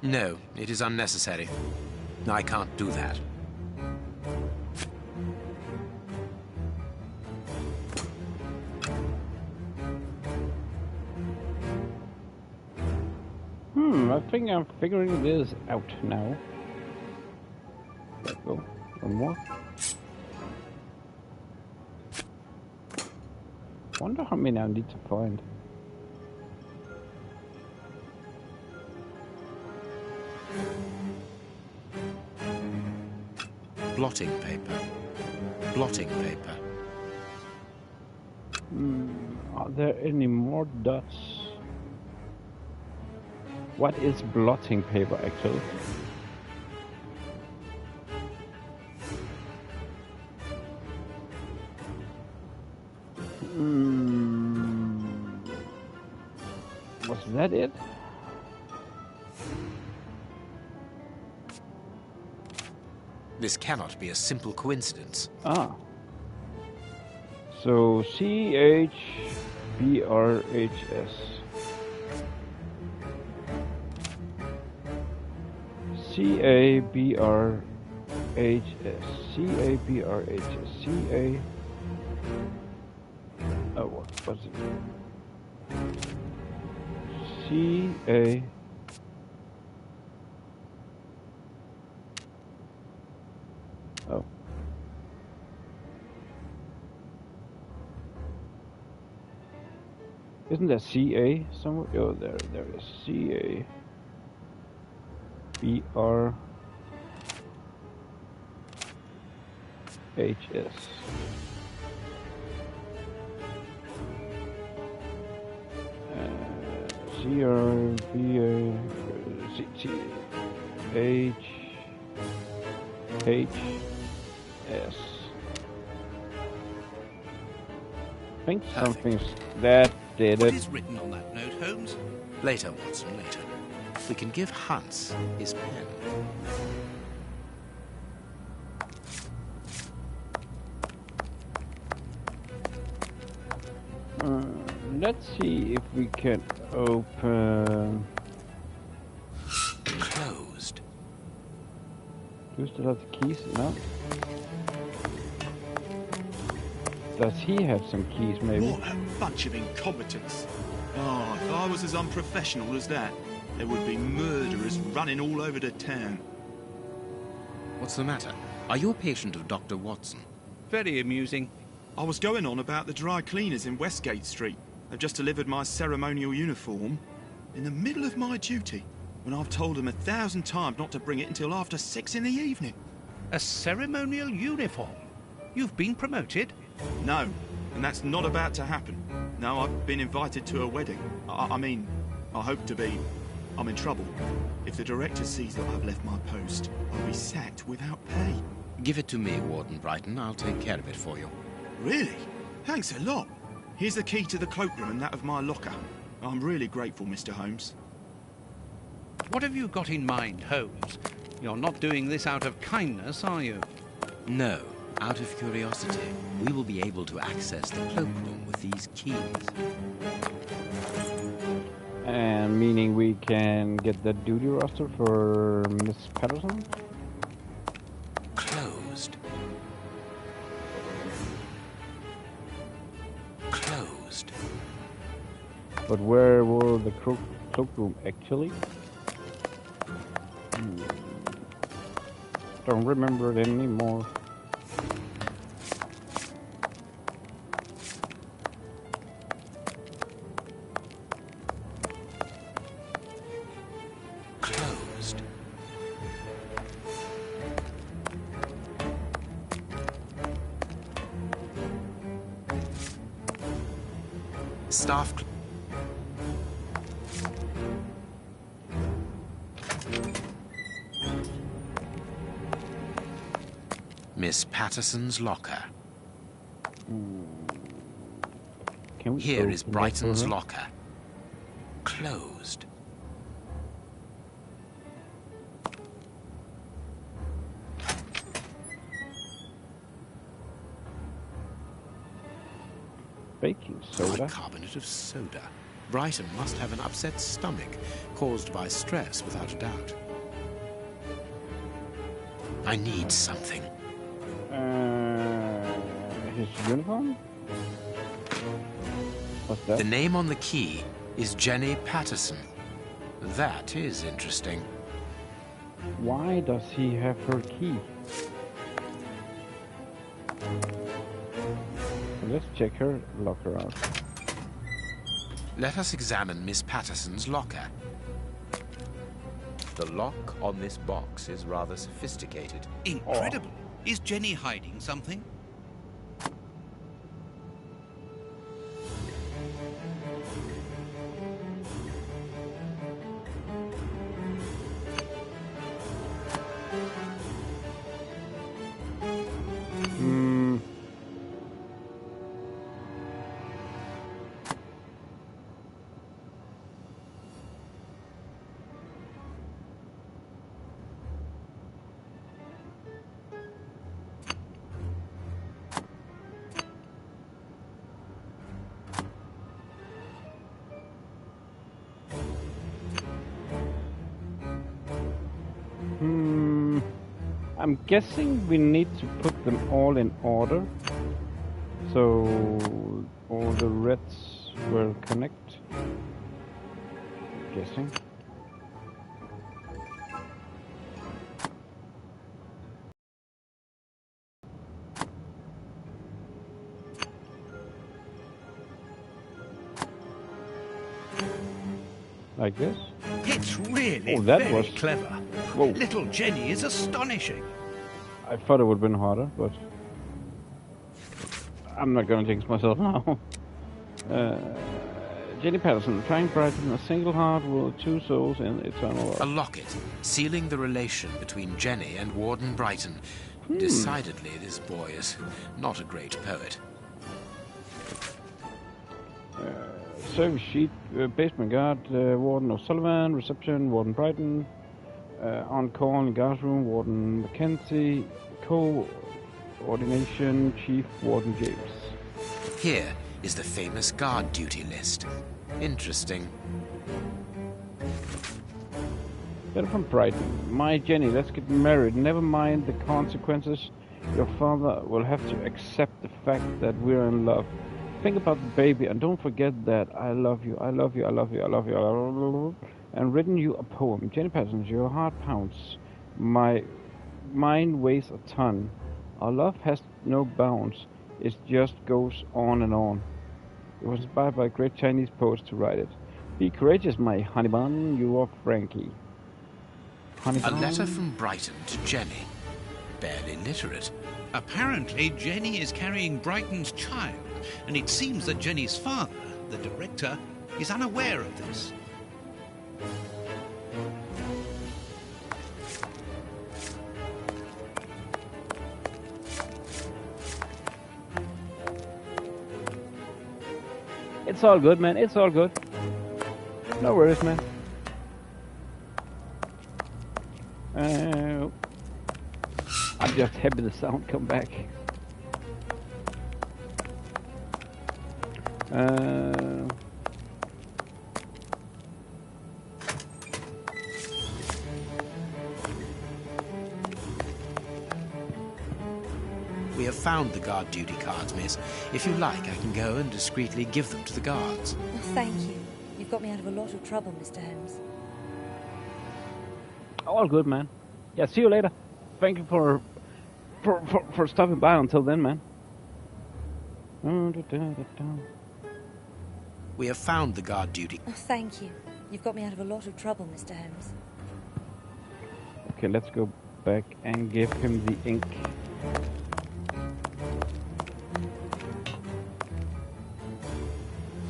No, it is unnecessary. I can't do that. I think I'm figuring this out now. Let's go. One more. Wonder how many I need to find. Blotting paper. Blotting paper. Are there any more dots? What is blotting paper actually? Was that it? This cannot be a simple coincidence. Ah. So CHBRHS. CABRHS. CABRHS. CA. Oh, what's it? CA. Oh. Isn't there CA somewhere? Oh, there is CA. BRHS. CRBHHS. I think something's that did What it. is written on that note, Holmes? Later, Watson, later. We can give Hans his pen. Let's see if we can open. Closed. Do you still have the keys? No. Does he have some keys, maybe? What a bunch of incompetents. Oh, if I was as unprofessional as that, there would be murderers running all over the town. What's the matter? Are you a patient of Dr. Watson? Very amusing. I was going on about the dry cleaners in Westgate Street. They've just delivered my ceremonial uniform in the middle of my duty, when I've told them 1,000 times not to bring it until after 6 in the evening. A ceremonial uniform? You've been promoted? No, and that's not about to happen. No, I've been invited to a wedding. I mean, I hope to be. I'm in trouble. If the director sees that I've left my post, I'll be sacked without pay. Give it to me, Warden Brighton. I'll take care of it for you. Really? Thanks a lot. Here's the key to the cloakroom and that of my locker. I'm really grateful, Mr. Holmes. What have you got in mind, Holmes? You're not doing this out of kindness, are you? No, out of curiosity. We will be able to access the cloakroom with these keys. And meaning we can get the duty roster for Miss Patterson? Closed. Closed. But where were the cloakroom actually? Don't remember it anymore. Closed. Staff. Miss Patterson's locker. Can we Here is open Brighton's that for her? locker. Closed. Baking soda. Bicarbonate of soda. Brighton must have an upset stomach, caused by stress without a doubt. I need something. His uniform? What's that? The name on the key is Jenny Patterson. That is interesting. Why does he have her key? Let's check her locker out. Let us examine Miss Patterson's locker. The lock on this box is rather sophisticated. Incredible. Is Jenny hiding something? I'm guessing we need to put them all in order. So all the reds will connect. Guessing. Like this? It's really Oh, that very was clever. Whoa. Little Jenny is astonishing. I thought it would have been harder, but I'm not gonna jinx myself now. Jenny Patterson, Frank Brighton, a single heart with two souls in eternal love. A locket, sealing the relation between Jenny and Warden Brighton. Decidedly, this boy is not a great poet. Service sheet, basement guard, Warden O'Sullivan, reception, Warden Brighton, on call in guard room, Warden Mackenzie, co-ordination, Chief Warden James. Here is the famous guard duty list. Interesting. Letter from Brighton. My Jenny, let's get married. Never mind the consequences. Your father will have to accept the fact that we're in love. Think about the baby and don't forget that I love you, I love you, I love you, I love you, I love you. And written you a poem. Jenny Patterson, your heart pounds. My mind weighs a ton. Our love has no bounds. It just goes on and on. It was inspired by great Chinese poets to write it. Be courageous, my honey bun. You are Frankie. Honey A bun. letter from Brighton to Jenny. Barely literate. Apparently, Jenny is carrying Brighton's child, and it seems that Jenny's father, the director, is unaware of this. It's all good, man. It's all good. No worries, man. I'm just happy the sound come back. We have found the guard duty cards, miss. If you like, I can go and discreetly give them to the guards. Oh, thank you. You've got me out of a lot of trouble, Mr. Holmes. All good, man. Yeah, see you later. Thank you for stopping by until then, man. We have found the guard duty. Oh, thank you. You've got me out of a lot of trouble, Mr. Holmes. Okay, let's go back and give him the ink.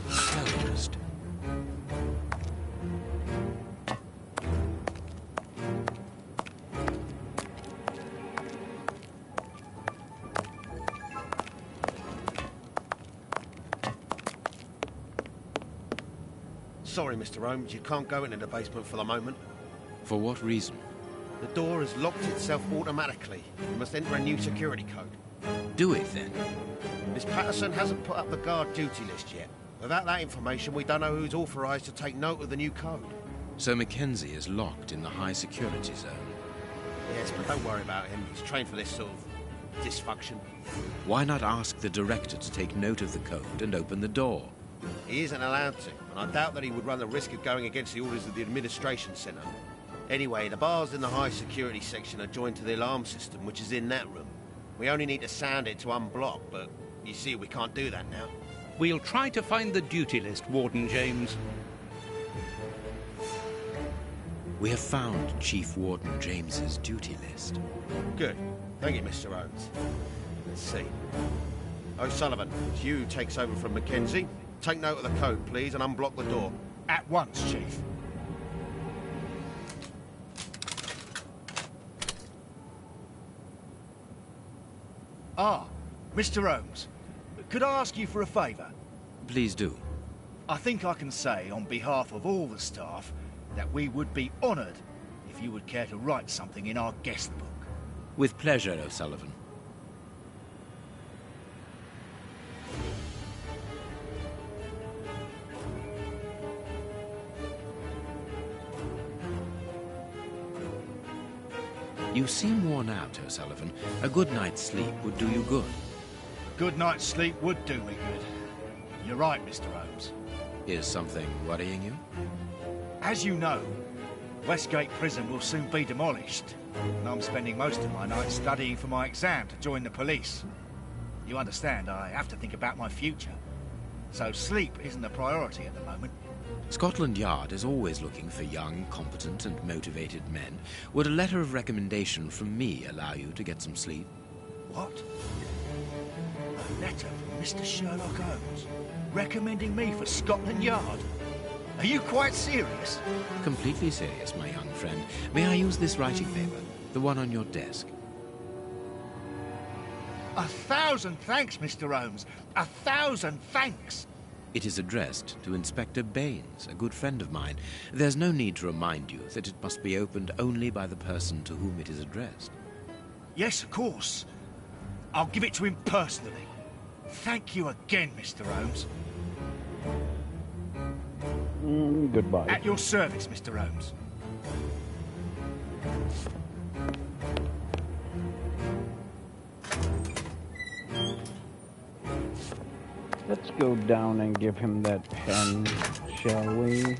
Closed. Sorry, Mr. Holmes, you can't go into the basement for the moment. For what reason? The door has locked itself automatically. You must enter a new security code. Do it, then. Miss Patterson hasn't put up the guard duty list yet. Without that information, we don't know who's authorised to take note of the new code. So Mackenzie is locked in the high security zone? Yes, but don't worry about him. He's trained for this sort of dysfunction. Why not ask the director to take note of the code and open the door? He isn't allowed to, and I doubt that he would run the risk of going against the orders of the administration centre. Anyway, the bars in the high security section are joined to the alarm system, which is in that room. We only need to sound it to unblock, but you see, we can't do that now. We'll try to find the duty list, Warden James. We have found Chief Warden James's duty list. Good. Thank you, Mr. Holmes. Let's see. O'Sullivan, it's you who takes over from Mackenzie. Take note of the code, please, and unblock the door. At once, Chief. Ah, Mr. Holmes, could I ask you for a favour? Please do. I think I can say, on behalf of all the staff, that we would be honoured if you would care to write something in our guest book. With pleasure, O'Sullivan. You seem worn out, O'Sullivan. A good night's sleep would do you good. Good night's sleep would do me good. You're right, Mr. Holmes. Is something worrying you? As you know, Westgate Prison will soon be demolished, and I'm spending most of my nights studying for my exam to join the police. You understand, I have to think about my future. So sleep isn't a priority at the moment. Scotland Yard is always looking for young, competent and motivated men. Would a letter of recommendation from me allow you to get some sleep? What? A letter from Mr. Sherlock Holmes, recommending me for Scotland Yard? Are you quite serious? Completely serious, my young friend. May I use this writing paper? The one on your desk. 1,000 thanks, Mr. Holmes. 1,000 thanks. It is addressed to Inspector Baines, a good friend of mine. There's no need to remind you that it must be opened only by the person to whom it is addressed. Yes, of course. I'll give it to him personally. Thank you again, Mr. Holmes. Goodbye. At your service, Mr. Holmes. Let's go down and give him that pen, shall we?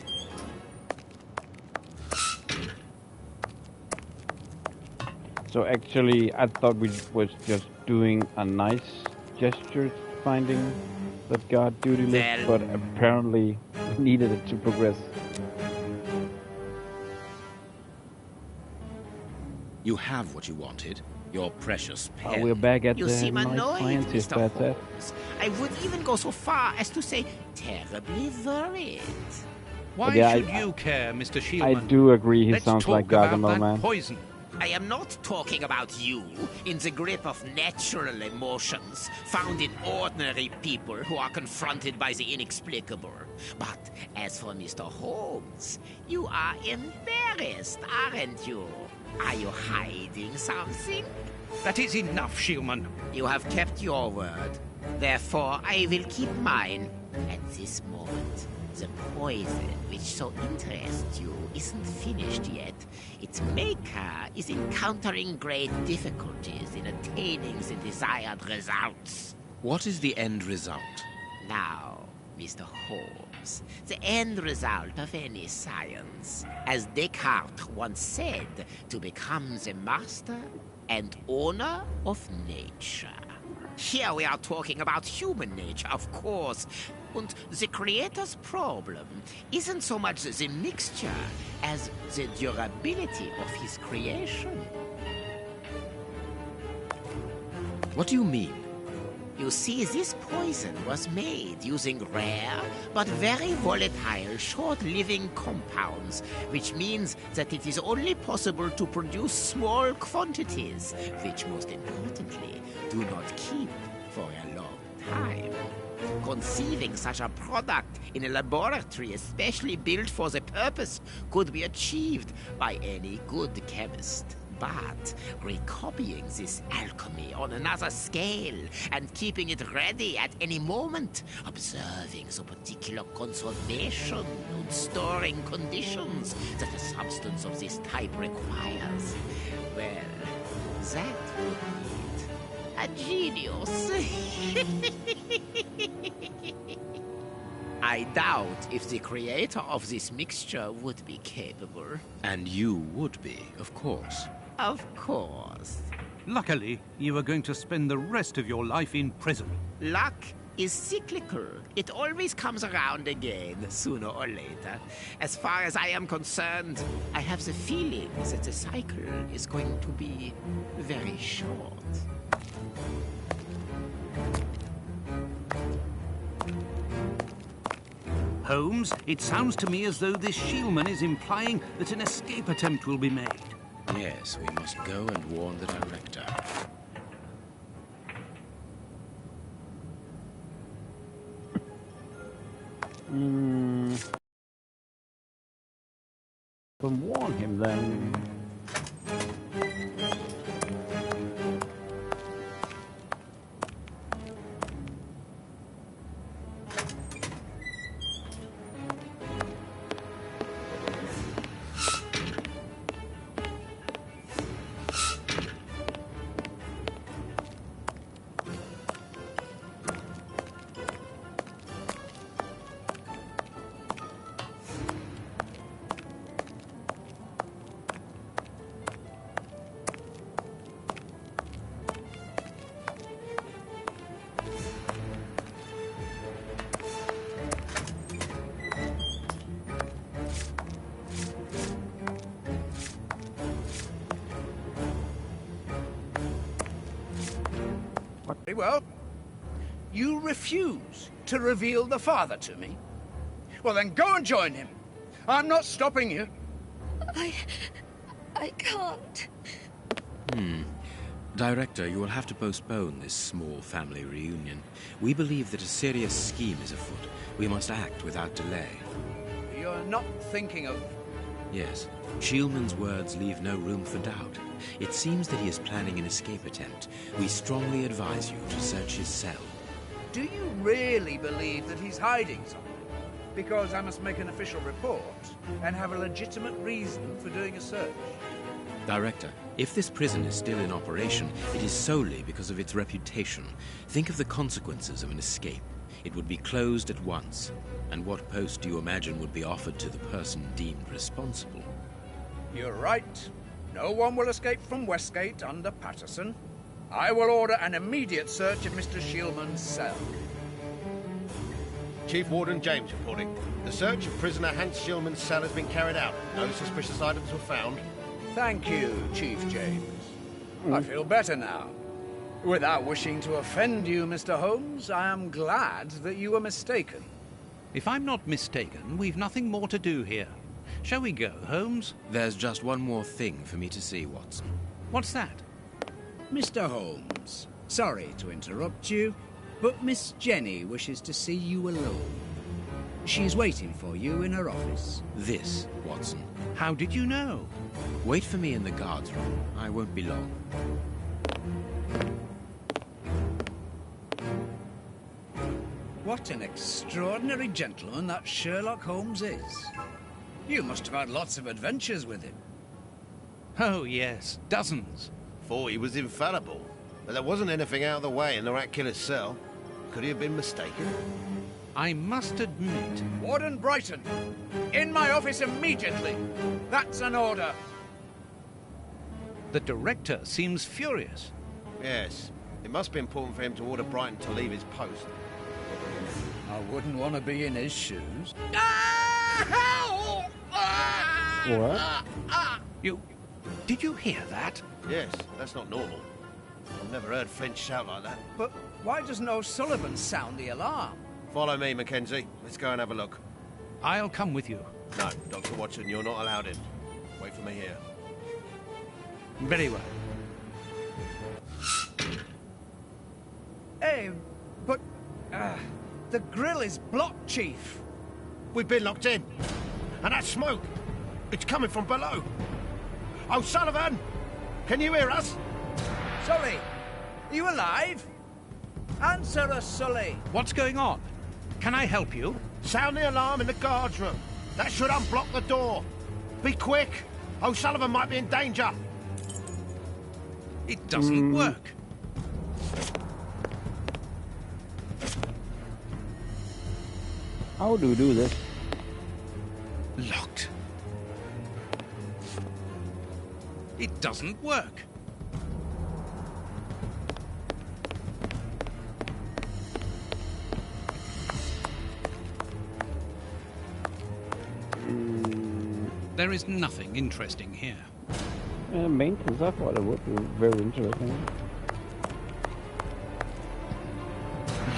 So actually, I thought we was just doing a nice gesture, finding that guard duty list, but apparently we needed it to progress. You have what you wanted. Your precious pen. We're back at you the seem nice annoyed, scientist, Mr. that's it. Holmes. I would even go so far as to say terribly worried. Why Yeah, should you care, Mr. I Shieldman? do agree he Let's sounds talk like about Gargamel that Man. poison. I am not talking about you in the grip of natural emotions found in ordinary people who are confronted by the inexplicable. But as for Mr. Holmes, you are embarrassed, aren't you? Are you hiding something? That is enough, Shieldman. You have kept your word. Therefore, I will keep mine. At this moment, the poison which so interests you isn't finished yet. Its maker is encountering great difficulties in attaining the desired results. What is the end result? Now, Mr. Holmes, the end result of any science, as Descartes once said, to become the master and owner of nature. Here we are talking about human nature, of course. And the creator's problem isn't so much the mixture as the durability of his creation. What do you mean? You see, this poison was made using rare but very volatile short-living compounds, which means that it is only possible to produce small quantities, which most importantly do not keep for a long time. Conceiving such a product in a laboratory especially built for the purpose could be achieved by any good chemist. But recopying this alchemy on another scale and keeping it ready at any moment, observing the particular conservation and storing conditions that a substance of this type requires, well, that would need a genius. I doubt if the creator of this mixture would be capable. And you would be, of course. Of course. Luckily, you are going to spend the rest of your life in prison. Luck is cyclical. It always comes around again, sooner or later. As far as I am concerned, I have the feeling that the cycle is going to be very short. Holmes, it sounds to me as though this shieldman is implying that an escape attempt will be made. Yes, we must go and warn the director. Can warn him then. Very well. You refuse to reveal the father to me? Well, then go and join him. I'm not stopping you. I can't. Director, you will have to postpone this small family reunion. We believe that a serious scheme is afoot. We must act without delay. You're not thinking of... Yes. Shieldman's words leave no room for doubt. It seems that he is planning an escape attempt. We strongly advise you to search his cell. Do you really believe that he's hiding something? Because I must make an official report and have a legitimate reason for doing a search. Director, if this prison is still in operation, it is solely because of its reputation. Think of the consequences of an escape. It would be closed at once. And what post do you imagine would be offered to the person deemed responsible? You're right. No one will escape from Westgate under Patterson. I will order an immediate search of Mr. Shieldman's cell. Chief Warden James reporting. The search of prisoner Hans Shieldman's cell has been carried out. No suspicious items were found. Thank you, Chief James. I feel better now. Without wishing to offend you, Mr. Holmes, I am glad that you were mistaken. If I'm not mistaken, we've nothing more to do here. Shall we go, Holmes? There's just one more thing for me to see, Watson. What's that? Mr. Holmes, sorry to interrupt you, but Miss Jenny wishes to see you alone. She's waiting for you in her office. This, Watson. How did you know? Wait for me in the guard's room. I won't be long. What an extraordinary gentleman that Sherlock Holmes is. You must have had lots of adventures with him. Oh, yes, dozens. Thought he was infallible, but there wasn't anything out of the way in the rat killer's cell. Could he have been mistaken? I must admit... Warden Brighton, in my office immediately. That's an order. The director seems furious. Yes, it must be important for him to order Brighton to leave his post. I wouldn't want to be in his shoes. What? Did you hear that? Yes, that's not normal. I've never heard Flint shout like that. But why doesn't O'Sullivan sound the alarm? Follow me, Mackenzie. Let's go and have a look. I'll come with you. No, Dr. Watson, you're not allowed in. Wait for me here. Very well. Hey, but... The grill is blocked, Chief. We've been locked in. And that smoke, it's coming from below. O'Sullivan, can you hear us? Sully, are you alive? Answer us, Sully. What's going on? Can I help you? Sound the alarm in the guard's room. That should unblock the door. Be quick. O'Sullivan might be in danger. It doesn't work. How do we do this? Locked. It doesn't work. There is nothing interesting here. Maintenance, I thought it would be very interesting.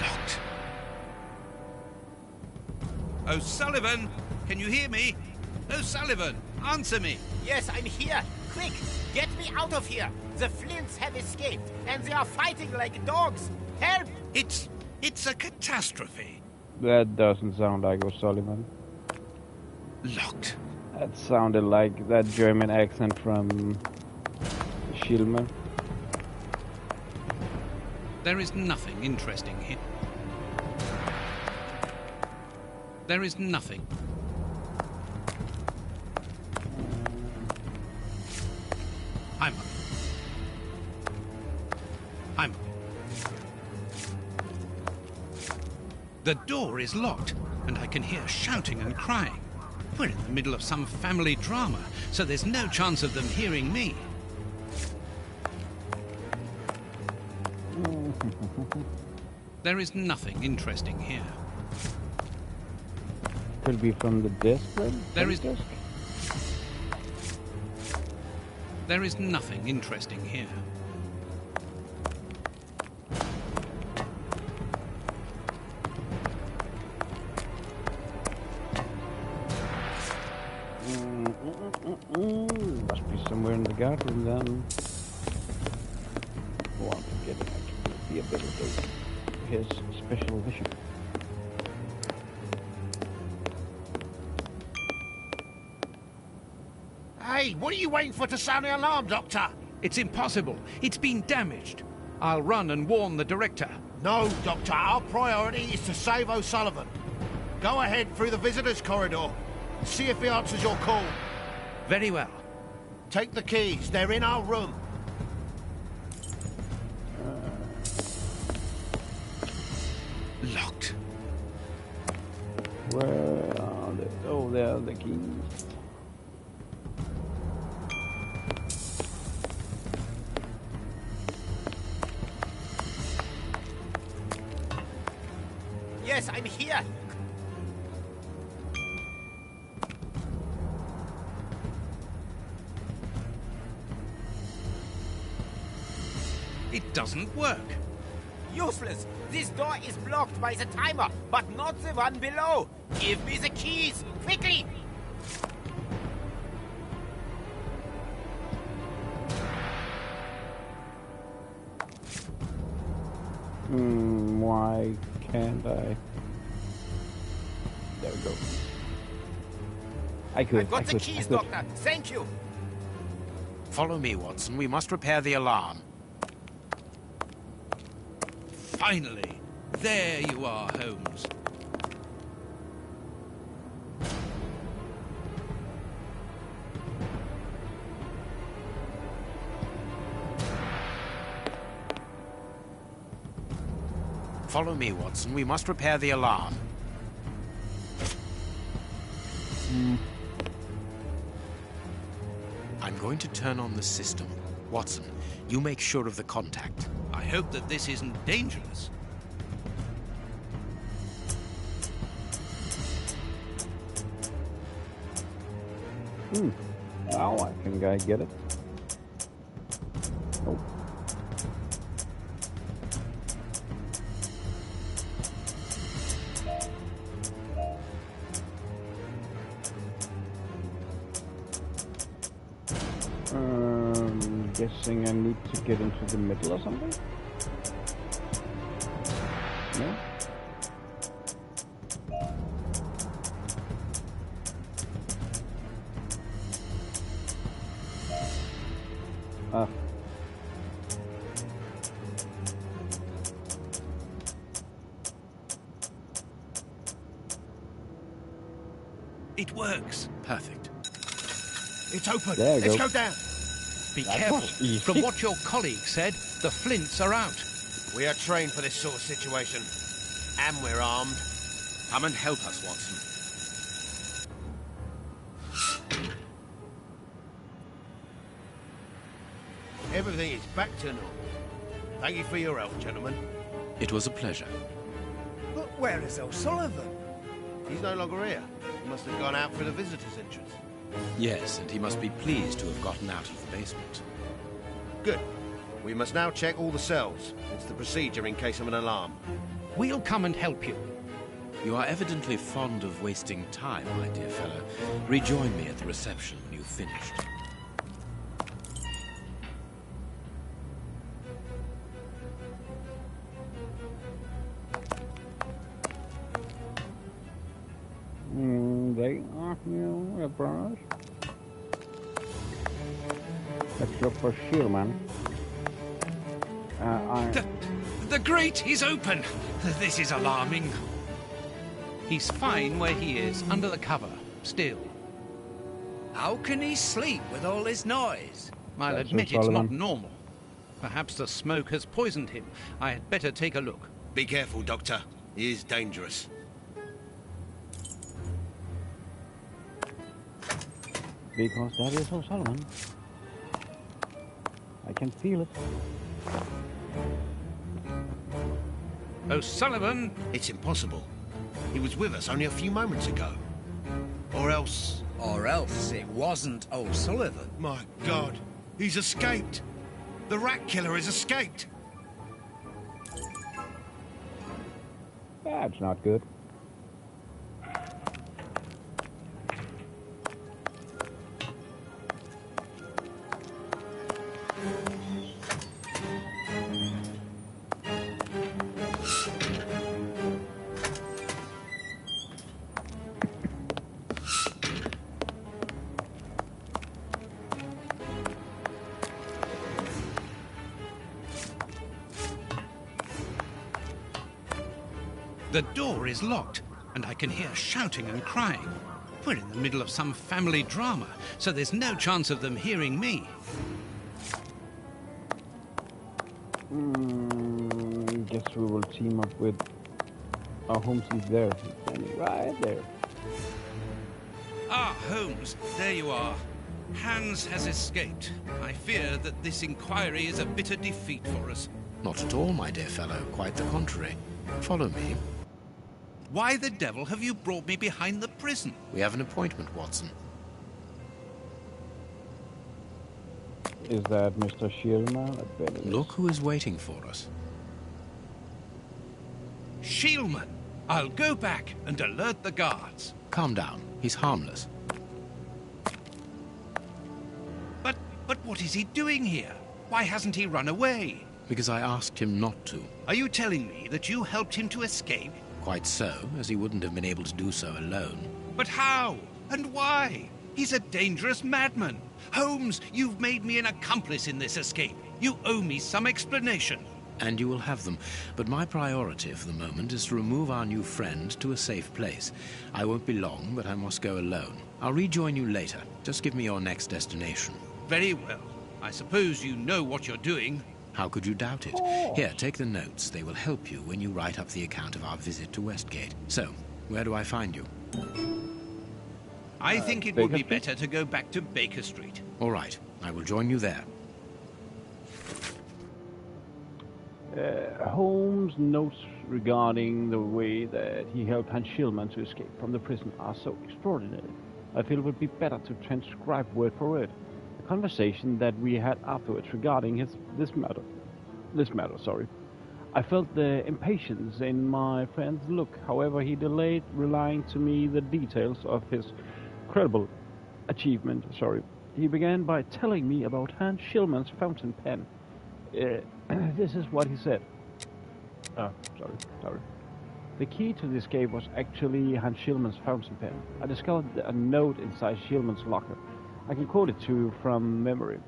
Locked. O'Sullivan, can you hear me? O'Sullivan, answer me. Yes, I'm here. Quick, get me out of here. The Flints have escaped, and they are fighting like dogs. Help! It's a catastrophe. That doesn't sound like O'Sullivan. Locked. That sounded like that German accent from Schillman. There is nothing interesting here. There is nothing. The door is locked, and I can hear shouting and crying. We're in the middle of some family drama, so there's no chance of them hearing me. There is nothing interesting here. Could be from the desk, right? There is nothing interesting here. Must be somewhere in the guard room then. Want to get the ability, his special vision. Hey, what are you waiting for to sound the alarm, Doctor? It's impossible. It's been damaged. I'll run and warn the director. No, Doctor. Our priority is to save O'Sullivan. Go ahead through the visitors' corridor. See if he answers your call. Very well. Take the keys. They're in our room. Locked. Where are they? Oh, there are the keys. Yes, I'm here. It doesn't work. Useless. This door is blocked by the timer, but not the one below. Give me the keys, quickly! Why can't I? There we go. I've got the keys, Doctor. Thank you. Follow me, Watson. We must repair the alarm. Finally! There you are, Holmes. Follow me, Watson. We must repair the alarm. I'm going to turn on the system. Watson, you make sure of the contact. I hope that this isn't dangerous. Now I think I get it. Nope. Guessing I need to get into the middle or something? No? It works. Perfect. It's open. There you Let's go. go down. Be That careful. was easy. From what your colleague said, the flints are out. We are trained for this sort of situation. And we're armed. Come and help us, Watson. Everything is back to normal. Thank you for your help, gentlemen. It was a pleasure. But where is O'Sullivan? He's no longer here. He must have gone out through the visitor's entrance. Yes, and he must be pleased to have gotten out of the basement. Good. We must now check all the cells. It's the procedure in case of an alarm. We'll come and help you. You are evidently fond of wasting time, my dear fellow. Rejoin me at the reception when you've finished. They are new brush. Let's look for Shearman. The grate is open. This is alarming. He's fine where he is, under the cover, still. How can he sleep with all this noise? I'll That's admit it's O'Sullivan. not normal. Perhaps the smoke has poisoned him. I had better take a look. Be careful, Doctor. He is dangerous. Because that is O'Sullivan. I can feel it. O'Sullivan! It's impossible. He was with us only a few moments ago. Or else... Or else it wasn't O'Sullivan. My God, he's escaped. The rat killer has escaped. That's not good. The door is locked, and I can hear shouting and crying. We're in the middle of some family drama, so there's no chance of them hearing me. Guess we will team up with... Oh, Holmes is there. He's standing right there. Ah, Holmes, there you are. Hans has escaped. I fear that this inquiry is a bitter defeat for us. Not at all, my dear fellow. Quite the contrary. Follow me. Why the devil have you brought me behind the prison? We have an appointment, Watson. Is that Mr. Shearman? I bet it is. Look who is waiting for us. Sheilman! I'll go back and alert the guards. Calm down. He's harmless. But what is he doing here? Why hasn't he run away? Because I asked him not to. Are you telling me that you helped him to escape? Quite so, as he wouldn't have been able to do so alone. But how? And why? He's a dangerous madman. Holmes, you've made me an accomplice in this escape. You owe me some explanation. And you will have them. But my priority for the moment is to remove our new friend to a safe place. I won't be long, but I must go alone. I'll rejoin you later. Just give me your next destination. Very well. I suppose you know what you're doing. How could you doubt it? Here, take the notes. They will help you when you write up the account of our visit to Westgate. So, where do I find you? I think it would be better to go back to Baker Street. All right. I will join you there. Holmes' notes regarding the way that he helped Hans Sheilman to escape from the prison are so extraordinary. I feel it would be better to transcribe word for word the conversation that we had afterwards regarding this matter. I felt the impatience in my friend's look. However, he delayed relaying to me the details of his credible achievement. He began by telling me about Hans Sheilman's fountain pen. This is what he said. The key to the escape was actually Hans Sheilman's fountain pen. I discovered a note inside Sheilman's locker. I can quote it to you from memory.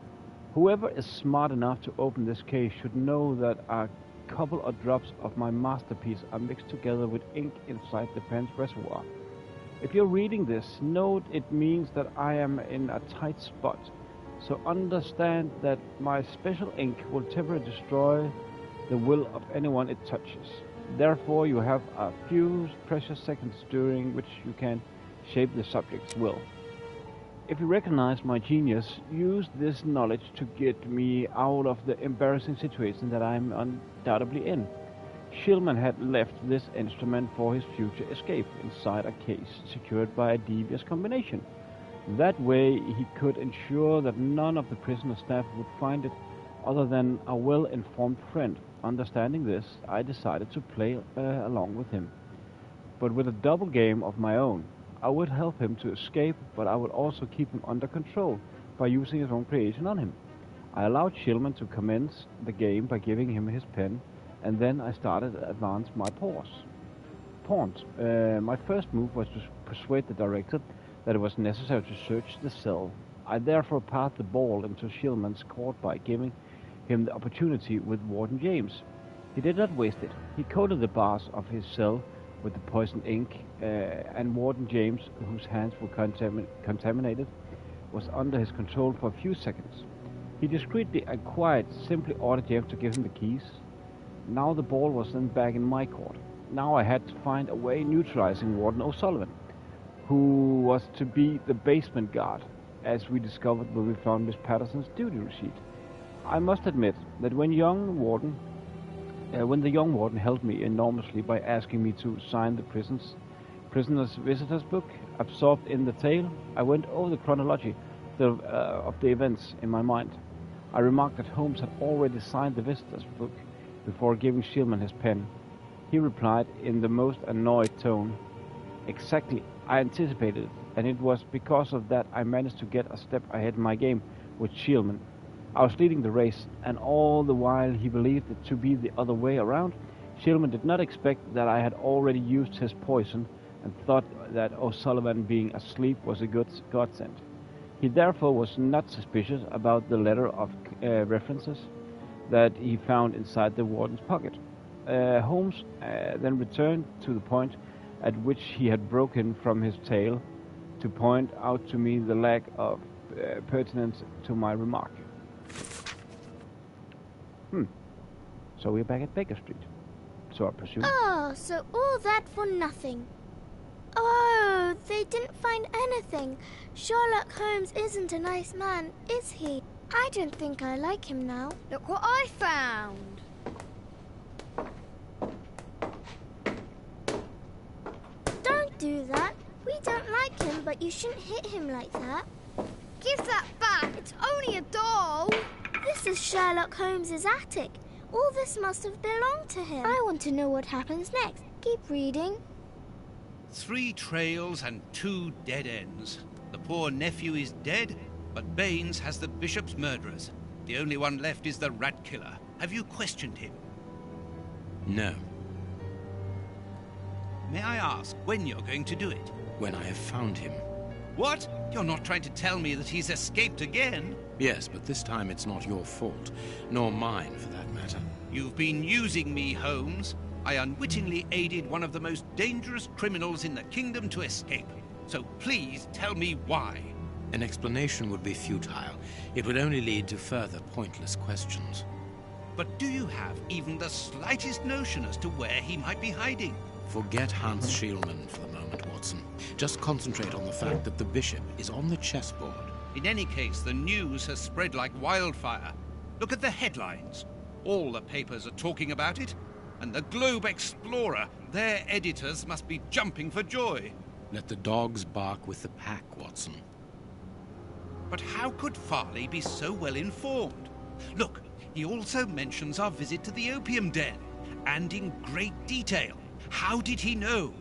Whoever is smart enough to open this case should know that a couple of drops of my masterpiece are mixed together with ink inside the pen's reservoir. If you're reading this, note it means that I am in a tight spot. So understand that my special ink will temporarily destroy the will of anyone it touches. Therefore, you have a few precious seconds during which you can shape the subject's will. If you recognize my genius, use this knowledge to get me out of the embarrassing situation that I'm undoubtedly in. Shieldman had left this instrument for his future escape inside a case secured by a devious combination. That way he could ensure that none of the prison staff would find it other than a well-informed friend. Understanding this, I decided to play along with him, but with a double game of my own. I would help him to escape, but I would also keep him under control by using his own creation on him. I allowed Shieldman to commence the game by giving him his pen, and then I started to advance my pawns. My first move was to persuade the director that it was necessary to search the cell. I therefore passed the ball into Shieldman's court by giving him the opportunity with Warden James. He did not waste it. He coated the bars of his cell with the poisoned ink, and Warden James, whose hands were contaminated, was under his control for a few seconds. He discreetly and quietly simply ordered James to give him the keys. Now the ball was then back in my court. Now I had to find a way neutralizing Warden O'Sullivan, who was to be the basement guard, as we discovered when we found Miss Patterson's duty receipt. I must admit that when the young warden helped me enormously by asking me to sign the prisoner's visitor's book, absorbed in the tale, I went over the chronology of the events in my mind. I remarked that Holmes had already signed the visitor's book before giving Shieldman his pen. He replied in the most annoyed tone, "Exactly, I anticipated it, and it was because of that I managed to get a step ahead in my game with Shieldman. I was leading the race, and all the while he believed it to be the other way around. Shieldman did not expect that I had already used his poison, and thought that O'Sullivan being asleep was a good godsend. He therefore was not suspicious about the letter of references that he found inside the warden's pocket. Holmes then returned to the point at which he had broken from his tale to point out to me the lack of pertinence to my remark." So we're back at Baker Street. So I presume. Oh, so all that for nothing. Oh, they didn't find anything. Sherlock Holmes isn't a nice man, is he? I don't think I like him now. Look what I found. Don't do that. We don't like him, but you shouldn't hit him like that. Give that back. It's only a doll. This is Sherlock Holmes's attic. All this must have belonged to him. I want to know what happens next. Keep reading. 3 trails and 2 dead ends. The poor nephew is dead, but Baines has the bishop's murderers. The only one left is the rat killer. Have you questioned him? No. May I ask when you're going to do it? When I have found him. What? You're not trying to tell me that he's escaped again? Yes, but this time it's not your fault, nor mine for that matter. You've been using me, Holmes. I unwittingly aided one of the most dangerous criminals in the kingdom to escape. So please tell me why. An explanation would be futile. It would only lead to further pointless questions. But do you have even the slightest notion as to where he might be hiding? Forget Hans Shieldman for the moment, Watson. Just concentrate on the fact that the bishop is on the chessboard. In any case, the news has spread like wildfire. Look at the headlines. All the papers are talking about it. And the Globe Explorer, their editors must be jumping for joy. Let the dogs bark with the pack, Watson. But how could Farley be so well informed? Look, he also mentions our visit to the opium den, and in great detail. How did he know?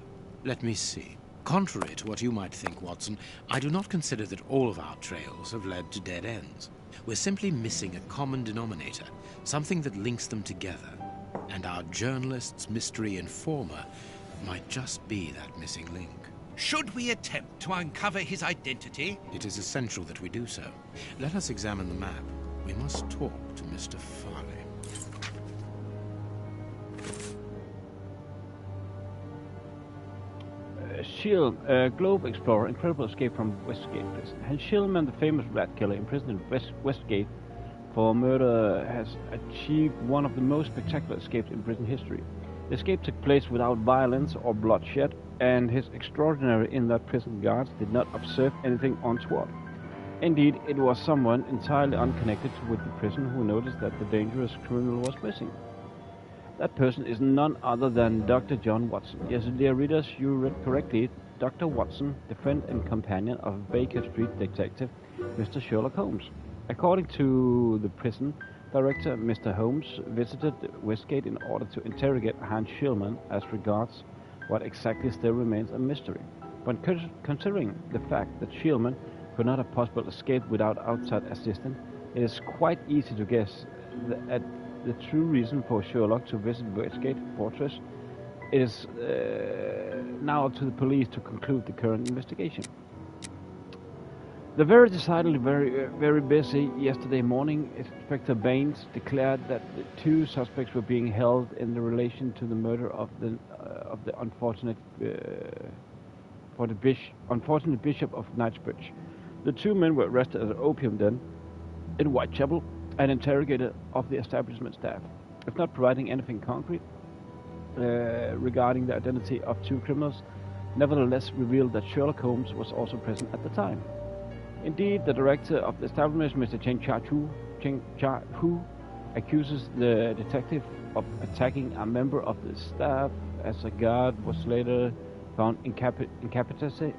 Let me see. Contrary to what you might think, Watson, I do not consider that all of our trails have led to dead ends. We're simply missing a common denominator, something that links them together. And our journalist's mystery informer might just be that missing link. Should we attempt to uncover his identity? It is essential that we do so. Let us examine the map. We must talk to Mr. Farley. Globe Explorer, incredible escape from Westgate prison. Hans Schillman, the famous rat killer imprisoned in Westgate for murder, has achieved one of the most spectacular escapes in prison history. The escape took place without violence or bloodshed, and his extraordinary in that prison guards did not observe anything untoward. Indeed, it was someone entirely unconnected with the prison who noticed that the dangerous criminal was missing. That person is none other than Dr. John Watson. Yes, dear readers, you read correctly. Dr. Watson, the friend and companion of Baker Street detective Mr. Sherlock Holmes. According to the prison director, Mr. Holmes visited Westgate in order to interrogate Hans Schillman as regards what exactly still remains a mystery. When considering the fact that Schillman could not have possibly escaped without outside assistance, it is quite easy to guess at the true reason for Sherlock to visit Westgate Fortress. It is now up to the police to conclude the current investigation. The very decidedly very busy yesterday morning, Inspector Baines declared that the two suspects were being held in relation to the murder of the unfortunate Bishop of Knightsbridge. The two men were arrested at an opium den in Whitechapel and interrogated of the establishment staff. If not providing anything concrete regarding the identity of two criminals, nevertheless revealed that Sherlock Holmes was also present at the time. Indeed, the director of the establishment, Mr. Cheng Cha-Hu, accuses the detective of attacking a member of the staff, as a guard was later found incapacitated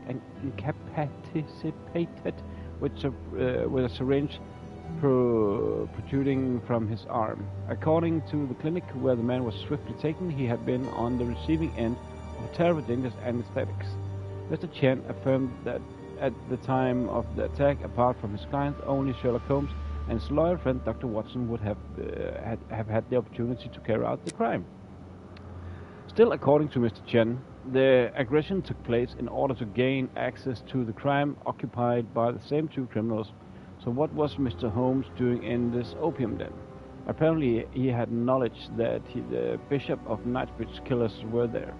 with a syringe protruding from his arm. According to the clinic where the man was swiftly taken, he had been on the receiving end of terribly dangerous anesthetics. Mr. Chen affirmed that at the time of the attack, apart from his client, only Sherlock Holmes and his loyal friend Dr. Watson would have had the opportunity to carry out the crime. Still, according to Mr. Chen, the aggression took place in order to gain access to the crime occupied by the same two criminals. So what was Mr. Holmes doing in this opium den? Apparently he had knowledge that the Bishop of Knightsbridge killers were there.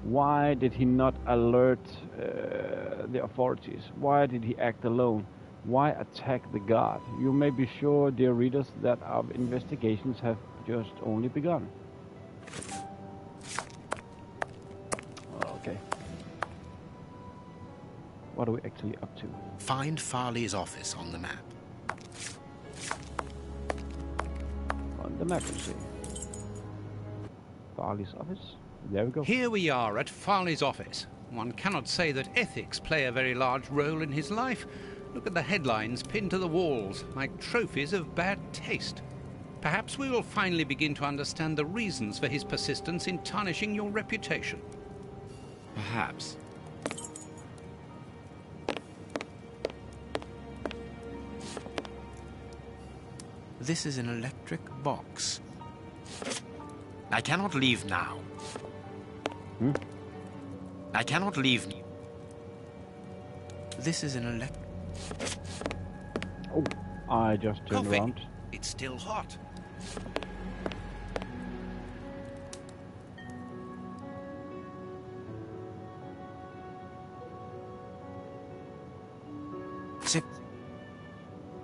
Why did he not alert the authorities? Why did he act alone? Why attack the guard? You may be sure, dear readers, that our investigations have just only begun. Okay. What are we actually up to? Find Farley's office on the map. On the map, you see. Farley's office. There we go. Here we are at Farley's office. One cannot say that ethics play a very large role in his life. Look at the headlines pinned to the walls, like trophies of bad taste. Perhaps we will finally begin to understand the reasons for his persistence in tarnishing your reputation. Perhaps. This is an electric box. I cannot leave now. I cannot leave. This is an Oh, I just turned Coffee. around. It's still hot.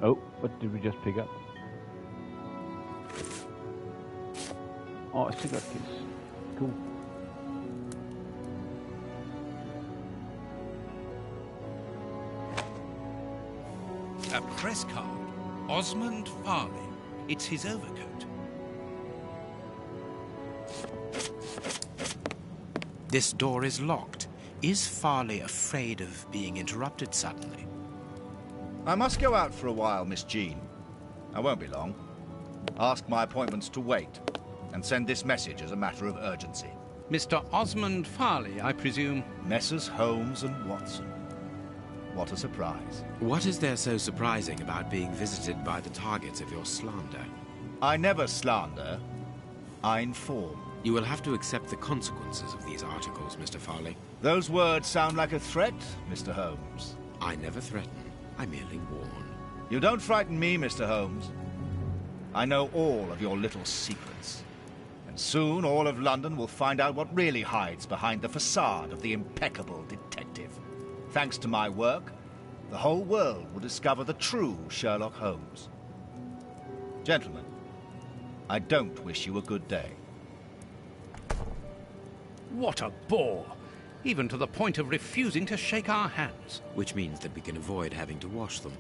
Oh, what did we just pick up? Oh, a cigarette case. Cool. A press card. Osmond Farley. It's his overcoat. This door is locked. Is Farley afraid of being interrupted suddenly? I must go out for a while, Miss Jean. I won't be long. Ask my appointments to wait, and send this message as a matter of urgency. Mr. Osmond Farley, I presume? Messrs. Holmes and Watson. What a surprise. What is there so surprising about being visited by the targets of your slander? I never slander. I inform. You will have to accept the consequences of these articles, Mr. Farley. Those words sound like a threat, Mr. Holmes. I never threaten. I merely warn. You don't frighten me, Mr. Holmes. I know all of your little secrets. And soon all of London will find out what really hides behind the facade of the impeccable detective. Thanks to my work, the whole world will discover the true Sherlock Holmes. Gentlemen, I don't wish you a good day. What a bore! Even to the point of refusing to shake our hands. Which means that we can avoid having to wash them.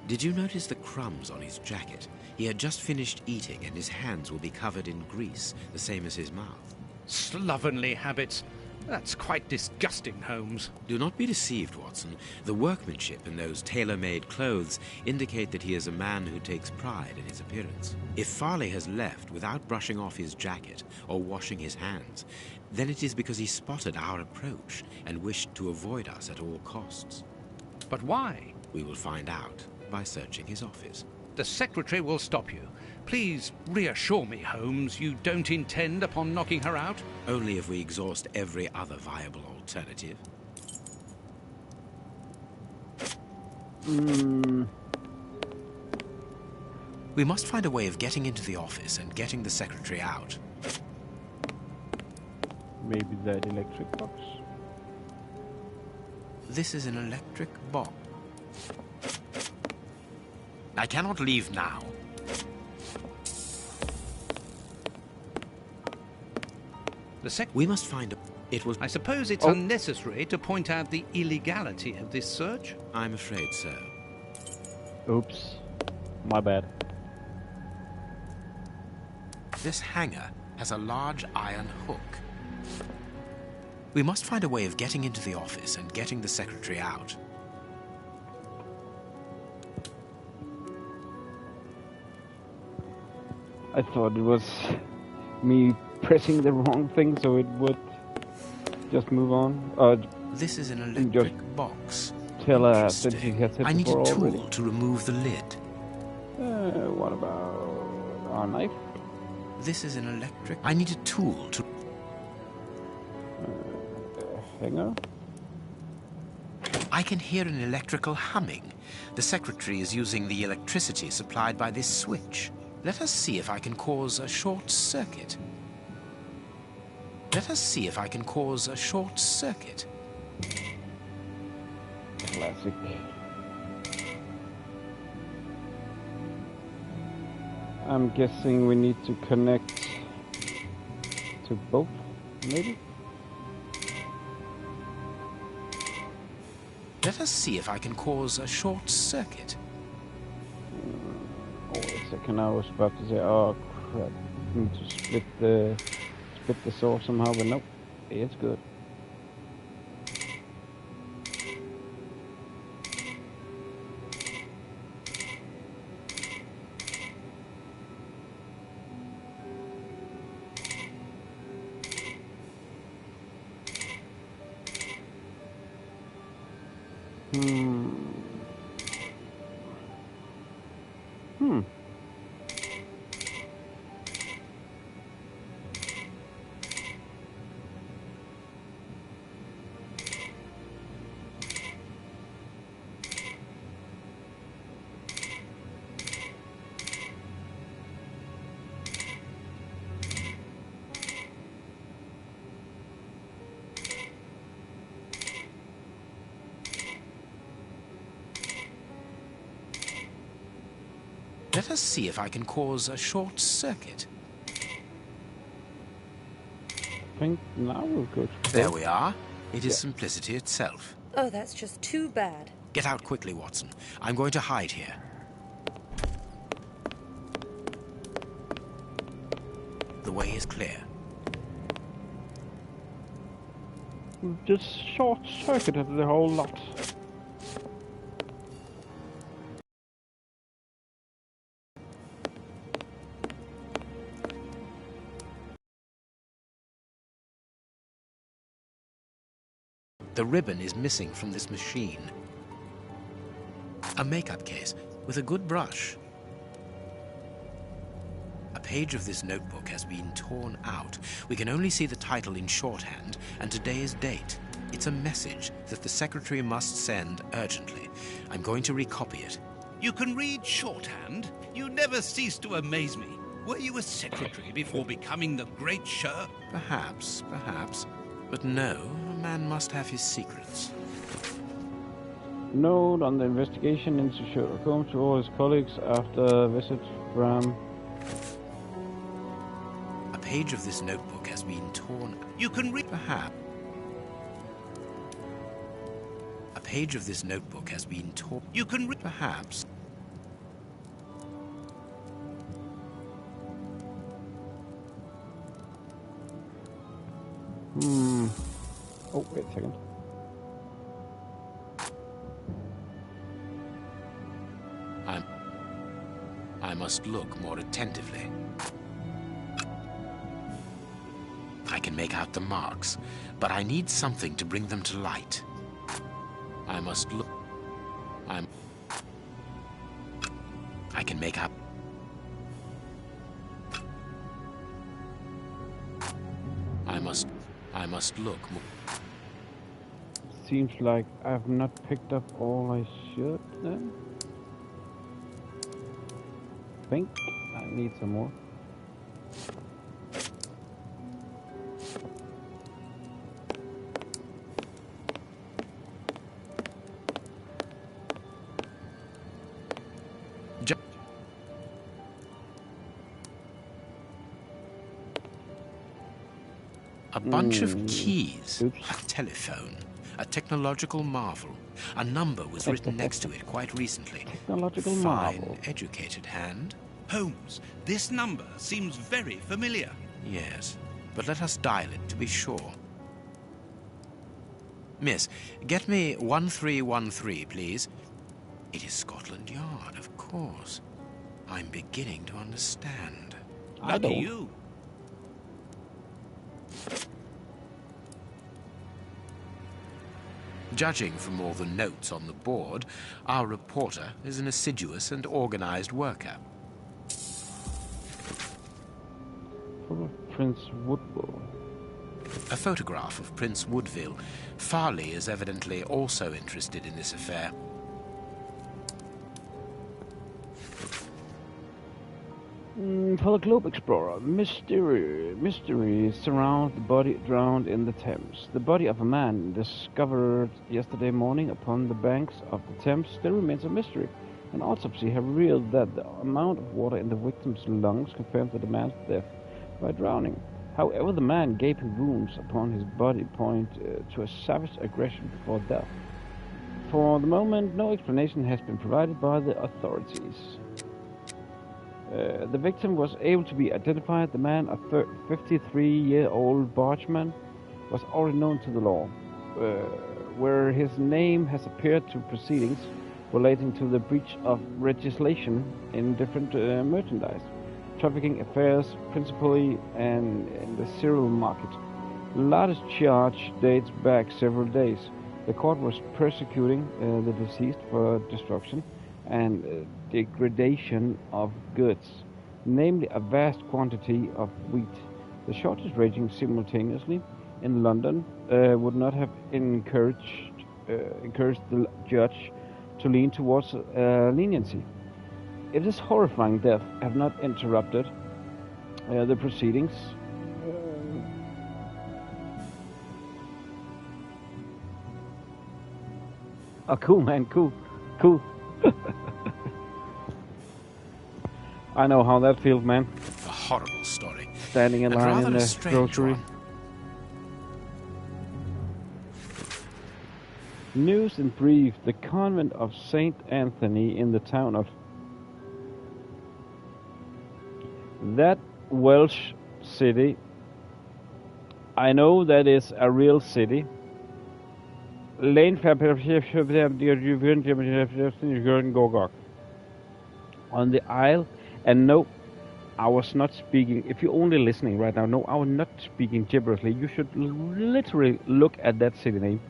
Did you notice the crumbs on his jacket? He had just finished eating and his hands will be covered in grease, the same as his mouth. Slovenly habits. That's quite disgusting, Holmes. Do not be deceived, Watson. The workmanship in those tailor-made clothes indicate that he is a man who takes pride in his appearance. If Farley has left without brushing off his jacket or washing his hands, then it is because he spotted our approach and wished to avoid us at all costs. But why? We will find out by searching his office. The secretary will stop you. Please reassure me, Holmes, you don't intend upon knocking her out? Only if we exhaust every other viable alternative. We must find a way of getting into the office and getting the secretary out. Maybe that electric box. This is an electric box. I cannot leave now. We must find a... It was... I suppose it's unnecessary to point out the illegality of this search? I'm afraid so. Oops. My bad. This hanger has a large iron hook. We must find a way of getting into the office and getting the secretary out. I thought it was me pressing the wrong thing so it would just move on. This is an electric box. Tell her since he has hit I need a tool already. to remove the lid. What about our knife? This is an electric... I need a tool to... Hanger? I can hear an electrical humming. The secretary is using the electricity supplied by this switch. Let us see if I can cause a short circuit. Let us see if I can cause a short circuit. Classic. I'm guessing we need to connect to both, maybe? Let us see if I can cause a short circuit. Wait a second, I was about to say, oh crap, I need to split the saw somehow, but nope, it's good. Let us see if I can cause a short circuit. I think now we're good. There we are. It is simplicity itself. Oh, that's just too bad. Get out quickly, Watson. I'm going to hide here. The way is clear. Just short-circuited the whole lot. The ribbon is missing from this machine. A makeup case with a good brush. A page of this notebook has been torn out. We can only see the title in shorthand and today's date. It's a message that the secretary must send urgently. I'm going to recopy it. You can read shorthand? You never cease to amaze me. Were you a secretary before becoming the great Sherlock? Perhaps. But no, a man must have his secrets. Note on the investigation into Sherlock Holmes to all his colleagues after a visit from... A page of this notebook has been torn. You can read... Perhaps. A page of this notebook has been torn. You can read... Perhaps. Oh, wait a second. I must look more attentively. I can make out the marks, but I need something to bring them to light. I must look. I can make out. I must look more. Seems like I've not picked up all I should then. I think I need some more. A bunch of keys, a telephone, a technological marvel. A number was written next to it quite recently. Technological Fine, marvel. educated hand. Holmes, this number seems very familiar. Yes, but let us dial it to be sure. Miss, get me 1313, please. It is Scotland Yard, of course. I'm beginning to understand. Lucky you. Judging from all the notes on the board, our reporter is an assiduous and organized worker. Full of Prince Woodville. A photograph of Prince Woodville. Farley is evidently also interested in this affair. For the Globe Explorer, mystery surrounds the body drowned in the Thames. The body of a man discovered yesterday morning upon the banks of the Thames still remains a mystery. An autopsy has revealed that the amount of water in the victim's lungs confirms the man's death by drowning. However, the man gaping wounds upon his body point to a savage aggression before death. For the moment, no explanation has been provided by the authorities. The victim was able to be identified. The man, a 53-year-old bargeman, was already known to the law, where his name has appeared to proceedings relating to the breach of legislation in different merchandise, trafficking affairs principally, and in the cereal market. The latest charge dates back several days. The court was persecuting the deceased for destruction and degradation of goods, namely a vast quantity of wheat. The charges raging simultaneously in London would not have encouraged the judge to lean towards leniency. If this horrifying death had not interrupted the proceedings, oh, cool, man, cool. I know how that feels, man. A horrible story. Standing in line in the grocery. News in brief: the convent of St. Anthony in the town of that Welsh city. I know that is a real city. On the Isle, and no, I was not speaking. If you're only listening right now, no, I was not speaking gibberishly. You should literally look at that city name.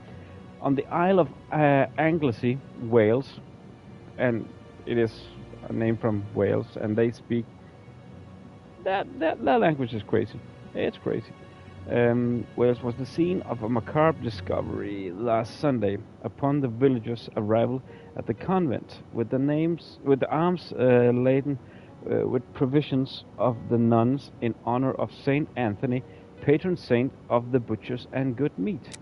On the Isle of Anglesey, Wales, and it is a name from Wales, and they speak that language is crazy. It's crazy. Wales was the scene of a macabre discovery last Sunday upon the villagers' arrival at the convent with the arms laden with provisions of the nuns in honor of Saint Anthony, patron saint of the butchers and good meat.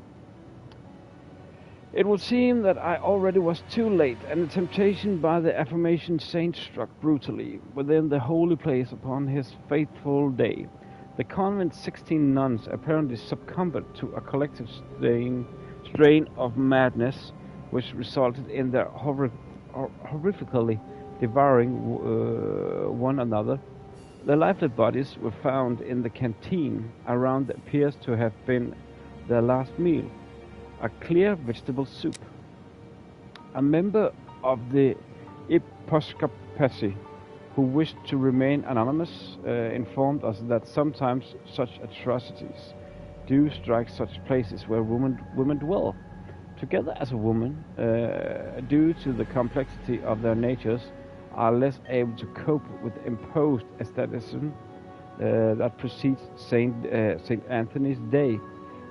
It would seem that I already was too late, and the temptation by the aforementioned saint struck brutally within the holy place upon his fateful day. The convent's 16 nuns apparently succumbed to a collective strain of madness, which resulted in their horrifically devouring one another. The lifeless bodies were found in the canteen around what appears to have been their last meal, a clear vegetable soup. A member of the episcopacy, who wished to remain anonymous, informed us that sometimes such atrocities do strike such places where women dwell. Together as a woman, due to the complexity of their natures, are less able to cope with the imposed asceticism that precedes Saint Anthony's Day.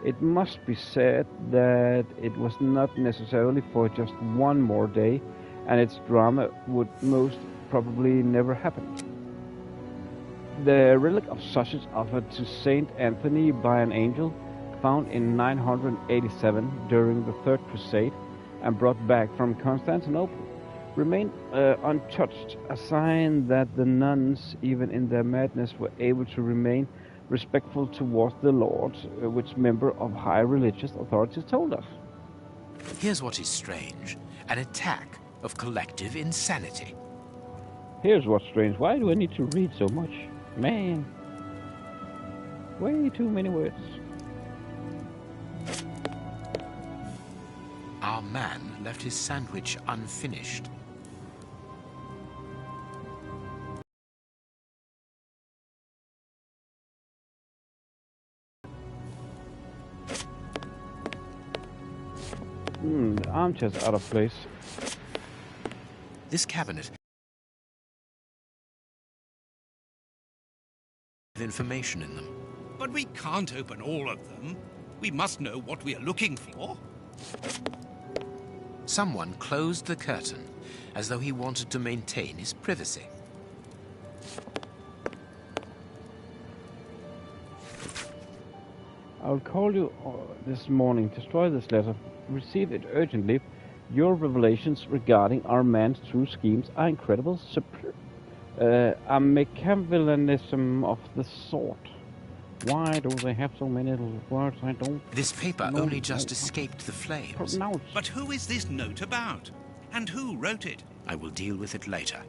It must be said that it was not necessarily for just one more day, and its drama would most probably never happen. The relic of sausage offered to Saint Anthony by an angel, found in 987 during the Third Crusade and brought back from Constantinople, remained untouched, a sign that the nuns, even in their madness, were able to remain respectful towards the Lord, which member of high religious authorities told us. Here's what is strange: an attack of collective insanity. Here's what's strange. Why do I need to read so much? Man. Way too many words. Our man left his sandwich unfinished. The armchair's out of place. This cabinet with information in them. But we can't open all of them. We must know what we are looking for. Someone closed the curtain as though he wanted to maintain his privacy. I'll call you this morning. Destroy this letter. Receive it urgently. Your revelations regarding our man's true schemes are incredible. A Machiavellianism of the sort. Why do they have so many little words I don't... This paper only just escaped the flames. But who is this note about? And who wrote it? I will deal with it later.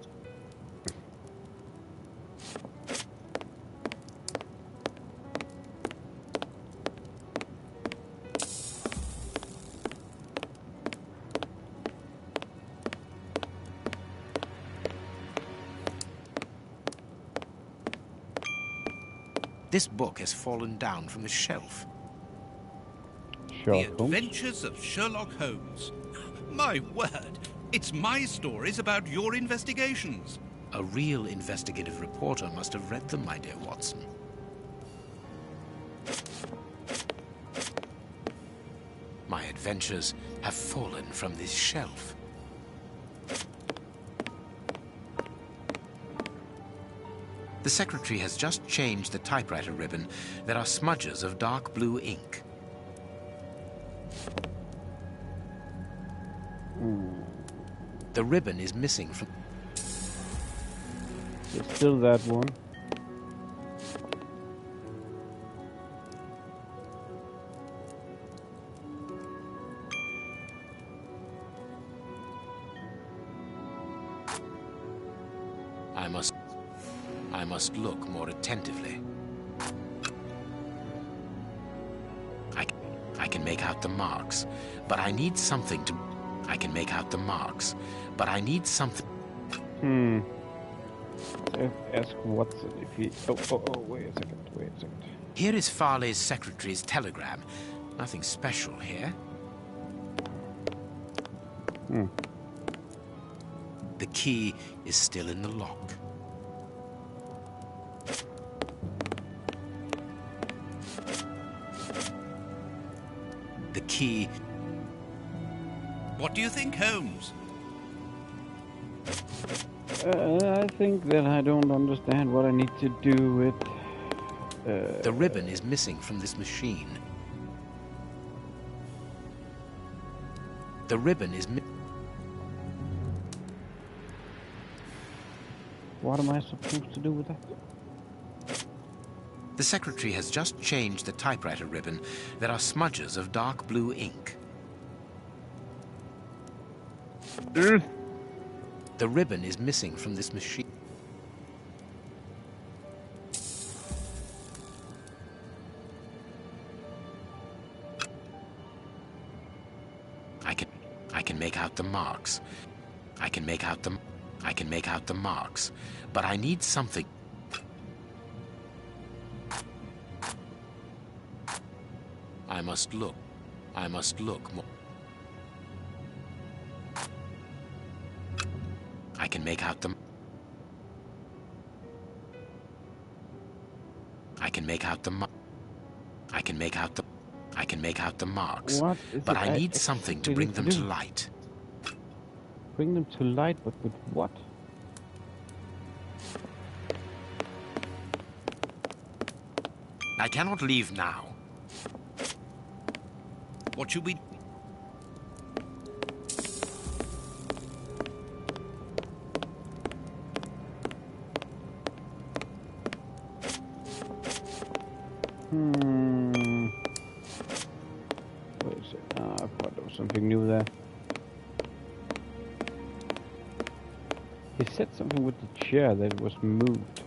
This book has fallen down from the shelf. The Adventures of Sherlock Holmes. My word, it's my stories about your investigations. A real investigative reporter must have read them, my dear Watson. My adventures have fallen from this shelf. The secretary has just changed the typewriter ribbon. There are smudges of dark blue ink. The ribbon is missing from... It's still that one. I must look more attentively. I can make out the marks, but I need something to... I can make out the marks, but I need something... Ask Watson if he... wait a second. Here is Farley's secretary's telegram. Nothing special here. The key is still in the lock. The key... What do you think, Holmes? I think that I don't understand what I need to do with... The ribbon is missing from this machine. The ribbon is What am I supposed to do with that? The secretary has just changed the typewriter ribbon. There are smudges of dark blue ink. The ribbon is missing from this machine. I can make out the marks. I can make out the marks, but I need something. I must look more. I can make out the marks, but I need something to bring them to light. Bring them to light, but with what? I cannot leave now. What should we... What is it? I thought there was something new there. He said something with the chair that it was moved.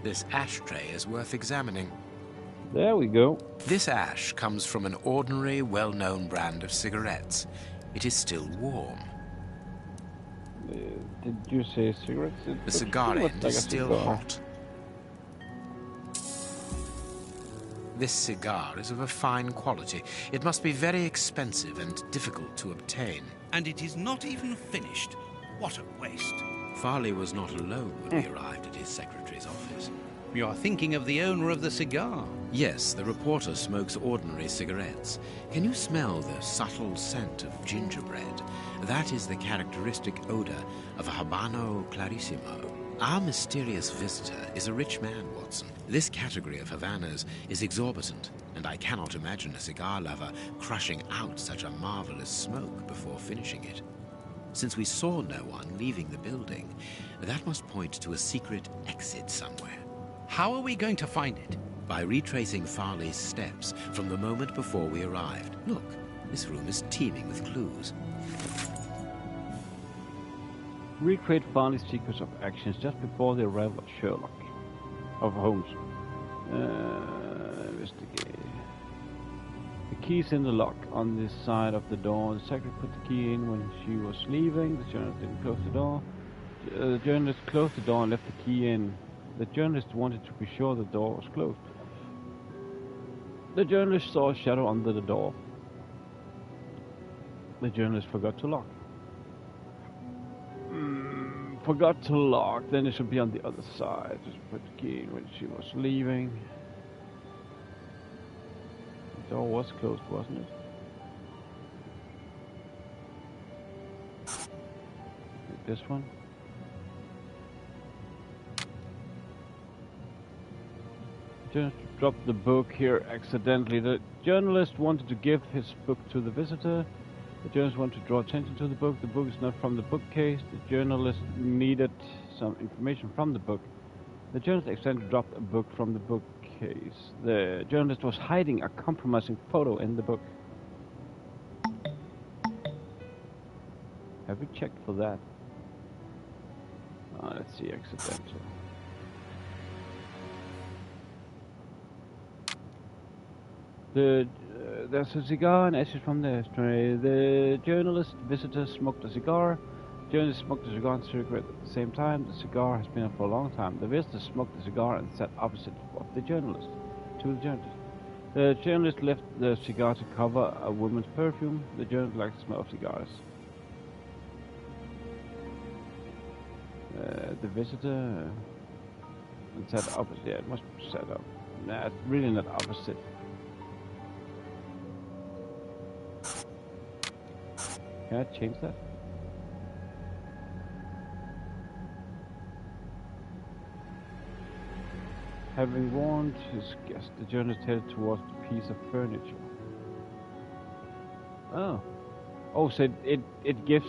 This ashtray is worth examining. There we go. This ash comes from an ordinary, well-known brand of cigarettes. It is still warm. Did you say cigarettes? The cigar end is still hot. This cigar is of a fine quality. It must be very expensive and difficult to obtain. And it is not even finished. What a waste. Farley was not alone when we arrived at his secretary's office. You are thinking of the owner of the cigar? Yes, the reporter smokes ordinary cigarettes. Can you smell the subtle scent of gingerbread? That is the characteristic odor of a Habano Clarissimo. Our mysterious visitor is a rich man, Watson. This category of Havanas is exorbitant, and I cannot imagine a cigar lover crushing out such a marvelous smoke before finishing it. Since we saw no one leaving the building, that must point to a secret exit somewhere. How are we going to find it? By retracing Farley's steps from the moment before we arrived. Look, this room is teeming with clues. Recreate Farley's sequence of actions just before the arrival of Sherlock Holmes. Investigate. The key's in the lock on this side of the door. The secretary put the key in when she was leaving. The journalist didn't close the door. The journalist closed the door and left the key in. The journalist wanted to be sure the door was closed. The journalist saw a shadow under the door. The journalist forgot to lock. Forgot to lock, then it should be on the other side. Just put the key in when she was leaving. The door was closed, wasn't it? This one. Journalist dropped the book here accidentally. The journalist wanted to give his book to the visitor. The journalist wanted to draw attention to the book. The book is not from the bookcase. The journalist needed some information from the book. The journalist accidentally dropped a book from the bookcase. The journalist was hiding a compromising photo in the book. Have we checked for that? Let's see, accidental. There's a cigar and ashes from the ashtray. The journalist visitor smoked a cigar. The journalist smoked a cigar and cigarette at the same time. The cigar has been up for a long time. The visitor smoked the cigar and sat opposite of the journalist. The journalist left the cigar to cover a woman's perfume. The journalist likes the smell of cigars. The visitor and sat opposite. Yeah, it must be set up. Nah, it's really not opposite. Can I change that? Having warned his guest, the journalist headed towards the piece of furniture. Oh. Oh, so it gives,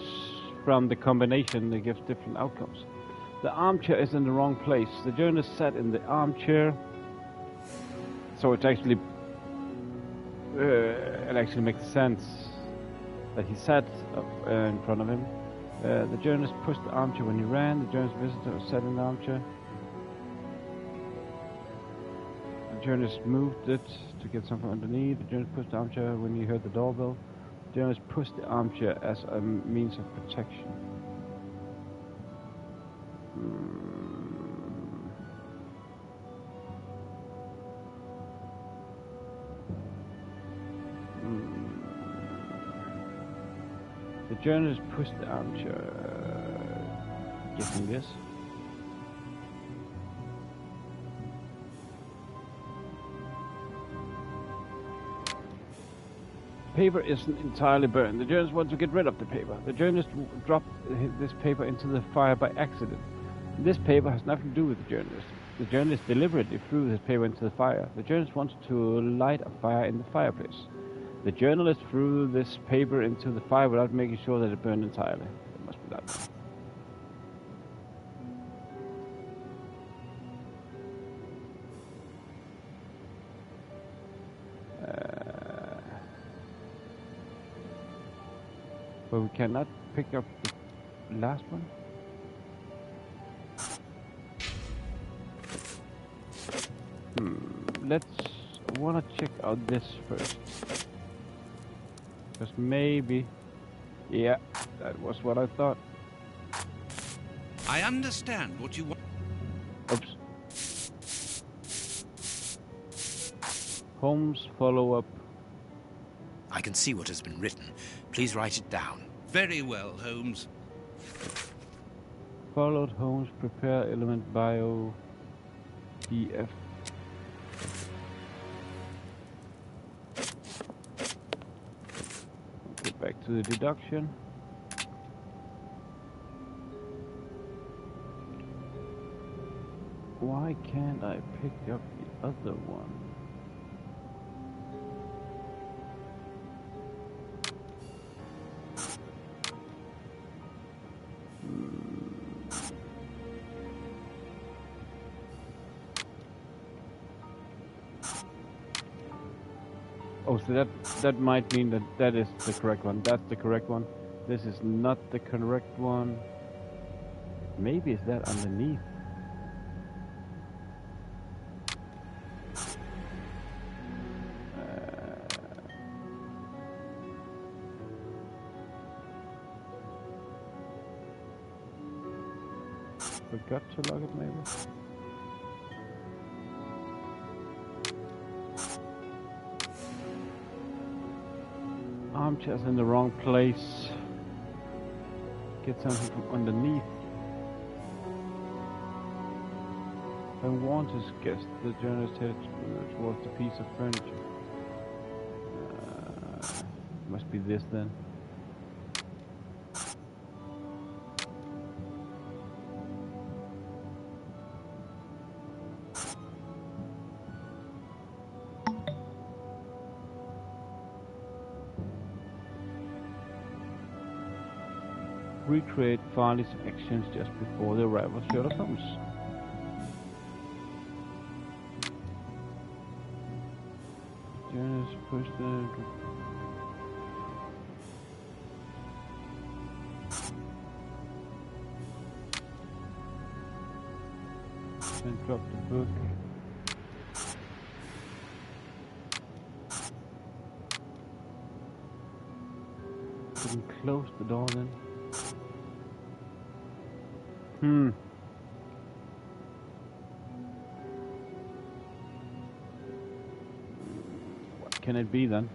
from the combination, it gives different outcomes. The armchair is in the wrong place. The journalist sat in the armchair. So it actually makes sense that he sat in front of him. The journalist pushed the armchair when he ran. The journalist visitor sat in the armchair. The journalist moved it to get something underneath. The journalist pushed the armchair when he heard the doorbell. The journalist pushed the armchair as a means of protection. The journalist pushed the armchair. Guessing this. Paper isn't entirely burned. The journalist wants to get rid of the paper. The journalist dropped this paper into the fire by accident. This paper has nothing to do with the journalist. The journalist deliberately threw his paper into the fire. The journalist wanted to light a fire in the fireplace. The journalist threw this paper into the fire without making sure that it burned entirely. It must be that one. But we cannot pick up the last one. Let's wanna check out this first. Because maybe, yeah, that was what I thought. I understand what you want. Oops. Holmes follow-up. I can see what has been written. Please write it down. Very well, Holmes. Followed Holmes prepare element bio DF. Get back to the deduction. Why can't I pick up the other one? Oh, so that might mean that is the correct one. That's the correct one. This is not the correct one. Maybe it's that underneath. Forgot to log it, maybe. Armchair's in the wrong place. Get something from underneath. I want his guest. The journalist headed towards the piece of furniture. Must be this then. Recreate Farley's actions just before the arrival of Sherlock Holmes. Journalist pushed the... Then drop the book. Couldn't close the door then. What can it be then?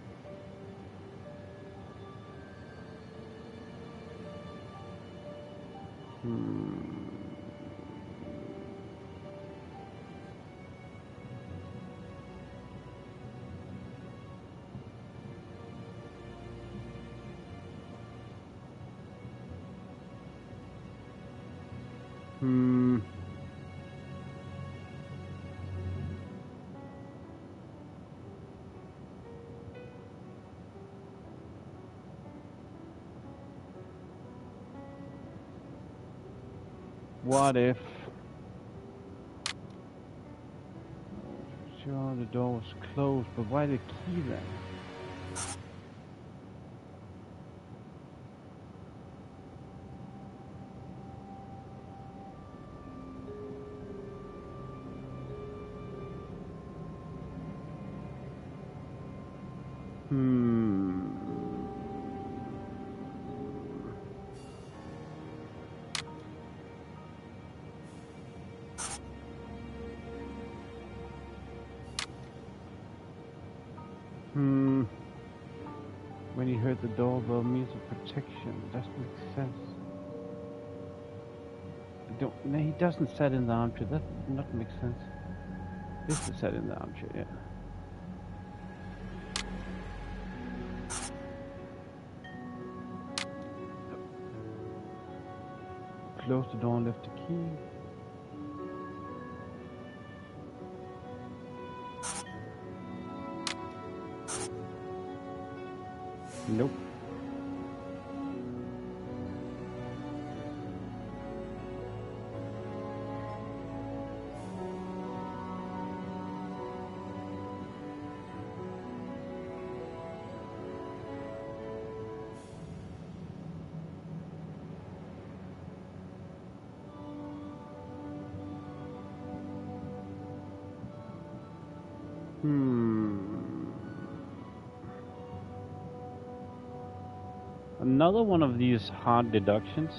What if... Sure, the door was closed, but why the key then? When he heard the doorbell, means of protection. Doesn't make sense. No, he doesn't sit in the armchair. That does not make sense. This is sat in the armchair, yeah. Closed the door and left the key. Nope. Another one of these hard deductions.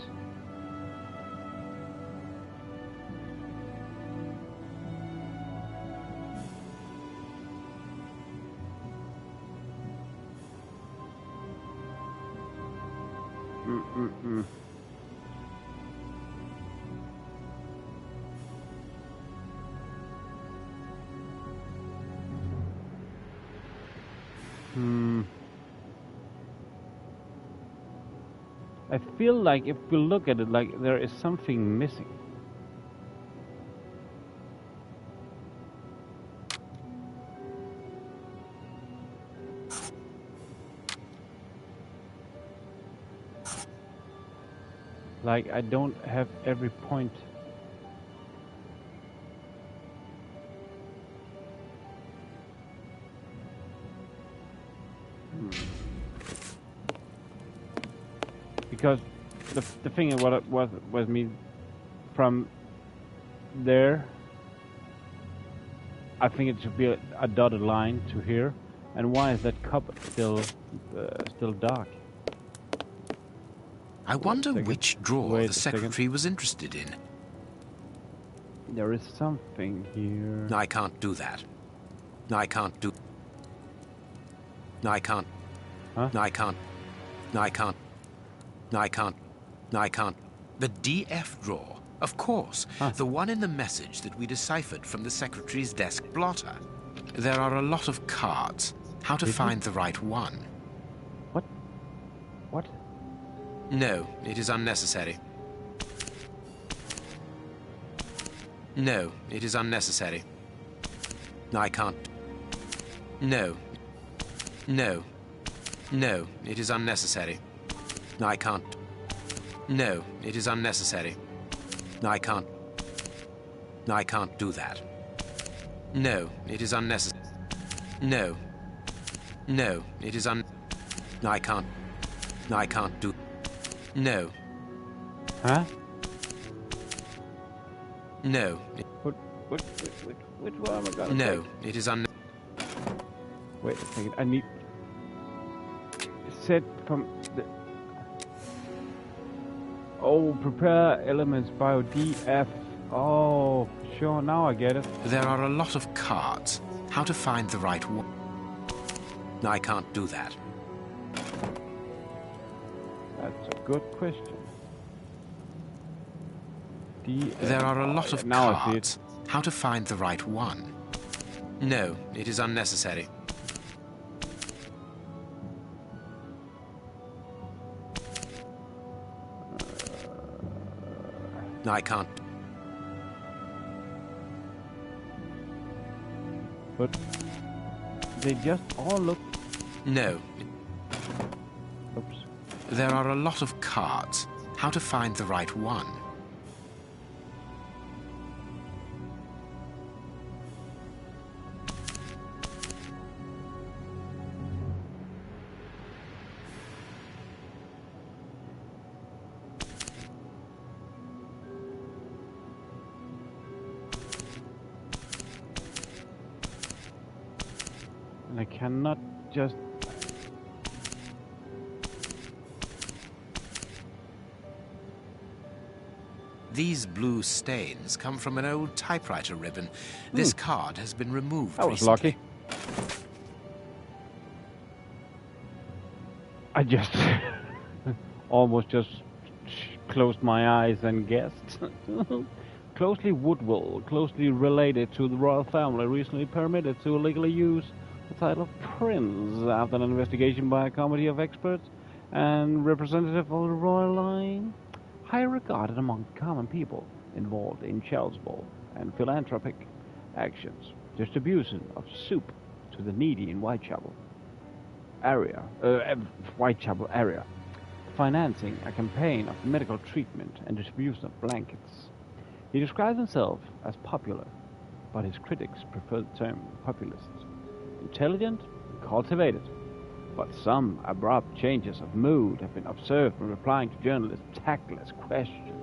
I feel like if we look at it, like there is something missing. Like I don't have every point. Because the thing is, what was me from there. I think it should be a dotted line to here. And why is that cupboard still dark? I wonder which drawer the secretary was interested in. There is something here. I can't do that. I can't do. I can't. Huh? I can't. I can't. I can't. I can't. The DF drawer, of course. Huh. The one in the message that we deciphered from the secretary's desk blotter. There are a lot of cards. How to find the right one? What? What? No, it is unnecessary. No, it is unnecessary. I can't. No. No. No, it is unnecessary. I can't. No, it is unnecessary. I can't. I can't do that. No, it is unnecessary. No. No, it is I can't. I can't do. No. Huh? No. Which one am I gonna No, take? it is Wait a second, I need... Set from the... Oh, prepare elements bio DF. Oh, sure, now I get it. There are a lot of cards. How to find the right one? I can't do that. That's a good question. There are a lot of now cards. I see it. How to find the right one? No, it is unnecessary. I can't. But they just all look... No. Oops. There are a lot of cards. How to find the right one? And I cannot just... These blue stains come from an old typewriter ribbon. This card has been removed That was recently. lucky. I just almost just closed my eyes and guessed. Closely Woodwell, closely related to the royal family, recently permitted to illegally use the title of Prince after an investigation by a committee of experts and representative of the royal line. Highly regarded among common people involved in charitable and philanthropic actions. Distribution of soup to the needy in Whitechapel area. Financing a campaign of medical treatment and distribution of blankets. He describes himself as popular, but his critics prefer the term populist. Intelligent, cultivated, but some abrupt changes of mood have been observed when replying to journalists' tactless questions.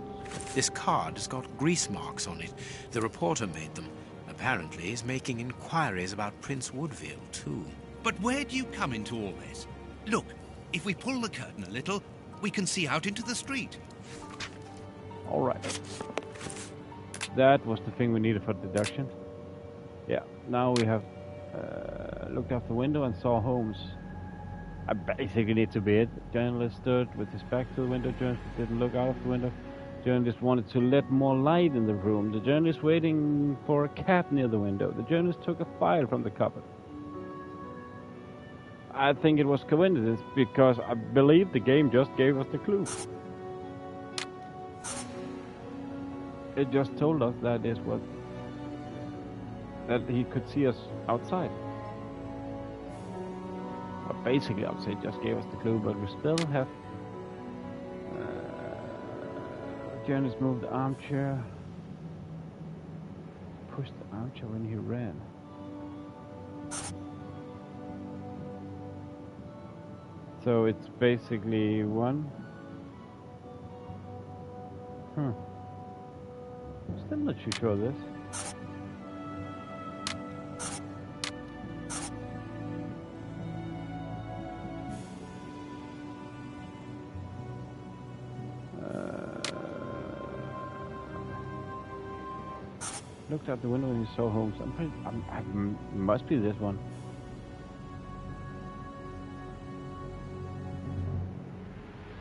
This card has got grease marks on it. The reporter made them. Apparently he's making inquiries about Prince Woodville, too. But where do you come into all this? Look, if we pull the curtain a little, we can see out into the street. All right. That was the thing we needed for deduction. Yeah, now we have looked out the window and saw Holmes. I basically need to be it. Journalist stood with his back to the window. Journalist didn't look out of the window. Journalist wanted to let more light in the room. The journalist waiting for a cab near the window. The journalist took a file from the cupboard. I think it was coincidence because I believe the game just gave us the clue. It just told us that is what that he could see us outside. But basically, I'd say just gave us the clue, but we still have. Journalist moved the armchair. Pushed the armchair when he ran. So it's basically one. I'm still not too sure of this. Looked out the window and he saw Holmes. I must be this one.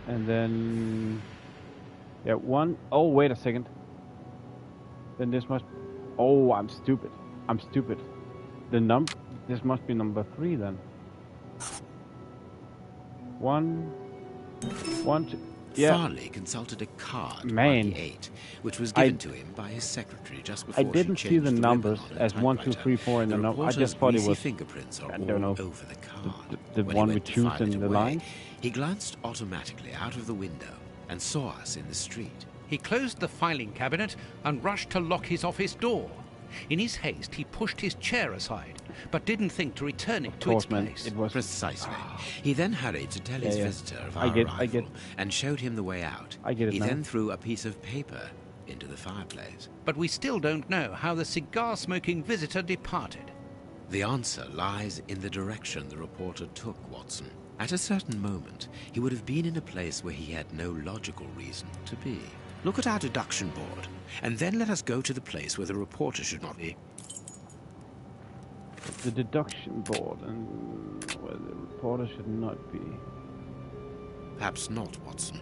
And then, yeah, one. Oh, wait a second. Then this must. Oh, I'm stupid. I'm stupid. This must be number 3 then. 1, 2. Yeah. Farley consulted a card, Party 8, which was given to him by his secretary just before I didn't see the numbers as 1, 2, 3, 4 in the number. I just thought it was. Fingerprints are I don't know. Over the card. The one we choose in the line. He glanced automatically out of the window and saw us in the street. He closed the filing cabinet and rushed to lock his office door. In his haste, he pushed his chair aside, but didn't think to return it to its place. It was precisely. He then hurried to tell his visitor of our arrival and showed him the way out. He then threw a piece of paper into the fireplace. But we still don't know how the cigar-smoking visitor departed. The answer lies in the direction the reporter took, Watson. At a certain moment, he would have been in a place where he had no logical reason to be. Look at our deduction board, and then let us go to the place where the reporter should not be. The deduction board, and where the reporter should not be. Perhaps not, Watson.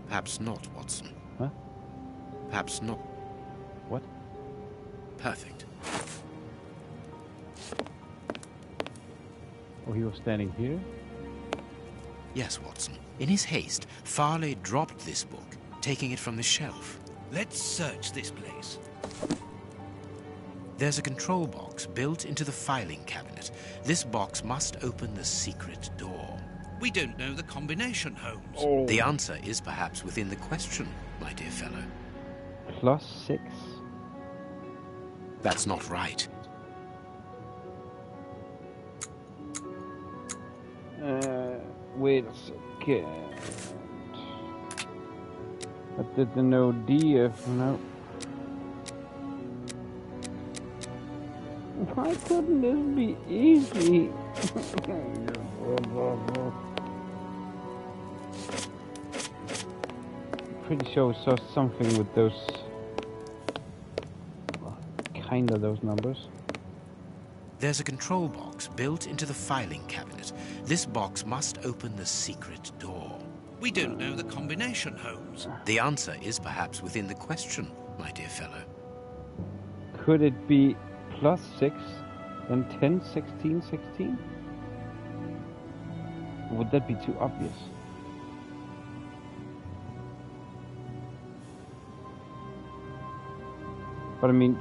Perhaps not, Watson. Huh? Perhaps not. What? Perfect. Oh, he was standing here? Yes, Watson. In his haste, Farley dropped this book, taking it from the shelf. Let's search this place. There's a control box built into the filing cabinet. This box must open the secret door. We don't know the combination, Holmes. Oh. The answer is perhaps within the question, my dear fellow. +6. That's not right. Wait a second. I didn't know DF, no. Why couldn't this be easy? Pretty sure we saw something with those, kinda those numbers. There's a control box built into the filing cabinet. This box must open the secret door. We don't know the combination, Holmes. The answer is perhaps within the question, my dear fellow. Could it be +6 and 10, 16, 16? Would that be too obvious? But I mean...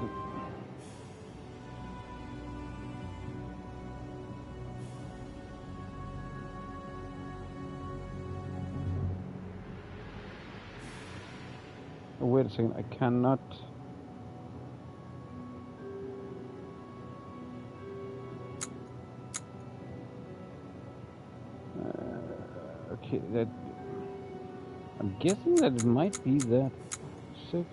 Oh, wait a second, I cannot... Okay, that... I'm guessing that it might be that 6.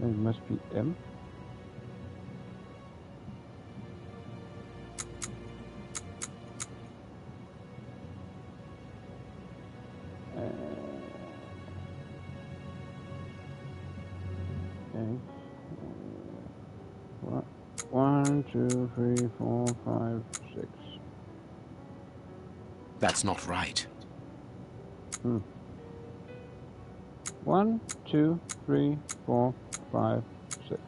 It must be M. Okay. 1, 2, 3, 4, 5, 6. That's not right. 1, 2, 3, 4, 5, 6.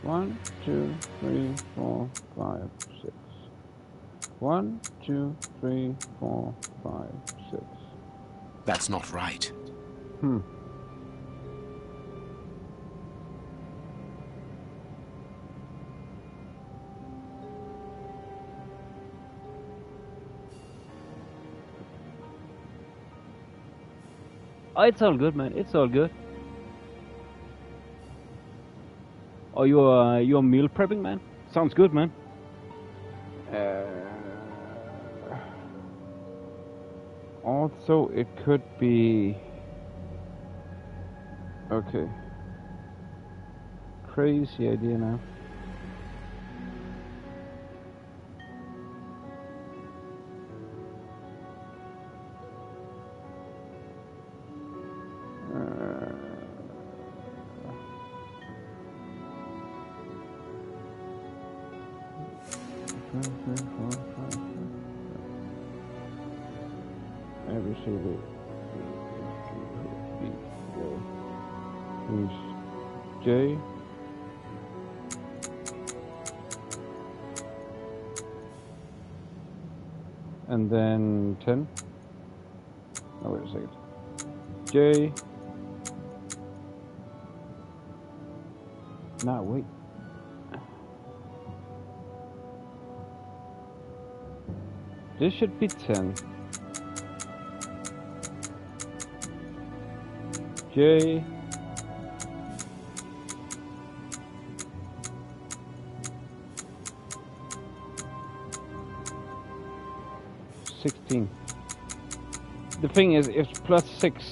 1, 2, 3, 4, 5, 6. 1, 2, 3, 4, 5, 6. That's not right. Oh, it's all good, man. It's all good. Oh, you're meal prepping, man? Sounds good, man. Also, it could be... Okay. Crazy idea now. Every single is J. And then 10. Oh, wait a second. J. Nah, wait. This should be 10. J. The thing is, it's +6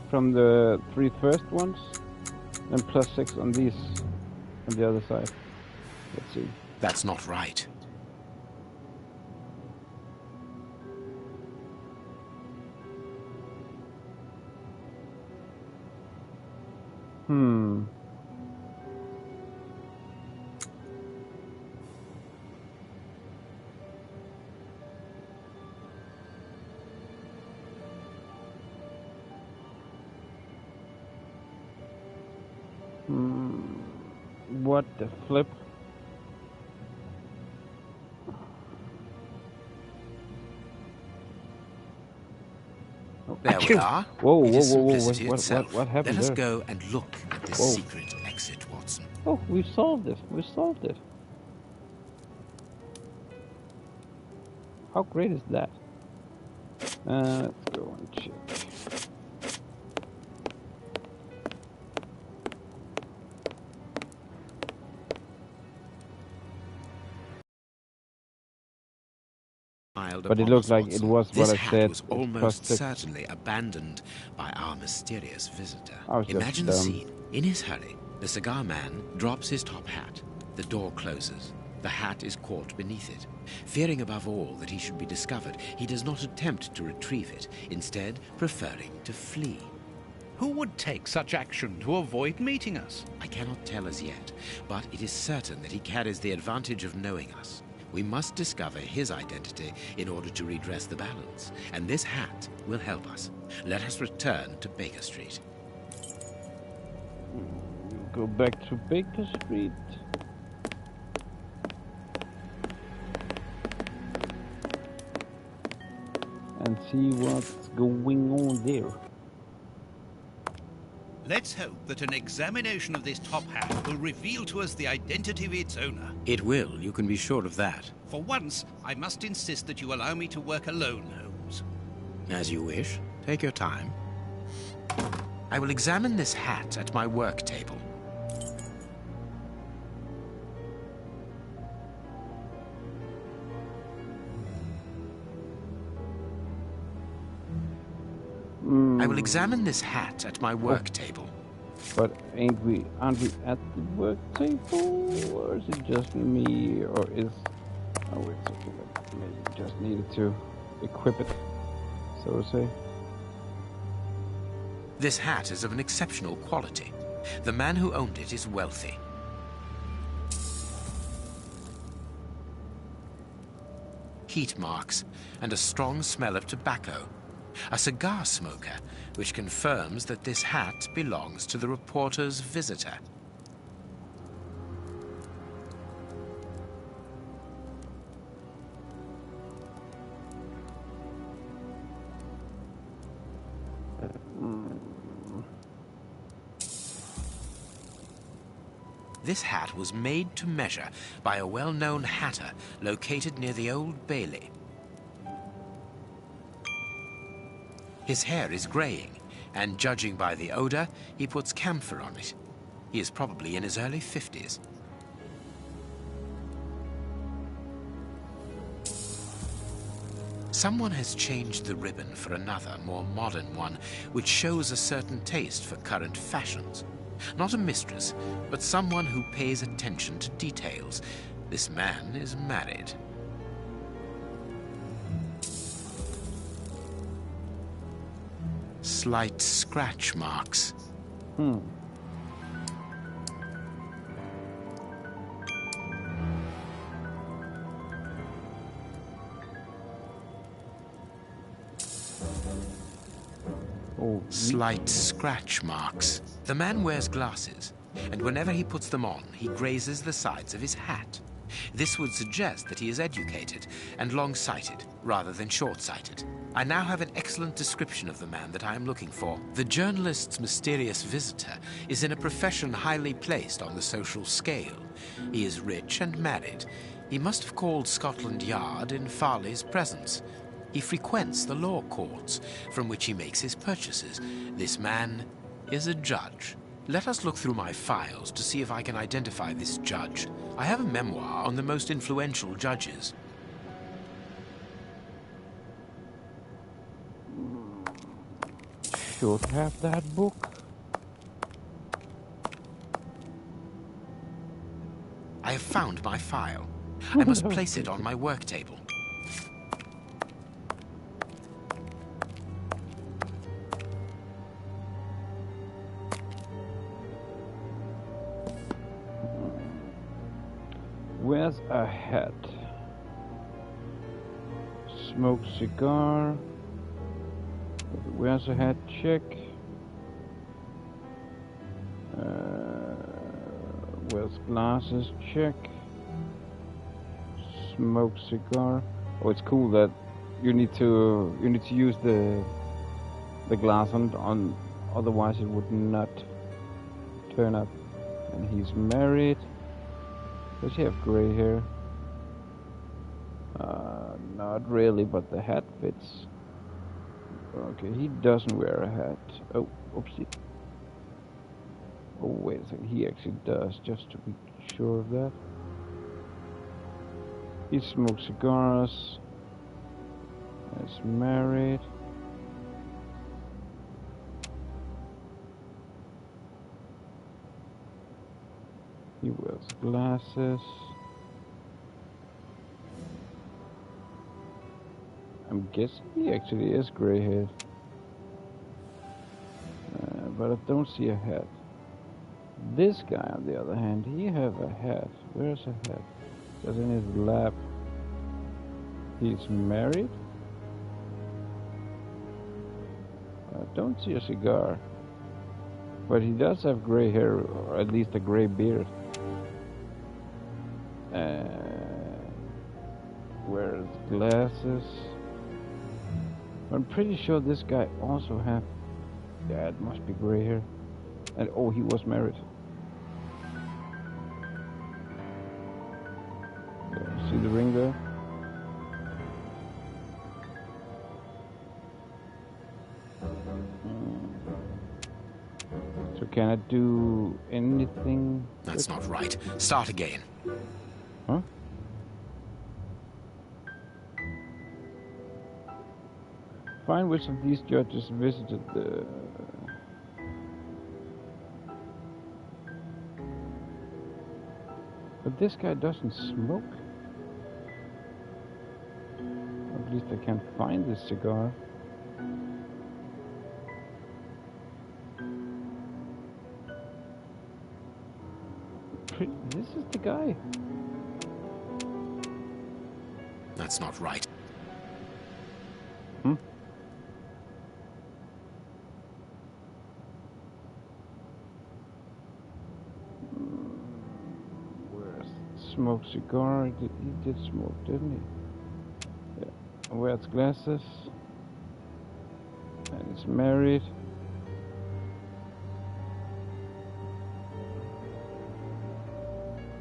from the 3 first ones, and +6 on these, on the other side. Let's see. That's not right. What the flip? There we are. Whoa, It is whoa, whoa, whoa. simplicity itself. What happened Let us there? go and look at this Whoa. secret exit, Watson. Oh, we solved it. We solved it. How great is that? Let's go and check. But it looked like it was this what I hat said. was almost certainly abandoned by our mysterious visitor. I was just Imagine the dumb. scene. In his hurry, the cigar man drops his top hat. The door closes. The hat is caught beneath it. Fearing above all that he should be discovered, he does not attempt to retrieve it, instead preferring to flee. Who would take such action to avoid meeting us? I cannot tell as yet, but it is certain that he carries the advantage of knowing us. We must discover his identity in order to redress the balance, and this hat will help us. Let us return to Baker Street. Go back to Baker Street. And see what's going on there. Let's hope that an examination of this top hat will reveal to us the identity of its owner. It will, you can be sure of that. For once, I must insist that you allow me to work alone, Holmes. As you wish. Take your time. I will examine this hat at my work table. I will examine this hat at my work table. But aren't we at the work table? Or is it just me? Or is... Oh, wait a second. Maybe just needed to equip it, so to say. This hat is of an exceptional quality. The man who owned it is wealthy. Heat marks and a strong smell of tobacco. A cigar smoker, which confirms that this hat belongs to the reporter's visitor. This hat was made to measure by a well-known hatter located near the Old Bailey. His hair is graying, and judging by the odor, he puts camphor on it. He is probably in his early 50s. Someone has changed the ribbon for another, more modern one, which shows a certain taste for current fashions. Not a mistress, but someone who pays attention to details. This man is married. Slight scratch marks. Slight scratch marks. The man wears glasses, and whenever he puts them on, he grazes the sides of his hat. This would suggest that he is educated and long-sighted, rather than short-sighted. I now have an excellent description of the man that I am looking for. The journalist's mysterious visitor is in a profession highly placed on the social scale. He is rich and married. He must have called Scotland Yard in Farley's presence. He frequents the law courts, from which he makes his purchases. This man is a judge. Let us look through my files to see if I can identify this judge. I have a memoir on the most influential judges. Should have that book. I have found my file. I must place it on my work table. Where's a hat? Smoke cigar. Where's a hat? Check. Wears glasses? Check. Smoke cigar. Oh, it's cool that you need to use the glass on, otherwise it would not turn up. And he's married. Does he have gray hair? Not really, but the hat fits. Okay, he doesn't wear a hat. Oh, oopsie. Oh, wait a second. He actually does, just to be sure of that. He smokes cigars. is married. He wears glasses. I'm guessing he actually is grey-haired. But I don't see a hat. This guy, on the other hand, he have a hat. Where's a hat? Just in his lap. He's married. I don't see a cigar. But he does have grey hair, or at least a grey beard. Wears glasses. I'm pretty sure this guy also have... Yeah, it must be grey hair. And oh, he was married. Yeah, see the ring there? So can I do anything? That's not right. Start again. Huh? Find which of these judges visited the... But this guy doesn't smoke. At least I can't find this cigar. This is the guy. That's not right. Hmm? Where's smoked cigar? He did smoke, didn't he? Yeah. Wears glasses. And is married.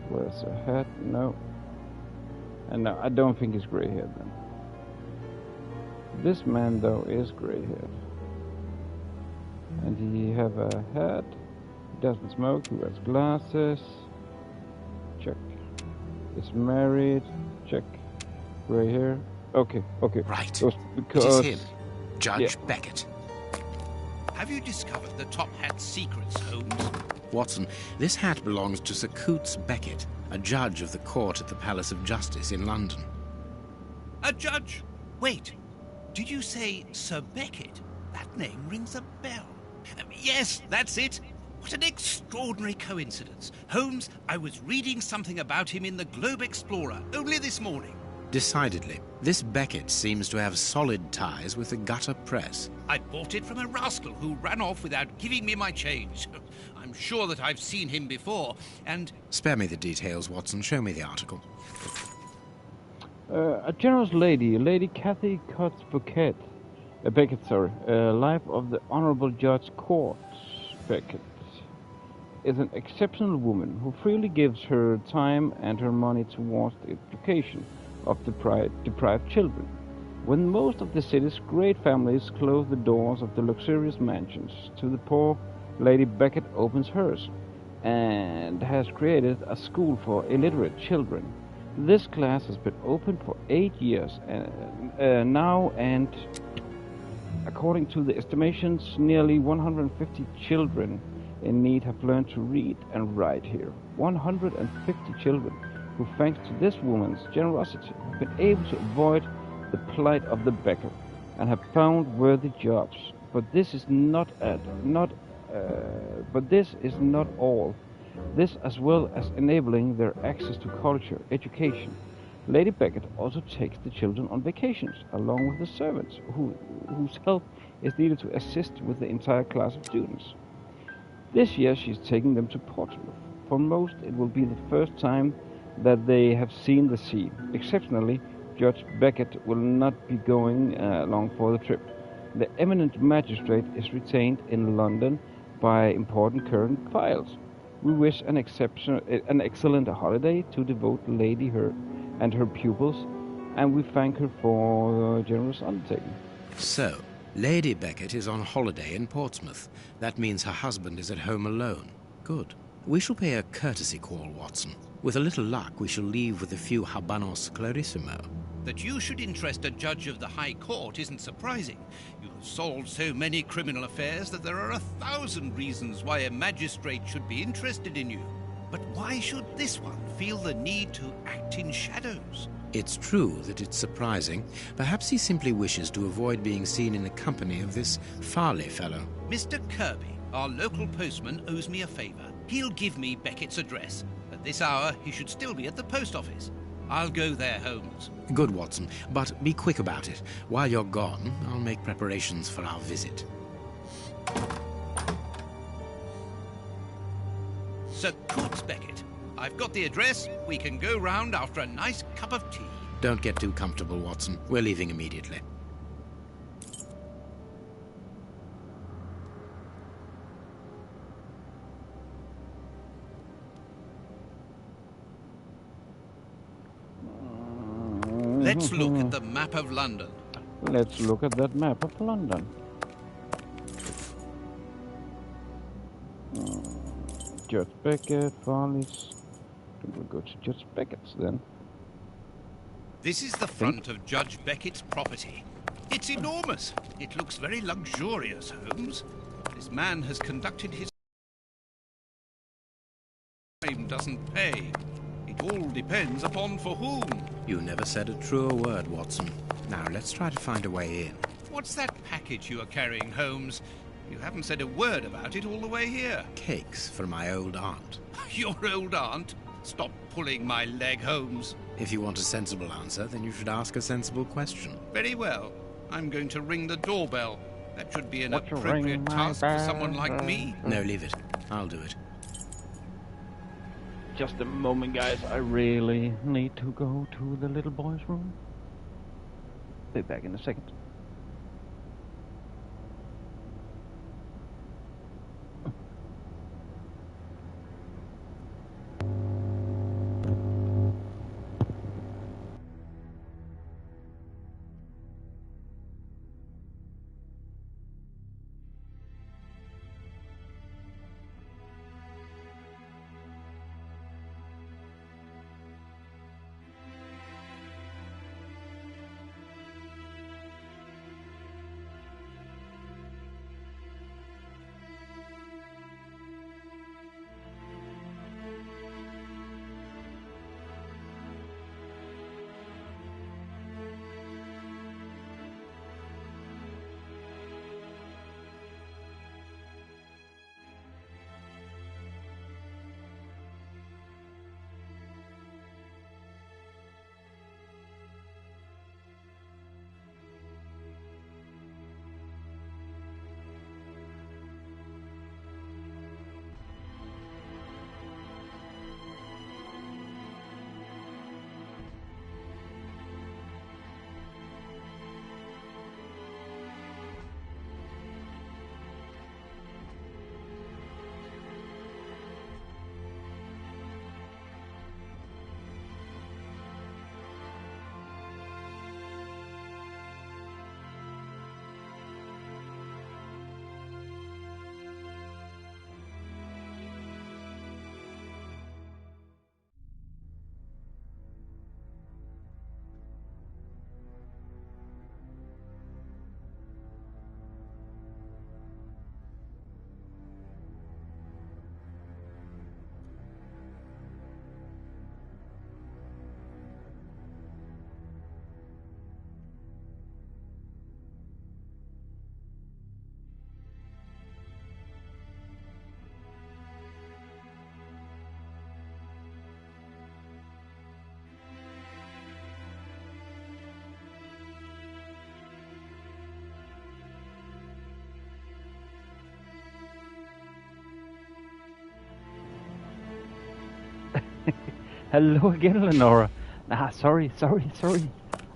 Wears a hat? No. And no, I don't think he's grey-haired then. This man though is grey-haired. And he have a hat. He doesn't smoke. He wears glasses. Check. Is married. Check. Grey hair. Okay, okay. Right. Because it is him. Judge Beckett. Have you discovered the top hat's secrets, Holmes? Watson, this hat belongs to Sir Coutts Beckett, a judge of the court at the Palace of Justice in London. A judge? Wait, did you say Sir Beckett? That name rings a bell. Yes, that's it. What an extraordinary coincidence. Holmes, I was reading something about him in the Globe Explorer only this morning. Decidedly, this Beckett seems to have solid ties with the gutter press. I bought it from a rascal who ran off without giving me my change. I'm sure that I've seen him before, and... Spare me the details, Watson. Show me the article. A generous lady, Lady Cathy Coutts Beckett, life of the Honorable Judge Coutts Beckett, is an exceptional woman who freely gives her time and her money towards the education of deprived children. When most of the city's great families close the doors of the luxurious mansions to the poor, Lady Beckett opens hers, and has created a school for illiterate children. This class has been open for 8 years now, and according to the estimations, nearly 150 children in need have learned to read and write here. 150 children who, thanks to this woman's generosity, have been able to avoid the plight of the beggar and have found worthy jobs. But this is not all. This, as well as enabling their access to culture, education. Lady Beckett also takes the children on vacations, along with the servants, whose help is needed to assist with the entire class of students. This year she is taking them to Portsmouth. For most, it will be the first time that they have seen the sea. Exceptionally, Judge Beckett will not be going along for the trip. The eminent magistrate is retained in London by important current files. We wish an excellent holiday to devote Lady her and her pupils, and we thank her for a generous undertaking. So, Lady Beckett is on holiday in Portsmouth. That means her husband is at home alone. Good. We shall pay a courtesy call, Watson. With a little luck, we shall leave with a few habanos clarissimo. That you should interest a judge of the High Court isn't surprising. You have solved so many criminal affairs that there are 1,000 reasons why a magistrate should be interested in you. But why should this one feel the need to act in shadows? It's true that it's surprising. Perhaps he simply wishes to avoid being seen in the company of this Farley fellow. Mr. Kirby, our local postman, owes me a favour. He'll give me Beckett's address. At this hour, he should still be at the post office. I'll go there, Holmes. Good, Watson, but be quick about it. While you're gone, I'll make preparations for our visit. Sir Coates Beckett, I've got the address. We can go round after a nice cup of tea. Don't get too comfortable, Watson. We're leaving immediately. Let's look at the map of London. Let's look at that map of London. Judge Beckett, Farley's. We'll go to Judge Beckett's then. This is the front of Judge Beckett's property. It's enormous. It looks very luxurious, Holmes. This man has conducted his crime doesn't pay. It all depends upon for whom. You never said a truer word, Watson. Now, let's try to find a way in. What's that package you are carrying, Holmes? You haven't said a word about it all the way here. Cakes for my old aunt. Your old aunt? Stop pulling my leg, Holmes. If you want a sensible answer, then you should ask a sensible question. Very well. I'm going to ring the doorbell. That should be an appropriate task for someone like me. No, leave it. I'll do it. Just a moment, guys. I really need to go to the little boy's room. Be back in a second. Hello again, Lenora. Sorry.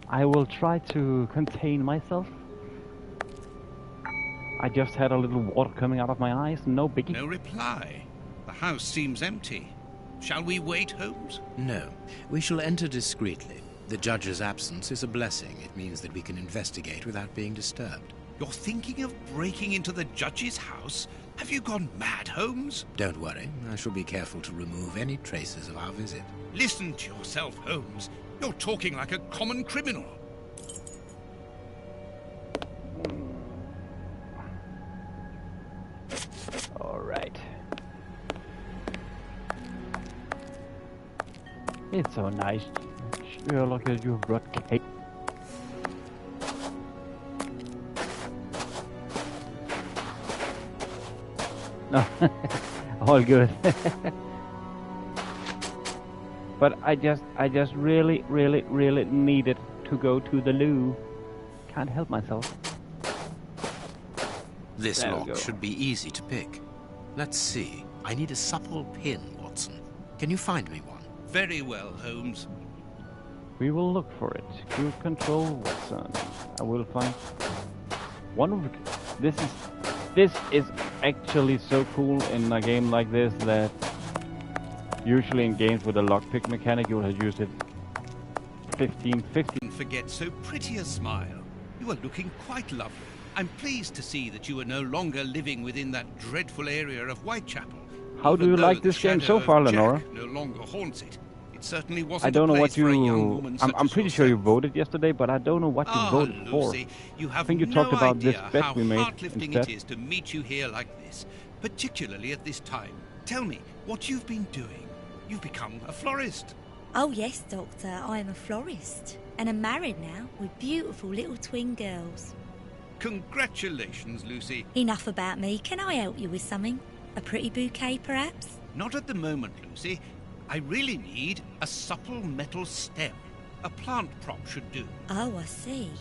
I will try to contain myself. I just had a little water coming out of my eyes, no biggie. No reply. The house seems empty. Shall we wait, Holmes? No. We shall enter discreetly. The judge's absence is a blessing. It means that we can investigate without being disturbed. You're thinking of breaking into the judge's house? Have you gone mad, Holmes? Don't worry. I shall be careful to remove any traces of our visit. Listen to yourself, Holmes. You're talking like a common criminal. All right. It's so nice. Sherlock, you brought cake. No, all good. But I just really needed to go to the loo. Can't help myself. This lock should be easy to pick. Let's see. I need a supple pin, Watson. Can you find me one? Very well, Holmes. We will look for it. Cube control, Watson. I will find one of this is actually so cool in a game like this that usually in games with a lockpick mechanic you will have used it 15. Forget so pretty a smile. You are looking quite lovely. I'm pleased to see that you are no longer living within that dreadful area of Whitechapel. How do you like this game so far, Lenora? No longer haunts it. It certainly wasn't. I don't know what you. I'm pretty sure you voted yesterday, but I don't know what you voted Lucy, for. You have I think you no talked about this idea bet how we made heart-lifting instead. it is to meet you here like this, particularly at this time. Tell me what you've been doing. You've become a florist. Oh yes, Doctor, I am a florist. And I'm married now with beautiful little twin girls. Congratulations, Lucy. Enough about me. Can I help you with something? A pretty bouquet, perhaps? Not at the moment, Lucy. I really need a supple metal stem. A plant prop should do. Oh, I see.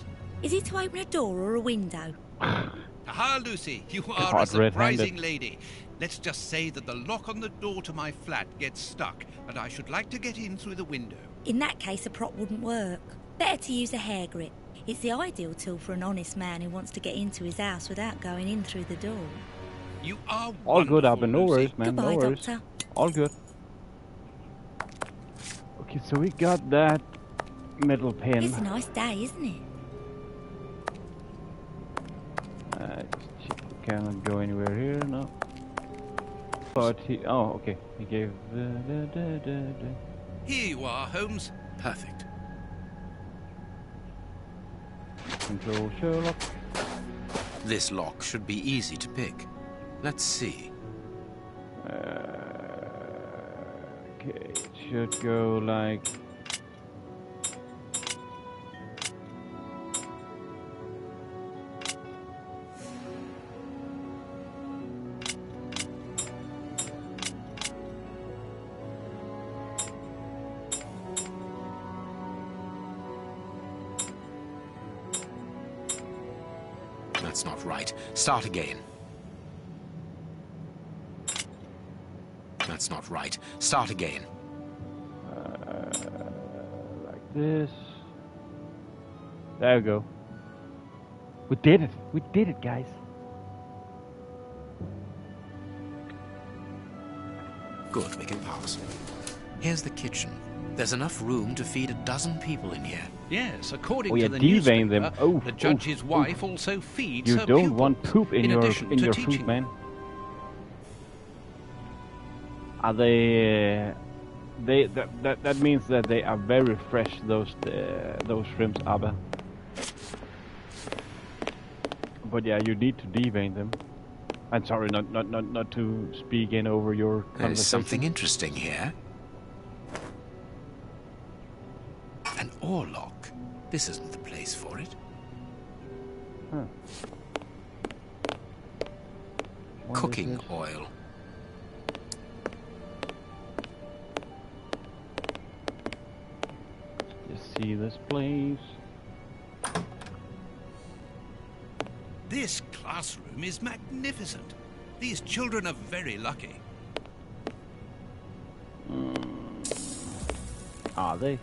Is it to open a door or a window? Aha, Lucy, you are a surprising lady. Let's just say that the lock on the door to my flat gets stuck, and I should like to get in through the window. In that case, a prop wouldn't work. Better to use a hair grip. It's the ideal tool for an honest man who wants to get into his house without going in through the door. You are all good, Abba. No worries, man. Goodbye, no worries. Doctor. All good. Okay, so we got that metal pin. It's a nice day, isn't it? Cannot go anywhere here, no. But he, oh, okay. He gave the. Here you are, Holmes. Perfect. Control Sherlock. This lock should be easy to pick. Let's see. Okay, it should go like. That's not right. Start again. That's not right. Start again. Like this. There we go. We did it. We did it, guys. Good, we can pass. Here's the kitchen. There's enough room to feed a dozen people in here. Yes, according to the devein newspaper, them. the judge's wife also feeds You her don't pupils, want poop in your addition to food, teaching. man. Are they? That means that they are very fresh. Those shrimps, Abba. But yeah, you need to devein them. I'm sorry, not to speak in over your conversation. There's something interesting here. An ore lock. This isn't the place for it. Huh. Cooking oil. Just see this place. This classroom is magnificent. These children are very lucky. Are they?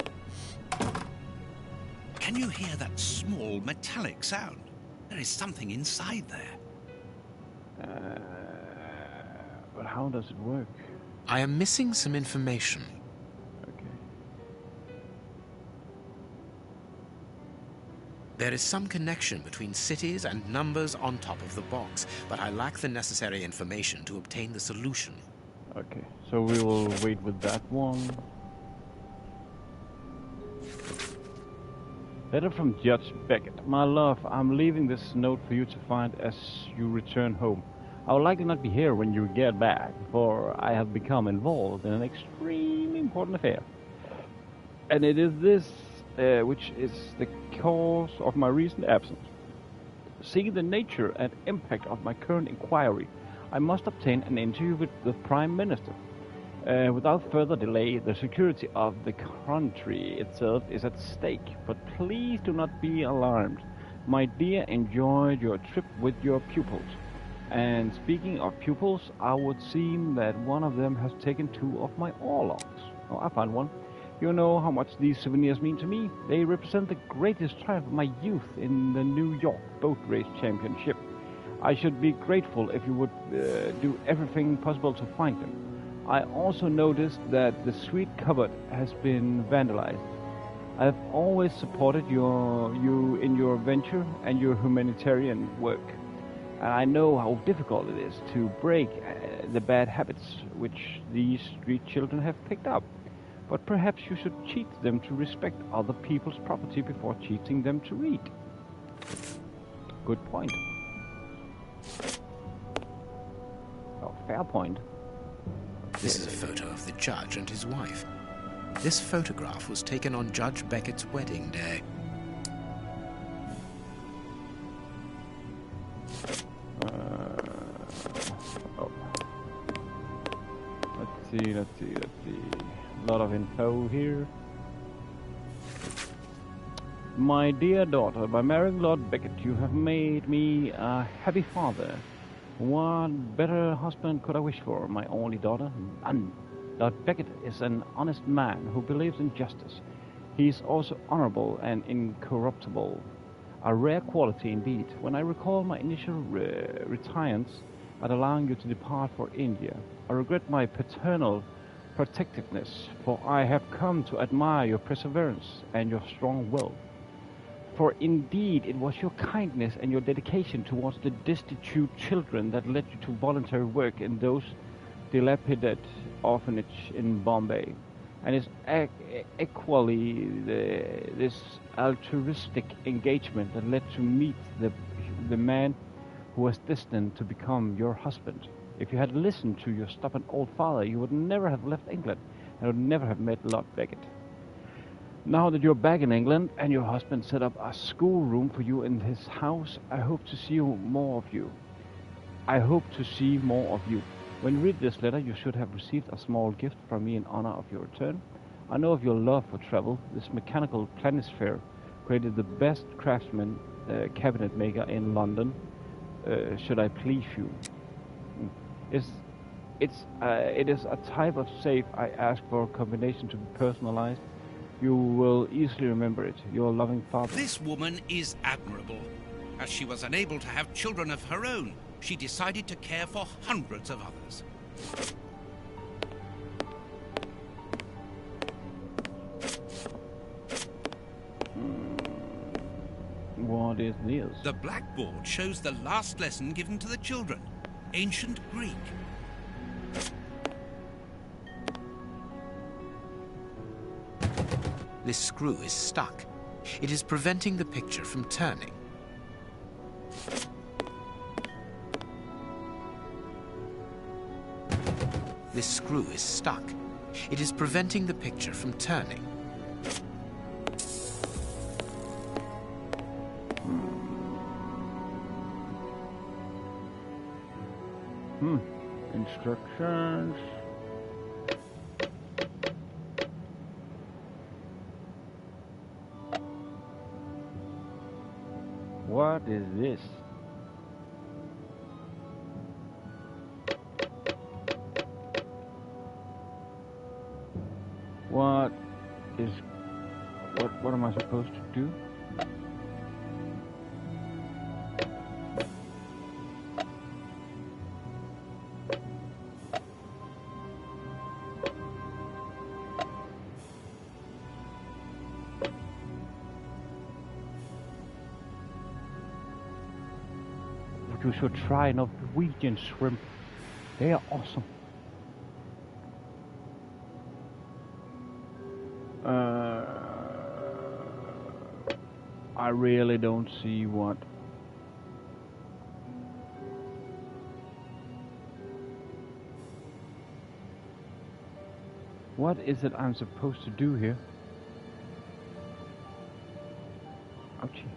Can you hear that small metallic sound? There is something inside there. But how does it work? I am missing some information. There is some connection between cities and numbers on top of the box, but I lack the necessary information to obtain the solution. Okay, so we will wait with that one. Letter from Judge Beckett. My love, I'm leaving this note for you to find as you return home. I will likely not be here when you get back, for I have become involved in an extremely important affair. And it is this which is the cause of my recent absence. Seeing the nature and impact of my current inquiry, I must obtain an interview with the Prime Minister. Without further delay, the security of the country itself is at stake, but please do not be alarmed. My dear, enjoy your trip with your pupils. And speaking of pupils, I would seem that one of them has taken 2 of my oarlocks. Oh, I found one. You know how much these souvenirs mean to me. They represent the greatest triumph of my youth in the New York Boat Race Championship. I should be grateful if you would do everything possible to find them. I also noticed that the suite cupboard has been vandalized. I have always supported you in your venture and your humanitarian work. And I know how difficult it is to break the bad habits which these street children have picked up. But perhaps you should cheat them to respect other people's property before cheating them to read. Good point. Oh, fair point. This is a photo of the judge and his wife. This photograph was taken on Judge Beckett's wedding day. Let's see. A lot of info here. My dear daughter, by marrying Lord Beckett, you have made me a happy father. What better husband could I wish for, my only daughter? None. Lord Beckett is an honest man who believes in justice. He is also honorable and incorruptible. A rare quality indeed. When I recall my initial reticence at allowing you to depart for India, I regret my paternal protectiveness, for I have come to admire your perseverance and your strong will. For indeed it was your kindness and your dedication towards the destitute children that led you to voluntary work in those dilapidated orphanage in Bombay, and it's equally this altruistic engagement that led to meet the man who was destined to become your husband. If you had listened to your stubborn old father, you would never have left England and would never have met Lord Beckett. Now that you're back in England and your husband set up a schoolroom for you in his house, I hope to see more of you. When you read this letter, you should have received a small gift from me in honor of your return. I know of your love for travel. This mechanical planisphere created the best craftsman cabinet maker in London. Should I please you? It is a type of safe I ask for a combination to be personalized. You will easily remember it. Your loving father. This woman is admirable. As she was unable to have children of her own, she decided to care for hundreds of others. What is this? The blackboard shows the last lesson given to the children, ancient Greek. This screw is stuck. It is preventing the picture from turning. This screw is stuck. It is preventing the picture from turning. Instructions. What is this? What am I supposed to do? You should try Norwegian shrimp. They are awesome. really don't see what. What is it I'm supposed to do here? Ouchie.